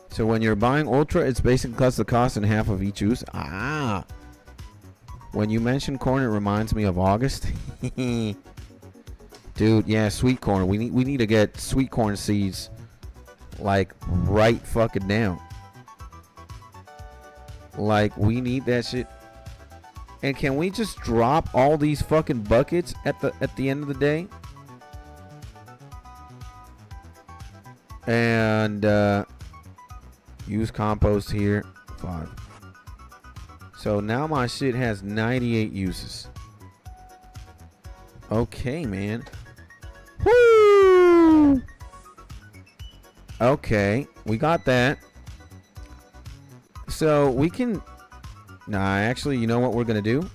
So when you're buying Ultra, it's basically cuts the cost in half of each use. Ah. When you mention corn, it reminds me of August. Dude, yeah, sweet corn. We need to get sweet corn seeds like right fucking now. Like we need that shit. And can we just drop all these fucking buckets at the end of the day? And use compost here. 5. So now my shit has 98 uses. Okay, man. Woo! Okay, we got that. So we can... Nah, actually, you know what we're going to do?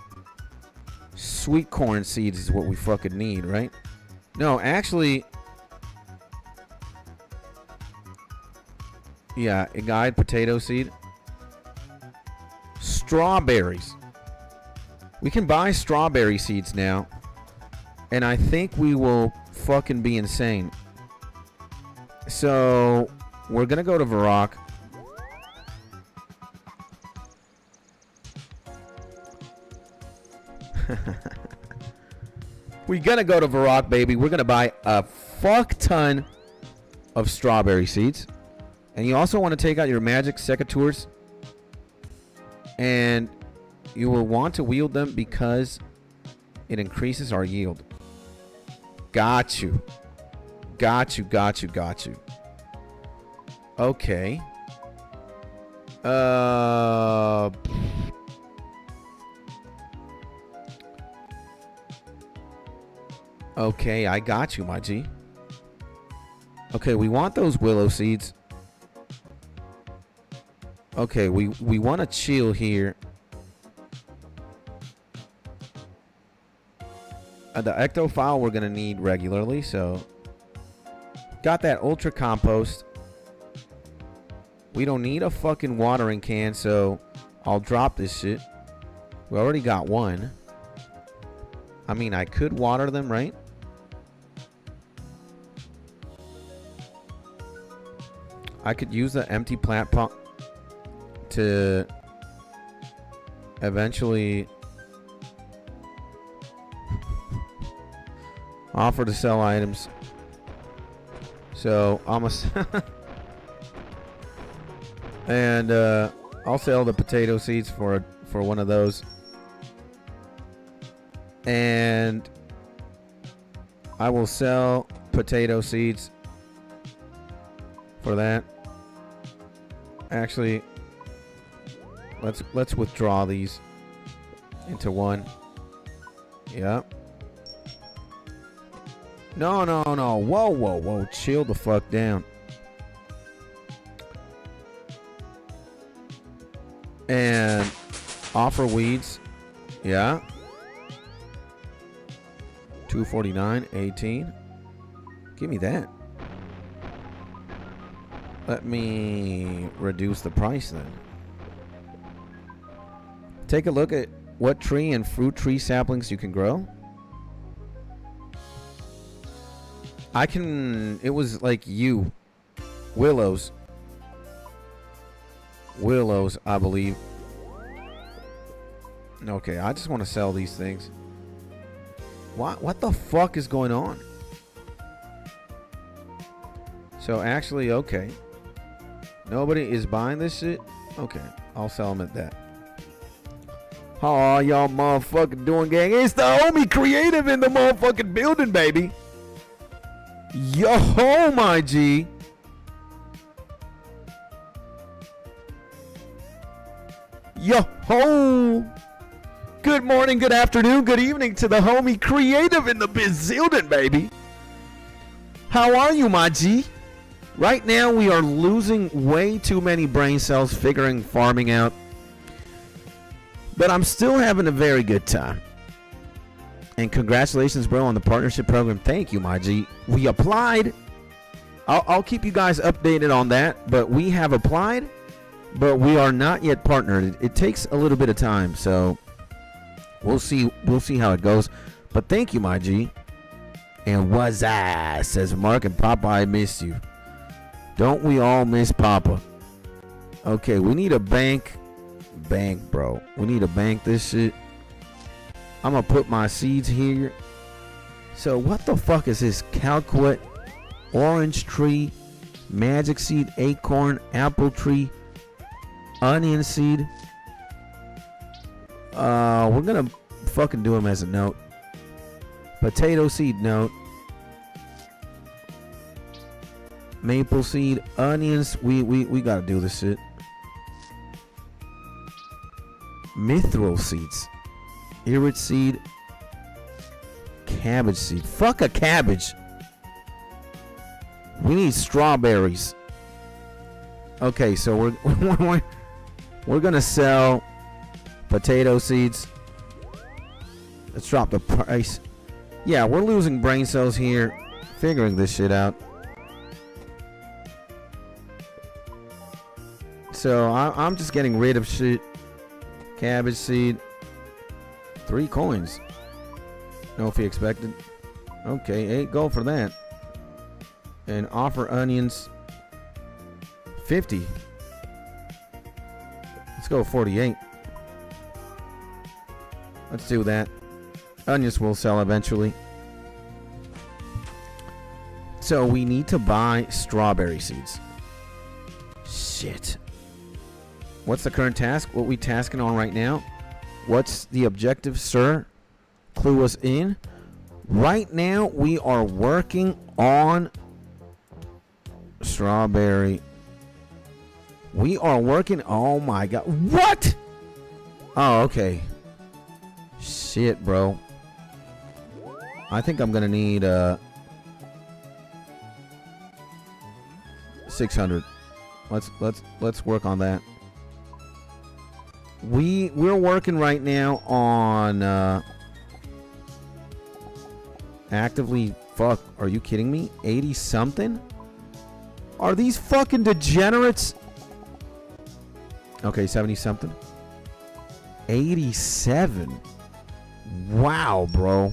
Sweet corn seeds is what we fucking need, right? No, actually... Yeah, a guide potato seed. Strawberries. We can buy strawberry seeds now. And I think we will fucking be insane. So, we're going to go to Varrock. We're going to go to Varrock, baby. We're going to buy a fuck ton of strawberry seeds. And you also want to take out your magic secateurs. And you will want to wield them because it increases our yield. Got you. Okay. Okay, I got you, my G. Okay, we want those willow seeds. Okay, we want to chill here. The ectophile we're going to need regularly, so... Got that ultra compost. We don't need a fucking watering can, so I'll drop this shit. We already got one. I mean, I could water them, right? I could use the empty plant pot to eventually offer to sell items. So I'm and I'll sell the potato seeds for one of those. And I will sell potato seeds for that. Actually, let's withdraw these into one. Yep. No. Whoa. Chill the fuck down. And offer weeds. Yeah. 249, 18. Give me that. Let me reduce the price then. Take a look at what tree and fruit tree saplings you can grow. I can... It was like willows. Willows, I believe. Okay, I just want to sell these things. What the fuck is going on? So actually, okay. Nobody is buying this shit? Okay, I'll sell them at that. Oh, y'all motherfucking doing, gang. It's the homie creative in the motherfucking building, baby. Yo, my G. Yo. Good morning, good afternoon, good evening to the homie creative in the building, baby. How are you, my G? Right now, we are losing way too many brain cells figuring farming out. But I'm still having a very good time. And congratulations, bro, on the partnership program. Thank you, my G. We applied. I'll keep you guys updated on that. But we have applied, but we are not yet partnered. It takes a little bit of time, so we'll see how it goes. But thank you, my G. And what's that? Says Mark and Papa, I miss you. Don't we all miss Papa? Okay, we need a bank. Bank, bro. We need to bank this shit. I'm gonna put my seeds here. So what the fuck is this? Calquet, orange tree, magic seed, acorn, apple tree, onion seed. We're gonna fucking do them as a note. Potato seed note. Maple seed, onions. We gotta do this shit. Mithril seeds. Irid seed. Cabbage seed. Fuck a cabbage. We need strawberries. Okay, so we're gonna sell potato seeds. Let's drop the price. Yeah, we're losing brain cells here, figuring this shit out. So I'm just getting rid of shit. Cabbage seed. 3 coins. No fee expected. Okay, 8 gold for that. And offer onions. 50. Let's go 48. Let's do that. Onions will sell eventually. So we need to buy strawberry seeds. Shit. What's the current task? What we tasking on right now? What's the objective, sir? Clue us in. Right now, we are working on strawberry. We are working. Oh my god. What? Oh, okay. Shit, bro. I think I'm gonna need 600. Let's work on that. We're working right now on actively. Fuck, are you kidding me? 80 something? Are these fucking degenerates? Okay, 70 something. 87. Wow, bro.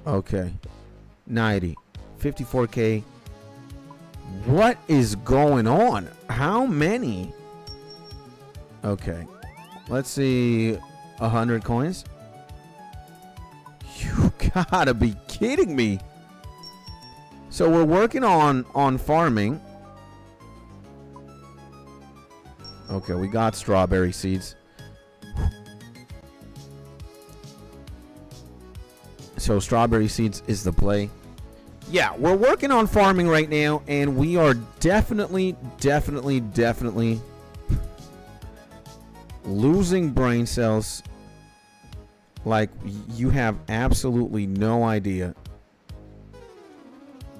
Okay. 90. 54K. What is going on? How many? Okay. Let's see. 100 coins. You gotta be kidding me. So we're working on farming. Okay, we got strawberry seeds. So strawberry seeds is the play. Yeah, we're working on farming right now, and we are definitely losing brain cells like you have absolutely no idea.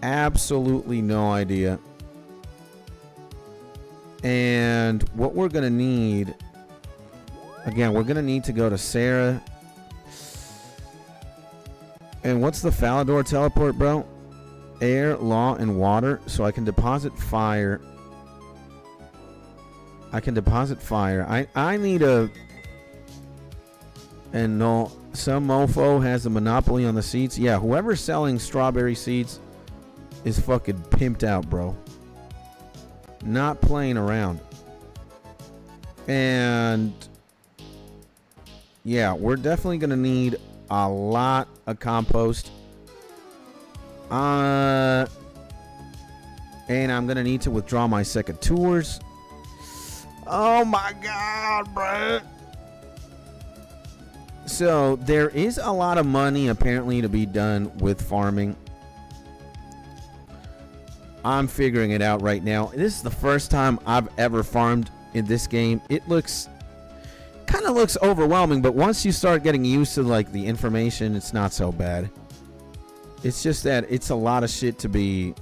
Absolutely no idea. And what we're going to need, again, we're going to need to go to Sarah. And what's the Falador teleport, bro? Air, law, and water. So I can deposit fire. I need a... And no, some mofo has a monopoly on the seeds. Yeah, whoever's selling strawberry seeds is fucking pimped out, bro. Not playing around. And yeah, we're definitely gonna need a lot of compost. And I'm gonna need to withdraw my second tours. Oh my god, bro. So there is a lot of money apparently to be done with farming. I'm figuring it out right now. This is the first time I've ever farmed in this game. It kind of looks overwhelming, but once you start getting used to like the information, it's not so bad. It's just that it's a lot of shit to be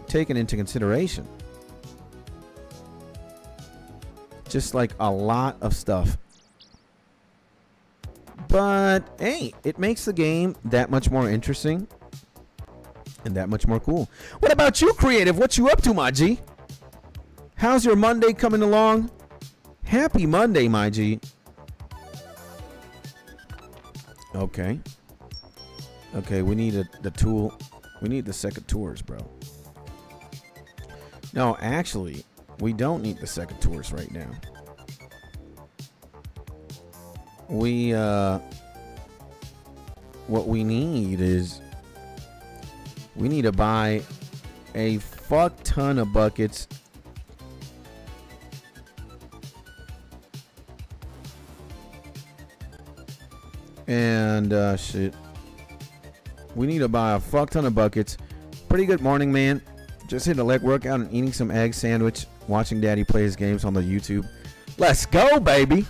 taken into consideration. Just like a lot of stuff. But hey, it makes the game that much more interesting and that much more cool. What about you, creative? What you up to, my G? How's your Monday coming along? Happy Monday, my G. Okay. Okay, we need the tool. We need the second tours, bro. No, actually, we don't need the second tours right now. What we need is we need to buy a fuck ton of buckets. And shit. We need to buy a fuck ton of buckets. Pretty good morning, man. Just hit a leg workout and eating some egg sandwich, watching daddy play his games on the YouTube. Let's go, baby.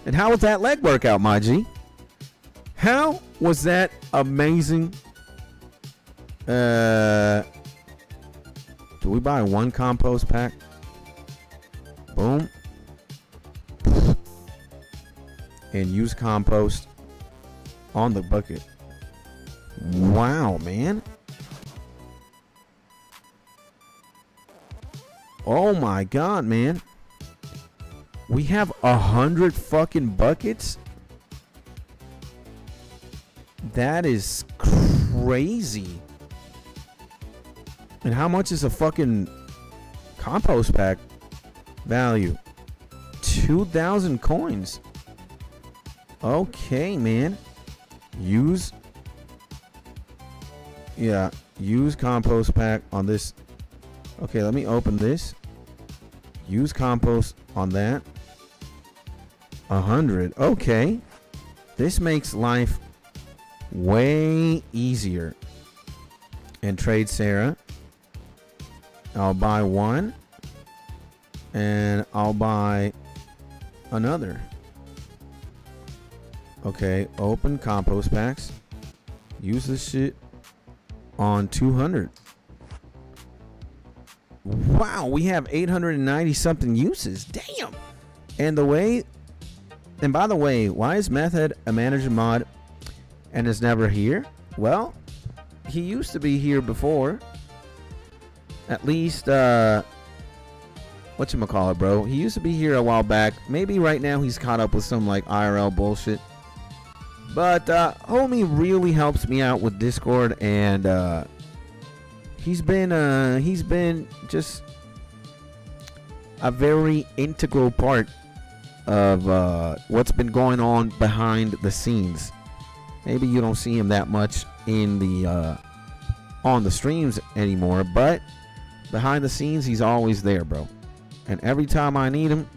And how was that leg workout, my G? How was that amazing? Do we buy one compost pack? Boom. And use compost on the bucket. Wow, man. Oh my god, man. We have 100 fucking buckets? That is crazy. And how much is a fucking compost pack value? 2,000 coins. Okay, man. Use compost pack on this. Okay, let me open this. Use compost on that. 100. Okay. This makes life way easier. And trade Sarah. I'll buy one. And I'll buy another. Okay, open compost packs. Use this shit on 200. Wow, we have 890 something uses. Damn. And by the way, why is Method a manager mod and is never here? Well, he used to be here before. At least, whatchamacallit, bro? He used to be here a while back. Maybe right now he's caught up with some like IRL bullshit. But homie really helps me out with Discord, and he's been just a very integral part of what's been going on behind the scenes. Maybe you don't see him that much in the on the streams anymore, but behind the scenes he's always there, bro. And every time I need him,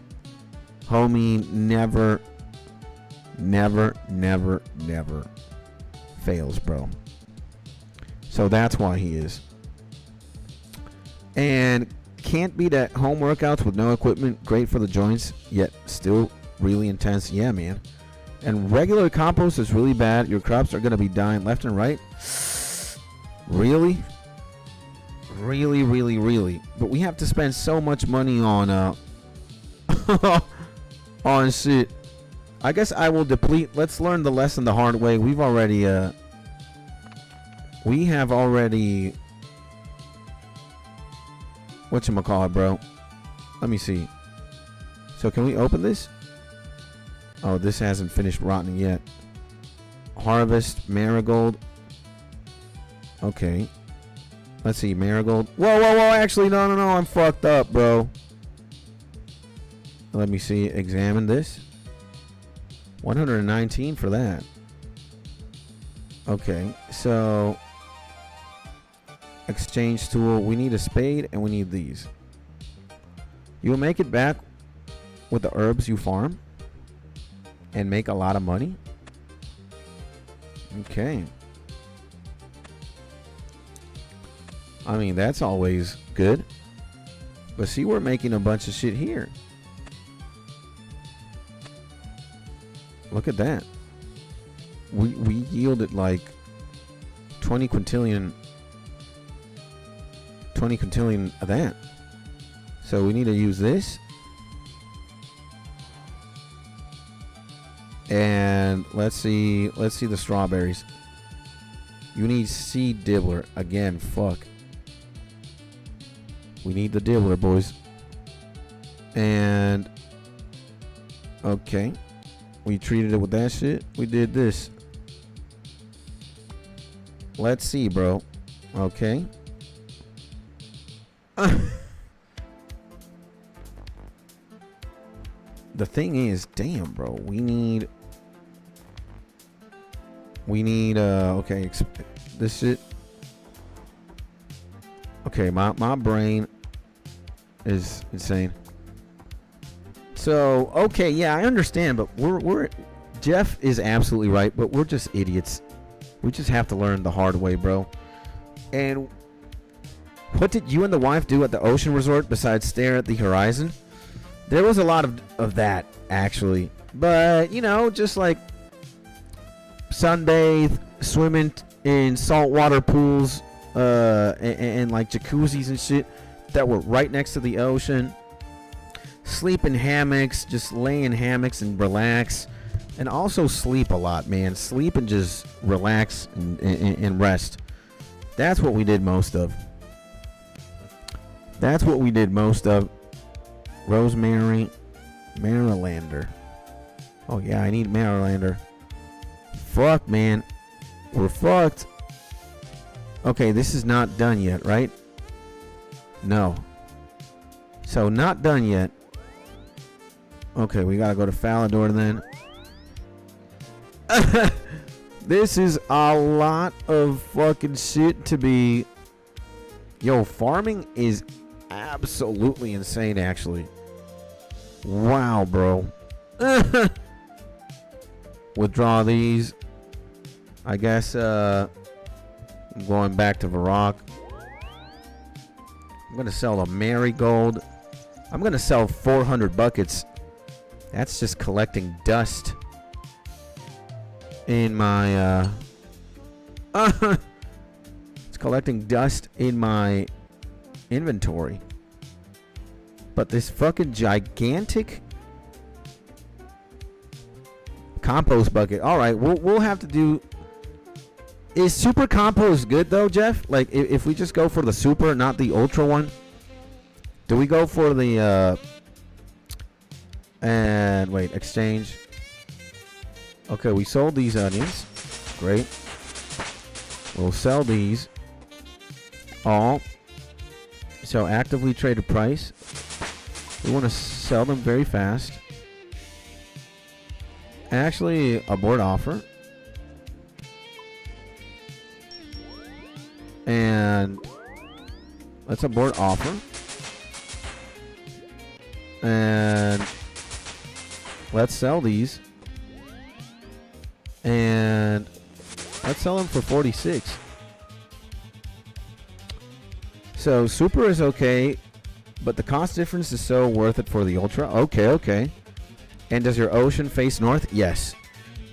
homie never fails, bro. So that's why he is. And can't beat at home workouts with no equipment. Great for the joints, yet still really intense. Yeah, man. And regular compost is really bad. Your crops are gonna be dying left and right. Really? Really. But we have to spend so much money on on shit. I guess I will deplete. Let's learn the lesson the hard way. We have already whatchamacallit, bro. Let me see. So can we open this? Oh, this hasn't finished rotting yet. Harvest marigold. Okay. Let's see, marigold. Whoa. Actually, no. I'm fucked up, bro. Let me see. Examine this. 119 for that. Okay, so exchange tool. We need a spade and we need these. You will make it back with the herbs you farm and make a lot of money. Okay. I mean, that's always good. But see, we're making a bunch of shit here. Look at that. We yielded like 20 quintillion of that. So we need to use this. And let's see the strawberries. You need seed dibbler again. Fuck. We need the dibbler, boys. And okay. We treated it with that shit. We did this. Let's see, bro. Okay. The thing is, damn, bro. We need okay, this shit. Okay, my brain is insane. So, okay, yeah, I understand, but we're Jeff is absolutely right, but we're just idiots. We just have to learn the hard way, bro. And what did you and the wife do at the ocean resort besides stare at the horizon? There was a lot of that, actually. But, you know, just like sunbathe, swimming in saltwater pools, and like jacuzzis and shit that were right next to the ocean. Sleep in hammocks, just lay in hammocks and relax. And also sleep a lot, man. Sleep and just relax and rest. That's what we did most of. Rosemary, Marylander. Oh yeah, I need Marylander. Fuck, man. We're fucked. Okay, this is not done yet, right? No. So, not done yet. Okay, we gotta go to Falador then. This is a lot of fucking shit to be... Yo, farming is absolutely insane, actually. Wow, bro. Withdraw these. I guess, I'm going back to Varrock. I'm gonna sell a marigold. I'm gonna sell 400 buckets. That's just collecting dust. in my it's collecting dust in my inventory. But this fucking gigantic compost bucket. All right, we'll have to do. Is super compost good though, Jeff? Like if we just go for the super, not the ultra one. Do we go for the and wait, exchange? Okay, we sold these onions. Great. We'll sell these all. So actively traded price. We want to sell them very fast. Actually, abort offer. And let's abort offer. And let's sell these. And let's sell them for 46. So super is okay, but the cost difference is so worth it for the ultra. Okay, okay. And does your ocean face north? Yes.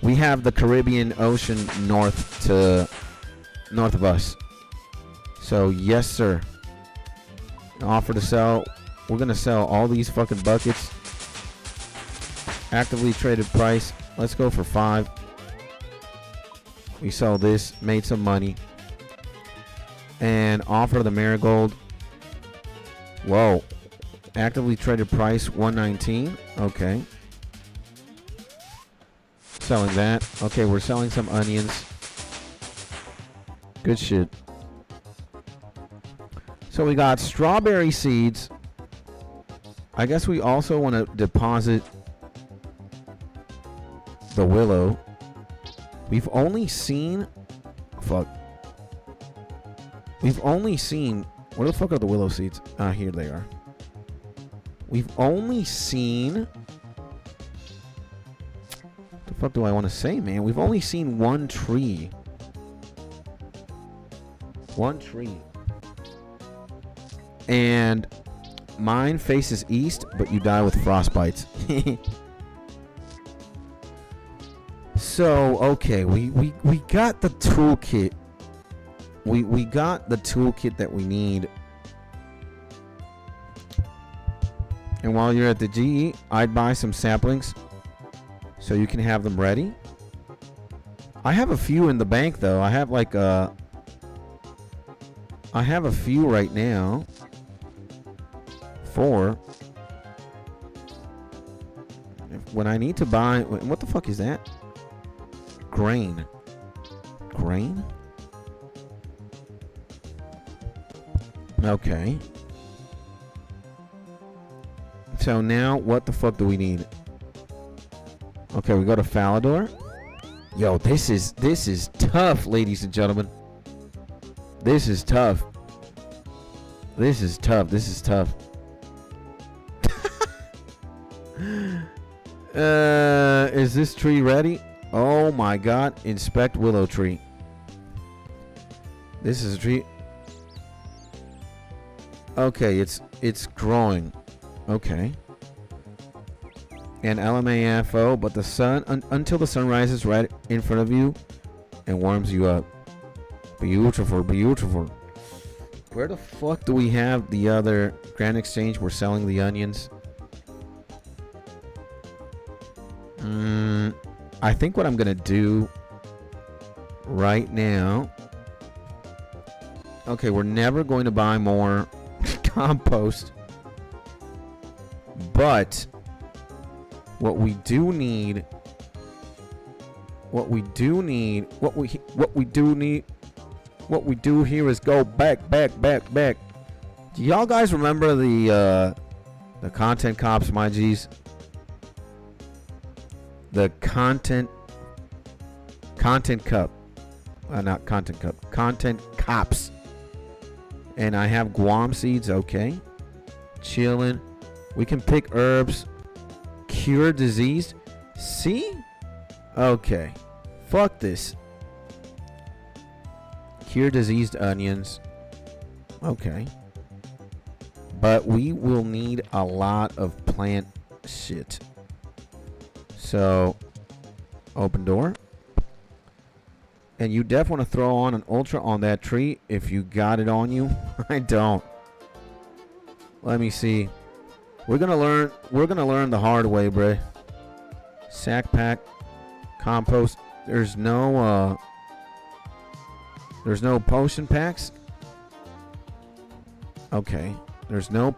We have the Caribbean Ocean north of us. So yes, sir. Offer to sell. We're gonna sell all these fucking buckets. Actively traded price. Let's go for 5. We sell this, made some money. And offer the marigold. Whoa. Actively traded price 119. Okay. Selling that. Okay, we're selling some onions. Good shit. So we got strawberry seeds. I guess we also want to deposit the willow. We've only seen... Fuck. We've only seen... Where the fuck are the willow seeds? Ah, here they are. We've only seen... What the fuck do I want to say, man? We've only seen one tree. One tree. And mine faces east, but you die with frostbites. So, okay, we got the toolkit. We got the toolkit that we need. And while you're at the GE, I'd buy some saplings so you can have them ready. I have a few in the bank though. I have like I have a few right now. 4. When I need to buy, what the fuck is that? Grain. Grain? Okay. So now, what the fuck do we need? Okay, we go to Falador. Yo, this is tough, ladies and gentlemen. This is tough. This is tough. This is tough. Is this tree ready? Oh my god. Inspect willow tree. This is a tree. Okay, it's growing. Okay. And LMAFO, but the sun until the sun rises right in front of you and warms you up. Beautiful, beautiful. Where the fuck do we have the other Grand Exchange? We're selling the onions. I think what I'm gonna do right now. Okay, we're never going to buy more compost. But what we do need, what we do here is go back. Do y'all guys remember the content cops, my G's? The content cup. Not content cup. Content cops. And I have Guam seeds, okay. Chilling. We can pick herbs. Cure disease. See? Okay. Fuck this. Cure diseased onions. Okay. But we will need a lot of plant shit. So, open door. And you definitely want to throw on an ultra on that tree if you got it on you. I don't. Let me see. We're gonna learn the hard way, bruh. Sack pack, compost. There's no potion packs. Okay. There's no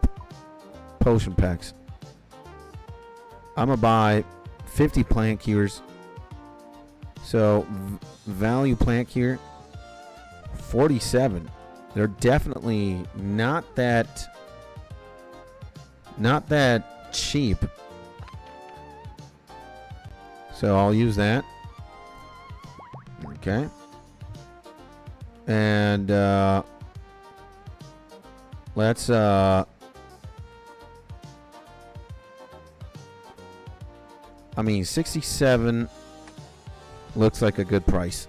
potion packs. I'm gonna buy 50 plant cures. So value plant cure 47. They're definitely not that cheap. So I'll use that. Okay. And let's I mean 67 looks like a good price.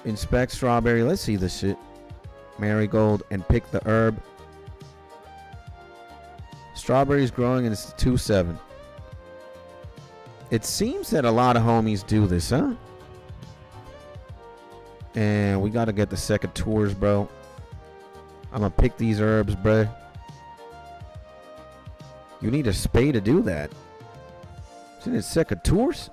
Inspect strawberry. Let's see this shit. Marigold and pick the herb. Strawberries growing and it's 2.7. It seems that a lot of homies do this, huh? And we gotta get the second tours, bro. I'm gonna pick these herbs, bro. You need a spade to do that. Isn't it second tours?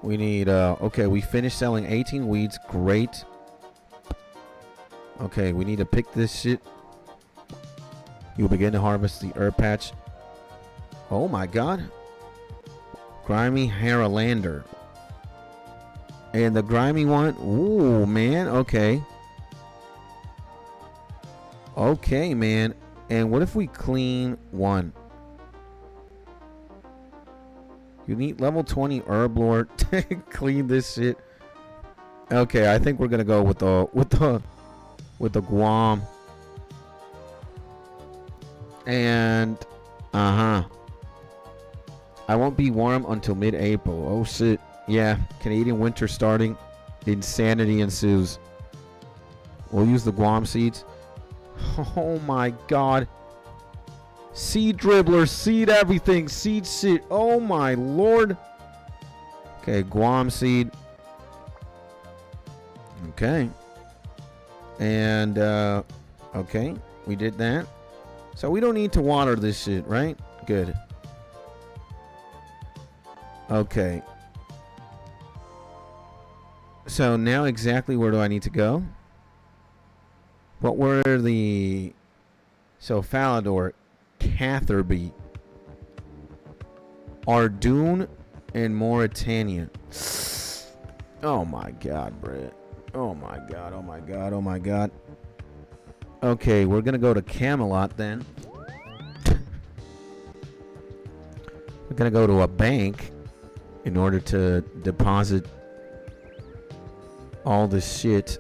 We need, okay, we finished selling 18 weeds. Great. Okay, we need to pick this shit. You'll begin to harvest the herb patch. Oh my god. Grimy Haralander. And the grimy one. Ooh, man. Okay. Okay, man. And what if we clean one? You need level 20 herb lord to clean this shit. Okay, I think we're gonna go with the Guam. And I won't be warm until mid-April. Oh shit. Yeah, Canadian winter starting. Insanity ensues. We'll use the Guam seeds. Oh my god. Seed dribbler, seed everything, seed shit. Oh my lord. Okay, Guam seed. Okay. And okay, we did that. So we don't need to water this shit, right? Good. Okay. So now exactly where do I need to go? What were the... So Falador, Catherby, Ardoon, and Mauritania. Oh my god, Brett. Oh my god, oh my god, oh my god. Okay, we're gonna go to Camelot then. We're gonna go to a bank in order to deposit all this shit.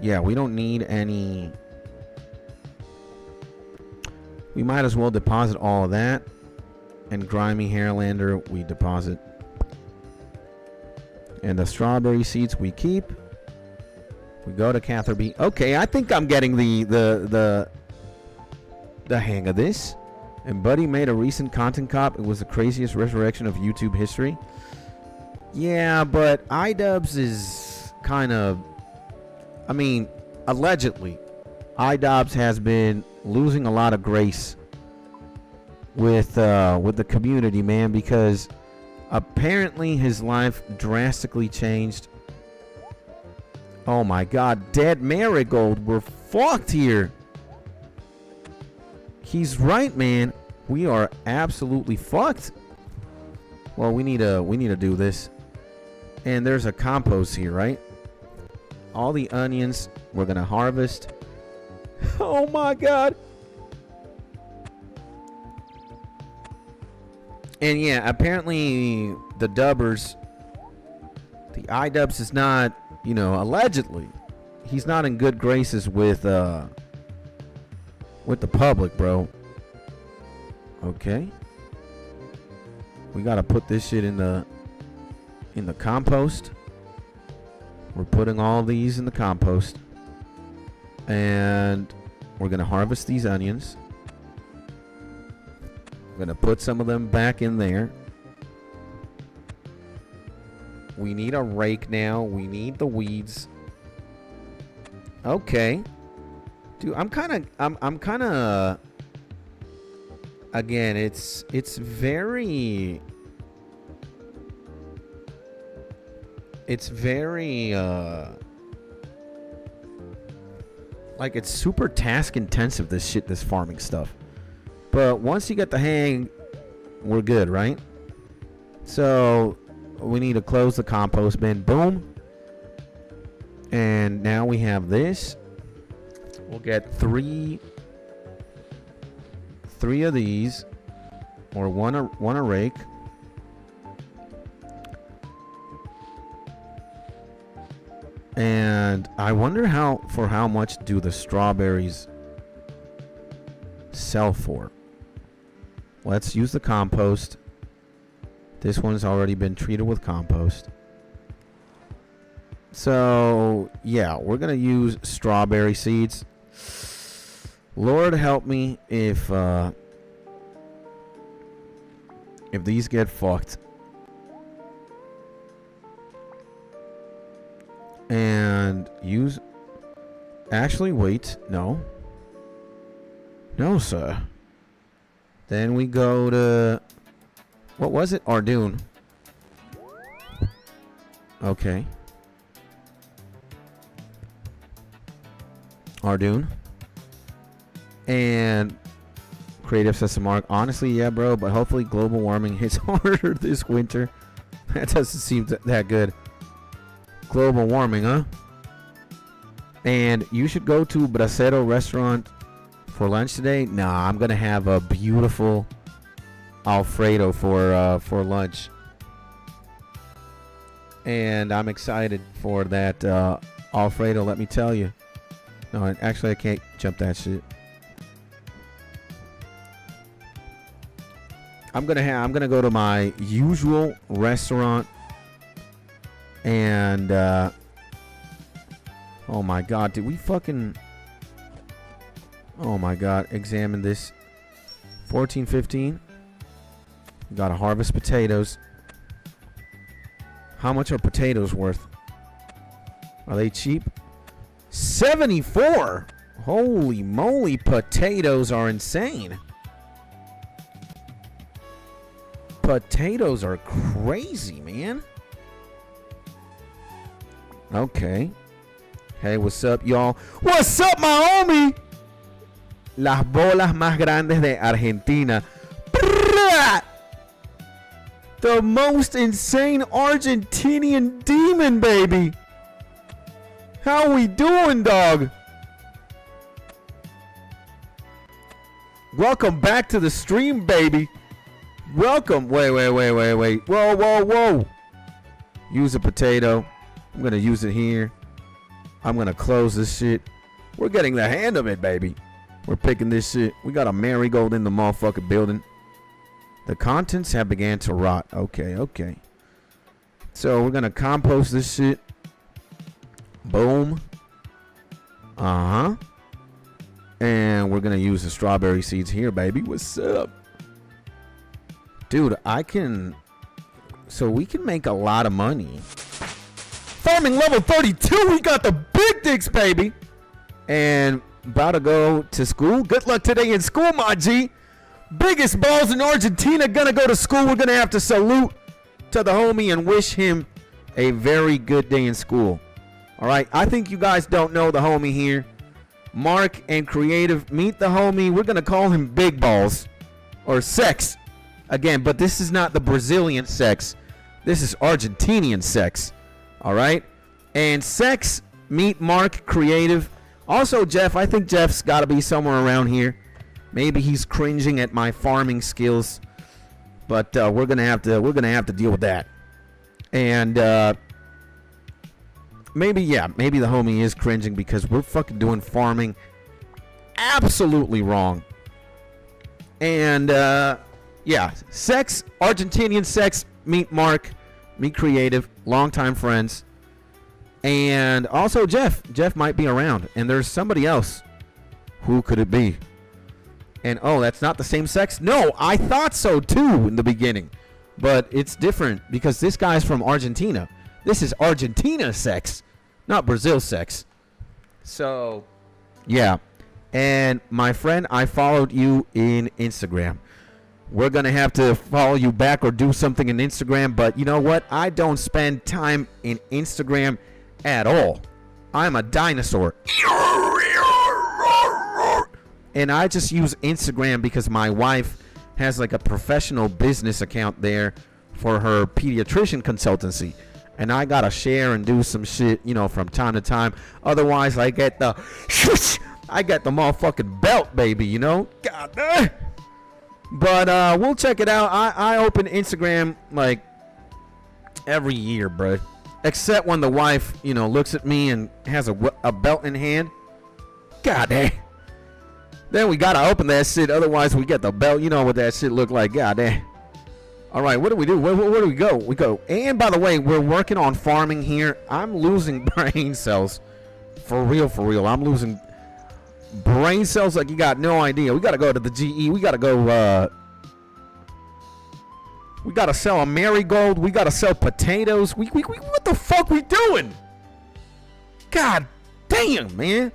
Yeah, we don't need any. We might as well deposit all of that. And Grimy Haralander we deposit. And the strawberry seeds we keep. We go to Catherby. Okay, I think I'm getting the hang of this. And Buddy made a recent content cop. It was the craziest resurrection of YouTube history. Yeah, but iDubbbz is kind of... I mean, allegedly, iDubbbz has been losing a lot of grace with the community, man, because apparently his life drastically changed. Oh my god, Dead Marigold, we're fucked here. He's right, man. We are absolutely fucked. Well, we need to do this. And there's a compost here, right? All the onions we're gonna harvest. Oh my god. And yeah, apparently the dubbers, the iDubbbz is not, you know, allegedly, he's not in good graces with the public, bro. Okay. We gotta put this shit in the compost. We're putting all these in the compost. And we're gonna harvest these onions. I'm gonna put some of them back in there. We need a rake now. We need the weeds. Okay. Dude, I'm kind of again, it's very like it's super task intensive, this farming stuff. But once you get the hang, we're good, right? So we need to close the compost bin. Boom. And now we have this. We'll get three of these, or one a rake. And I wonder for how much do the strawberries sell for? Let's use the compost. This one's already been treated with compost. So, yeah, we're going to use strawberry seeds. Lord help me if these get fucked. And use... Actually, wait. No. No, sir. Then we go to... What was it? Ardoon. Okay. Ardoon. And Creative says to Mark, honestly, yeah, bro, but hopefully global warming hits harder this winter. That doesn't seem that good. Global warming, huh? And you should go to Bracero restaurant for lunch today. Nah, I'm gonna have a beautiful Alfredo for lunch, and I'm excited for that Alfredo. Let me tell you. No, actually, I can't jump that shit. I'm gonna go to my usual restaurant, and oh my god, did we fucking? Oh my god, examine this. 14.15. Gotta harvest potatoes. How much are potatoes worth? Are they cheap? 74. Holy moly, potatoes are insane. Potatoes are crazy, man. Okay. Hey, what's up, y'all? What's up, my homie? Las bolas más grandes de Argentina. The most insane Argentinian demon, baby. How we doing, dog? Welcome back to the stream, baby. Welcome. Wait. Whoa. Use a potato. I'm going to use it here. I'm going to close this shit. We're getting the hand of it, baby. We're picking this shit. We got a marigold in the motherfucking building. The contents have began to rot. Okay. So we're going to compost this shit. Boom. Uh-huh. And we're going to use the strawberry seeds here, baby. What's up? Dude, so we can make a lot of money. Farming level 32. We got the big dicks, baby. And about to go to school. Good luck today in school, my G. Biggest balls in Argentina. Gonna go to school. We're gonna have to salute to the homie and wish him a very good day in school. All right. I think you guys don't know the homie here. Mark and Creative, meet the homie. We're gonna call him Big Balls or Sex again, but this is not the Brazilian Sex. This is Argentinian Sex. All right. And Sex, meet Mark Creative. Also, Jeff, I think Jeff's got to be somewhere around here. Maybe he's cringing at my farming skills, but we're gonna have to deal with that. And maybe the homie is cringing because we're fucking doing farming absolutely wrong. And Sex, Argentinian Sex, meet Mark, meet Creative, longtime friends. And also Jeff might be around, and there's somebody else. Who could it be? And oh, that's not the same sex? No, I thought so too in the beginning. But it's different because this guy's from Argentina. This is Argentina sex, not Brazil sex. So, yeah. And my friend, I followed you in Instagram. We're going to have to follow you back or do something in Instagram. But you know what? I don't spend time in Instagram at all. I'm a dinosaur. And I just use Instagram because my wife has like a professional business account there for her pediatrician consultancy. And I got to share and do some shit, you know, from time to time. Otherwise, I get the motherfucking belt, baby, you know? God damn. But we'll check it out. I open Instagram like every year, bro. Except when the wife, you know, looks at me and has a belt in hand. God damn. Then we gotta open that shit. Otherwise, we get the belt. You know what that shit look like. God damn. All right, what do we do? Where do we go? We go. And by the way, we're working on farming here. I'm losing brain cells. For real, for real. I'm losing brain cells like you got no idea. We gotta go to the GE. We gotta go. We gotta sell a marigold. We gotta sell potatoes. We what the fuck we doing? God damn, man.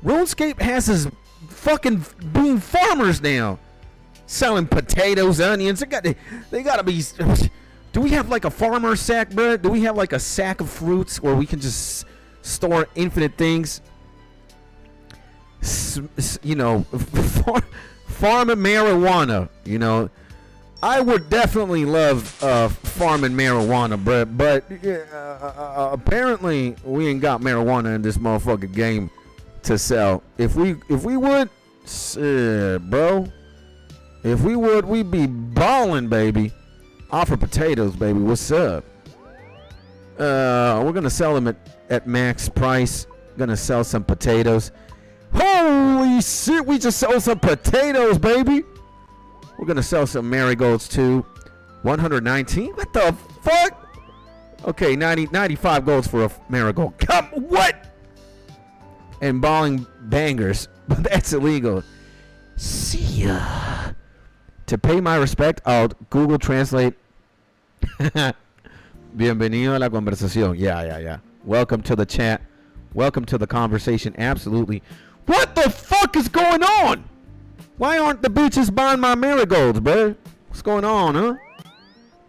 RuneScape has his fucking being farmers now, selling potatoes, onions. They gotta be. Do we have like a farmer sack, bro? Do we have like a sack of fruits where we can just store infinite things? You know, farming marijuana. You know, I would definitely love farming marijuana, bro. But apparently we ain't got marijuana in this motherfucking game to sell. If we would, bro, if we would, we'd be balling, baby. Offer potatoes, baby. What's up? We're gonna sell them at max price. Gonna sell some potatoes. Holy shit, we just sold some potatoes, baby. We're gonna sell some marigolds too. 119. What the fuck? Okay, 95 golds for a marigold. Come, what? And balling bangers, but that's illegal. See ya. To pay my respect, I'll Google Translate. Bienvenido a la conversación. Yeah. Welcome to the chat. Welcome to the conversation. Absolutely. What the fuck is going on? Why aren't the bitches buying my marigolds, bro? What's going on, huh?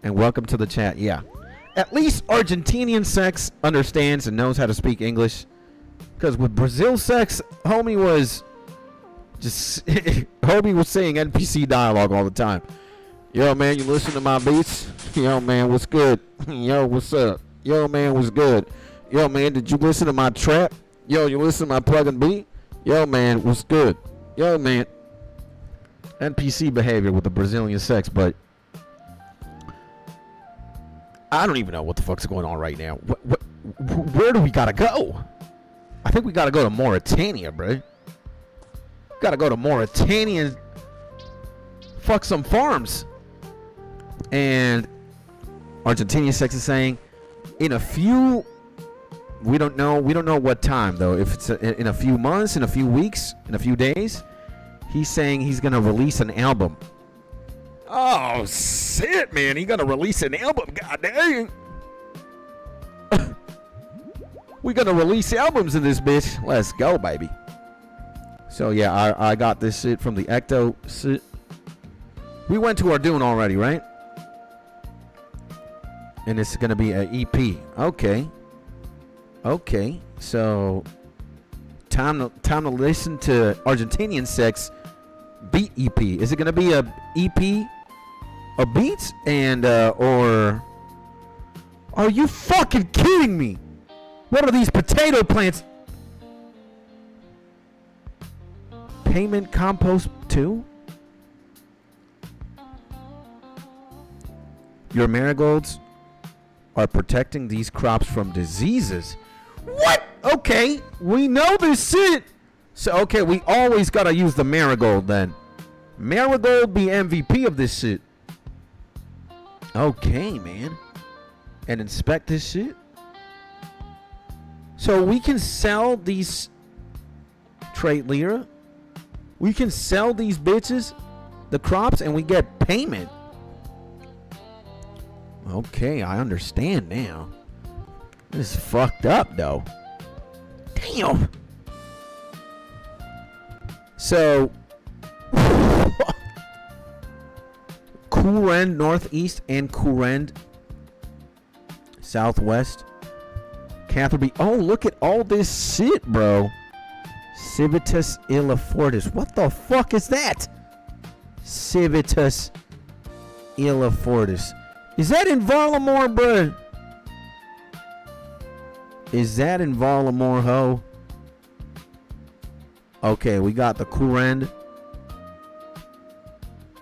And welcome to the chat. Yeah. At least Argentinian sex understands and knows how to speak English. Because with Brazil sex, homie was just homie was saying NPC dialogue all the time. Yo, man, you listen to my beats? Yo, man, what's good? Yo, what's up? Yo, man, what's good? Yo, man, did you listen to my trap? Yo, you listen to my plug and beat? Yo, man, what's good? Yo, man. NPC behavior with the Brazilian sex, but I don't even know what the fuck's going on right now. Where do we gotta go? I think we gotta go to Mauritania, bro. Gotta go to Mauritania and fuck some farms. And Argentinian sex is saying in a few, we don't know what time though. If it's in a few months, in a few weeks, in a few days, he's saying he's gonna release an album. Oh shit, man! He's gonna release an album. God dang! We're gonna release albums in this bitch. Let's go, baby. So yeah, I got this shit from the Ecto shit. We went to our Dune already, right? And it's gonna be an EP. Okay. So time to listen to Argentinian sex beat EP. Is it gonna be a EP of beats and or are you fucking kidding me? What are these potato plants? Payment compost 2? Your marigolds are protecting these crops from diseases. What? Okay, we know this shit. So, okay, we always gotta use the marigold then. Marigold be MVP of this shit. Okay, man. And inspect this shit. So we can sell these trait lira. We can sell these bitches, the crops, and we get payment. Okay, I understand now. This is fucked up, though. Damn. So, Courend northeast and Courend southwest. Catherby. Oh, look at all this shit, bro. Civitas Illa Fortis. What the fuck is that? Civitas Illa Fortis. Is that in Varlamore, bro? Is that in Varlamore, ho? Okay, we got the Courend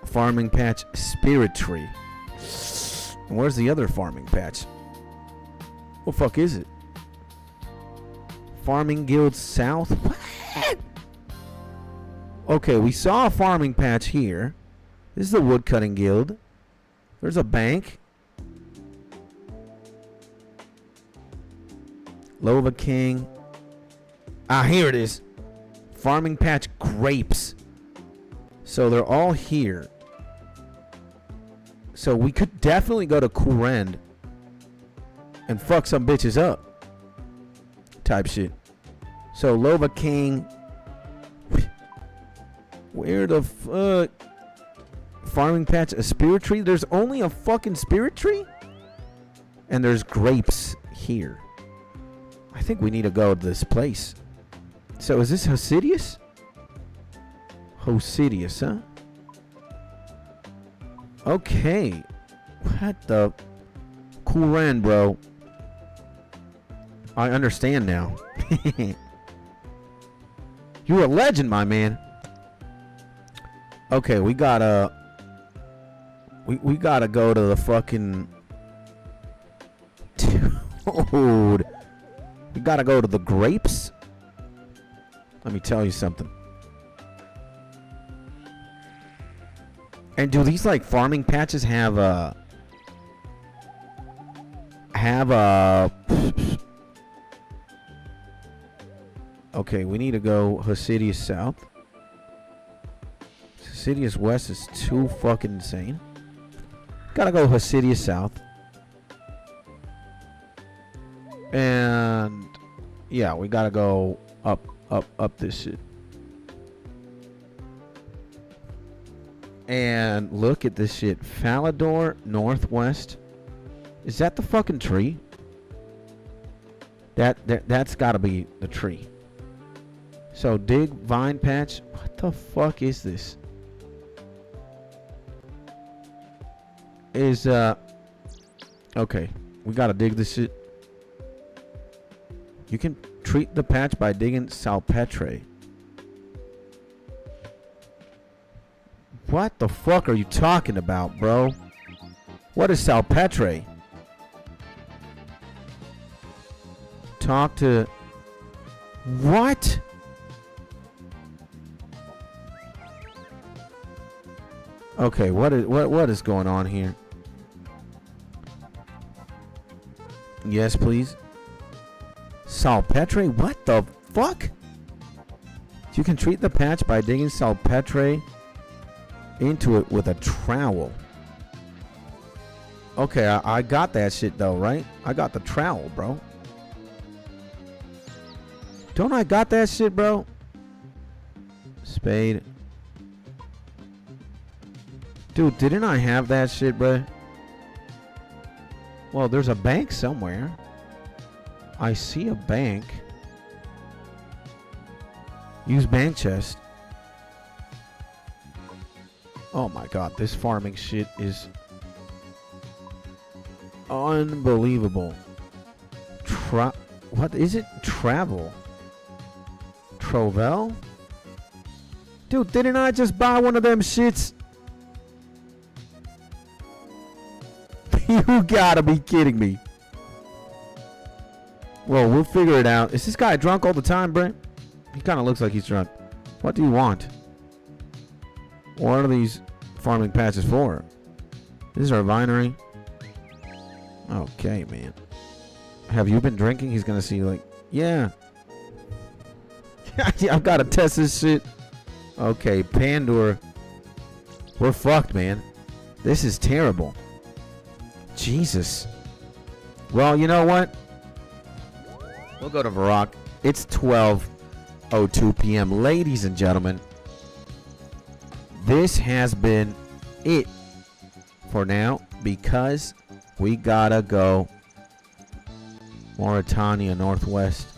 farming patch Spirit Tree. And where's the other farming patch? What the fuck is it? Farming Guild South? What? Okay, we saw a farming patch here. This is the Woodcutting Guild. There's a bank. Lova King. Ah, here it is. Farming patch grapes. So they're all here. So we could definitely go to Courend and fuck some bitches up. Type shit. So Lova King. Where the fuck? Farming patch, a spirit tree? There's only a fucking spirit tree? And there's grapes here. I think we need to go to this place. So is this Hosidius? Hosidius, huh? Okay. What the? Courend, bro. I understand now. You're a legend, my man. Okay, we gotta... We gotta go to the fucking... Dude. We gotta go to the grapes? Let me tell you something. And do these, like, farming patches have a... Okay, we need to go Hosidius South. Hosidius West is too fucking insane. Gotta go Hosidius South. And yeah, we gotta go up this shit. And look at this shit. Falador Northwest. Is that the fucking tree? That's gotta be the tree. So dig vine patch. What the fuck is this? Is okay. We gotta dig this shit. You can treat the patch by digging salpetre. What the fuck are you talking about, bro? What is salpetre? Talk to... What? Okay, what is going on here? Yes, please. Salpetre? What the fuck? You can treat the patch by digging salpetre into it with a trowel. Okay, I got that shit though, right? I got the trowel, bro. Don't I got that shit, bro? Spade. Dude, didn't I have that shit, bro? Well, there's a bank somewhere. I see a bank. Use bank chest. Oh my god, this farming shit is unbelievable. What is it? Travel. Trovel? Dude, didn't I just buy one of them shits? You gotta be kidding me. Well, we'll figure it out. Is this guy drunk all the time, Brent? He kind of looks like he's drunk. What do you want? What are these farming patches for? This is our vinery. Okay, man. Have you been drinking? He's gonna see like, yeah. I've got to test this shit. Okay, Pandora. We're fucked, man. This is terrible. Jesus. Well, you know what? We'll go to Varrock. It's 12:02 p.m. Ladies and gentlemen, this has been it for now because we gotta go Mauritania Northwest,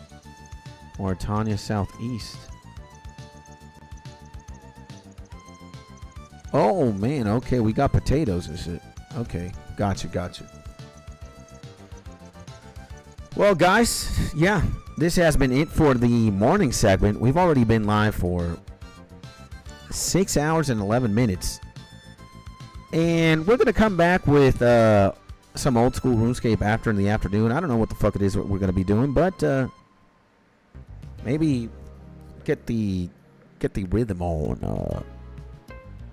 Mauritania Southeast. Oh, man. Okay, we got potatoes and shit. Okay, gotcha. Well, guys, yeah, this has been it for the morning segment. We've already been live for 6 hours and 11 minutes. And we're going to come back with some old school RuneScape after in the afternoon. I don't know what the fuck it is what we're going to be doing, but maybe get the rhythm on.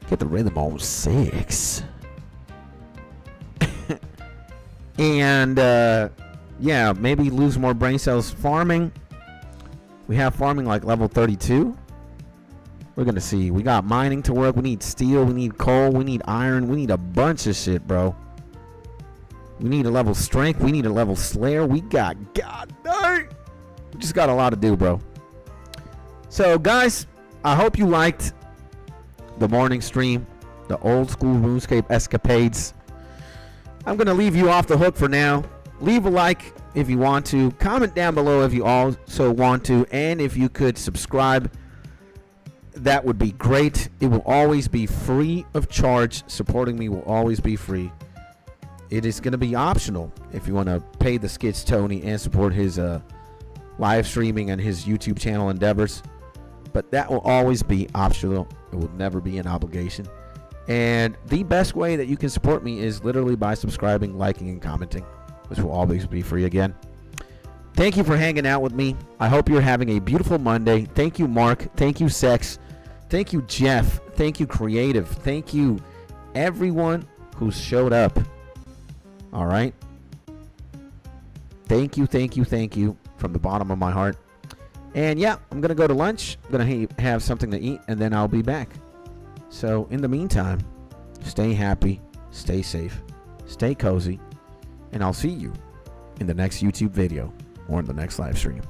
Get the rhythm on 6. And, yeah, maybe lose more brain cells farming. We have farming like level 32. We're going to see. We got mining to work. We need steel. We need coal. We need iron. We need a bunch of shit, bro. We need a level strength. We need a level slayer. We got, god dang. We just got a lot to do, bro. So, guys, I hope you liked the morning stream, the old school RuneScape escapades. I'm going to leave you off the hook for now. Leave a like if you want to. Comment down below if you also want to. And if you could subscribe, that would be great. It will always be free of charge. Supporting me will always be free. It is going to be optional if you want to pay the Skits Tony and support his live streaming and his YouTube channel endeavors. But that will always be optional. It will never be an obligation. And the best way that you can support me is literally by subscribing, liking, and commenting, which will always be free again. Thank you for hanging out with me. I hope you're having a beautiful Monday. Thank you, Mark. Thank you, Sex. Thank you, Jeff. Thank you, Creative. Thank you, everyone who showed up. All right? Thank you from the bottom of my heart. And yeah, I'm going to go to lunch. I'm going to have something to eat, and then I'll be back. So in the meantime, stay happy, stay safe, stay cozy, and I'll see you in the next YouTube video or in the next live stream.